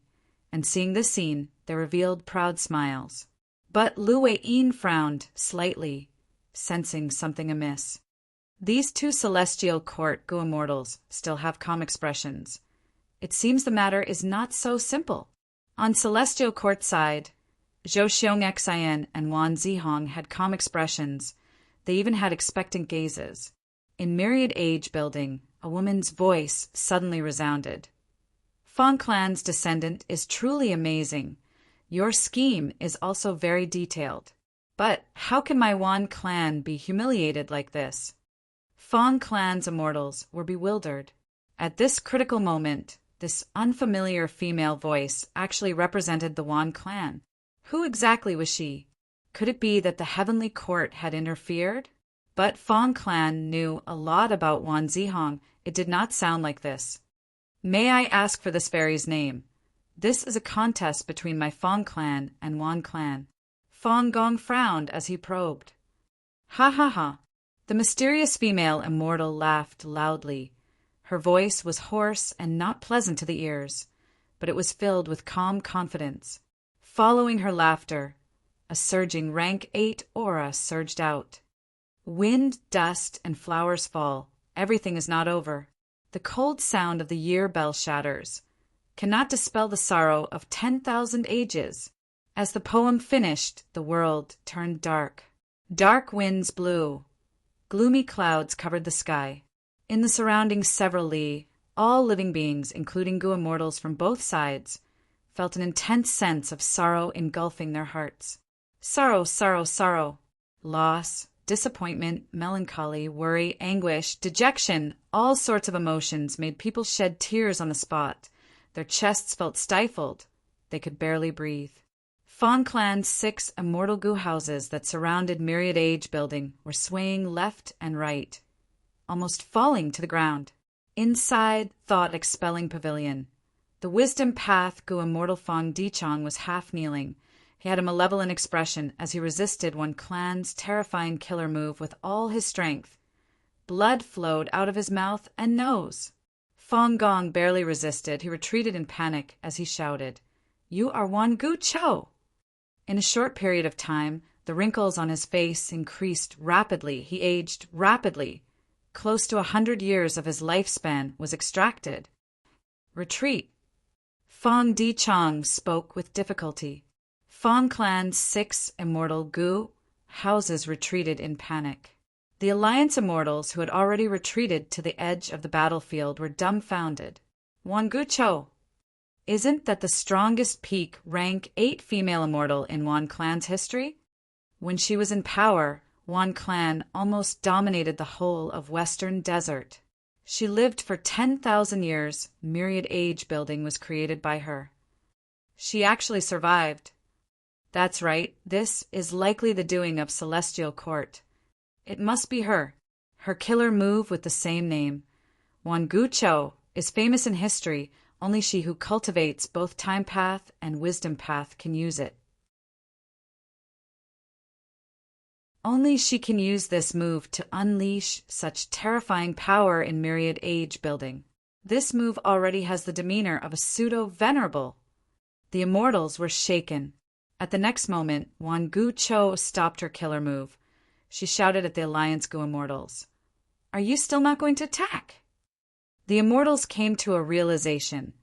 and seeing this scene, they revealed proud smiles. But Lu Wei-yin frowned slightly, sensing something amiss. These two Celestial Court Gu immortals still have calm expressions. It seems the matter is not so simple. On Celestial Court side, Zhou Xiong Xian and Wan Zihong had calm expressions. They even had expectant gazes. In Myriad Age Building, a woman's voice suddenly resounded. Fong Clan's descendant is truly amazing. Your scheme is also very detailed. But how can my Wan Clan be humiliated like this? Fong Clan's immortals were bewildered. At this critical moment, this unfamiliar female voice actually represented the Wan Clan. Who exactly was she? Could it be that the heavenly court had interfered? But Fong Clan knew a lot about Wan Zihong. It did not sound like this. May I ask for this fairy's name? This is a contest between my Fong Clan and Wan Clan. Fong Gong frowned as he probed. Ha ha ha. The mysterious female immortal laughed loudly. Her voice was hoarse and not pleasant to the ears, but it was filled with calm confidence. Following her laughter, a surging rank 8 aura surged out. Wind, dust, and flowers fall. Everything is not over. The cold sound of the year bell shatters, cannot dispel the sorrow of 10,000 ages. As the poem finished, the world turned dark. Dark winds blew. Gloomy clouds covered the sky. In the surrounding several li, all living beings, including Gu immortals from both sides, felt an intense sense of sorrow engulfing their hearts. Sorrow, sorrow, sorrow. Loss, disappointment, melancholy, worry, anguish, dejection, all sorts of emotions made people shed tears on the spot. Their chests felt stifled. They could barely breathe. Fong Clan's 6 immortal Gu houses that surrounded Myriad Age Building were swaying left and right, almost falling to the ground. Inside thought-expelling pavilion, the wisdom path Gu immortal Fong Dichong was half-kneeling. He had a malevolent expression as he resisted Wan Clan's terrifying killer move with all his strength. Blood flowed out of his mouth and nose. Fong Gong barely resisted. He retreated in panic as he shouted, "You are Wan Gu Chou!" In a short period of time, the wrinkles on his face increased rapidly. He aged rapidly. Close to 100 years of his lifespan was extracted. Retreat. Fong Dichong spoke with difficulty. Fong Clan's 6 immortal Gu houses retreated in panic. The Alliance immortals who had already retreated to the edge of the battlefield were dumbfounded. Wan Gu Chou, isn't that the strongest peak rank 8 female immortal in Wan Clan's history? When she was in power, Wan Clan almost dominated the whole of Western Desert. She lived for 10,000 years. Myriad Age Building was created by her. She actually survived. That's right, this is likely the doing of Celestial Court. It must be her. Her killer move with the same name. Wan Gu Chou is famous in history. Only she who cultivates both Time Path and Wisdom Path can use it. Only she can use this move to unleash such terrifying power in myriad age building. This move already has the demeanor of a pseudo-venerable. The immortals were shaken. At the next moment, Wan Gu Cho stopped her killer move. She shouted at the Alliance Gu immortals, "Are you still not going to attack?" The immortals came to a realization.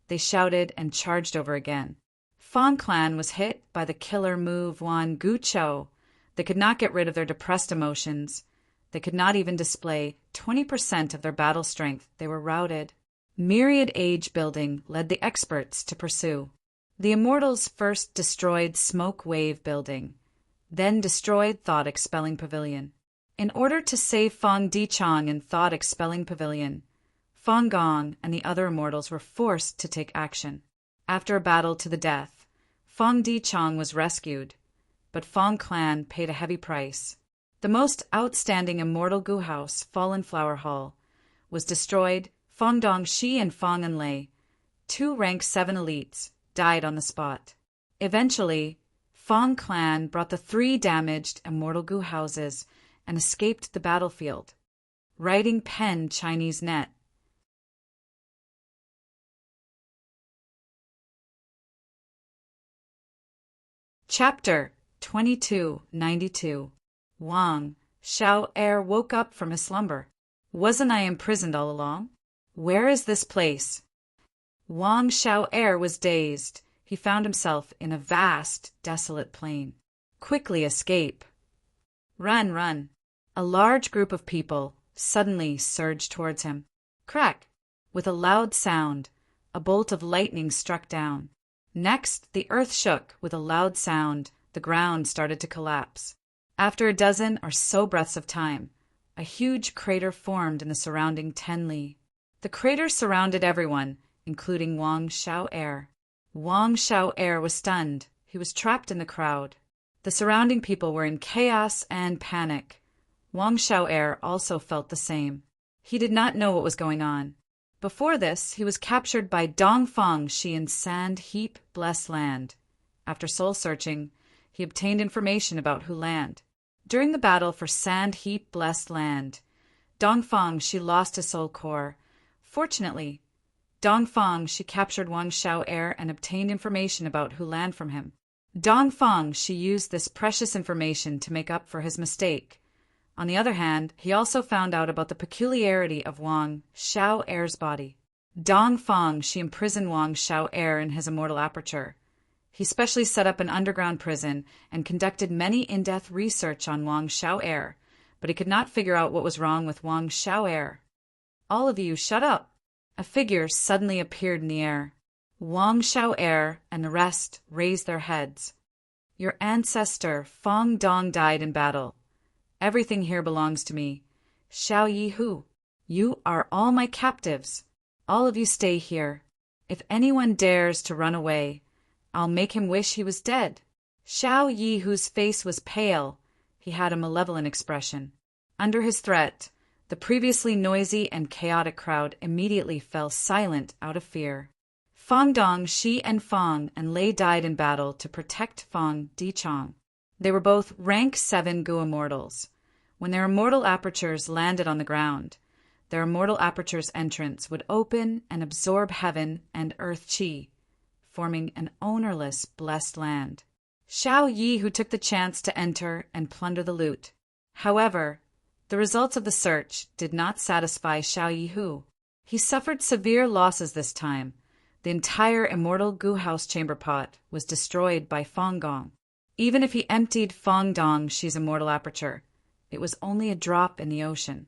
They shouted and charged over again. Fong Clan was hit by the killer move Wan Gu Cho. They could not get rid of their depressed emotions. They could not even display 20% of their battle strength. They were routed. Myriad age building led the experts to pursue. The immortals first destroyed Smoke Wave building, then destroyed Thought Expelling Pavilion. In order to save Fong Dichong in Thought Expelling Pavilion, Fong Gong and the other immortals were forced to take action. After a battle to the death, Fong Dichong was rescued, but Fong Clan paid a heavy price. The most outstanding immortal Gu house, Fallen Flower Hall, was destroyed. Fong Dongxi and Fong Enlei, 2 rank 7 elites, died on the spot. Eventually, Fong Clan brought the 3 damaged immortal Gu houses and escaped the battlefield. Writing pen Chinese net. Chapter 2292. Wang Xiao woke up from his slumber. Wasn't I imprisoned all along? Where is this place? Wang Xiao was dazed. He found himself in a vast, desolate plain. Quickly escape. Run, run. A large group of people suddenly surged towards him. Crack! With a loud sound, a bolt of lightning struck down. Next, the earth shook with a loud sound. The ground started to collapse. After a dozen or so breaths of time, a huge crater formed in the surrounding 10 li. The crater surrounded everyone, including Wang Xiao. Wang Xiao was stunned. He was trapped in the crowd. The surrounding people were in chaos and panic. Wang Xiao also felt the same. He did not know what was going on. Before this, he was captured by Dongfang Shi in Sand Heap Blessed Land. After soul-searching, he obtained information about Huland. During the battle for Sand Heap Blessed Land, Dongfang Shi lost his soul core. Fortunately, Dongfang Shi captured Wang Xiao and obtained information about Huland from him. Dongfang Shi used this precious information to make up for his mistake. On the other hand, he also found out about the peculiarity of Wang Xiao's body. Dongfang Shi imprisoned Wang Xiao in his immortal aperture. He specially set up an underground prison and conducted many in-depth research on Wang Xiao, but he could not figure out what was wrong with Wang Xiao. All of you, shut up! A figure suddenly appeared in the air. Wang Xiao and the rest raised their heads. Your ancestor, Fong Dong, died in battle. Everything here belongs to me. Xiao Yihu, you are all my captives. All of you stay here. If anyone dares to run away, I'll make him wish he was dead. Xiao Yihu's face was pale. He had a malevolent expression. Under his threat, the previously noisy and chaotic crowd immediately fell silent out of fear. Fong Dongxi and Fong Enlei died in battle to protect Fong Dichong. They were both rank 7 Gu immortals. When their immortal apertures landed on the ground, their immortal aperture's entrance would open and absorb heaven and earth chi, forming an ownerless, blessed land. Xiao Yi who took the chance to enter and plunder the loot. However, the results of the search did not satisfy Xiao Yihu. He suffered severe losses this time. The entire immortal Gu house chamber pot was destroyed by Fong Gong. Even if he emptied Fong Dongxi's immortal aperture, it was only a drop in the ocean.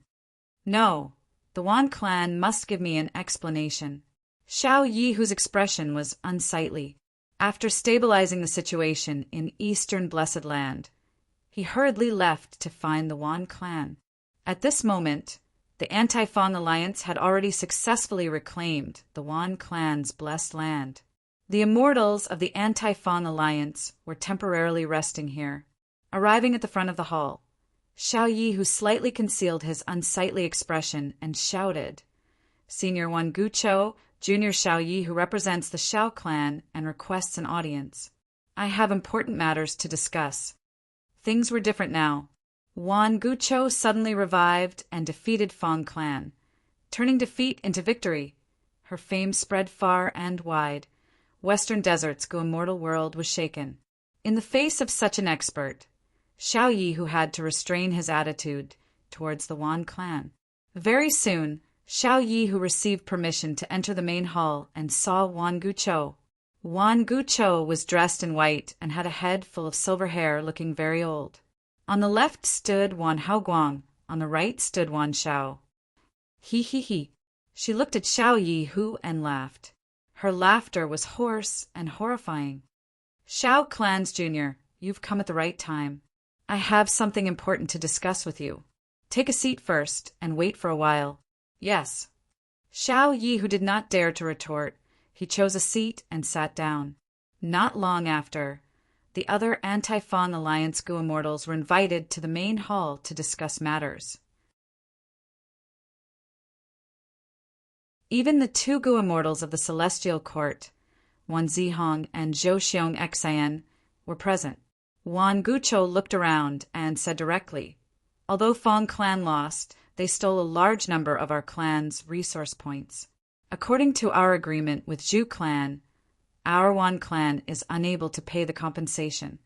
No, the Wan clan must give me an explanation. Xiao Yihu's expression was unsightly. After stabilizing the situation in Eastern Blessed Land, he hurriedly left to find the Wan clan. At this moment, the Anti-Fong Alliance had already successfully reclaimed the Wan clan's blessed land. The immortals of the Anti-Fong Alliance were temporarily resting here. Arriving at the front of the hall, Xiao Yihu slightly concealed his unsightly expression and shouted, "Senior Wan Gu Cho, Junior Xiao Yi who represents the Xiao clan and requests an audience. I have important matters to discuss." Things were different now. Wan Gucho suddenly revived and defeated Fong Clan, turning defeat into victory. Her fame spread far and wide. Western Desert's immortal world was shaken. In the face of such an expert, Xiao Yi who had to restrain his attitude towards the Wan clan. Very soon, Xiao Yi who received permission to enter the main hall and saw Wan Gucho. Wan Gucho was dressed in white and had a head full of silver hair, looking very old. On the left stood Wan Haoguang, on the right stood Wan Xiao. He. She looked at Xiao Yi Hu and laughed. Her laughter was hoarse and horrifying. Xiao Clans Jr., you've come at the right time. I have something important to discuss with you. Take a seat first and wait for a while. Yes. Xiao Yi who did not dare to retort. He chose a seat and sat down. Not long after, the other anti-Fong Alliance Gu Immortals were invited to the main hall to discuss matters. Even the two Gu Immortals of the Celestial Court, Wan Zihong and Zhou Xiong Xian, were present. Wan Gucho looked around and said directly, although Fong Clan lost, they stole a large number of our clan's resource points. According to our agreement with Zhu Clan, our Wan Clan is unable to pay the compensation.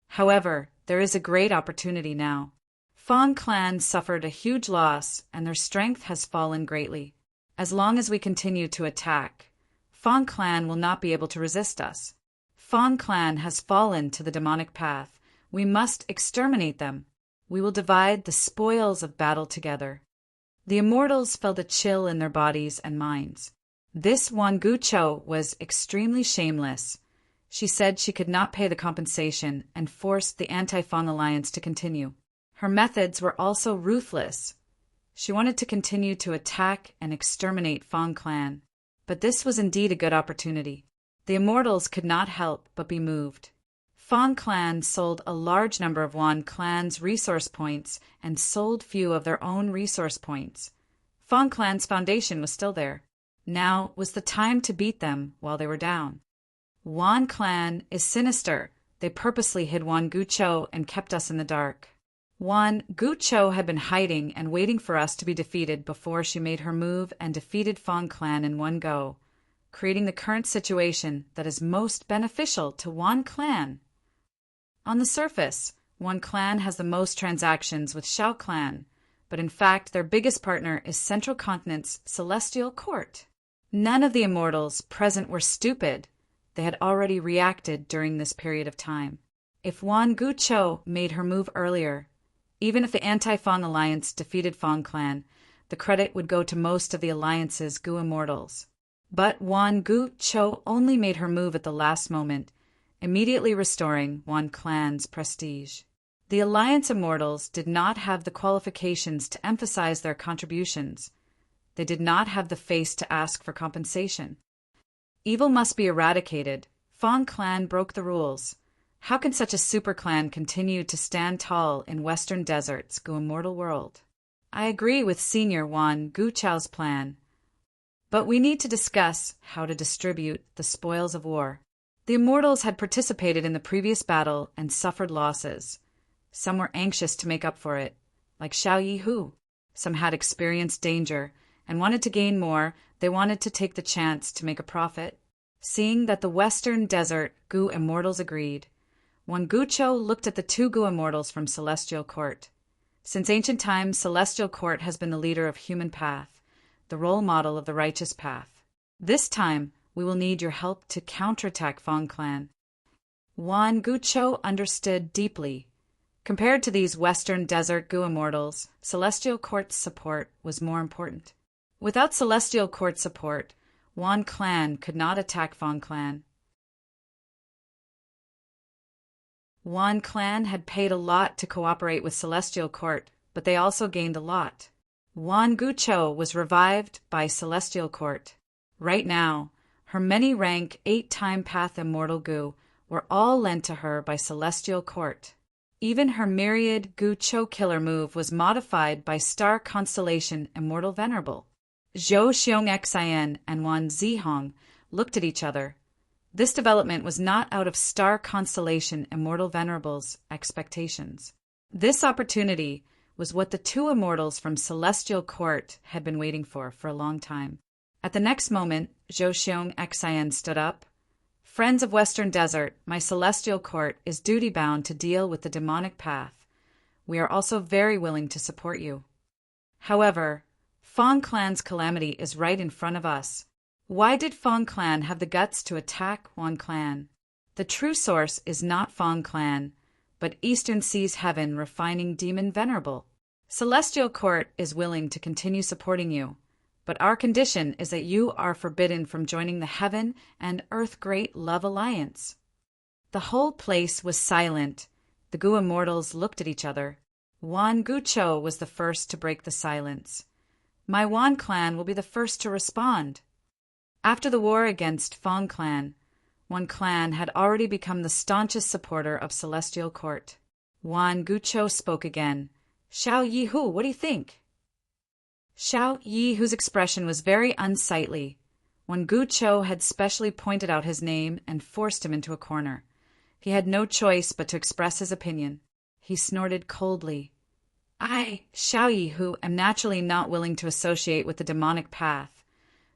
However, there is a great opportunity now. Fong Clan suffered a huge loss and their strength has fallen greatly. As long as we continue to attack, Fong Clan will not be able to resist us. Fong Clan has fallen to the demonic path. We must exterminate them. We will divide the spoils of battle together. The immortals felt a chill in their bodies and minds. This Wan Gucho was extremely shameless. She said she could not pay the compensation and forced the anti-Fong Alliance to continue. Her methods were also ruthless. She wanted to continue to attack and exterminate Fong Clan. But this was indeed a good opportunity. The immortals could not help but be moved. Fong Clan sold a large number of Wan Clan's resource points and sold few of their own resource points. Fong Clan's foundation was still there. Now was the time to beat them while they were down. Wan Clan is sinister. They purposely hid Wan Gucho and kept us in the dark. Wan Gucho had been hiding and waiting for us to be defeated before she made her move and defeated Fong Clan in one go, creating the current situation that is most beneficial to Wan Clan. On the surface, Wan Clan has the most transactions with Xiao Clan, but in fact their biggest partner is Central Continent's Celestial Court. None of the immortals present were stupid. They had already reacted during this period of time. If Wan Gucho made her move earlier, even if the anti-Fong Alliance defeated Fong Clan, the credit would go to most of the Alliance's Gu Immortals. But Wan Gucho only made her move at the last moment, immediately restoring Wan Clan's prestige. The Alliance Immortals did not have the qualifications to emphasize their contributions. They did not have the face to ask for compensation. Evil must be eradicated. Fong Clan broke the rules. How can such a super clan continue to stand tall in Western Desert's immortal world? I agree with Senior Wan Gucho's plan, but we need to discuss how to distribute the spoils of war. The immortals had participated in the previous battle and suffered losses. Some were anxious to make up for it, like Xiao Yi Hu. Some had experienced danger and wanted to gain more. They wanted to take the chance to make a profit. Seeing that the Western Desert Gu Immortals agreed, Wan Gucho looked at the two Gu Immortals from Celestial Court. Since ancient times, Celestial Court has been the leader of human path, the role model of the righteous path. This time, we will need your help to counterattack Fong Clan. Wan Gucho understood deeply. Compared to these Western Desert Gu Immortals, Celestial Court's support was more important. Without Celestial Court support, Wan Clan could not attack Fong Clan. Wan Clan had paid a lot to cooperate with Celestial Court, but they also gained a lot. Wan Gucho was revived by Celestial Court. Right now, her many-rank 8-time Path Immortal Gu were all lent to her by Celestial Court. Even her myriad Gucho killer move was modified by Star Constellation Immortal Venerable. Zhou Xiong Xian and Wan Zihong looked at each other. This development was not out of Star Constellation Immortal Venerable's expectations. This opportunity was what the two immortals from Celestial Court had been waiting for a long time. At the next moment, Zhou Xiong stood up. Friends of Western Desert, my Celestial Court is duty-bound to deal with the demonic path. We are also very willing to support you. However, Fong Clan's calamity is right in front of us. Why did Fong Clan have the guts to attack Wan Clan? The true source is not Fong Clan, but Eastern Sea's Heaven refining demon Venerable. Celestial Court is willing to continue supporting you, but our condition is that you are forbidden from joining the Heaven and Earth Great Love Alliance. The whole place was silent. The Gu immortals looked at each other. Wan Gucho was the first to break the silence. My Wan Clan will be the first to respond. After the war against Fong Clan, Wan Clan had already become the staunchest supporter of Celestial Court. Wan Gucho spoke again. Xiao Yihu, what do you think? Xiao Yi, whose expression was very unsightly. Wan Gucho had specially pointed out his name and forced him into a corner. He had no choice but to express his opinion. He snorted coldly. I, Xiao Yihu, am naturally not willing to associate with the demonic path,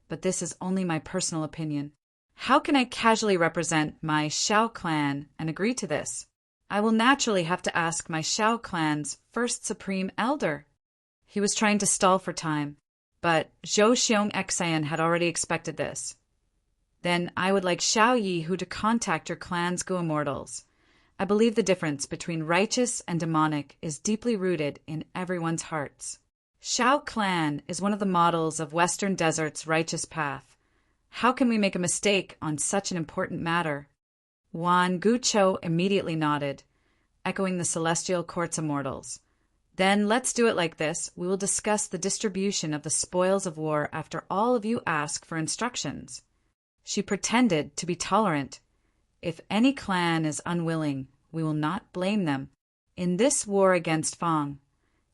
but this is only my personal opinion. How can I casually represent my Xiao clan and agree to this? I will naturally have to ask my Xiao clan's first supreme elder. He was trying to stall for time, but Zhou Xiong had already expected this. Then I would like Xiao Yihu to contact your clan's Gu immortals. I believe the difference between righteous and demonic is deeply rooted in everyone's hearts. Xiao clan is one of the models of Western Desert's righteous path. How can we make a mistake on such an important matter? Wan Gucho immediately nodded, echoing the Celestial Court's immortals. Then let's do it like this. We will discuss the distribution of the spoils of war after all of you ask for instructions. She pretended to be tolerant. If any clan is unwilling, we will not blame them. In this war against Fong,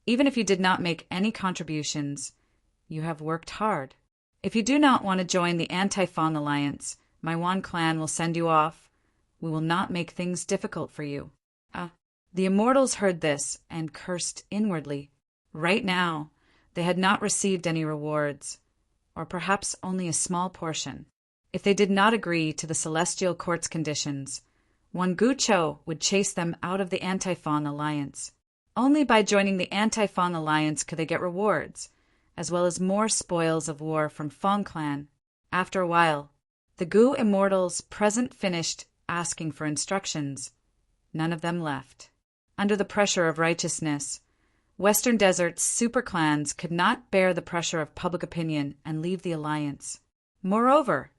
even if you did not make any contributions, you have worked hard. If you do not want to join the Anti-Fong Alliance, my Wan clan will send you off. We will not make things difficult for you. The immortals heard this and cursed inwardly. Right now, they had not received any rewards, or perhaps only a small portion. If they did not agree to the Celestial Court's conditions, Wan Gucho would chase them out of the Anti-Fong Alliance. Only by joining the Anti-Fong Alliance could they get rewards, as well as more spoils of war from Fong Clan. After a while, the Gu immortals present finished asking for instructions. None of them left. Under the pressure of righteousness, Western Desert's superclans could not bear the pressure of public opinion and leave the alliance. Moreover,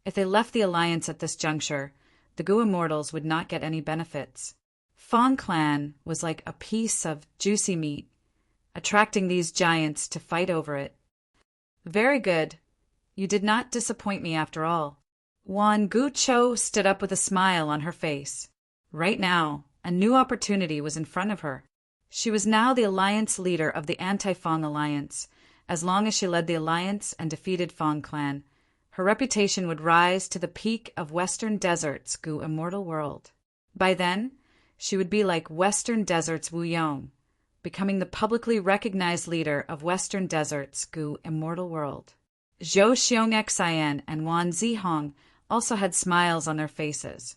if they left the alliance at this juncture, the Gu immortals would not get any benefits. Fong Clan was like a piece of juicy meat, attracting these giants to fight over it. Very good. You did not disappoint me after all. Wan Gucho stood up with a smile on her face. Right now, a new opportunity was in front of her. She was now the alliance leader of the Anti-Fong Alliance. As long as she led the alliance and defeated Fong Clan, her reputation would rise to the peak of Western Desert's Gu immortal world. By then, she would be like Western Desert's Wu Yong, becoming the publicly recognized leader of Western Desert's Gu immortal world. Zhou Xiong and Wan Zihong also had smiles on their faces.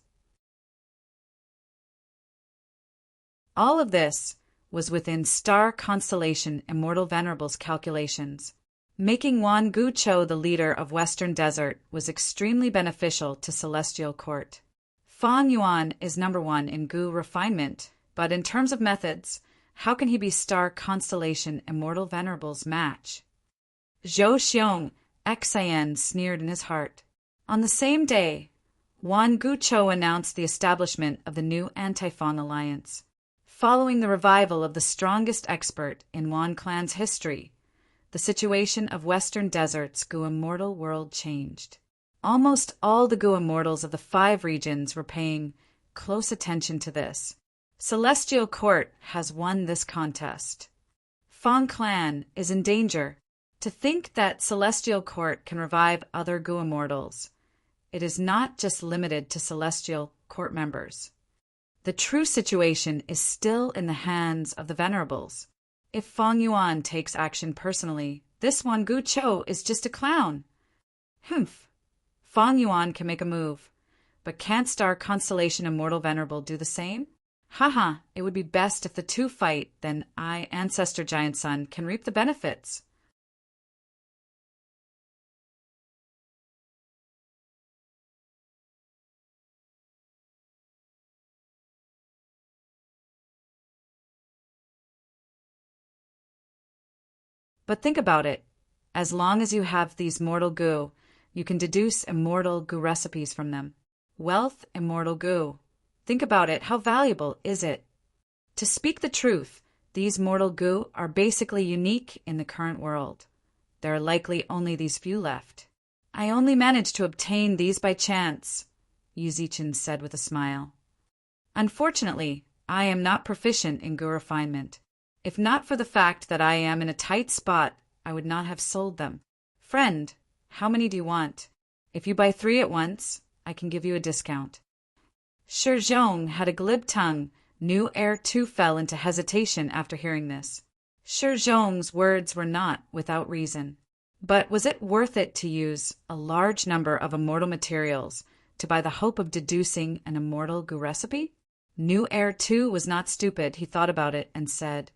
All of this was within star constellation Immortal Venerable's calculations. Making Wan Gucho the leader of Western Desert was extremely beneficial to Celestial Court. Fong Yuan is number one in Gu refinement, but in terms of methods, how can he be star constellation Immortal Venerable's match? Zhou Xiong sneered in his heart. On the same day, Wan Gucho announced the establishment of the new Anti-Fong Alliance. Following the revival of the strongest expert in Wan Clan's history, the situation of Western Desert's Gu immortal world changed. Almost all the Gu immortals of the 5 regions were paying close attention to this. Celestial Court has won this contest. Fong Clan is in danger. To think that Celestial Court can revive other Gu immortals, it is not just limited to Celestial Court members. The true situation is still in the hands of the Venerables. If Feng Yuan takes action personally, this Wan Gu Chou is just a clown. Humph. Feng Yuan can make a move, but can't Star Constellation Immortal Venerable do the same? Haha, it would be best if the two fight, then I, Ancestor Giant Sun, can reap the benefits. But think about it. As long as you have these mortal goo, you can deduce immortal goo recipes from them. Wealth, immortal goo. Think about it. How valuable is it? To speak the truth, these mortal goo are basically unique in the current world. There are likely only these few left. I only managed to obtain these by chance, Yu Zichen said with a smile. Unfortunately, I am not proficient in goo refinement. If not for the fact that I am in a tight spot, I would not have sold them. Friend, how many do you want? If you buy 3 at once, I can give you a discount. Shi Zhong had a glib tongue. New Heir too fell into hesitation after hearing this. Shi Zhong's words were not without reason. But was it worth it to use a large number of immortal materials to buy the hope of deducing an immortal goo recipe? New Heir too was not stupid. He thought about it and said,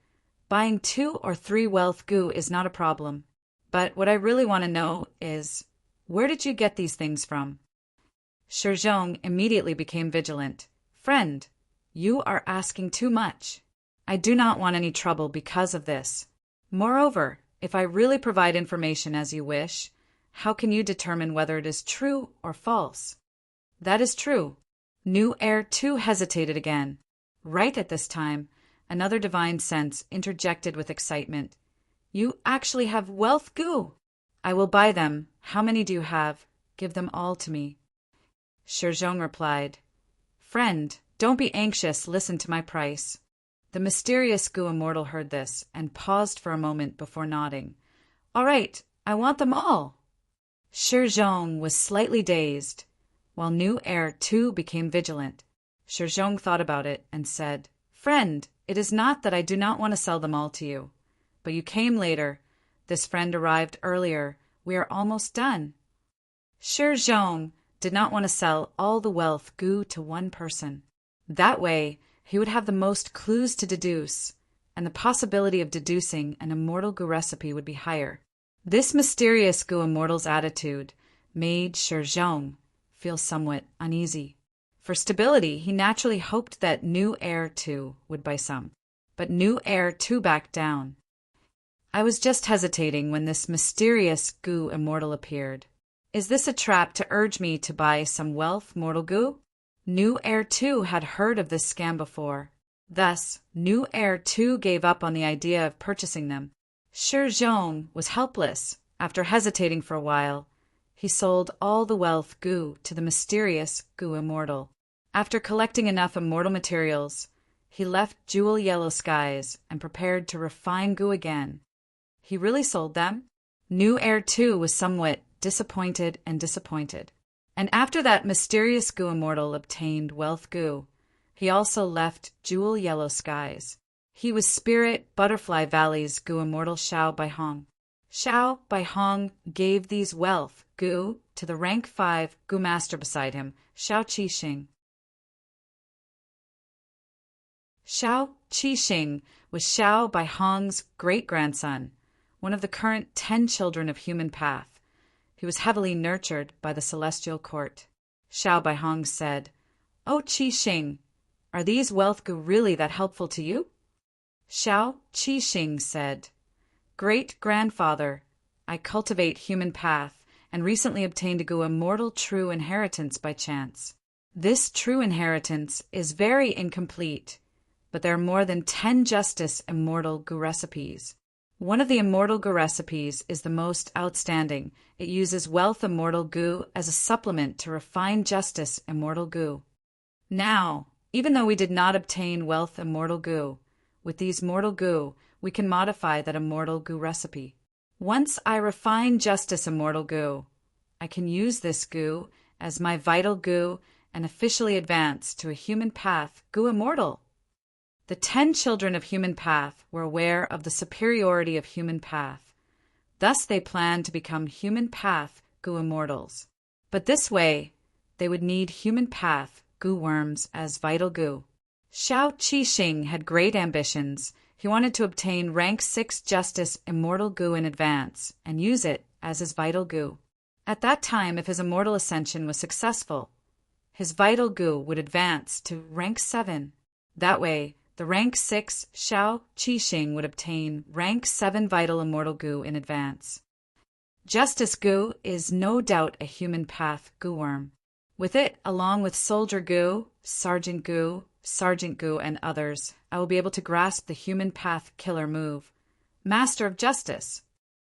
buying 2 or 3 wealth goo is not a problem. But what I really want to know is, where did you get these things from? Shi Zhong immediately became vigilant. Friend, you are asking too much. I do not want any trouble because of this. Moreover, if I really provide information as you wish, how can you determine whether it is true or false? That is true. New Heir too hesitated again. Right at this time, another divine sense interjected with excitement. You actually have wealth goo. I will buy them. How many do you have? Give them all to me. Shi Zhong replied, Friend, don't be anxious. Listen to my price. The mysterious goo immortal heard this and paused for a moment before nodding. All right, I want them all. Shi Zhong was slightly dazed, while New Heir too became vigilant. Shi Zhong thought about it and said, Friend, it is not that I do not want to sell them all to you, but you came later. This friend arrived earlier. We are almost done. Shi Zhong did not want to sell all the wealth goo to one person. That way, he would have the most clues to deduce, and the possibility of deducing an immortal goo recipe would be higher. This mysterious goo immortal's attitude made Shi Zhong feel somewhat uneasy. For stability, he naturally hoped that New Heir too would buy some, but New Heir too backed down. I was just hesitating when this mysterious goo immortal appeared. Is this a trap to urge me to buy some wealth mortal goo? New Heir too had heard of this scam before. Thus, New Heir too gave up on the idea of purchasing them. Shi Zhong was helpless. After hesitating for a while, he sold all the wealth goo to the mysterious goo immortal. After collecting enough immortal materials, he left Jewel Yellow Skies and prepared to refine goo again. He really sold them. New Heir too was somewhat disappointed. And after that mysterious goo immortal obtained wealth goo, he also left Jewel Yellow Skies. He was Spirit Butterfly Valley's goo immortal Xiao Baihong. Xiao Baihong gave these wealth goo to the rank 5 goo master beside him, Xiao Qixing. Xiao Qixing was Xiao Baihong's great-grandson, one of the current 10 children of human path. He was heavily nurtured by the celestial court. Xiao Baihong said, "Oh, Qixing, are these wealth goo really that helpful to you?" Xiao Qixing said, "Great-grandfather, I cultivate human path and recently obtained a goo immortal true inheritance by chance. This true inheritance is very incomplete, but there are more than 10 justice immortal goo recipes. One of the immortal goo recipes is the most outstanding. It uses wealth immortal goo as a supplement to refined justice immortal goo. Now, even though we did not obtain wealth immortal goo, with these mortal goo, we can modify that immortal goo recipe. Once I refine justice immortal goo, I can use this goo as my vital goo and officially advance to a human path gu immortal. The 10 children of human path were aware of the superiority of human path. Thus they planned to become human path gu immortals. But this way, they would need human path gu worms as vital gu. Xiao Qixing had great ambitions. He wanted to obtain rank 6 justice immortal gu in advance and use it as his vital gu. At that time, if his immortal ascension was successful, his vital gu would advance to rank 7. That way, the rank 6 Xiao Qixing would obtain rank 7 vital immortal gu in advance. Justice gu is no doubt a human path gu worm. With it, along with Soldier gu, Sergeant gu, and others, I will be able to grasp the human path killer move, Master of Justice.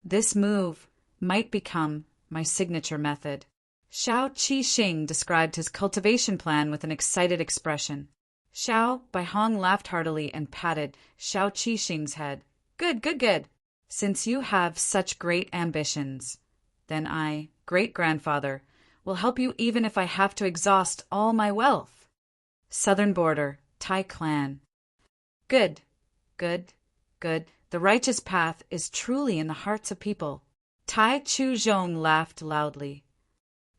This move might become my signature method. Xiao Qixing described his cultivation plan with an excited expression. Xiao Baihong laughed heartily and patted Xiao Qixing's head. Good, good, good. Since you have such great ambitions, then I, great-grandfather, will help you even if I have to exhaust all my wealth. Southern Border, Tai Clan. Good, good, good. The righteous path is truly in the hearts of people. Tai Chuzhong laughed loudly.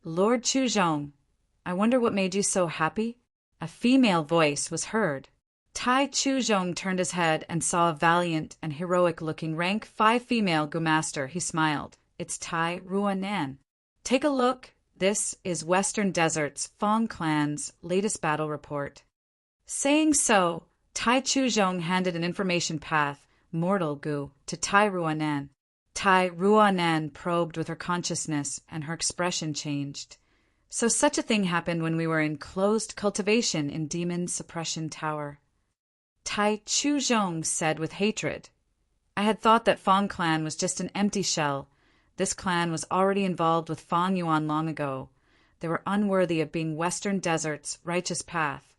Lord Chuzhong, I wonder what made you so happy? A female voice was heard. Tai Chuzhong turned his head and saw a valiant and heroic-looking rank 5 female gu-master. He smiled. It's Tai Ruanan. Take a look. This is Western Desert's Fong clan's latest battle report. Saying so, Tai Chuzhong handed an information path, Mortal Gu, to Tai Ruanan. Tai Ruanan probed with her consciousness, and her expression changed. So such a thing happened when we were in closed cultivation in Demon Suppression Tower. Tai Chuzhong said with hatred, I had thought that Fong clan was just an empty shell. This clan was already involved with Fong Yuan long ago. They were unworthy of being Western Desert's righteous path.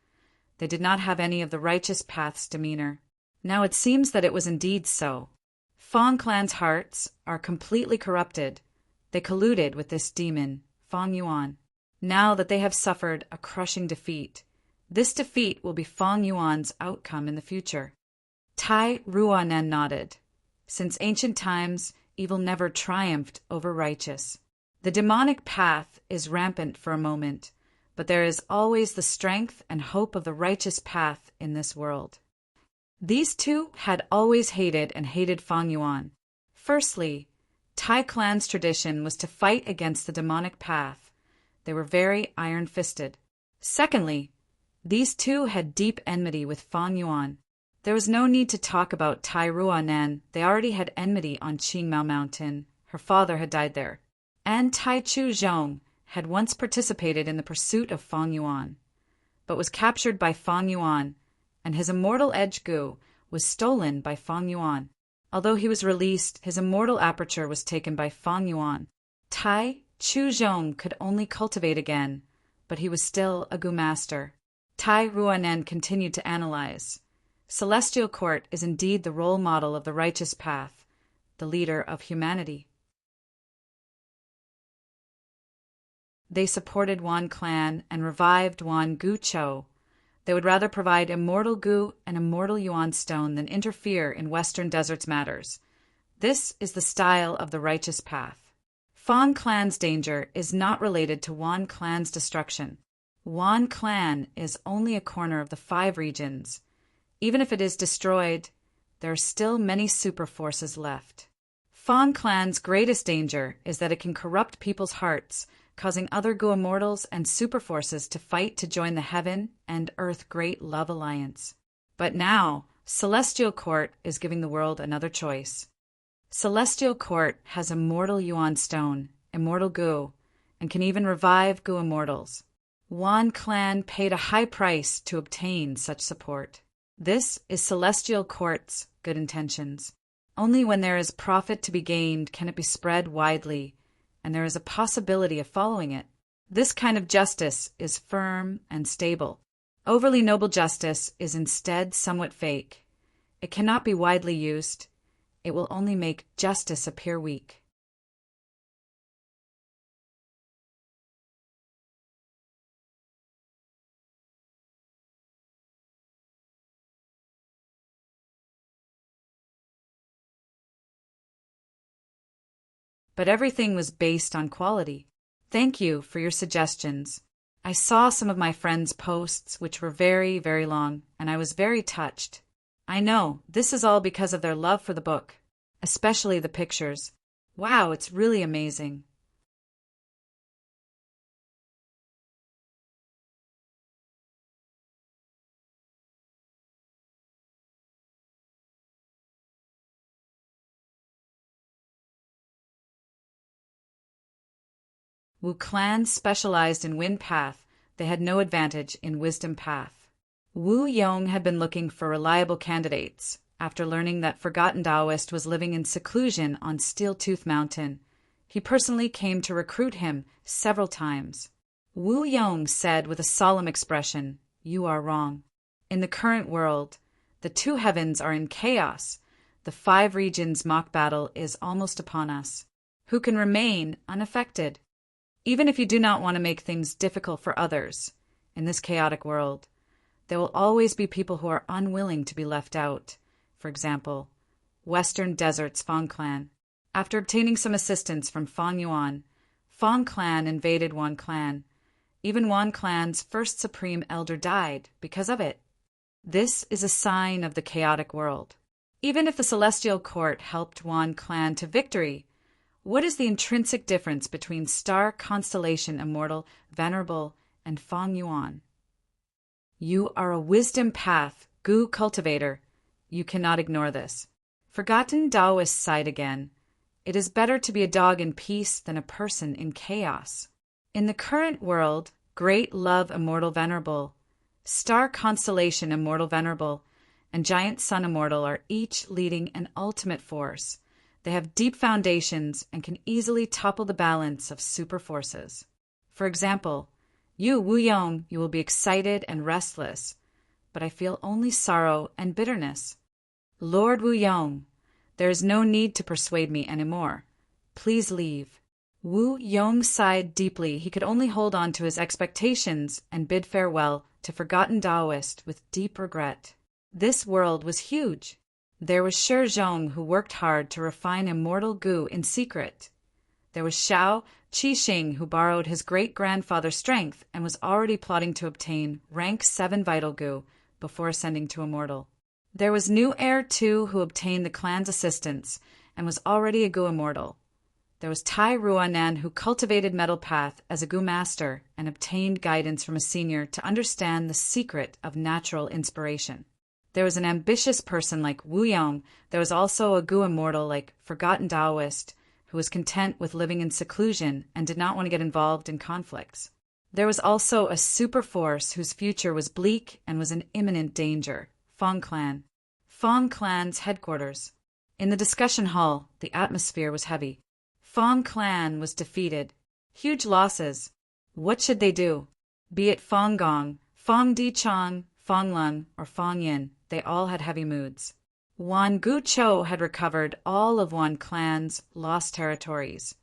They did not have any of the righteous path's demeanor. Now it seems that it was indeed so. Fong clan's hearts are completely corrupted. They colluded with this demon, Fong Yuan. Now that they have suffered a crushing defeat, this defeat will be Fong Yuan's outcome in the future. Tai Ruanan nodded. Since ancient times, evil never triumphed over righteous. The demonic path is rampant for a moment, but there is always the strength and hope of the righteous path in this world. These two had always hated Fong Yuan. Firstly, Tai clan's tradition was to fight against the demonic path. They were very iron-fisted. Secondly, these two had deep enmity with Fong Yuan. There was no need to talk about Tai Ruanan. They already had enmity on Qingmao Mountain. Her father had died there. And Tai Chuzhong had once participated in the pursuit of Fong Yuan, but was captured by Fong Yuan, and his immortal edge gu was stolen by Fong Yuan. Although he was released, his immortal aperture was taken by Fong Yuan. Tai Chuzhong could only cultivate again, but he was still a gu master. Tai Ruanan continued to analyze. Celestial Court is indeed the role model of the righteous path, the leader of humanity. They supported Wan clan and revived Wan Gu Cho. They would rather provide immortal Gu and immortal Yuan stone than interfere in Western Desert's matters. This is the style of the righteous path. Fong clan's danger is not related to Wan clan's destruction. Wan clan is only a corner of the 5 regions. Even if it is destroyed, there are still many super forces left. Fong clan's greatest danger is that it can corrupt people's hearts, causing other Gu immortals and super forces to fight to join the Heaven and Earth Great Love Alliance. But now, Celestial Court is giving the world another choice. Celestial Court has immortal Yuan stone, immortal Gu, and can even revive Gu immortals. Wan clan paid a high price to obtain such support. This is Celestial Court's good intentions. Only when there is profit to be gained can it be spread widely, and there is a possibility of following it. This kind of justice is firm and stable. Overly noble justice is instead somewhat fake. It cannot be widely used. It will only make justice appear weak. but everything was based on quality. Thank you for your suggestions. I saw some of my friends' posts, which were very, very long, and I was very touched. I know, this is all because of their love for the book, especially the pictures. Wow, it's really amazing. Wu clan specialized in Wind Path. They had no advantage in Wisdom Path. Wu Yong had been looking for reliable candidates. After learning that Forgotten Taoist was living in seclusion on Steel Tooth Mountain, he personally came to recruit him several times. Wu Yong said with a solemn expression, "You are wrong. In the current world, the two heavens are in chaos. The 5 regions mock battle is almost upon us. Who can remain unaffected? Even if you do not want to make things difficult for others, in this chaotic world, there will always be people who are unwilling to be left out. For example, Western Desert's Fong clan. After obtaining some assistance from Fong Yuan, Fong clan invaded Wan clan. Even Wan clan's first supreme elder died because of it. This is a sign of the chaotic world. Even if the celestial court helped Wan clan to victory, what is the intrinsic difference between star constellation immortal Venerable and Fong Yuan? You are a wisdom path, Gu cultivator. You cannot ignore this. Forgotten Taoist sighed again. It is better to be a dog in peace than a person in chaos. In the current world, Great Love Immortal Venerable, Star Constellation Immortal Venerable, and Giant Sun Immortal are each leading an ultimate force. They have deep foundations and can easily topple the balance of super forces. For example, you, Wu Yong, you will be excited and restless, but I feel only sorrow and bitterness. Lord Wu Yong, there is no need to persuade me anymore. Please leave. Wu Yong sighed deeply. He could only hold on to his expectations and bid farewell to Forgotten Taoist with deep regret. This world was huge. There was Shi Zhong, who worked hard to refine immortal Gu in secret. There was Xiao Qixing, who borrowed his great-grandfather's strength and was already plotting to obtain rank 7 vital Gu before ascending to immortal. There was New Heir Tu, who obtained the clan's assistance and was already a Gu immortal. There was Tai Ruanan, who cultivated Metal Path as a Gu master and obtained guidance from a senior to understand the secret of natural inspiration. There was an ambitious person like Wu Yong. There was also a Gu immortal like Forgotten Taoist, who was content with living in seclusion and did not want to get involved in conflicts. There was also a super force whose future was bleak and was in imminent danger, Fong clan. Fong clan's headquarters. In the discussion hall, the atmosphere was heavy. Fong clan was defeated. Huge losses. What should they do? Be it Fong Gong, Fong Di Chong, Fong Lung, or Fong Yin, they all had heavy moods. Wan Gu Cho had recovered all of Wan clan's lost territories,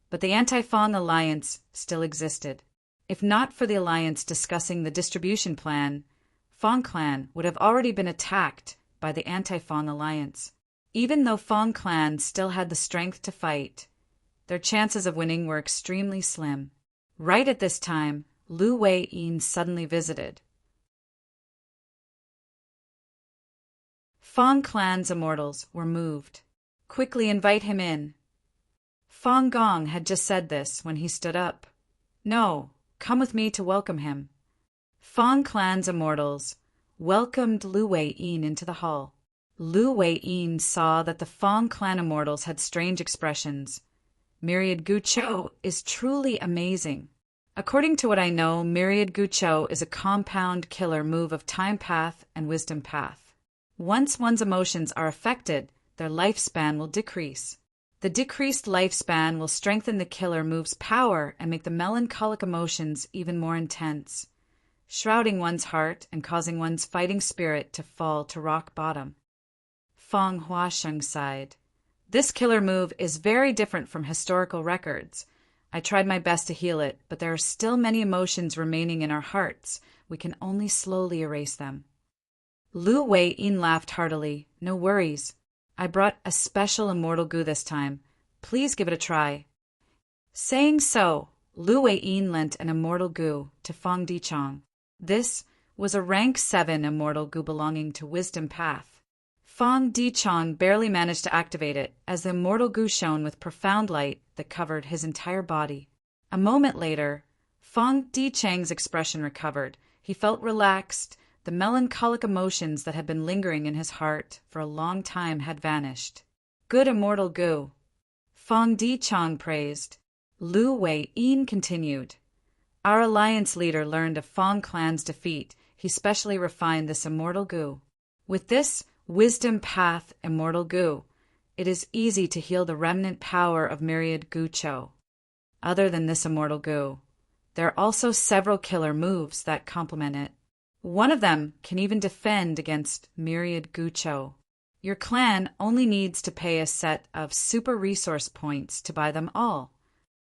but the anti-Fong alliance still existed. If not for the alliance discussing the distribution plan, Fong clan would have already been attacked by the anti-Fong alliance. Even though Fong clan still had the strength to fight, their chances of winning were extremely slim. Right at this time, Lu Wei-yin suddenly visited. Fong clan's immortals were moved. Quickly invite him in. Fong Gong had just said this when he stood up. No, come with me to welcome him. Fong clan's immortals welcomed Lu Wei-yin into the hall. Lu Wei-yin saw that the Fong clan immortals had strange expressions. Myriad Gu Cho is truly amazing. According to what I know, Myriad Gu Cho is a compound killer move of Time Path and Wisdom Path. Once one's emotions are affected, their lifespan will decrease. The decreased lifespan will strengthen the killer move's power and make the melancholic emotions even more intense, shrouding one's heart and causing one's fighting spirit to fall to rock bottom. Fong Huasheng sighed. This killer move is very different from historical records. I tried my best to heal it, but there are still many emotions remaining in our hearts. We can only slowly erase them. Lu Wei-yin laughed heartily. No worries. I brought a special immortal Gu this time, Please give it a try." Saying so, Lu Weiyin lent an immortal gu to Fang Dichang. This was a rank 7 immortal gu belonging to Wisdom Path. Fang Dichang barely managed to activate it as the immortal gu shone with profound light that covered his entire body. A moment later, Fang Dichang's expression recovered. He felt relaxed. The melancholic emotions that had been lingering in his heart for a long time had vanished. "Good immortal gu," Fang Dichang praised. Lu Weiyin continued. "Our alliance leader learned of Fang clan's defeat. He specially refined this immortal gu. With this Wisdom Path immortal gu, it is easy to heal the remnant power of myriad gu cho. Other than this immortal gu, there are also several killer moves that complement it. One of them can even defend against myriad gu cho. Your clan only needs to pay a set of super resource points to buy them all."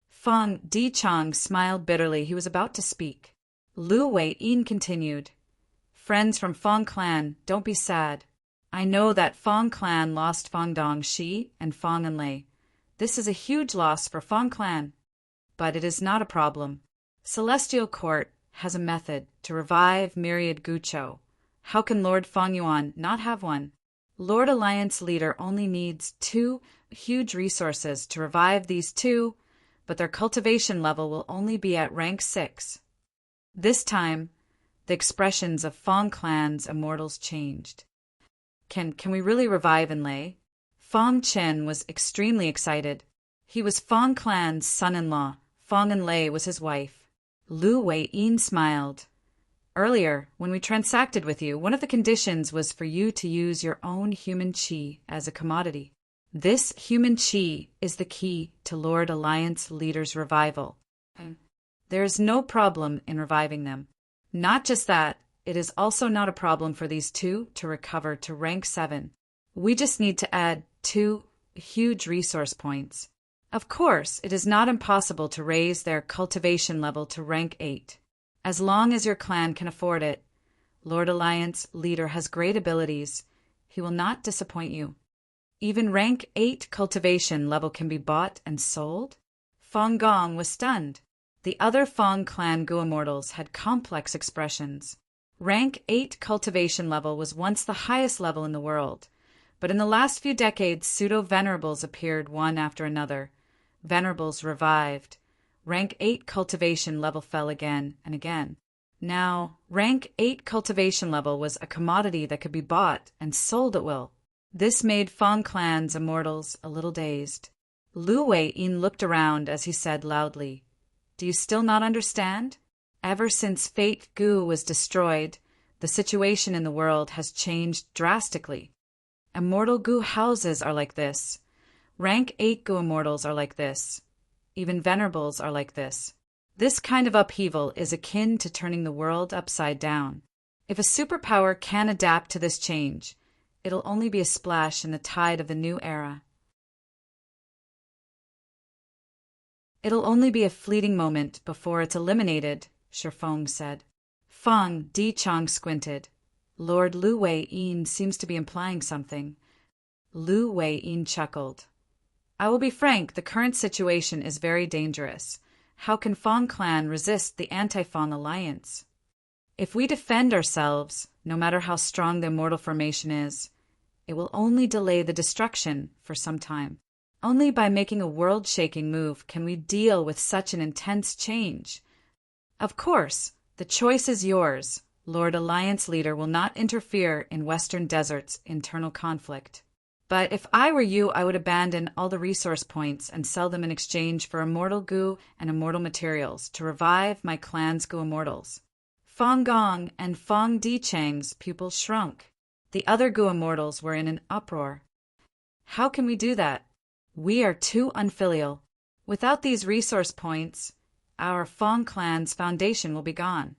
Fang Dichang smiled bitterly. He was about to speak. Lu Weiyin continued. "Friends from Fang clan, don't be sad. I know that Fang clan lost Fang Dongxi and Fang Enlei. This is a huge loss for Fang clan. But it is not a problem. Celestial Court has a method to revive myriad gu cho. How can Lord Fang Yuan not have one? Lord Alliance leader only needs 2 huge resources to revive these 2, but their cultivation level will only be at rank 6. This time, the expressions of Fang clan's immortals changed. Can we really revive Enlei?" Fang Chen was extremely excited. He was Fang clan's son-in-law. Fang Enlei was his wife. Lu Weiyin smiled. "Earlier, when we transacted with you, one of the conditions was for you to use your own human qi as a commodity. This human qi is the key to Lord Alliance leader's revival. There is no problem in reviving them. Not just that, it is also not a problem for these 2 to recover to rank 7. We just need to add 2 huge resource points. Of course, it is not impossible to raise their cultivation level to rank 8. As long as your clan can afford it, Lord Alliance leader has great abilities. He will not disappoint you. Even rank 8 cultivation level can be bought and sold?" Fang Gong was stunned. The other Fang clan gu immortals had complex expressions. Rank 8 cultivation level was once the highest level in the world, but in the last few decades pseudo-venerables appeared one after another. Venerables revived. Rank 8 cultivation level fell again and again. Now, rank 8 cultivation level was a commodity that could be bought and sold at will. This made Fang clan's immortals a little dazed. Lu Weiyin looked around as he said loudly, "Do you still not understand? Ever since Fate Gu was destroyed, the situation in the world has changed drastically. Immortal gu houses are like this. Rank 8 gu immortals are like this. Even venerables are like this. This kind of upheaval is akin to turning the world upside down. If a superpower can adapt to this change, it'll only be a splash in the tide of the new era. It'll only be a fleeting moment before it's eliminated," Shifeng said. Fang Dichang squinted. Lord Lu Weiyin seems to be implying something. Lu Weiyin chuckled. "I will be frank, the current situation is very dangerous. How can Fang clan resist the anti-Fang alliance? If we defend ourselves, no matter how strong the immortal formation is, it will only delay the destruction for some time. Only by making a world-shaking move can we deal with such an intense change. Of course, the choice is yours. Lord Alliance leader will not interfere in Western Desert's internal conflict. But if I were you, I would abandon all the resource points and sell them in exchange for immortal gu and immortal materials to revive my clan's gu immortals." Fang Gong and Fang Dichang's pupils shrunk. The other gu immortals were in an uproar. "How can we do that? We are too unfilial. Without these resource points, our Fang clan's foundation will be gone.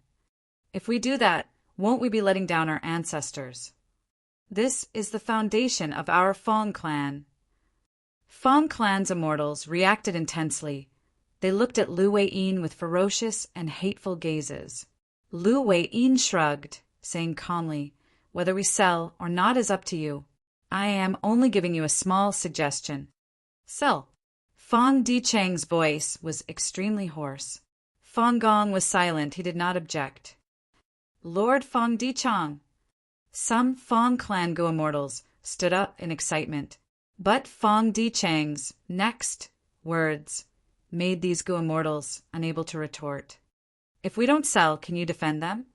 If we do that, won't we be letting down our ancestors? This is the foundation of our Fang clan." Fang clan's immortals reacted intensely. They looked at Lu Weiyin with ferocious and hateful gazes. Lu Weiyin shrugged, saying calmly, "Whether we sell or not is up to you. I am only giving you a small suggestion. Sell. Fong Dichang's voice was extremely hoarse. Fong Gong was silent. He did not object. Lord Fong Dichang. Some Fong clan Gu immortals stood up in excitement. But Fong Dichang's next words made these Gu immortals unable to retort. If we don't sell, can you defend them?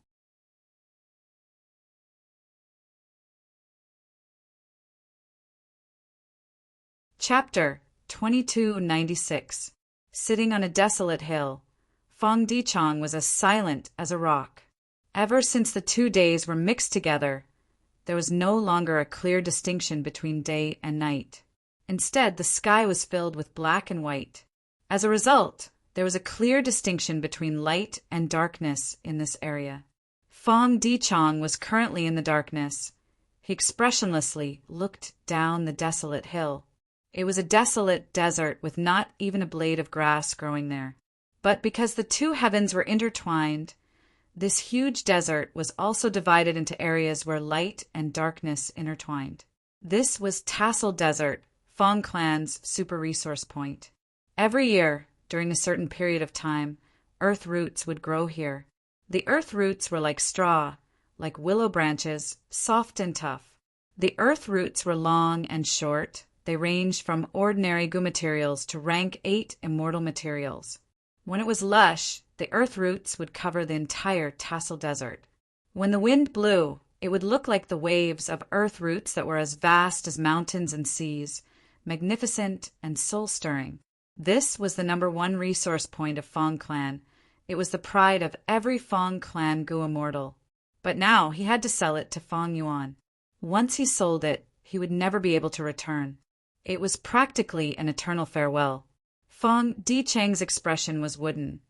Chapter 2296. Sitting on a desolate hill, Fong Dichang was as silent as a rock. Ever since the 2 days were mixed together, there was no longer a clear distinction between day and night. Instead, the sky was filled with black and white. As a result, there was a clear distinction between light and darkness in this area. Fong Dichang was currently in the darkness. He expressionlessly looked down the desolate hill. It was a desolate desert with not even a blade of grass growing there. But because the two heavens were intertwined, this huge desert was also divided into areas where light and darkness intertwined. This was Tassel Desert, Fong Clan's super resource point. Every year, during a certain period of time, earth roots would grow here. The earth roots were like straw, like willow branches, soft and tough. The earth roots were long and short. They ranged from ordinary Gu materials to rank 8 immortal materials. When it was lush, the earth roots would cover the entire Tassel Desert. When the wind blew, it would look like the waves of earth roots that were as vast as mountains and seas, magnificent and soul-stirring. This was the #1 resource point of Fong Clan. It was the pride of every Fong Clan Gu immortal. But now he had to sell it to Fong Yuan. Once he sold it, he would never be able to return. It was practically an eternal farewell. Fong Dichang's expression was wooden,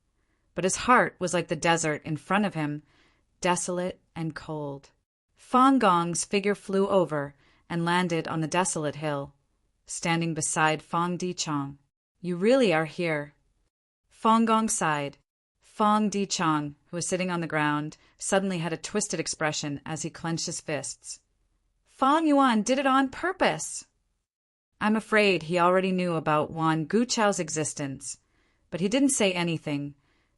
but his heart was like the desert in front of him, desolate and cold. Fong Gong's figure flew over and landed on the desolate hill, standing beside Fong Dichang. You really are here. Fong Gong sighed. Fong Dichang, who was sitting on the ground, suddenly had a twisted expression as he clenched his fists. Fong Yuan did it on purpose. I'm afraid he already knew about Wan Guchao's existence, but he didn't say anything,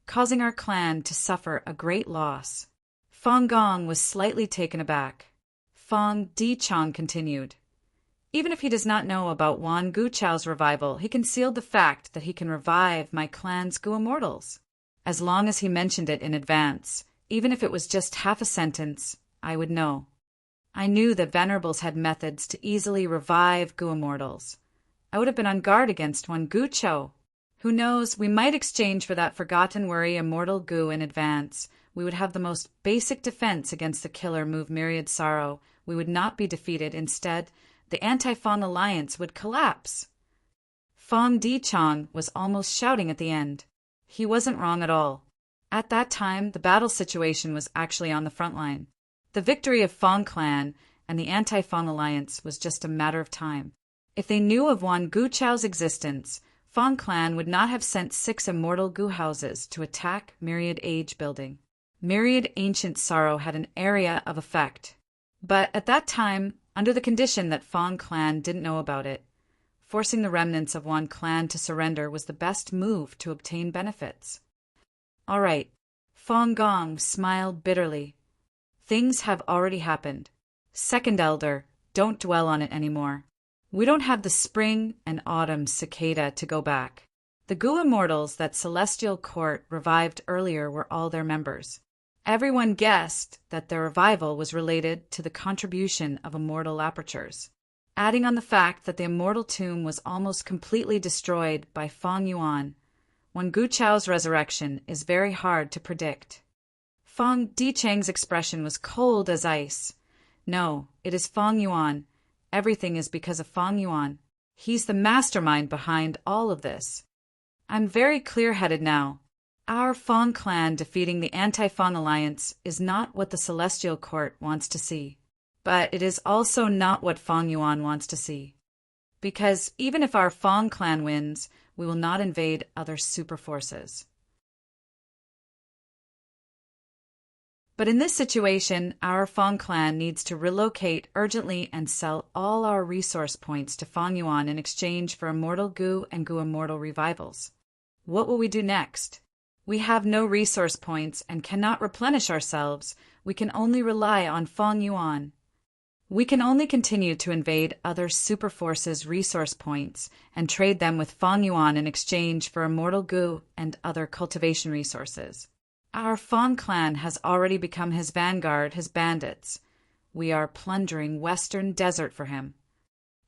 causing our clan to suffer a great loss. Fong Gong was slightly taken aback. Fong Dichang continued. Even if he does not know about Wan Guchao's revival, he concealed the fact that he can revive my clan's Gu immortals. As long as he mentioned it in advance, even if it was just half a sentence, I would know. I knew that Venerables had methods to easily revive Gu immortals. I would have been on guard against Wan Guchao. Who knows, we might exchange for that forgotten worry immortal Gu in advance. We would have the most basic defense against the killer move Myriad Sorrow. We would not be defeated. Instead, the Anti-Fong Alliance would collapse. Fong Dichang was almost shouting at the end. He wasn't wrong at all. At that time, the battle situation was actually on the front line. The victory of Fong Clan and the Anti-Fong Alliance was just a matter of time. If they knew of Wan Guchao's existence, Fong Clan would not have sent 6 immortal Gu houses to attack Myriad Age Building. Myriad Ancient Sorrow had an area of effect. But at that time, under the condition that Fong Clan didn't know about it, forcing the remnants of Wan Clan to surrender was the best move to obtain benefits. All right, Fong Gong smiled bitterly. Things have already happened. Second Elder, don't dwell on it anymore. We don't have the spring and autumn cicada to go back. The Gu immortals that Celestial Court revived earlier were all their members. Everyone guessed that their revival was related to the contribution of immortal apertures. Adding on the fact that the immortal tomb was almost completely destroyed by Fong Yuan, Wan Guchao's resurrection is very hard to predict. Fong Dichang's expression was cold as ice. No, it is Fong Yuan. Everything is because of Fong Yuan. He's the mastermind behind all of this. I'm very clear-headed now. Our Fong Clan defeating the Anti-Fong Alliance is not what the Celestial Court wants to see. But it is also not what Fong Yuan wants to see. Because even if our Fong Clan wins, we will not invade other super forces. But in this situation, our Fong clan needs to relocate urgently and sell all our resource points to Fong Yuan in exchange for Immortal Gu and Gu Immortal revivals. What will we do next? We have no resource points and cannot replenish ourselves. We can only rely on Fong Yuan. We can only continue to invade other super forces' resource points and trade them with Fong Yuan in exchange for Immortal Gu and other cultivation resources. Our Fong clan has already become his vanguard, his bandits. We are plundering Western Desert for him.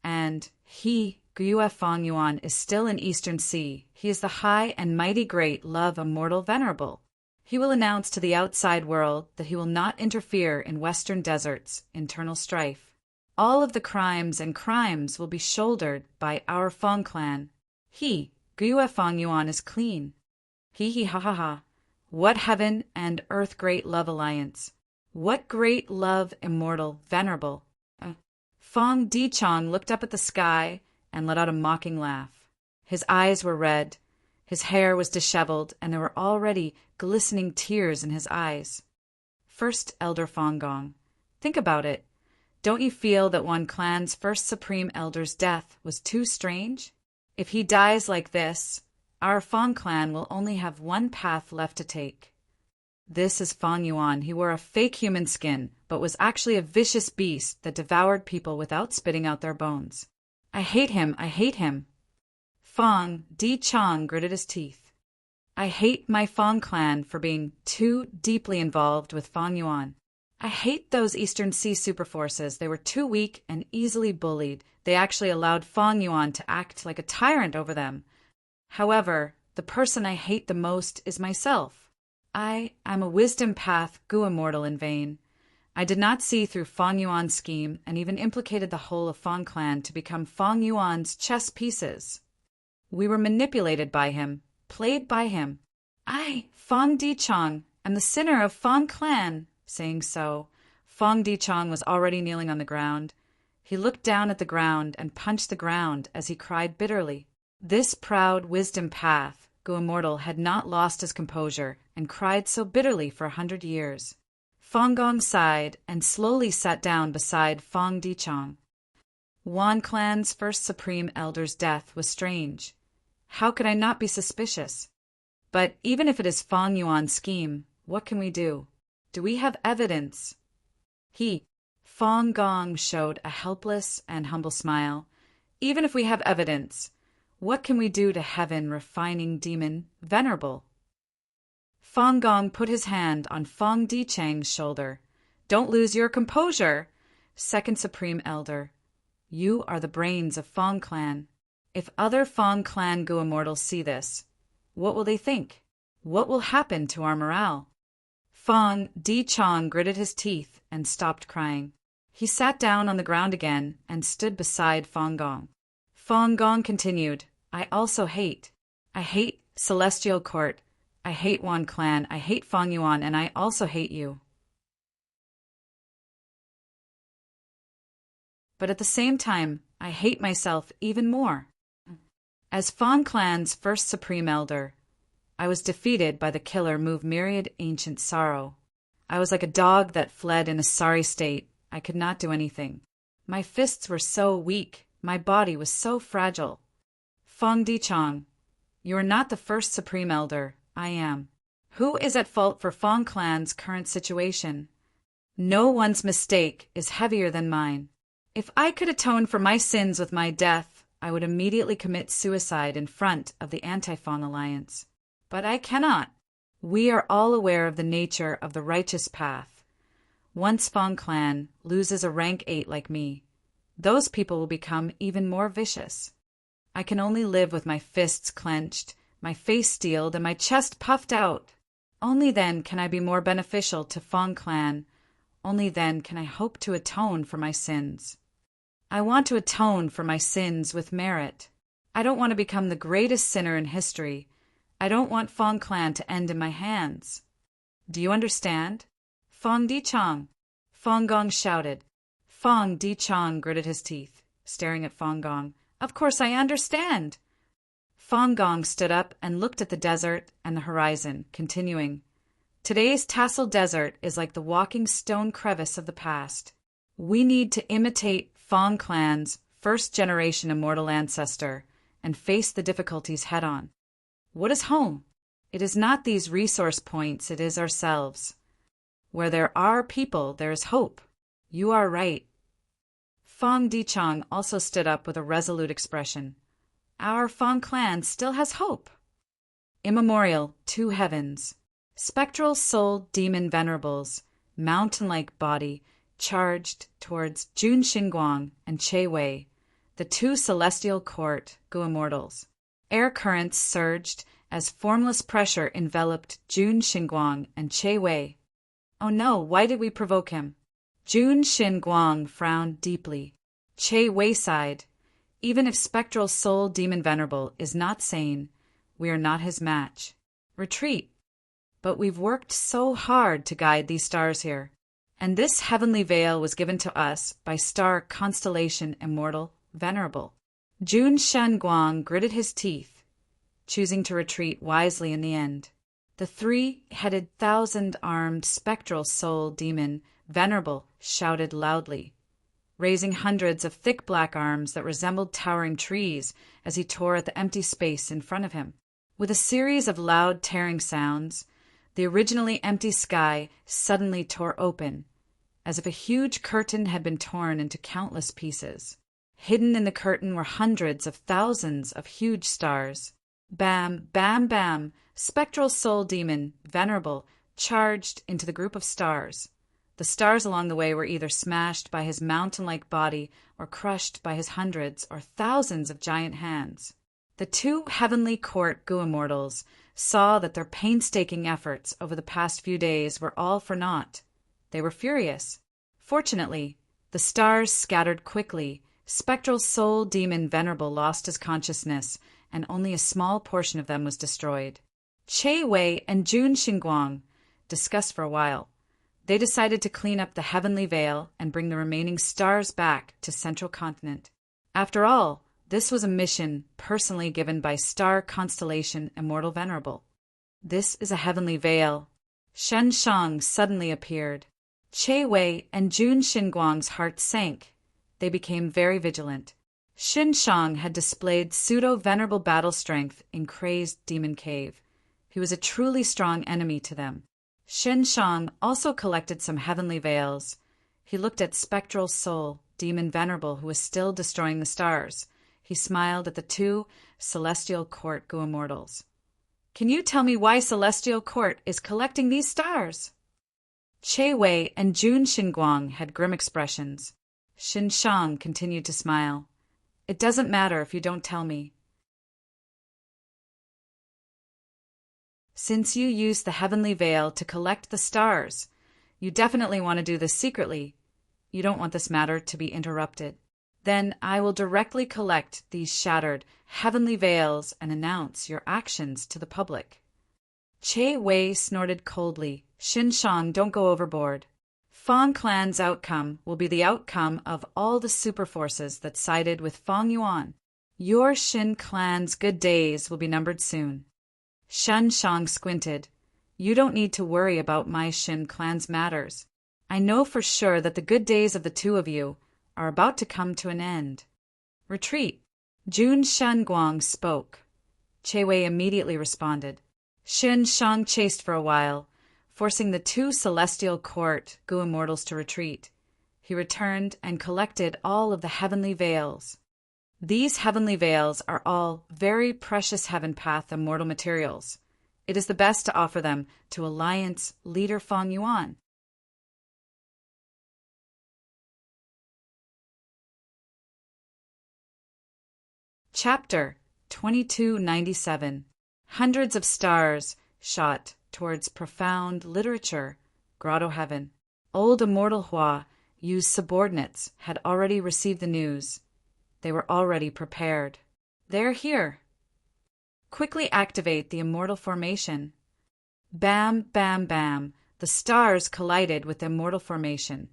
And he, Guyue Fong Yuan, is still in Eastern Sea. He is the high and mighty great love immortal Venerable. He will announce to the outside world that he will not interfere in Western Desert's internal strife. All of the crimes and crimes will be shouldered by our Fong clan. He, Guyue Fong Yuan, is clean. He ha ha ha. What heaven and earth great love alliance. What great love immortal Venerable. Fong Dichong looked up at the sky and let out a mocking laugh. His eyes were red. His hair was disheveled, and there were already glistening tears in his eyes. First Elder Fong Gong, think about it. Don't you feel that one clan's first supreme elder's death was too strange? If he dies like this, our Fong clan will only have one path left to take. This is Fong Yuan. He wore a fake human skin, but was actually a vicious beast that devoured people without spitting out their bones. I hate him, I hate him. Fong Dichong gritted his teeth. I hate my Fong clan for being too deeply involved with Fong Yuan. I hate those Eastern Sea superforces. They were too weak and easily bullied. They actually allowed Fong Yuan to act like a tyrant over them. However, the person I hate the most is myself. I am a wisdom path Gu Immortal in vain. I did not see through Fong Yuan's scheme and even implicated the whole of Fong clan to become Fong Yuan's chess pieces. We were manipulated by him, played by him. I, Fong Dichong, am the sinner of Fong clan. Saying so, Fong Dichong was already kneeling on the ground. He looked down at the ground and punched the ground as he cried bitterly. This proud wisdom path, Gu Immortal, had not lost his composure and cried so bitterly for 100 years. Fong Gong sighed and slowly sat down beside Fong Dichong. Wan clan's first supreme elder's death was strange. How could I not be suspicious? But even if it is Fong Yuan's scheme, what can we do? Do we have evidence? Fong Gong, showed a helpless and humble smile. Even if we have evidence, what can we do to heaven refining demon Venerable? Fong Gong put his hand on Fong Dichang's shoulder. Don't lose your composure, Second Supreme Elder. You are the brains of Fong clan. If other Fong clan Gu Immortals see this, what will they think? What will happen to our morale? Fong Dichong gritted his teeth and stopped crying. He sat down on the ground again and stood beside Fong Gong. Fong Gong continued, I also hate. I hate Celestial Court. I hate Wan clan. I hate Fong Yuan, and I also hate you. But at the same time, I hate myself even more. As Fong clan's first supreme elder, I was defeated by the killer move myriad ancient sorrow. I was like a dog that fled in a sorry state. I could not do anything. My fists were so weak. My body was so fragile. Fong Dichong, you are not the first supreme elder. I am. Who is at fault for Fong clan's current situation? No one's mistake is heavier than mine. If I could atone for my sins with my death, I would immediately commit suicide in front of the Anti-Fong Alliance. But I cannot. We are all aware of the nature of the righteous path. Once Fong clan loses a rank 8 like me, those people will become even more vicious. I can only live with my fists clenched, my face steeled, and my chest puffed out. Only then can I be more beneficial to Fong clan. Only then can I hope to atone for my sins. I want to atone for my sins with merit. I don't want to become the greatest sinner in history. I don't want Fong clan to end in my hands. Do you understand? Fong Dichong, Fong Gong shouted. Fong Dichong gritted his teeth, staring at Fong Gong. Of course I understand. Fong Gong stood up and looked at the desert and the horizon, continuing, Today's Tassel Desert is like the walking stone crevice of the past. We need to imitate Fong Clan's first-generation immortal ancestor and face the difficulties head-on. What is home? It is not these resource points, it is ourselves. Where there are people, there is hope. You are right. Fong Dichong also stood up with a resolute expression. Our Fong Clan still has hope. Immemorial, two heavens. Spectral soul demon venerables, mountain-like body, charged towards Jun Xinguang and Che Wei, the two celestial court Gu immortals. Air currents surged as formless pressure enveloped Jun Xinguang and Che Wei. Oh no, why did we provoke him? Jun Xinguang frowned deeply. Che Wei sighed. Even if spectral soul demon venerable is not sane, we are not his match. Retreat. But we've worked so hard to guide these stars here. And this heavenly veil was given to us by star constellation immortal Venerable. Jun Shenguang gritted his teeth, choosing to retreat wisely in the end. The three-headed, thousand-armed spectral soul demon Venerable shouted loudly, raising hundreds of thick black arms that resembled towering trees as he tore at the empty space in front of him. With a series of loud tearing sounds, the originally empty sky suddenly tore open, as if a huge curtain had been torn into countless pieces. Hidden in the curtain were hundreds of thousands of huge stars. Bam, bam, bam, spectral soul demon, Venerable, charged into the group of stars. The stars along the way were either smashed by his mountain-like body or crushed by his hundreds or thousands of giant hands. The two heavenly court Gu immortals saw that their painstaking efforts over the past few days were all for naught. They were furious. Fortunately, the stars scattered quickly. Spectral soul demon Venerable lost his consciousness, and only a small portion of them was destroyed. Che Wei and Jun Xinguang discussed for a while. They decided to clean up the heavenly veil and bring the remaining stars back to Central Continent. After all, this was a mission personally given by star constellation Immortal Venerable. This is a heavenly veil. Shen Shang suddenly appeared. Che Wei and Jun Xinguang's heart sank. They became very vigilant. Xin Shang had displayed pseudo-venerable battle strength in Crazed Demon Cave. He was a truly strong enemy to them. Xin Shang also collected some heavenly veils. He looked at Spectral Soul, Demon Venerable, who was still destroying the stars. He smiled at the two Celestial Court Gu Immortals. Can you tell me why Celestial Court is collecting these stars? Che Wei and Jun Xinguang had grim expressions. Xin Shang continued to smile. It doesn't matter if you don't tell me. Since you used the heavenly veil to collect the stars, you definitely want to do this secretly. You don't want this matter to be interrupted. Then I will directly collect these shattered heavenly veils and announce your actions to the public. Che Wei snorted coldly. Xin Shang, don't go overboard. Fong Clan's outcome will be the outcome of all the super forces that sided with Fong Yuan. Your Xin Clan's good days will be numbered soon. Shen Shang squinted. You don't need to worry about my Xin Clan's matters. I know for sure that the good days of the two of you are about to come to an end. Retreat. Jun Shenguang spoke. Che Wei immediately responded. Xin Shang chased for a while, forcing the two Celestial Court Gu Immortals to retreat. He returned and collected all of the heavenly veils. These heavenly veils are all very precious Heaven Path immortal materials. It is the best to offer them to Alliance leader Fong Yuan. Chapter 2297. Hundreds of stars shot towards profound literature, Grotto Heaven. Old Immortal Hua Yu's subordinates had already received the news. They were already prepared. They're here. Quickly activate the Immortal Formation. Bam, bam, bam. The stars collided with the Immortal Formation,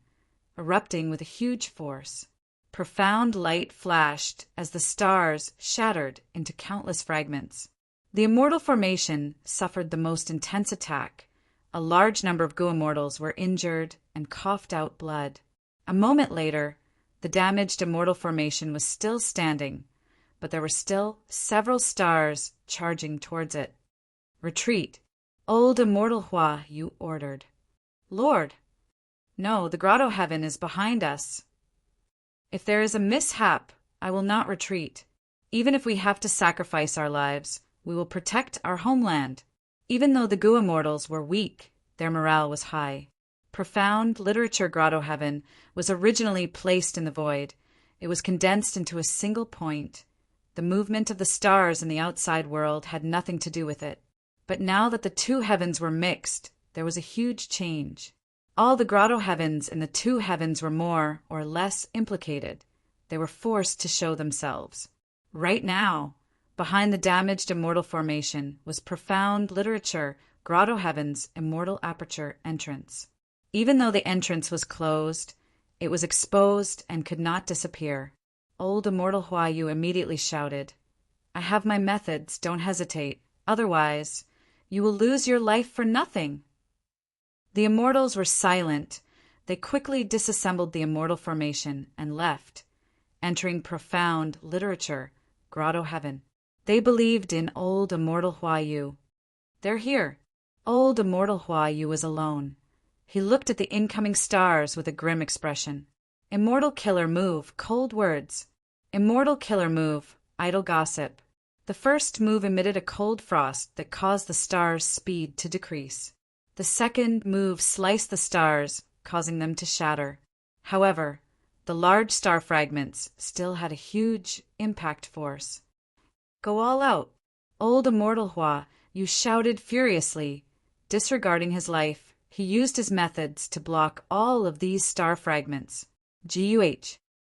erupting with a huge force. Profound light flashed as the stars shattered into countless fragments. The Immortal Formation suffered the most intense attack, A large number of Gu immortals were injured and coughed out blood. A moment later, the damaged immortal formation was still standing, but there were still several stars charging towards it. "Retreat, old immortal Hua," you ordered. "Lord, no, the grotto heaven is behind us. If there is a mishap, I will not retreat. Even if we have to sacrifice our lives, we will protect our homeland." Even though the Gu immortals were weak, their morale was high. Profound literature grotto heaven was originally placed in the void. It was condensed into a single point. The movement of the stars in the outside world had nothing to do with it. But now that the two heavens were mixed, there was a huge change. All the grotto heavens in the two heavens were more or less implicated. They were forced to show themselves. Right now, behind the damaged immortal formation was profound literature grotto heaven's immortal aperture entrance. Even though the entrance was closed, it was exposed and could not disappear. Old immortal Huayu immediately shouted, "I have my methods, don't hesitate. Otherwise, you will lose your life for nothing." The immortals were silent. They quickly disassembled the immortal formation and left, entering profound literature grotto heaven. They believed in old immortal Huayu. "They're here." Old immortal Huayu was alone. He looked at the incoming stars with a grim expression. "Immortal killer move, cold words. Immortal killer move, idle gossip." The first move emitted a cold frost that caused the stars' speed to decrease. The second move sliced the stars, causing them to shatter. However, the large star fragments still had a huge impact force. "Go all out." Old immortal Hua, you shouted furiously. Disregarding his life, he used his methods to block all of these star fragments. "Guh."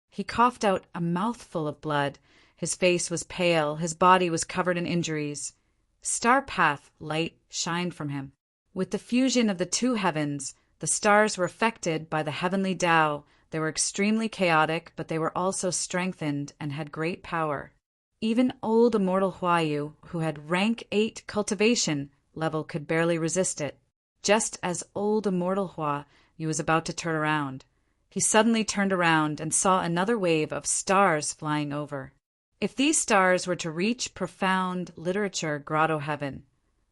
He coughed out a mouthful of blood. His face was pale, his body was covered in injuries. Star path light shined from him. With the fusion of the two heavens, the stars were affected by the heavenly Tao. They were extremely chaotic, but they were also strengthened and had great power. Even old immortal Huayu, who had rank 8 cultivation level, could barely resist it. Just as old immortal Hua Yu was about to turn around, he suddenly turned around and saw another wave of stars flying over. If these stars were to reach profound literature grotto heaven,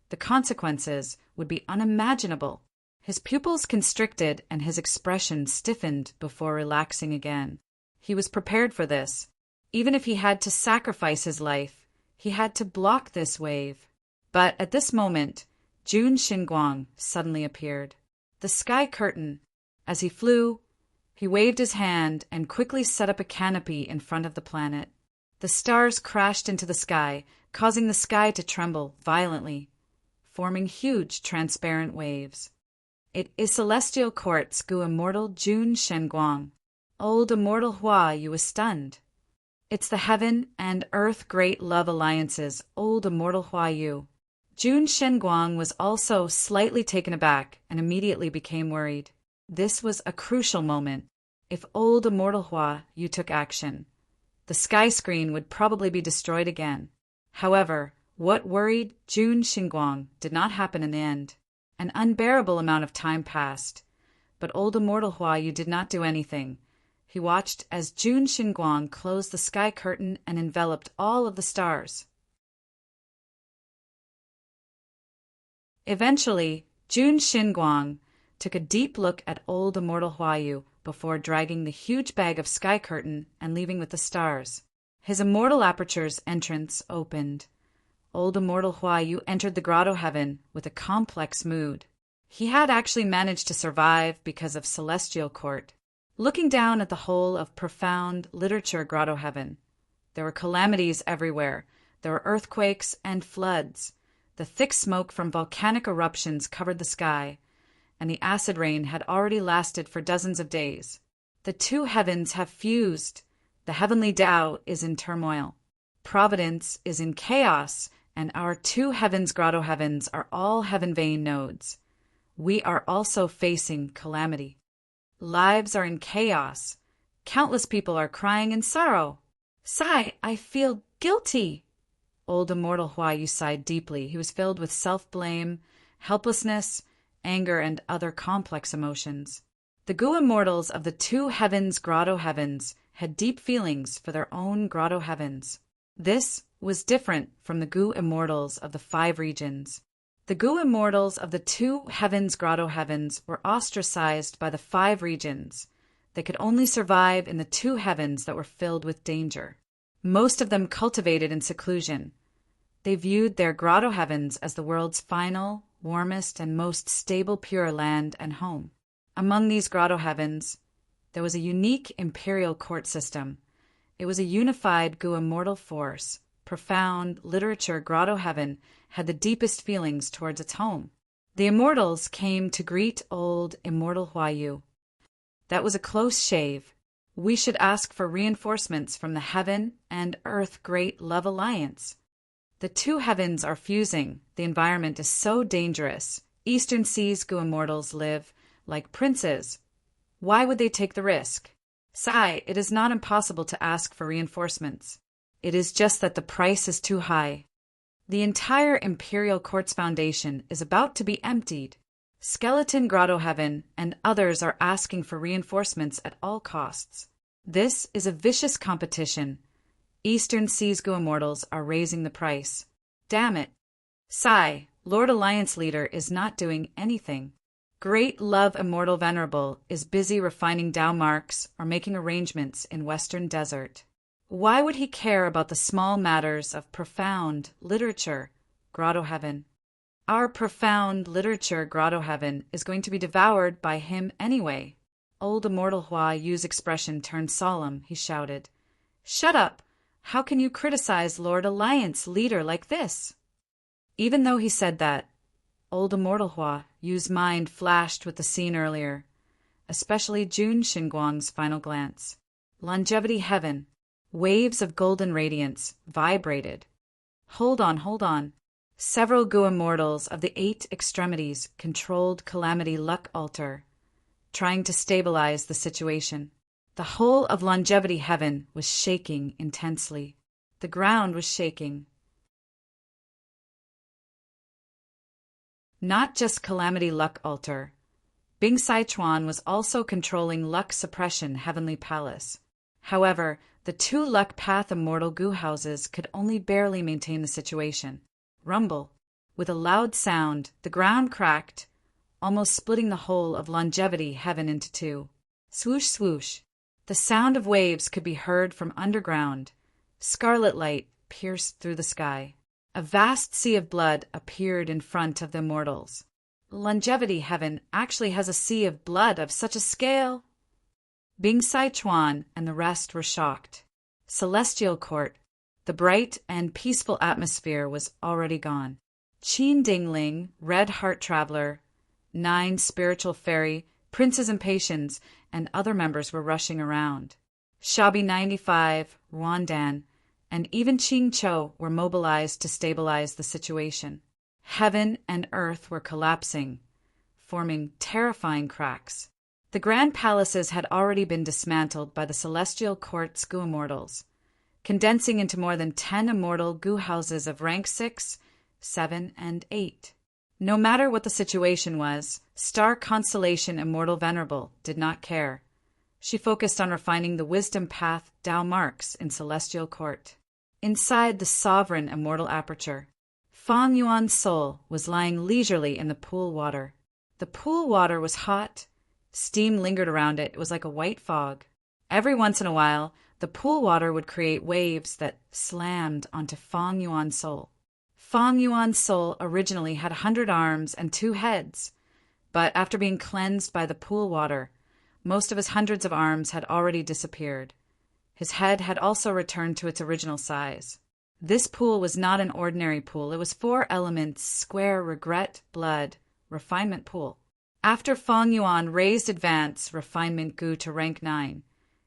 the consequences would be unimaginable. His pupils constricted and his expression stiffened before relaxing again. He was prepared for this. Even if he had to sacrifice his life, he had to block this wave. But at this moment, Jun Xinguang suddenly appeared. The sky curtain. As he flew, he waved his hand and quickly set up a canopy in front of the planet. The stars crashed into the sky, causing the sky to tremble violently, forming huge transparent waves. "It is celestial quartz, Gu immortal Jun Shenguang." Old immortal Hua Yu was stunned. "It's the heaven and earth great love alliances, old immortal Hua Yu." Jun Shenguang was also slightly taken aback and immediately became worried. This was a crucial moment. If old immortal Hua Yu took action, the sky screen would probably be destroyed again. However, what worried Jun Xinguang did not happen in the end. An unbearable amount of time passed, but old immortal Hua Yu did not do anything. He watched as Jun Xinguang closed the sky curtain and enveloped all of the stars. Eventually, Jun Xinguang took a deep look at old immortal Hua Yu before dragging the huge bag of sky curtain and leaving with the stars. His immortal aperture's entrance opened. Old immortal Hua Yu entered the grotto heaven with a complex mood. He had actually managed to survive because of celestial court. Looking down at the whole of profound literature grotto heaven, there were calamities everywhere. There were earthquakes and floods. The thick smoke from volcanic eruptions covered the sky, and the acid rain had already lasted for dozens of days. The two heavens have fused. The heavenly Tao is in turmoil. Providence is in chaos, and our two heavens grotto heavens are all heaven vein nodes. We are also facing calamity. Lives are in chaos. Countless people are crying in sorrow. "Sigh, I feel guilty." Old immortal Hua Yu sighed deeply. He was filled with self-blame, helplessness, anger, and other complex emotions. The Gu immortals of the two heavens grotto heavens had deep feelings for their own grotto heavens. This was different from the Gu immortals of the five regions. The Gu immortals of the two heavens grotto heavens were ostracized by the five regions. They could only survive in the two heavens that were filled with danger. Most of them cultivated in seclusion. They viewed their grotto heavens as the world's final, warmest, and most stable pure land and home. Among these grotto heavens, there was a unique imperial court system. It was a unified Gu immortal force. Profound literature grotto heaven had the deepest feelings towards its home. The immortals came to greet old immortal Huayu. That was a close shave. We should ask for reinforcements from the Heaven and Earth Great Love Alliance. The two heavens are fusing. The environment is so dangerous. Eastern Seas Gu immortals live like princes. Why would they take the risk? Sigh, it is not impossible to ask for reinforcements. It is just that the price is too high. The entire Imperial Court's foundation is about to be emptied. Skeleton Grotto Heaven and others are asking for reinforcements at all costs. This is a vicious competition. Eastern Seas Gu immortals are raising the price. Damn it. Sigh, Lord Alliance Leader is not doing anything. Great Love Immortal Venerable is busy refining Dao marks or making arrangements in Western Desert. Why would he care about the small matters of profound literature, Grotto Heaven? Our profound literature, Grotto Heaven, is going to be devoured by him anyway. Old Immortal Hua Yu's expression turned solemn. He shouted, "Shut up! How can you criticize Lord Alliance Leader like this?" Even though he said that, Old Immortal Hua Yu's mind flashed with the scene earlier, especially Jun Xinguang's final glance. Longevity Heaven. Waves of golden radiance vibrated. Hold on. Several Gu immortals of the 8 extremities controlled Calamity Luck Altar, trying to stabilize the situation. The whole of Longevity Heaven was shaking intensely. The ground was shaking. Not just Calamity Luck Altar. Bing Saichuan was also controlling Luck Suppression Heavenly Palace. However, the 2 Luck Path Immortal Gu houses could only barely maintain the situation. Rumble. With a loud sound, the ground cracked, almost splitting the whole of Longevity Heaven into 2. Swoosh, swoosh. The sound of waves could be heard from underground. Scarlet light pierced through the sky. A vast sea of blood appeared in front of the immortals. Longevity Heaven actually has a sea of blood of such a scale? Bing Saichuan and the rest were shocked. Celestial Court. The bright and peaceful atmosphere was already gone. Qin Dingling, Red Heart Traveler, 9 Spiritual Fairy, Princes and Patients, and other members were rushing around. Shabi 95, Ruandan, and even Qing Chou were mobilized to stabilize the situation. Heaven and earth were collapsing, forming terrifying cracks. The grand palaces had already been dismantled by the Celestial Court's Gu immortals, condensing into more than 10 immortal Gu houses of rank 6, 7, and 8. No matter what the situation was, Star Constellation Immortal Venerable did not care. She focused on refining the wisdom path Dao marks in Celestial Court. Inside the sovereign immortal aperture, Fang Yuan's soul was lying leisurely in the pool water. The pool water was hot. Steam lingered around it. It was like a white fog. Every once in a while, the pool water would create waves that slammed onto Fang Yuan's soul. Fang Yuan's soul originally had 100 arms and 2 heads, but after being cleansed by the pool water, most of his hundreds of arms had already disappeared. His head had also returned to its original size. This pool was not an ordinary pool. It was 4 elements, square, regret, blood, refinement pool. After Fang Yuan raised advance refinement Gu to rank 9,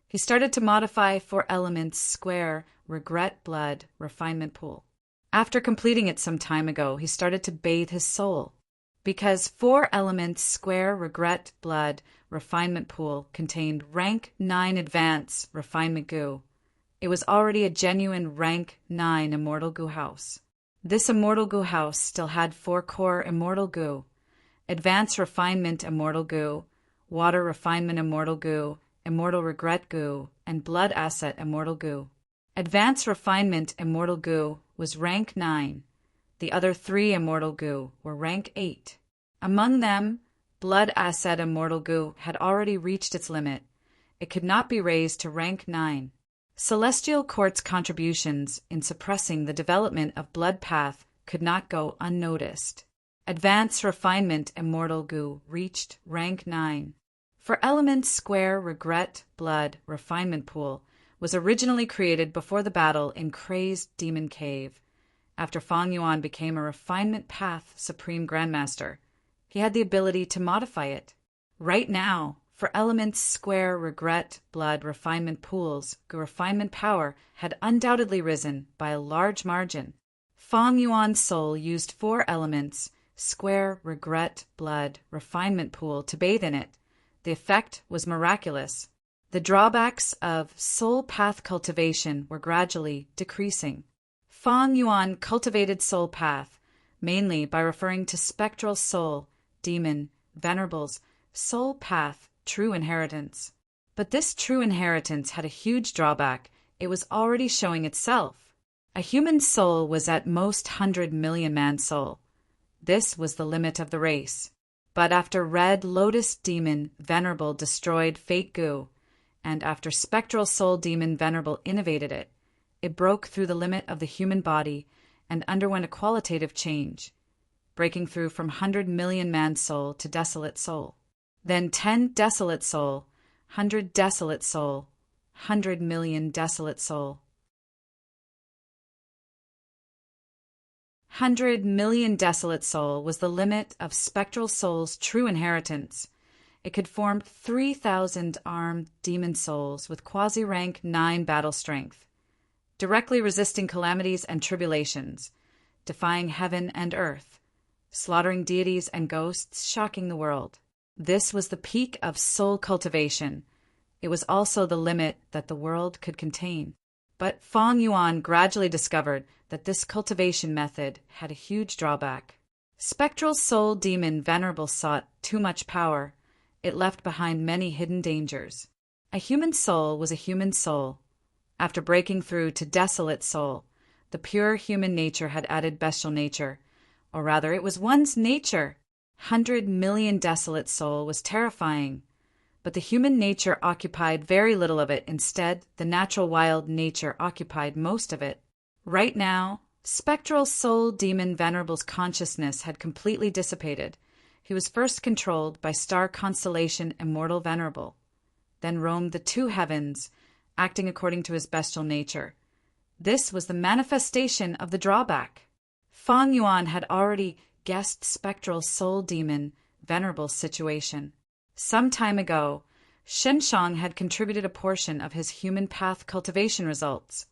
he started to modify 4 elements, square, regret, blood, refinement pool. After completing it some time ago, he started to bathe his soul. Because 4 elements, square, regret, blood, refinement pool contained rank 9 advance refinement Gu, it was already a genuine rank 9 immortal Gu house. This immortal Gu house still had 4 core immortal Gu, Advance refinement immortal goo, water refinement immortal goo, immortal regret goo, and blood asset immortal goo. Advance refinement immortal goo was rank 9. The other 3 immortal goo were rank 8. Among them, blood asset immortal goo had already reached its limit. It could not be raised to rank 9. Celestial Court's contributions in suppressing the development of blood path could not go unnoticed. Advance refinement immortal goo reached rank 9. For elements square regret blood refinement pool was originally created before the battle in Crazed Demon Cave. After Fang Yuan became a refinement path supreme grandmaster, he had the ability to modify it. Right now, for elements square regret blood refinement pools, refinement power had undoubtedly risen by a large margin. Fang Yuan's soul used 4 elements square regret blood refinement pool to bathe in it. The effect was miraculous. The drawbacks of soul path cultivation were gradually decreasing. Fang Yuan cultivated soul path mainly by referring to spectral soul, demon, Venerable's soul path, true inheritance. But this true inheritance had a huge drawback. It was already showing itself. A human soul was at most 100 million man soul. This was the limit of the race. But after Red Lotus Demon Venerable destroyed Fate Goo, and after Spectral Soul Demon Venerable innovated it, it broke through the limit of the human body and underwent a qualitative change, breaking through from 100 million man soul to desolate soul. Then 10 desolate soul, 100 desolate soul, 100 million desolate soul. 100 million desolate soul was the limit of spectral soul's true inheritance. It could form 3,000 armed demon souls with quasi-rank 9 battle strength, directly resisting calamities and tribulations, defying heaven and earth, slaughtering deities and ghosts, shocking the world. This was the peak of soul cultivation. It was also the limit that the world could contain. But Fang Yuan gradually discovered that this cultivation method had a huge drawback. Spectral Soul Demon Venerable sought too much power. It left behind many hidden dangers. A human soul was a human soul. After breaking through to desolate soul, the pure human nature had added bestial nature, or rather it was one's nature. 100 million desolate soul was terrifying. But the human nature occupied very little of it. Instead, the natural wild nature occupied most of it. Right now, Spectral Soul Demon Venerable's consciousness had completely dissipated. He was first controlled by star constellation Immortal Venerable, then roamed the 2 heavens, acting according to his bestial nature. This was the manifestation of the drawback. Fang Yuan had already guessed Spectral Soul Demon Venerable's situation. Some time ago, Shenshang had contributed a portion of his human path cultivation results.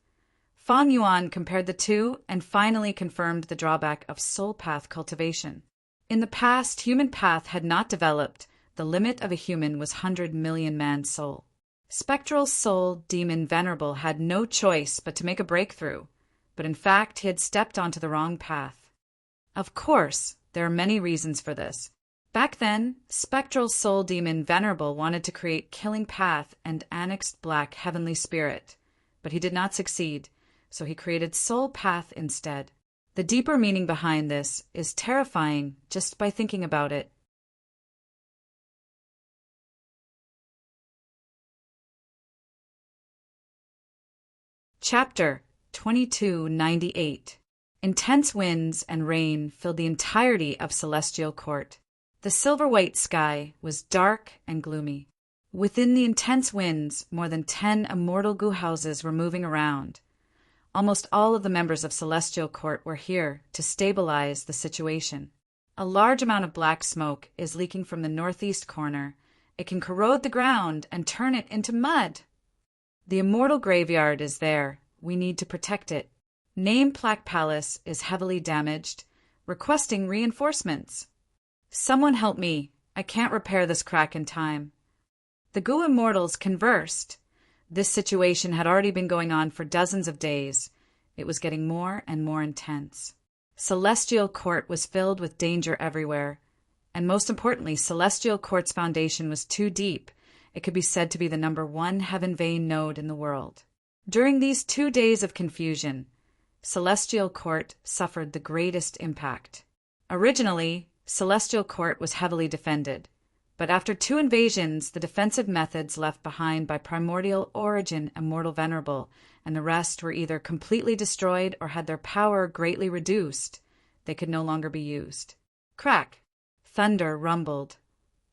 Fang Yuan compared the 2 and finally confirmed the drawback of soul path cultivation. In the past, human path had not developed. The limit of a human was 100 million man soul. Spectral Soul Demon Venerable had no choice but to make a breakthrough, but in fact he had stepped onto the wrong path. Of course, there are many reasons for this. Back then, Spectral Soul Demon Venerable wanted to create Killing Path and annexed Black Heavenly Spirit, but he did not succeed, so he created Soul Path instead. The deeper meaning behind this is terrifying just by thinking about it. Chapter 2298. Intense winds and rain filled the entirety of Celestial Court. The silver-white sky was dark and gloomy. Within the intense winds, more than 10 immortal goo houses were moving around. Almost all of the members of Celestial Court were here to stabilize the situation. A large amount of black smoke is leaking from the northeast corner. It can corrode the ground and turn it into mud. The immortal graveyard is there. We need to protect it. Name Plaque Palace is heavily damaged, requesting reinforcements. Someone help me. I can't repair this crack in time. The Goo Immortals conversed. This situation had already been going on for dozens of days. It was getting more and more intense. Celestial Court was filled with danger everywhere. And most importantly, Celestial Court's foundation was too deep. It could be said to be the #1 heaven vein node in the world. During these 2 days of confusion, Celestial Court suffered the greatest impact. Originally, Celestial Court was heavily defended, but after 2 invasions, the defensive methods left behind by Primordial Origin, Immortal Venerable, and the rest were either completely destroyed or had their power greatly reduced. They could no longer be used. Crack! Thunder rumbled.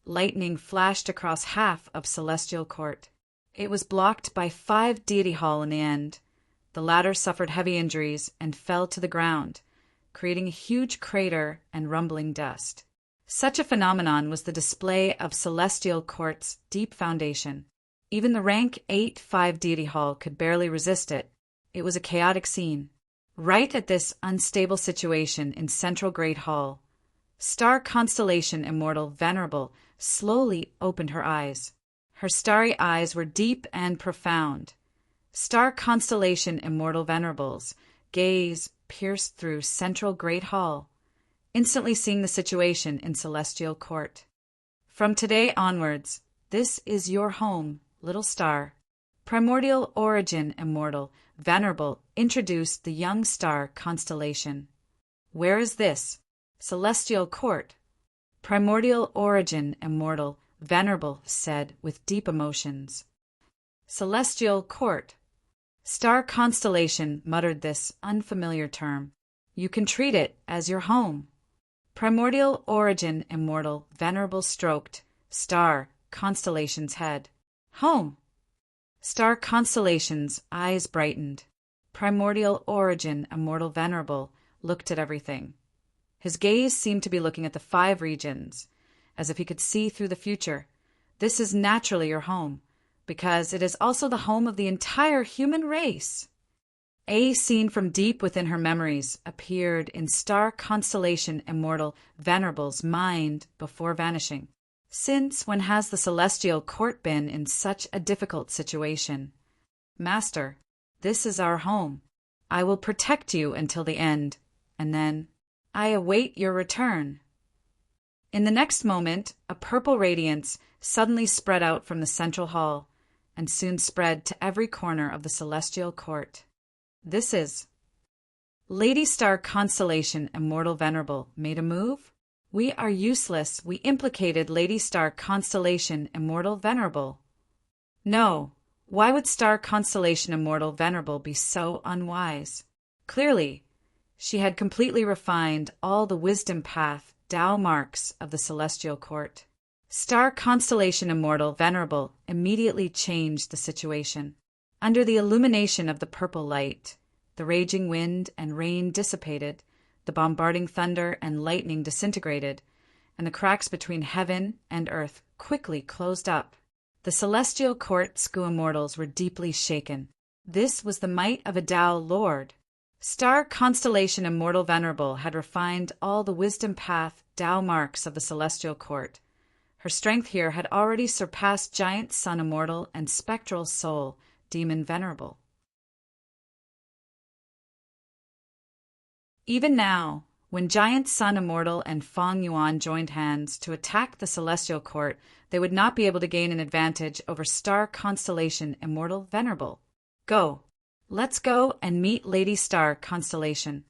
Lightning flashed across half of Celestial Court. It was blocked by 5 Deity Hall in the end. The latter suffered heavy injuries and fell to the ground, creating a huge crater and rumbling dust. Such a phenomenon was the display of Celestial Court's deep foundation. Even the rank 8-5 Deity Hall could barely resist it. It was a chaotic scene. Right at this unstable situation in Central Great Hall, Star Constellation Immortal Venerable slowly opened her eyes. Her starry eyes were deep and profound. Star Constellation Immortal Venerable's gaze pierced through Central Great Hall, instantly seeing the situation in Celestial Court. From today onwards, this is your home, little star. Primordial Origin Immortal Venerable introduced the young star constellation. Where is this? Celestial Court. Primordial Origin Immortal Venerable said with deep emotions. Celestial Court. Star Constellation muttered this unfamiliar term. You can treat it as your home. Primordial Origin Immortal Venerable stroked Star Constellation's head. Home. Star Constellation's eyes brightened. Primordial Origin Immortal Venerable looked at everything. His gaze seemed to be looking at the 5 regions, as if he could see through the future. This is naturally your home, because it is also the home of the entire human race. A scene from deep within her memories appeared in Star Constellation Immortal Venerable's mind before vanishing. Since when has the Celestial Court been in such a difficult situation? Master, this is our home. I will protect you until the end, and then I await your return. In the next moment, a purple radiance suddenly spread out from the central hall, and soon spread to every corner of the Celestial Court. This is Lady Star Constellation Immortal Venerable made a move? We are useless. We implicated Lady Star Constellation Immortal Venerable. No, why would Star Constellation Immortal Venerable be so unwise? Clearly, she had completely refined all the wisdom path Tao marks of the Celestial Court. Star Constellation Immortal Venerable immediately changed the situation. Under the illumination of the purple light, the raging wind and rain dissipated, the bombarding thunder and lightning disintegrated, and the cracks between heaven and earth quickly closed up. The Celestial Court's immortals were deeply shaken. This was the might of a Tao Lord. Star Constellation Immortal Venerable had refined all the wisdom path Tao marks of the Celestial Court. Her strength here had already surpassed Giant Sun Immortal and Spectral Soul Demon Venerable. Even now, when Giant Sun Immortal and Feng Yuan joined hands to attack the Celestial Court, they would not be able to gain an advantage over Star Constellation Immortal Venerable. Go! Let's go and meet Lady Star Constellation.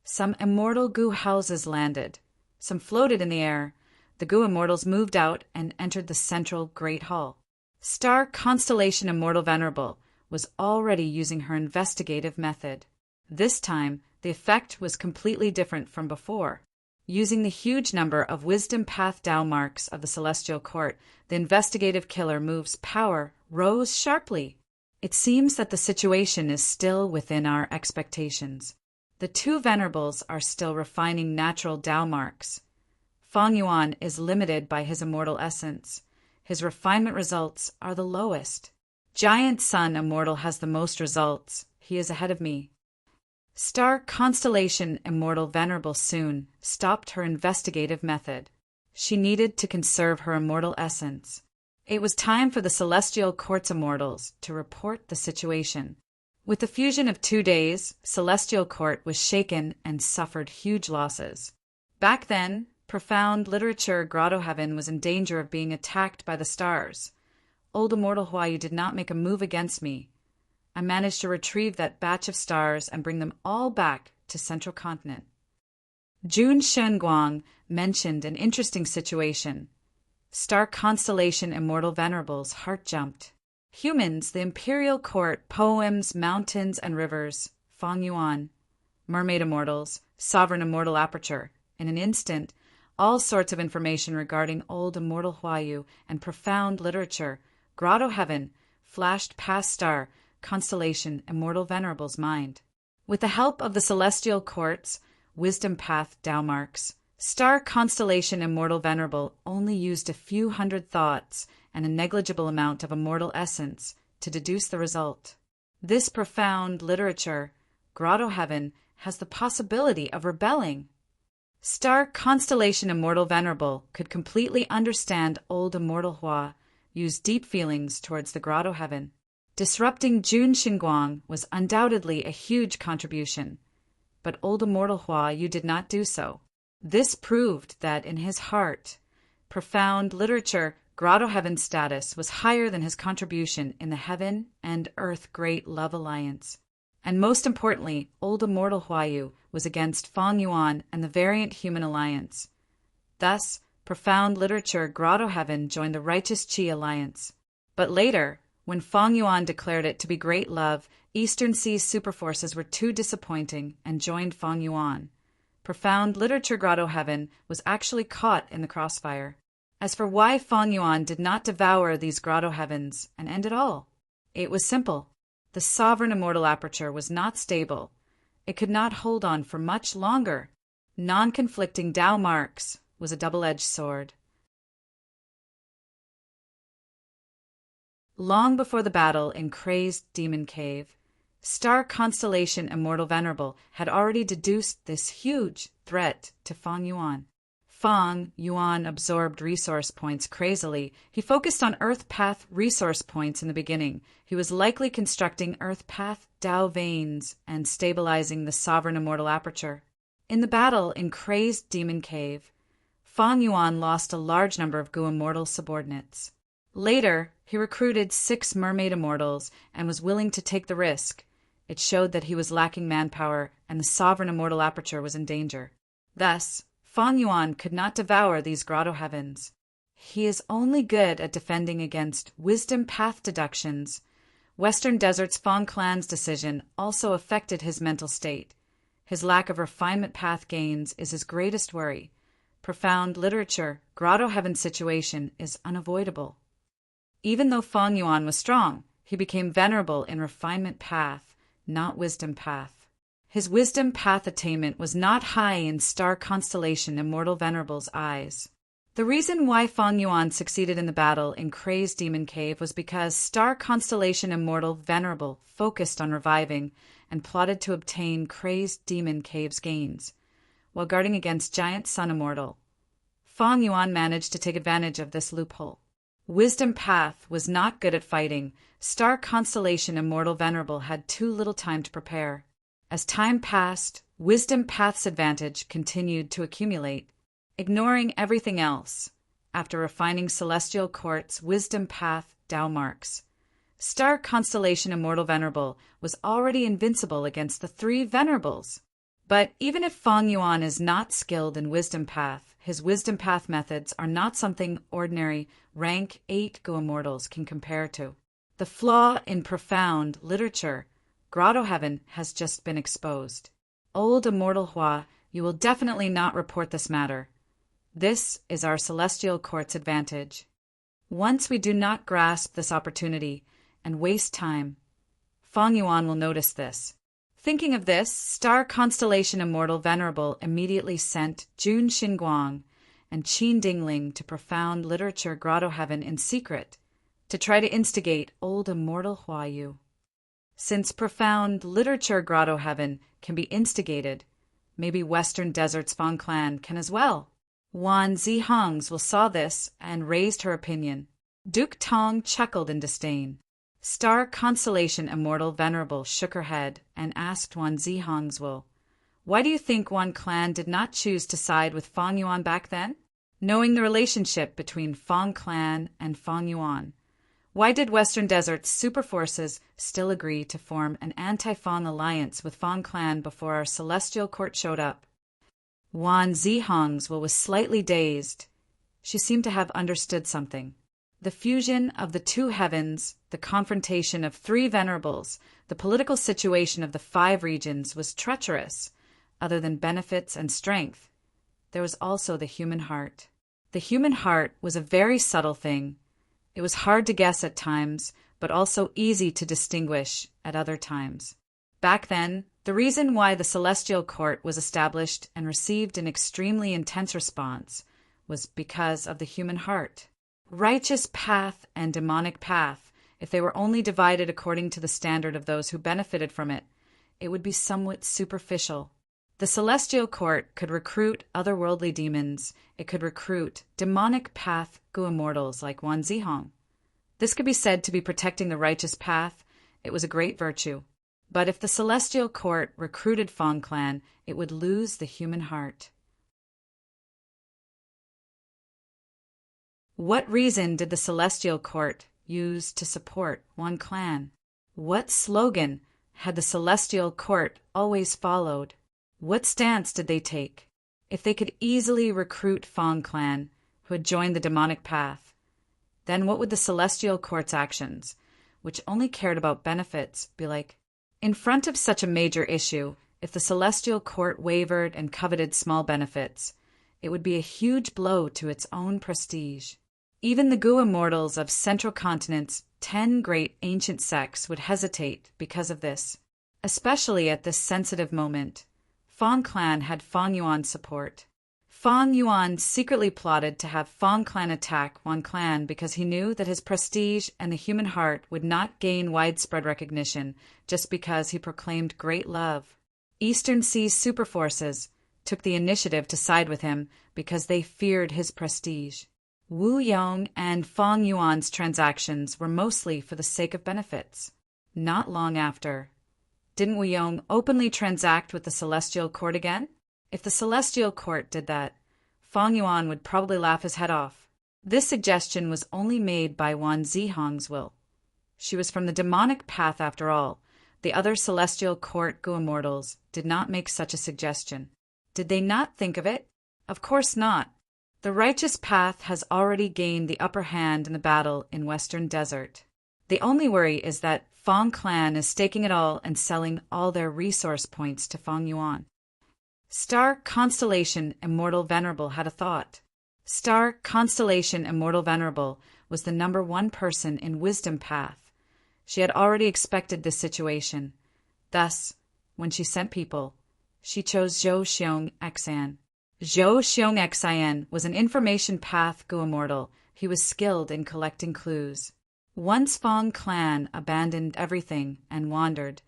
Some immortal goo houses landed. Some floated in the air. The goo immortals moved out and entered the central Great Hall. Star Constellation Immortal Venerable was already using her investigative method. This time, the effect was completely different from before. Using the huge number of wisdom path Tao marks of the Celestial Court, the investigative killer move's power rose sharply. It seems that the situation is still within our expectations. The 2 venerables are still refining natural Tao marks. Feng Yuan is limited by his immortal essence. His refinement results are the lowest. Giant Sun Immortal has the most results. He is ahead of me. Star Constellation Immortal Venerable soon stopped her investigative method. She needed to conserve her immortal essence. It was time for the Celestial Court's immortals to report the situation. With the fusion of 2 days, Celestial Court was shaken and suffered huge losses. Back then, Profound literature Grotto Heaven was in danger of being attacked by the stars. Old Immortal Huayu did not make a move against me. I managed to retrieve that batch of stars and bring them all back to Central Continent. Jun Shenguang mentioned an interesting situation. Star constellation Immortal Venerable's heart jumped. Humans, the imperial court, poems, mountains, and rivers, Feng Yuan, mermaid immortals, sovereign immortal aperture. In an instant, all sorts of information regarding old Immortal Huayu and profound literature, Grotto Heaven, flashed past star constellation Immortal Venerable's mind. With the help of the celestial courts, wisdom path Tao marks, star constellation Immortal Venerable only used a few hundred thoughts and a negligible amount of immortal essence to deduce the result. This profound literature, Grotto Heaven, has the possibility of rebelling. Star constellation Immortal Venerable could completely understand old Immortal Hua, use deep feelings towards the Grotto Heaven. Disrupting Jun Xinguang was undoubtedly a huge contribution, but old Immortal Huayu did not do so. This proved that in his heart, profound literature Grotto Heaven's status was higher than his contribution in the Heaven and Earth Great Love Alliance. And most importantly, old Immortal Huayu was against Feng Yuan and the Variant Human Alliance. Thus, profound literature Grotto Heaven joined the Righteous Qi Alliance. But later, when Feng Yuan declared it to be Great Love, Eastern Sea's superforces were too disappointing and joined Feng Yuan. Profound literature Grotto Heaven was actually caught in the crossfire. As for why Feng Yuan did not devour these Grotto Heavens and end it all, it was simple. The sovereign immortal aperture was not stable. It could not hold on for much longer. Non-conflicting Tao marks was a double-edged sword. Long before the battle in Crazed Demon Cave, star constellation Immortal Venerable had already deduced this huge threat to Feng Yuan. Feng Yuan absorbed resource points crazily. He focused on Earth Path resource points in the beginning. He was likely constructing Earth Path Tao veins and stabilizing the sovereign immortal aperture. In the battle in Crazed Demon Cave, Feng Yuan lost a large number of Gu immortal subordinates. Later, he recruited 6 mermaid immortals and was willing to take the risk. It showed that he was lacking manpower and the sovereign immortal aperture was in danger. Thus, Feng Yuan could not devour these Grotto Heavens. He is only good at defending against wisdom path deductions. Western Desert's Feng clan's decision also affected his mental state. His lack of refinement path gains is his greatest worry. Profound literature, Grotto Heaven's situation is unavoidable. Even though Feng Yuan was strong, he became venerable in refinement path, not wisdom path. His wisdom path attainment was not high in star constellation Immortal Venerable's eyes. The reason why Feng Yuan succeeded in the battle in Crazed Demon Cave was because star constellation Immortal Venerable focused on reviving and plotted to obtain Crazed Demon Cave's gains, while guarding against Giant Sun Immortal. Feng Yuan managed to take advantage of this loophole. Wisdom Path was not good at fighting. Star constellation Immortal Venerable had too little time to prepare. As time passed, Wisdom Path's advantage continued to accumulate, ignoring everything else. After refining Celestial Court's Wisdom Path Tao marks, Star constellation Immortal Venerable was already invincible against the 3 Venerables. But even if Feng Yuan is not skilled in Wisdom Path, his Wisdom Path methods are not something ordinary rank 8 Gu Immortals can compare to. The flaw in profound literature Grotto Heaven has just been exposed. Old Immortal Hua, you will definitely not report this matter. This is our Celestial Court's advantage. Once we do not grasp this opportunity and waste time, Feng Yuan will notice this. Thinking of this, star constellation Immortal Venerable immediately sent Jun Xinguang and Qin Dingling to profound literature Grotto Heaven in secret to try to instigate old Immortal Huayu. Since profound literature Grotto Heaven can be instigated, maybe Western Desert's Feng clan can as well. Wan Zihong's will saw this and raised her opinion. Duke Tong chuckled in disdain. Star constellation Immortal Venerable shook her head and asked Wan Zihong's will, Why do you think Yuan clan did not choose to side with Feng Yuan back then? Knowing the relationship between Feng clan and Feng Yuan, why did Western Desert's super forces still agree to form an anti-Feng alliance with Feng clan before our celestial court showed up? Wan Zihong's was slightly dazed. She seemed to have understood something. The fusion of the two heavens, the confrontation of three venerables, the political situation of the 5 regions was treacherous. Other than benefits and strength, there was also the human heart. The human heart was a very subtle thing. It was hard to guess at times, but also easy to distinguish at other times. Back then, the reason why the Celestial Court was established and received an extremely intense response was because of the human heart. Righteous path and demonic path, if they were only divided according to the standard of those who benefited from it, it would be somewhat superficial. The Celestial Court could recruit otherworldly demons. It could recruit demonic path Gu-immortals like Wan Zihong. This could be said to be protecting the righteous path. It was a great virtue. But if the Celestial Court recruited Feng clan, it would lose the human heart. What reason did the Celestial Court use to support Yuan clan? What slogan had the Celestial Court always followed? What stance did they take? If they could easily recruit Feng clan, who had joined the demonic path, then what would the Celestial Court's actions, which only cared about benefits, be like? In front of such a major issue, if the Celestial Court wavered and coveted small benefits, it would be a huge blow to its own prestige. Even the Gu-immortals of Central Continent's 10 great ancient sects would hesitate because of this, especially at this sensitive moment. Feng clan had Feng Yuan's support. Feng Yuan secretly plotted to have Feng clan attack Yuan clan because he knew that his prestige and the human heart would not gain widespread recognition just because he proclaimed great love. Eastern Sea's superforces took the initiative to side with him because they feared his prestige. Wu Yong and Feng Yuan's transactions were mostly for the sake of benefits. Not long after, didn't Wu Yong openly transact with the Celestial Court again? If the Celestial Court did that, Feng Yuan would probably laugh his head off. This suggestion was only made by Wan Zihong's will. She was from the demonic path after all. The other Celestial Court Gu-immortals did not make such a suggestion. Did they not think of it? Of course not. The righteous path has already gained the upper hand in the battle in Western Desert. The only worry is that Feng clan is staking it all and selling all their resource points to Feng Yuan. Star Constellation Immortal Venerable had a thought. Star Constellation Immortal Venerable was the number 1 person in Wisdom Path. She had already expected this situation. Thus, when she sent people, she chose Zhou Xiong Xian. Zhou Xiong Xian was an information path Gu-immortal. He was skilled in collecting clues. Once Feng clan abandoned everything and wandered,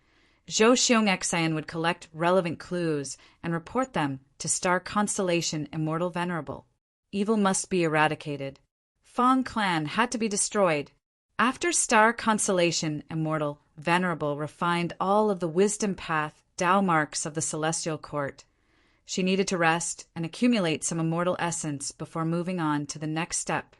Zhou Xiong Xian would collect relevant clues and report them to Star Constellation Immortal Venerable. Evil must be eradicated. Feng clan had to be destroyed. After Star Constellation Immortal Venerable refined all of the Wisdom Path Tao marks of the Celestial Court, she needed to rest and accumulate some immortal essence before moving on to the next step.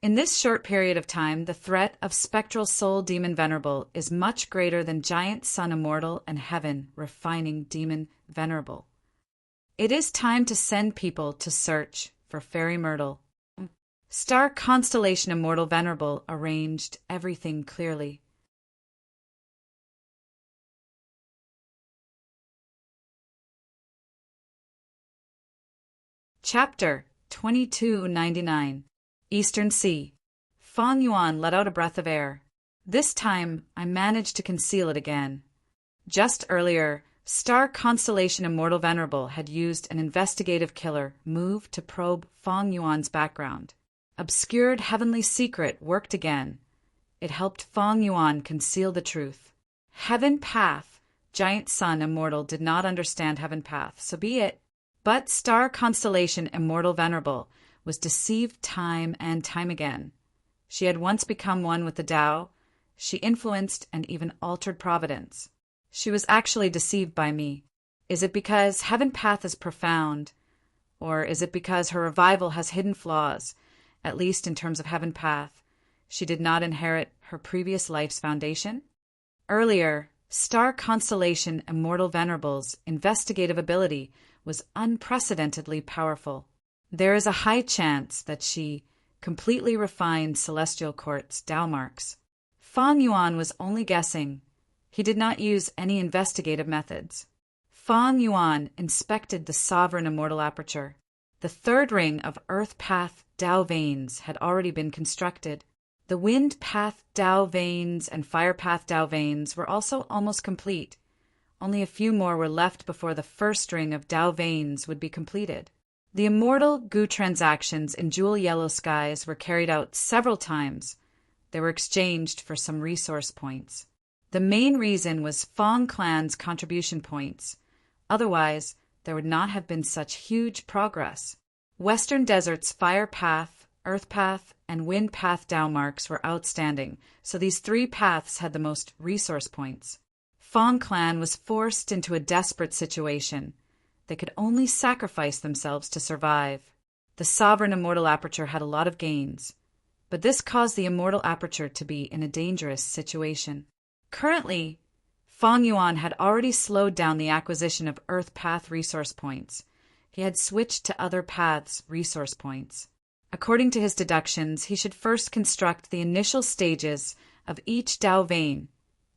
In this short period of time, the threat of Spectral Soul Demon Venerable is much greater than Giant Sun Immortal and Heaven Refining Demon Venerable. It is time to send people to search for Fairy Myrtle. Star Constellation Immortal Venerable arranged everything clearly. Chapter 2299. Eastern Sea. Feng Yuan let out a breath of air. This time, I managed to conceal it again. Just earlier, Star Constellation Immortal Venerable had used an investigative killer move to probe Feng Yuan's background. Obscured heavenly secret worked again. It helped Feng Yuan conceal the truth. Heaven Path. Giant Sun Immortal did not understand Heaven Path, so be it. But Star Constellation Immortal Venerable was deceived time and time again. She had once become one with the Tao. She influenced and even altered providence. She was actually deceived by me. Is it because Heaven Path is profound, or is it because her revival has hidden flaws, at least in terms of Heaven Path? She did not inherit her previous life's foundation? Earlier, Star Constellation Immortal Venerable's investigative ability was unprecedentedly powerful. There is a high chance that she completely refined Celestial Court's Tao marks. Fang Yuan was only guessing. He did not use any investigative methods. Fang Yuan inspected the sovereign immortal aperture. The third ring of Earth Path Tao veins had already been constructed. The Wind Path Tao veins and Fire Path Tao veins were also almost complete. Only a few more were left before the first ring of Tao veins would be completed. The immortal Gu transactions in Jewel Yellow Skies were carried out several times. They were exchanged for some resource points. The main reason was Fang clan's contribution points. Otherwise, there would not have been such huge progress. Western Desert's Fire Path, Earth Path, and Wind Path Tao marks were outstanding, so these three paths had the most resource points. Fang clan was forced into a desperate situation. They could only sacrifice themselves to survive. The sovereign immortal aperture had a lot of gains, but this caused the immortal aperture to be in a dangerous situation. Currently, Fang Yuan had already slowed down the acquisition of Earth Path resource points. He had switched to other paths' resource points. According to his deductions, he should first construct the initial stages of each Tao vein,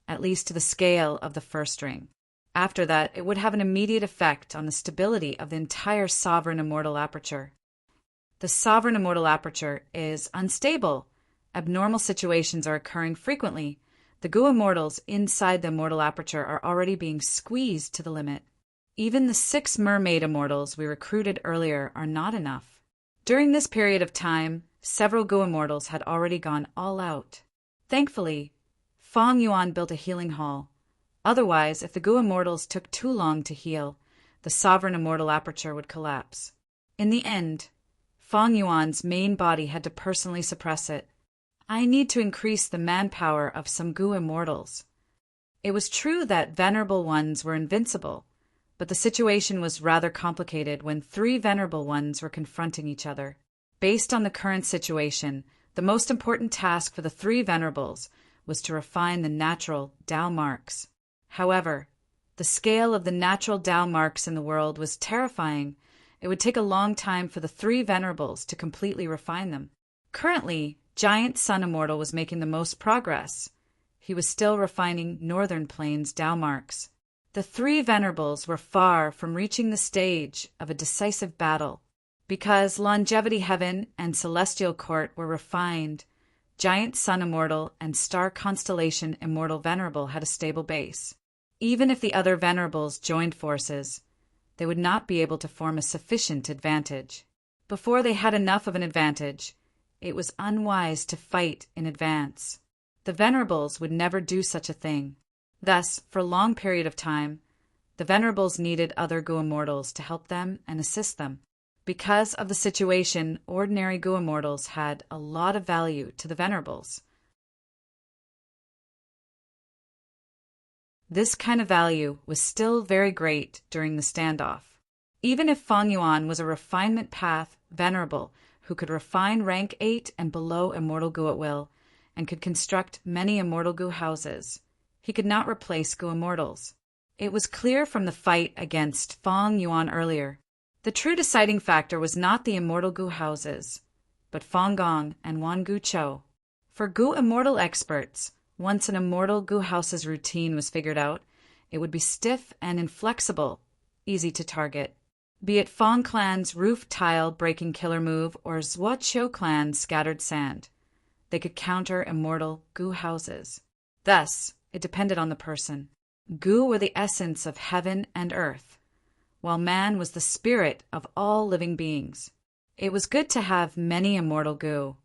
at least to the scale of the first ring. After that, it would have an immediate effect on the stability of the entire sovereign immortal aperture. The sovereign immortal aperture is unstable. Abnormal situations are occurring frequently. The Gu immortals inside the immortal aperture are already being squeezed to the limit. Even the 6 mermaid immortals we recruited earlier are not enough. During this period of time, several Gu immortals had already gone all out. Thankfully, Fang Yuan built a healing hall. Otherwise, if the Gu immortals took too long to heal, the sovereign immortal aperture would collapse. In the end, Fang Yuan's main body had to personally suppress it. I need to increase the manpower of some Gu immortals. It was true that Venerable ones were invincible, but the situation was rather complicated when 3 Venerable ones were confronting each other. Based on the current situation, the most important task for the 3 Venerables was to refine the natural Tao marks. However, the scale of the natural Tao marks in the world was terrifying. It would take a long time for the 3 Venerables to completely refine them. Currently, Giant Sun Immortal was making the most progress. He was still refining Northern Plains Tao marks. The 3 Venerables were far from reaching the stage of a decisive battle. Because Longevity Heaven and Celestial Court were refined, Giant Sun Immortal and Star Constellation Immortal Venerable had a stable base. Even if the other Venerables joined forces, they would not be able to form a sufficient advantage. Before they had enough of an advantage, it was unwise to fight in advance. The Venerables would never do such a thing. Thus, for a long period of time, the Venerables needed other Gu immortals to help them and assist them. Because of the situation, ordinary Gu immortals had a lot of value to the Venerables. This kind of value was still very great during the standoff. Even if Fang Yuan was a refinement path Venerable who could refine rank 8 and below immortal Gu at will, and could construct many immortal Gu houses, he could not replace Gu immortals. It was clear from the fight against Fang Yuan earlier. The true deciding factor was not the immortal Gu houses, but Fang Gong and Wan Gu Chou. For Gu immortal experts, once an immortal Gu house's routine was figured out, it would be stiff and inflexible, easy to target. Be it Fang clan's roof tile breaking killer move or Zhua Qiu clan's scattered sand, they could counter immortal Gu houses. Thus, it depended on the person. Gu were the essence of heaven and earth, while man was the spirit of all living beings. It was good to have many immortal Gu,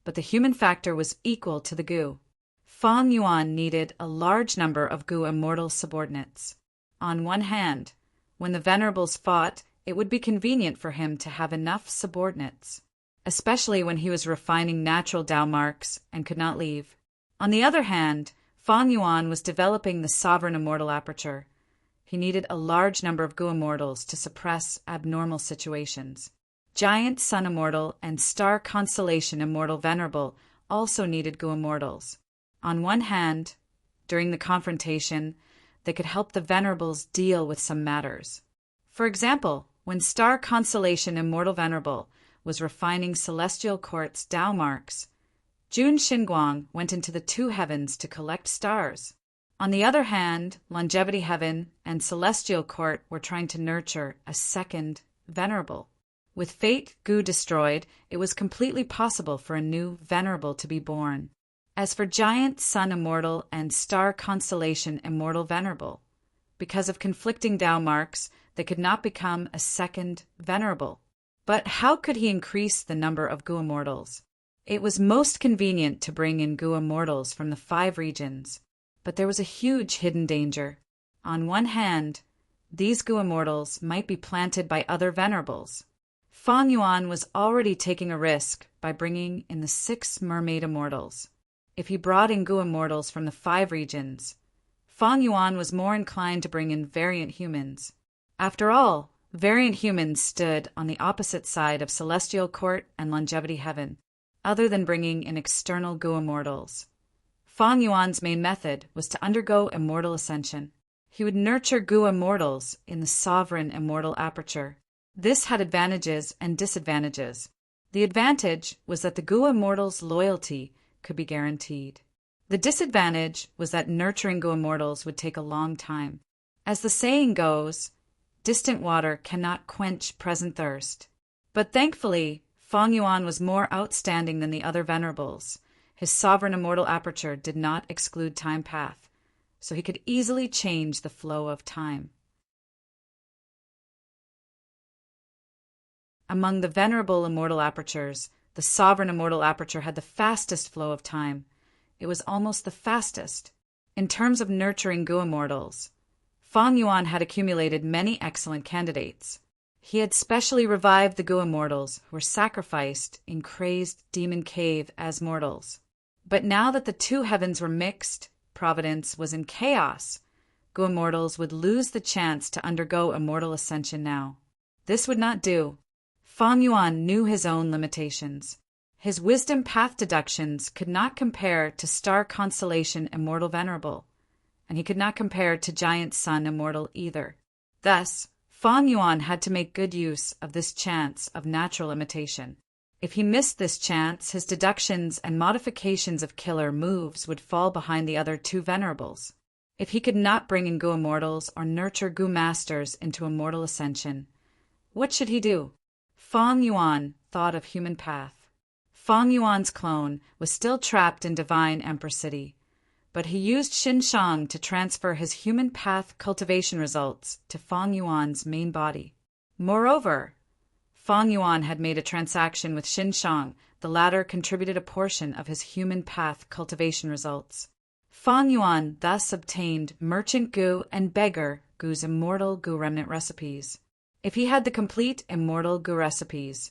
but the human factor was equal to the Gu. Fang Yuan needed a large number of Gu immortal subordinates. On one hand, when the Venerables fought, it would be convenient for him to have enough subordinates, especially when he was refining natural Tao marks and could not leave. On the other hand, Fang Yuan was developing the sovereign immortal aperture. He needed a large number of Gu immortals to suppress abnormal situations. Giant Sun Immortal and Star Constellation Immortal Venerable also needed Gu immortals. On one hand, during the confrontation, they could help the Venerables deal with some matters. For example, when Star Constellation Immortal Venerable was refining Celestial Court's Tao marks, Jun Xinguang went into the two heavens to collect stars. On the other hand, Longevity Heaven and Celestial Court were trying to nurture a second Venerable. With Fate Gu destroyed, it was completely possible for a new Venerable to be born. As for Giant Sun Immortal and Star Constellation Immortal Venerable, because of conflicting Tao marks, they could not become a second Venerable. But how could he increase the number of Gu immortals? It was most convenient to bring in Gu immortals from the 5 regions, but there was a huge hidden danger. On one hand, these Gu immortals might be planted by other Venerables. Fang Yuan was already taking a risk by bringing in the 6 mermaid immortals. If he brought in Gu immortals from the 5 regions, Fang Yuan was more inclined to bring in variant humans. After all, variant humans stood on the opposite side of Celestial Court and Longevity Heaven, other than bringing in external Gu immortals. Fang Yuan's main method was to undergo immortal ascension. He would nurture Gu immortals in the sovereign immortal aperture. This had advantages and disadvantages. The advantage was that the Gu immortals' loyalty could be guaranteed. The disadvantage was that nurturing Gu immortals would take a long time. As the saying goes, distant water cannot quench present thirst. But thankfully, Fang Yuan was more outstanding than the other Venerables. His sovereign immortal aperture did not exclude time path, so he could easily change the flow of time. Among the venerable immortal apertures, the sovereign immortal aperture had the fastest flow of time. It was almost the fastest. In terms of nurturing Gu immortals, Fang Yuan had accumulated many excellent candidates. He had specially revived the Gu immortals who were sacrificed in crazed demon cave as mortals. But now that the 2 heavens were mixed, Providence was in chaos. Gu immortals would lose the chance to undergo immortal ascension now. This would not do. Fang Yuan knew his own limitations. His wisdom path deductions could not compare to Star Constellation Immortal Venerable, and he could not compare to Giant Sun Immortal either. Thus, Fang Yuan had to make good use of this chance of natural imitation. If he missed this chance, his deductions and modifications of killer moves would fall behind the other 2 Venerables. If he could not bring in Gu immortals or nurture Gu masters into immortal ascension, what should he do? Fang Yuan thought of human path. Fang Yuan's clone was still trapped in Divine Emperor City, but he used Xinshang to transfer his human path cultivation results to Fang Yuan's main body. Moreover, Fang Yuan had made a transaction with Xinshang. The latter contributed a portion of his human path cultivation results. Fang Yuan thus obtained Merchant Gu and Beggar Gu's immortal Gu remnant recipes. If he had the complete immortal Gu recipes,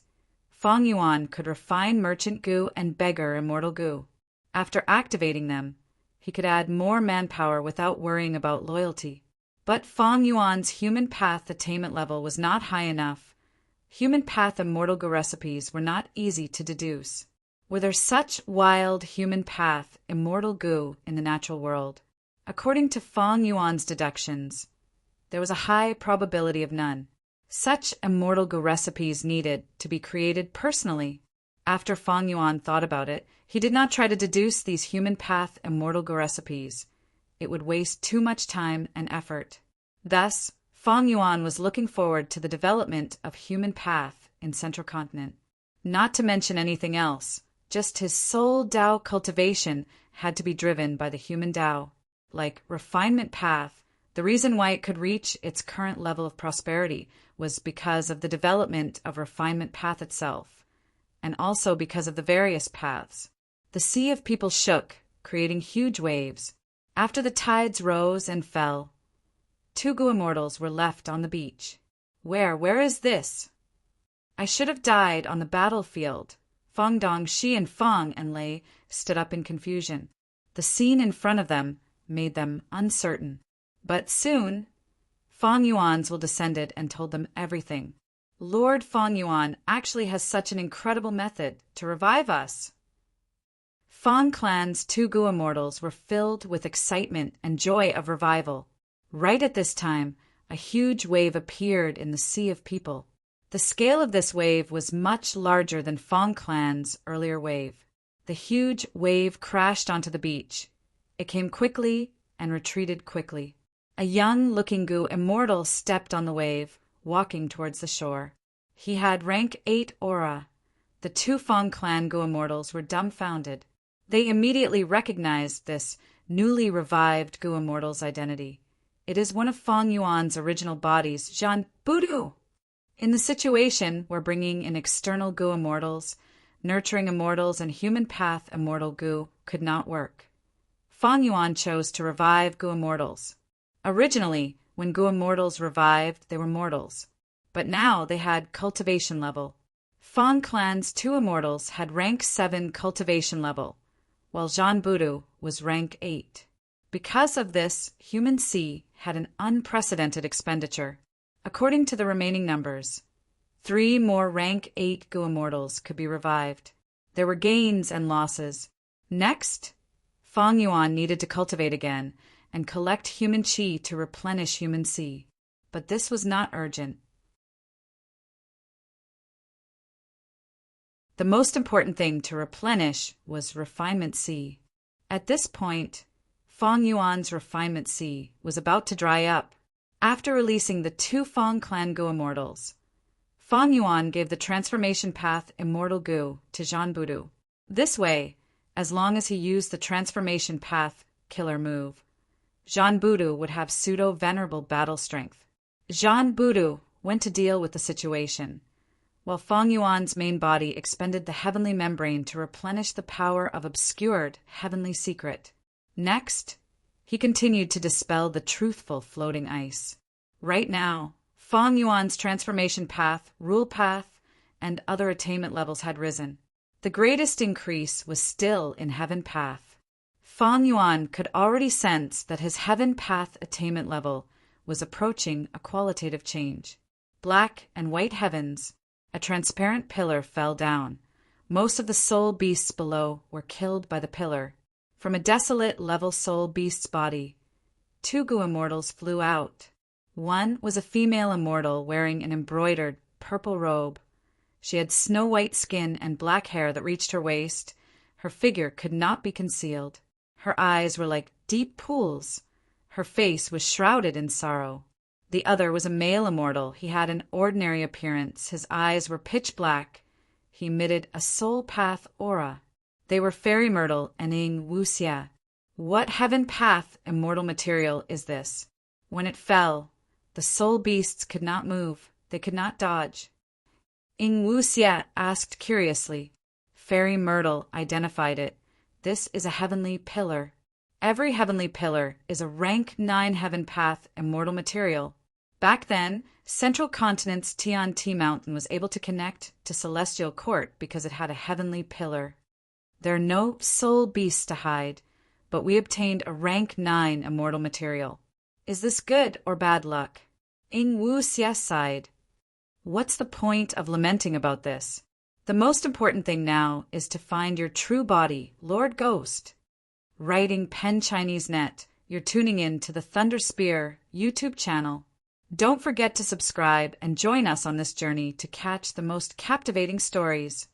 Fang Yuan could refine Merchant Gu and Beggar immortal Gu. After activating them, he could add more manpower without worrying about loyalty. But Fang Yuan's human path attainment level was not high enough. Human path immortal Gu recipes were not easy to deduce. Were there such wild human path immortal Gu in the natural world? According to Fang Yuan's deductions, there was a high probability of none. Such immortal Gu recipes needed to be created personally. After Fang Yuan thought about it, he did not try to deduce these human path immortal Gu recipes. It would waste too much time and effort. Thus, Fang Yuan was looking forward to the development of human path in Central Continent. Not to mention anything else, just his soul Tao cultivation had to be driven by the human Tao. Like refinement path, the reason why it could reach its current level of prosperity was because of the development of refinement path itself, and also because of the various paths. The sea of people shook, creating huge waves. After the tides rose and fell, 2 Gu immortals were left on the beach. Where is this? I should have died on the battlefield. Fang Dongxi and Fang and Lei stood up in confusion. The scene in front of them made them uncertain. But soon, Fang Yuan's will descended and told them everything. Lord Fang Yuan actually has such an incredible method to revive us. Fang clan's 2 Gu immortals were filled with excitement and joy of revival. Right at this time, a huge wave appeared in the sea of people. The scale of this wave was much larger than Fang clan's earlier wave. The huge wave crashed onto the beach. It came quickly and retreated quickly. A young-looking Gu immortal stepped on the wave, walking towards the shore. He had rank 8 aura. The 2 Fang clan Gu immortals were dumbfounded. They immediately recognized this newly revived Gu immortal's identity. It is one of Fang Yuan's original bodies, Zhan Budu. In the situation where bringing in external Gu immortals, nurturing immortals, and human path immortal Gu could not work, Fang Yuan chose to revive Gu immortals. Originally, when Gu immortals revived, they were mortals, but now they had cultivation level. Fang clan's 2 immortals had rank 7 cultivation level, while Zhan Budu was rank 8. Because of this, human C had an unprecedented expenditure. According to the remaining numbers, 3 more rank 8 Gu immortals could be revived. There were gains and losses. Next, Fang Yuan needed to cultivate again and collect human qi to replenish human C. But this was not urgent. The most important thing to replenish was refinement C. At this point, Fang Yuan's refinement C was about to dry up. After releasing the 2 Fang clan Gu immortals, Fang Yuan gave the transformation path immortal Gu to Zhan Budu. This way, as long as he used the transformation path killer move, Zhan Budu would have pseudo-venerable battle strength. Zhan Budu went to deal with the situation, while Fang Yuan's main body expended the heavenly membrane to replenish the power of obscured heavenly secret. Next, he continued to dispel the truthful floating ice. Right now, Fang Yuan's transformation path, rule path, and other attainment levels had risen. The greatest increase was still in heaven path. Fang Yuan could already sense that his heaven path attainment level was approaching a qualitative change. Black and white heavens, a transparent pillar fell down. Most of the soul beasts below were killed by the pillar. From a desolate level soul beast's body, 2 Gu immortals flew out. One was a female immortal wearing an embroidered purple robe. She had snow-white skin and black hair that reached her waist. Her figure could not be concealed. Her eyes were like deep pools. Her face was shrouded in sorrow. The other was a male immortal. He had an ordinary appearance. His eyes were pitch black. He emitted a soul path aura. They were fairy myrtle and Ing Wuxia. What heaven path immortal material is this? When it fell, the soul beasts could not move. They could not dodge. Ing Wuxia asked curiously. Fairy myrtle identified it. This is a heavenly pillar. Every heavenly pillar is a rank 9 heaven path immortal material. Back then, Central Continent's Tian-Ti Mountain was able to connect to Celestial Court because it had a heavenly pillar. There are no soul beasts to hide, but we obtained a rank 9 immortal material. Is this good or bad luck? Ing Wuxia sighed. What's the point of lamenting about this? The most important thing now is to find your true body, Lord Ghost. Writing Pen Chinese Net, you're tuning in to the Thunder Spear YouTube channel. Don't forget to subscribe and join us on this journey to catch the most captivating stories.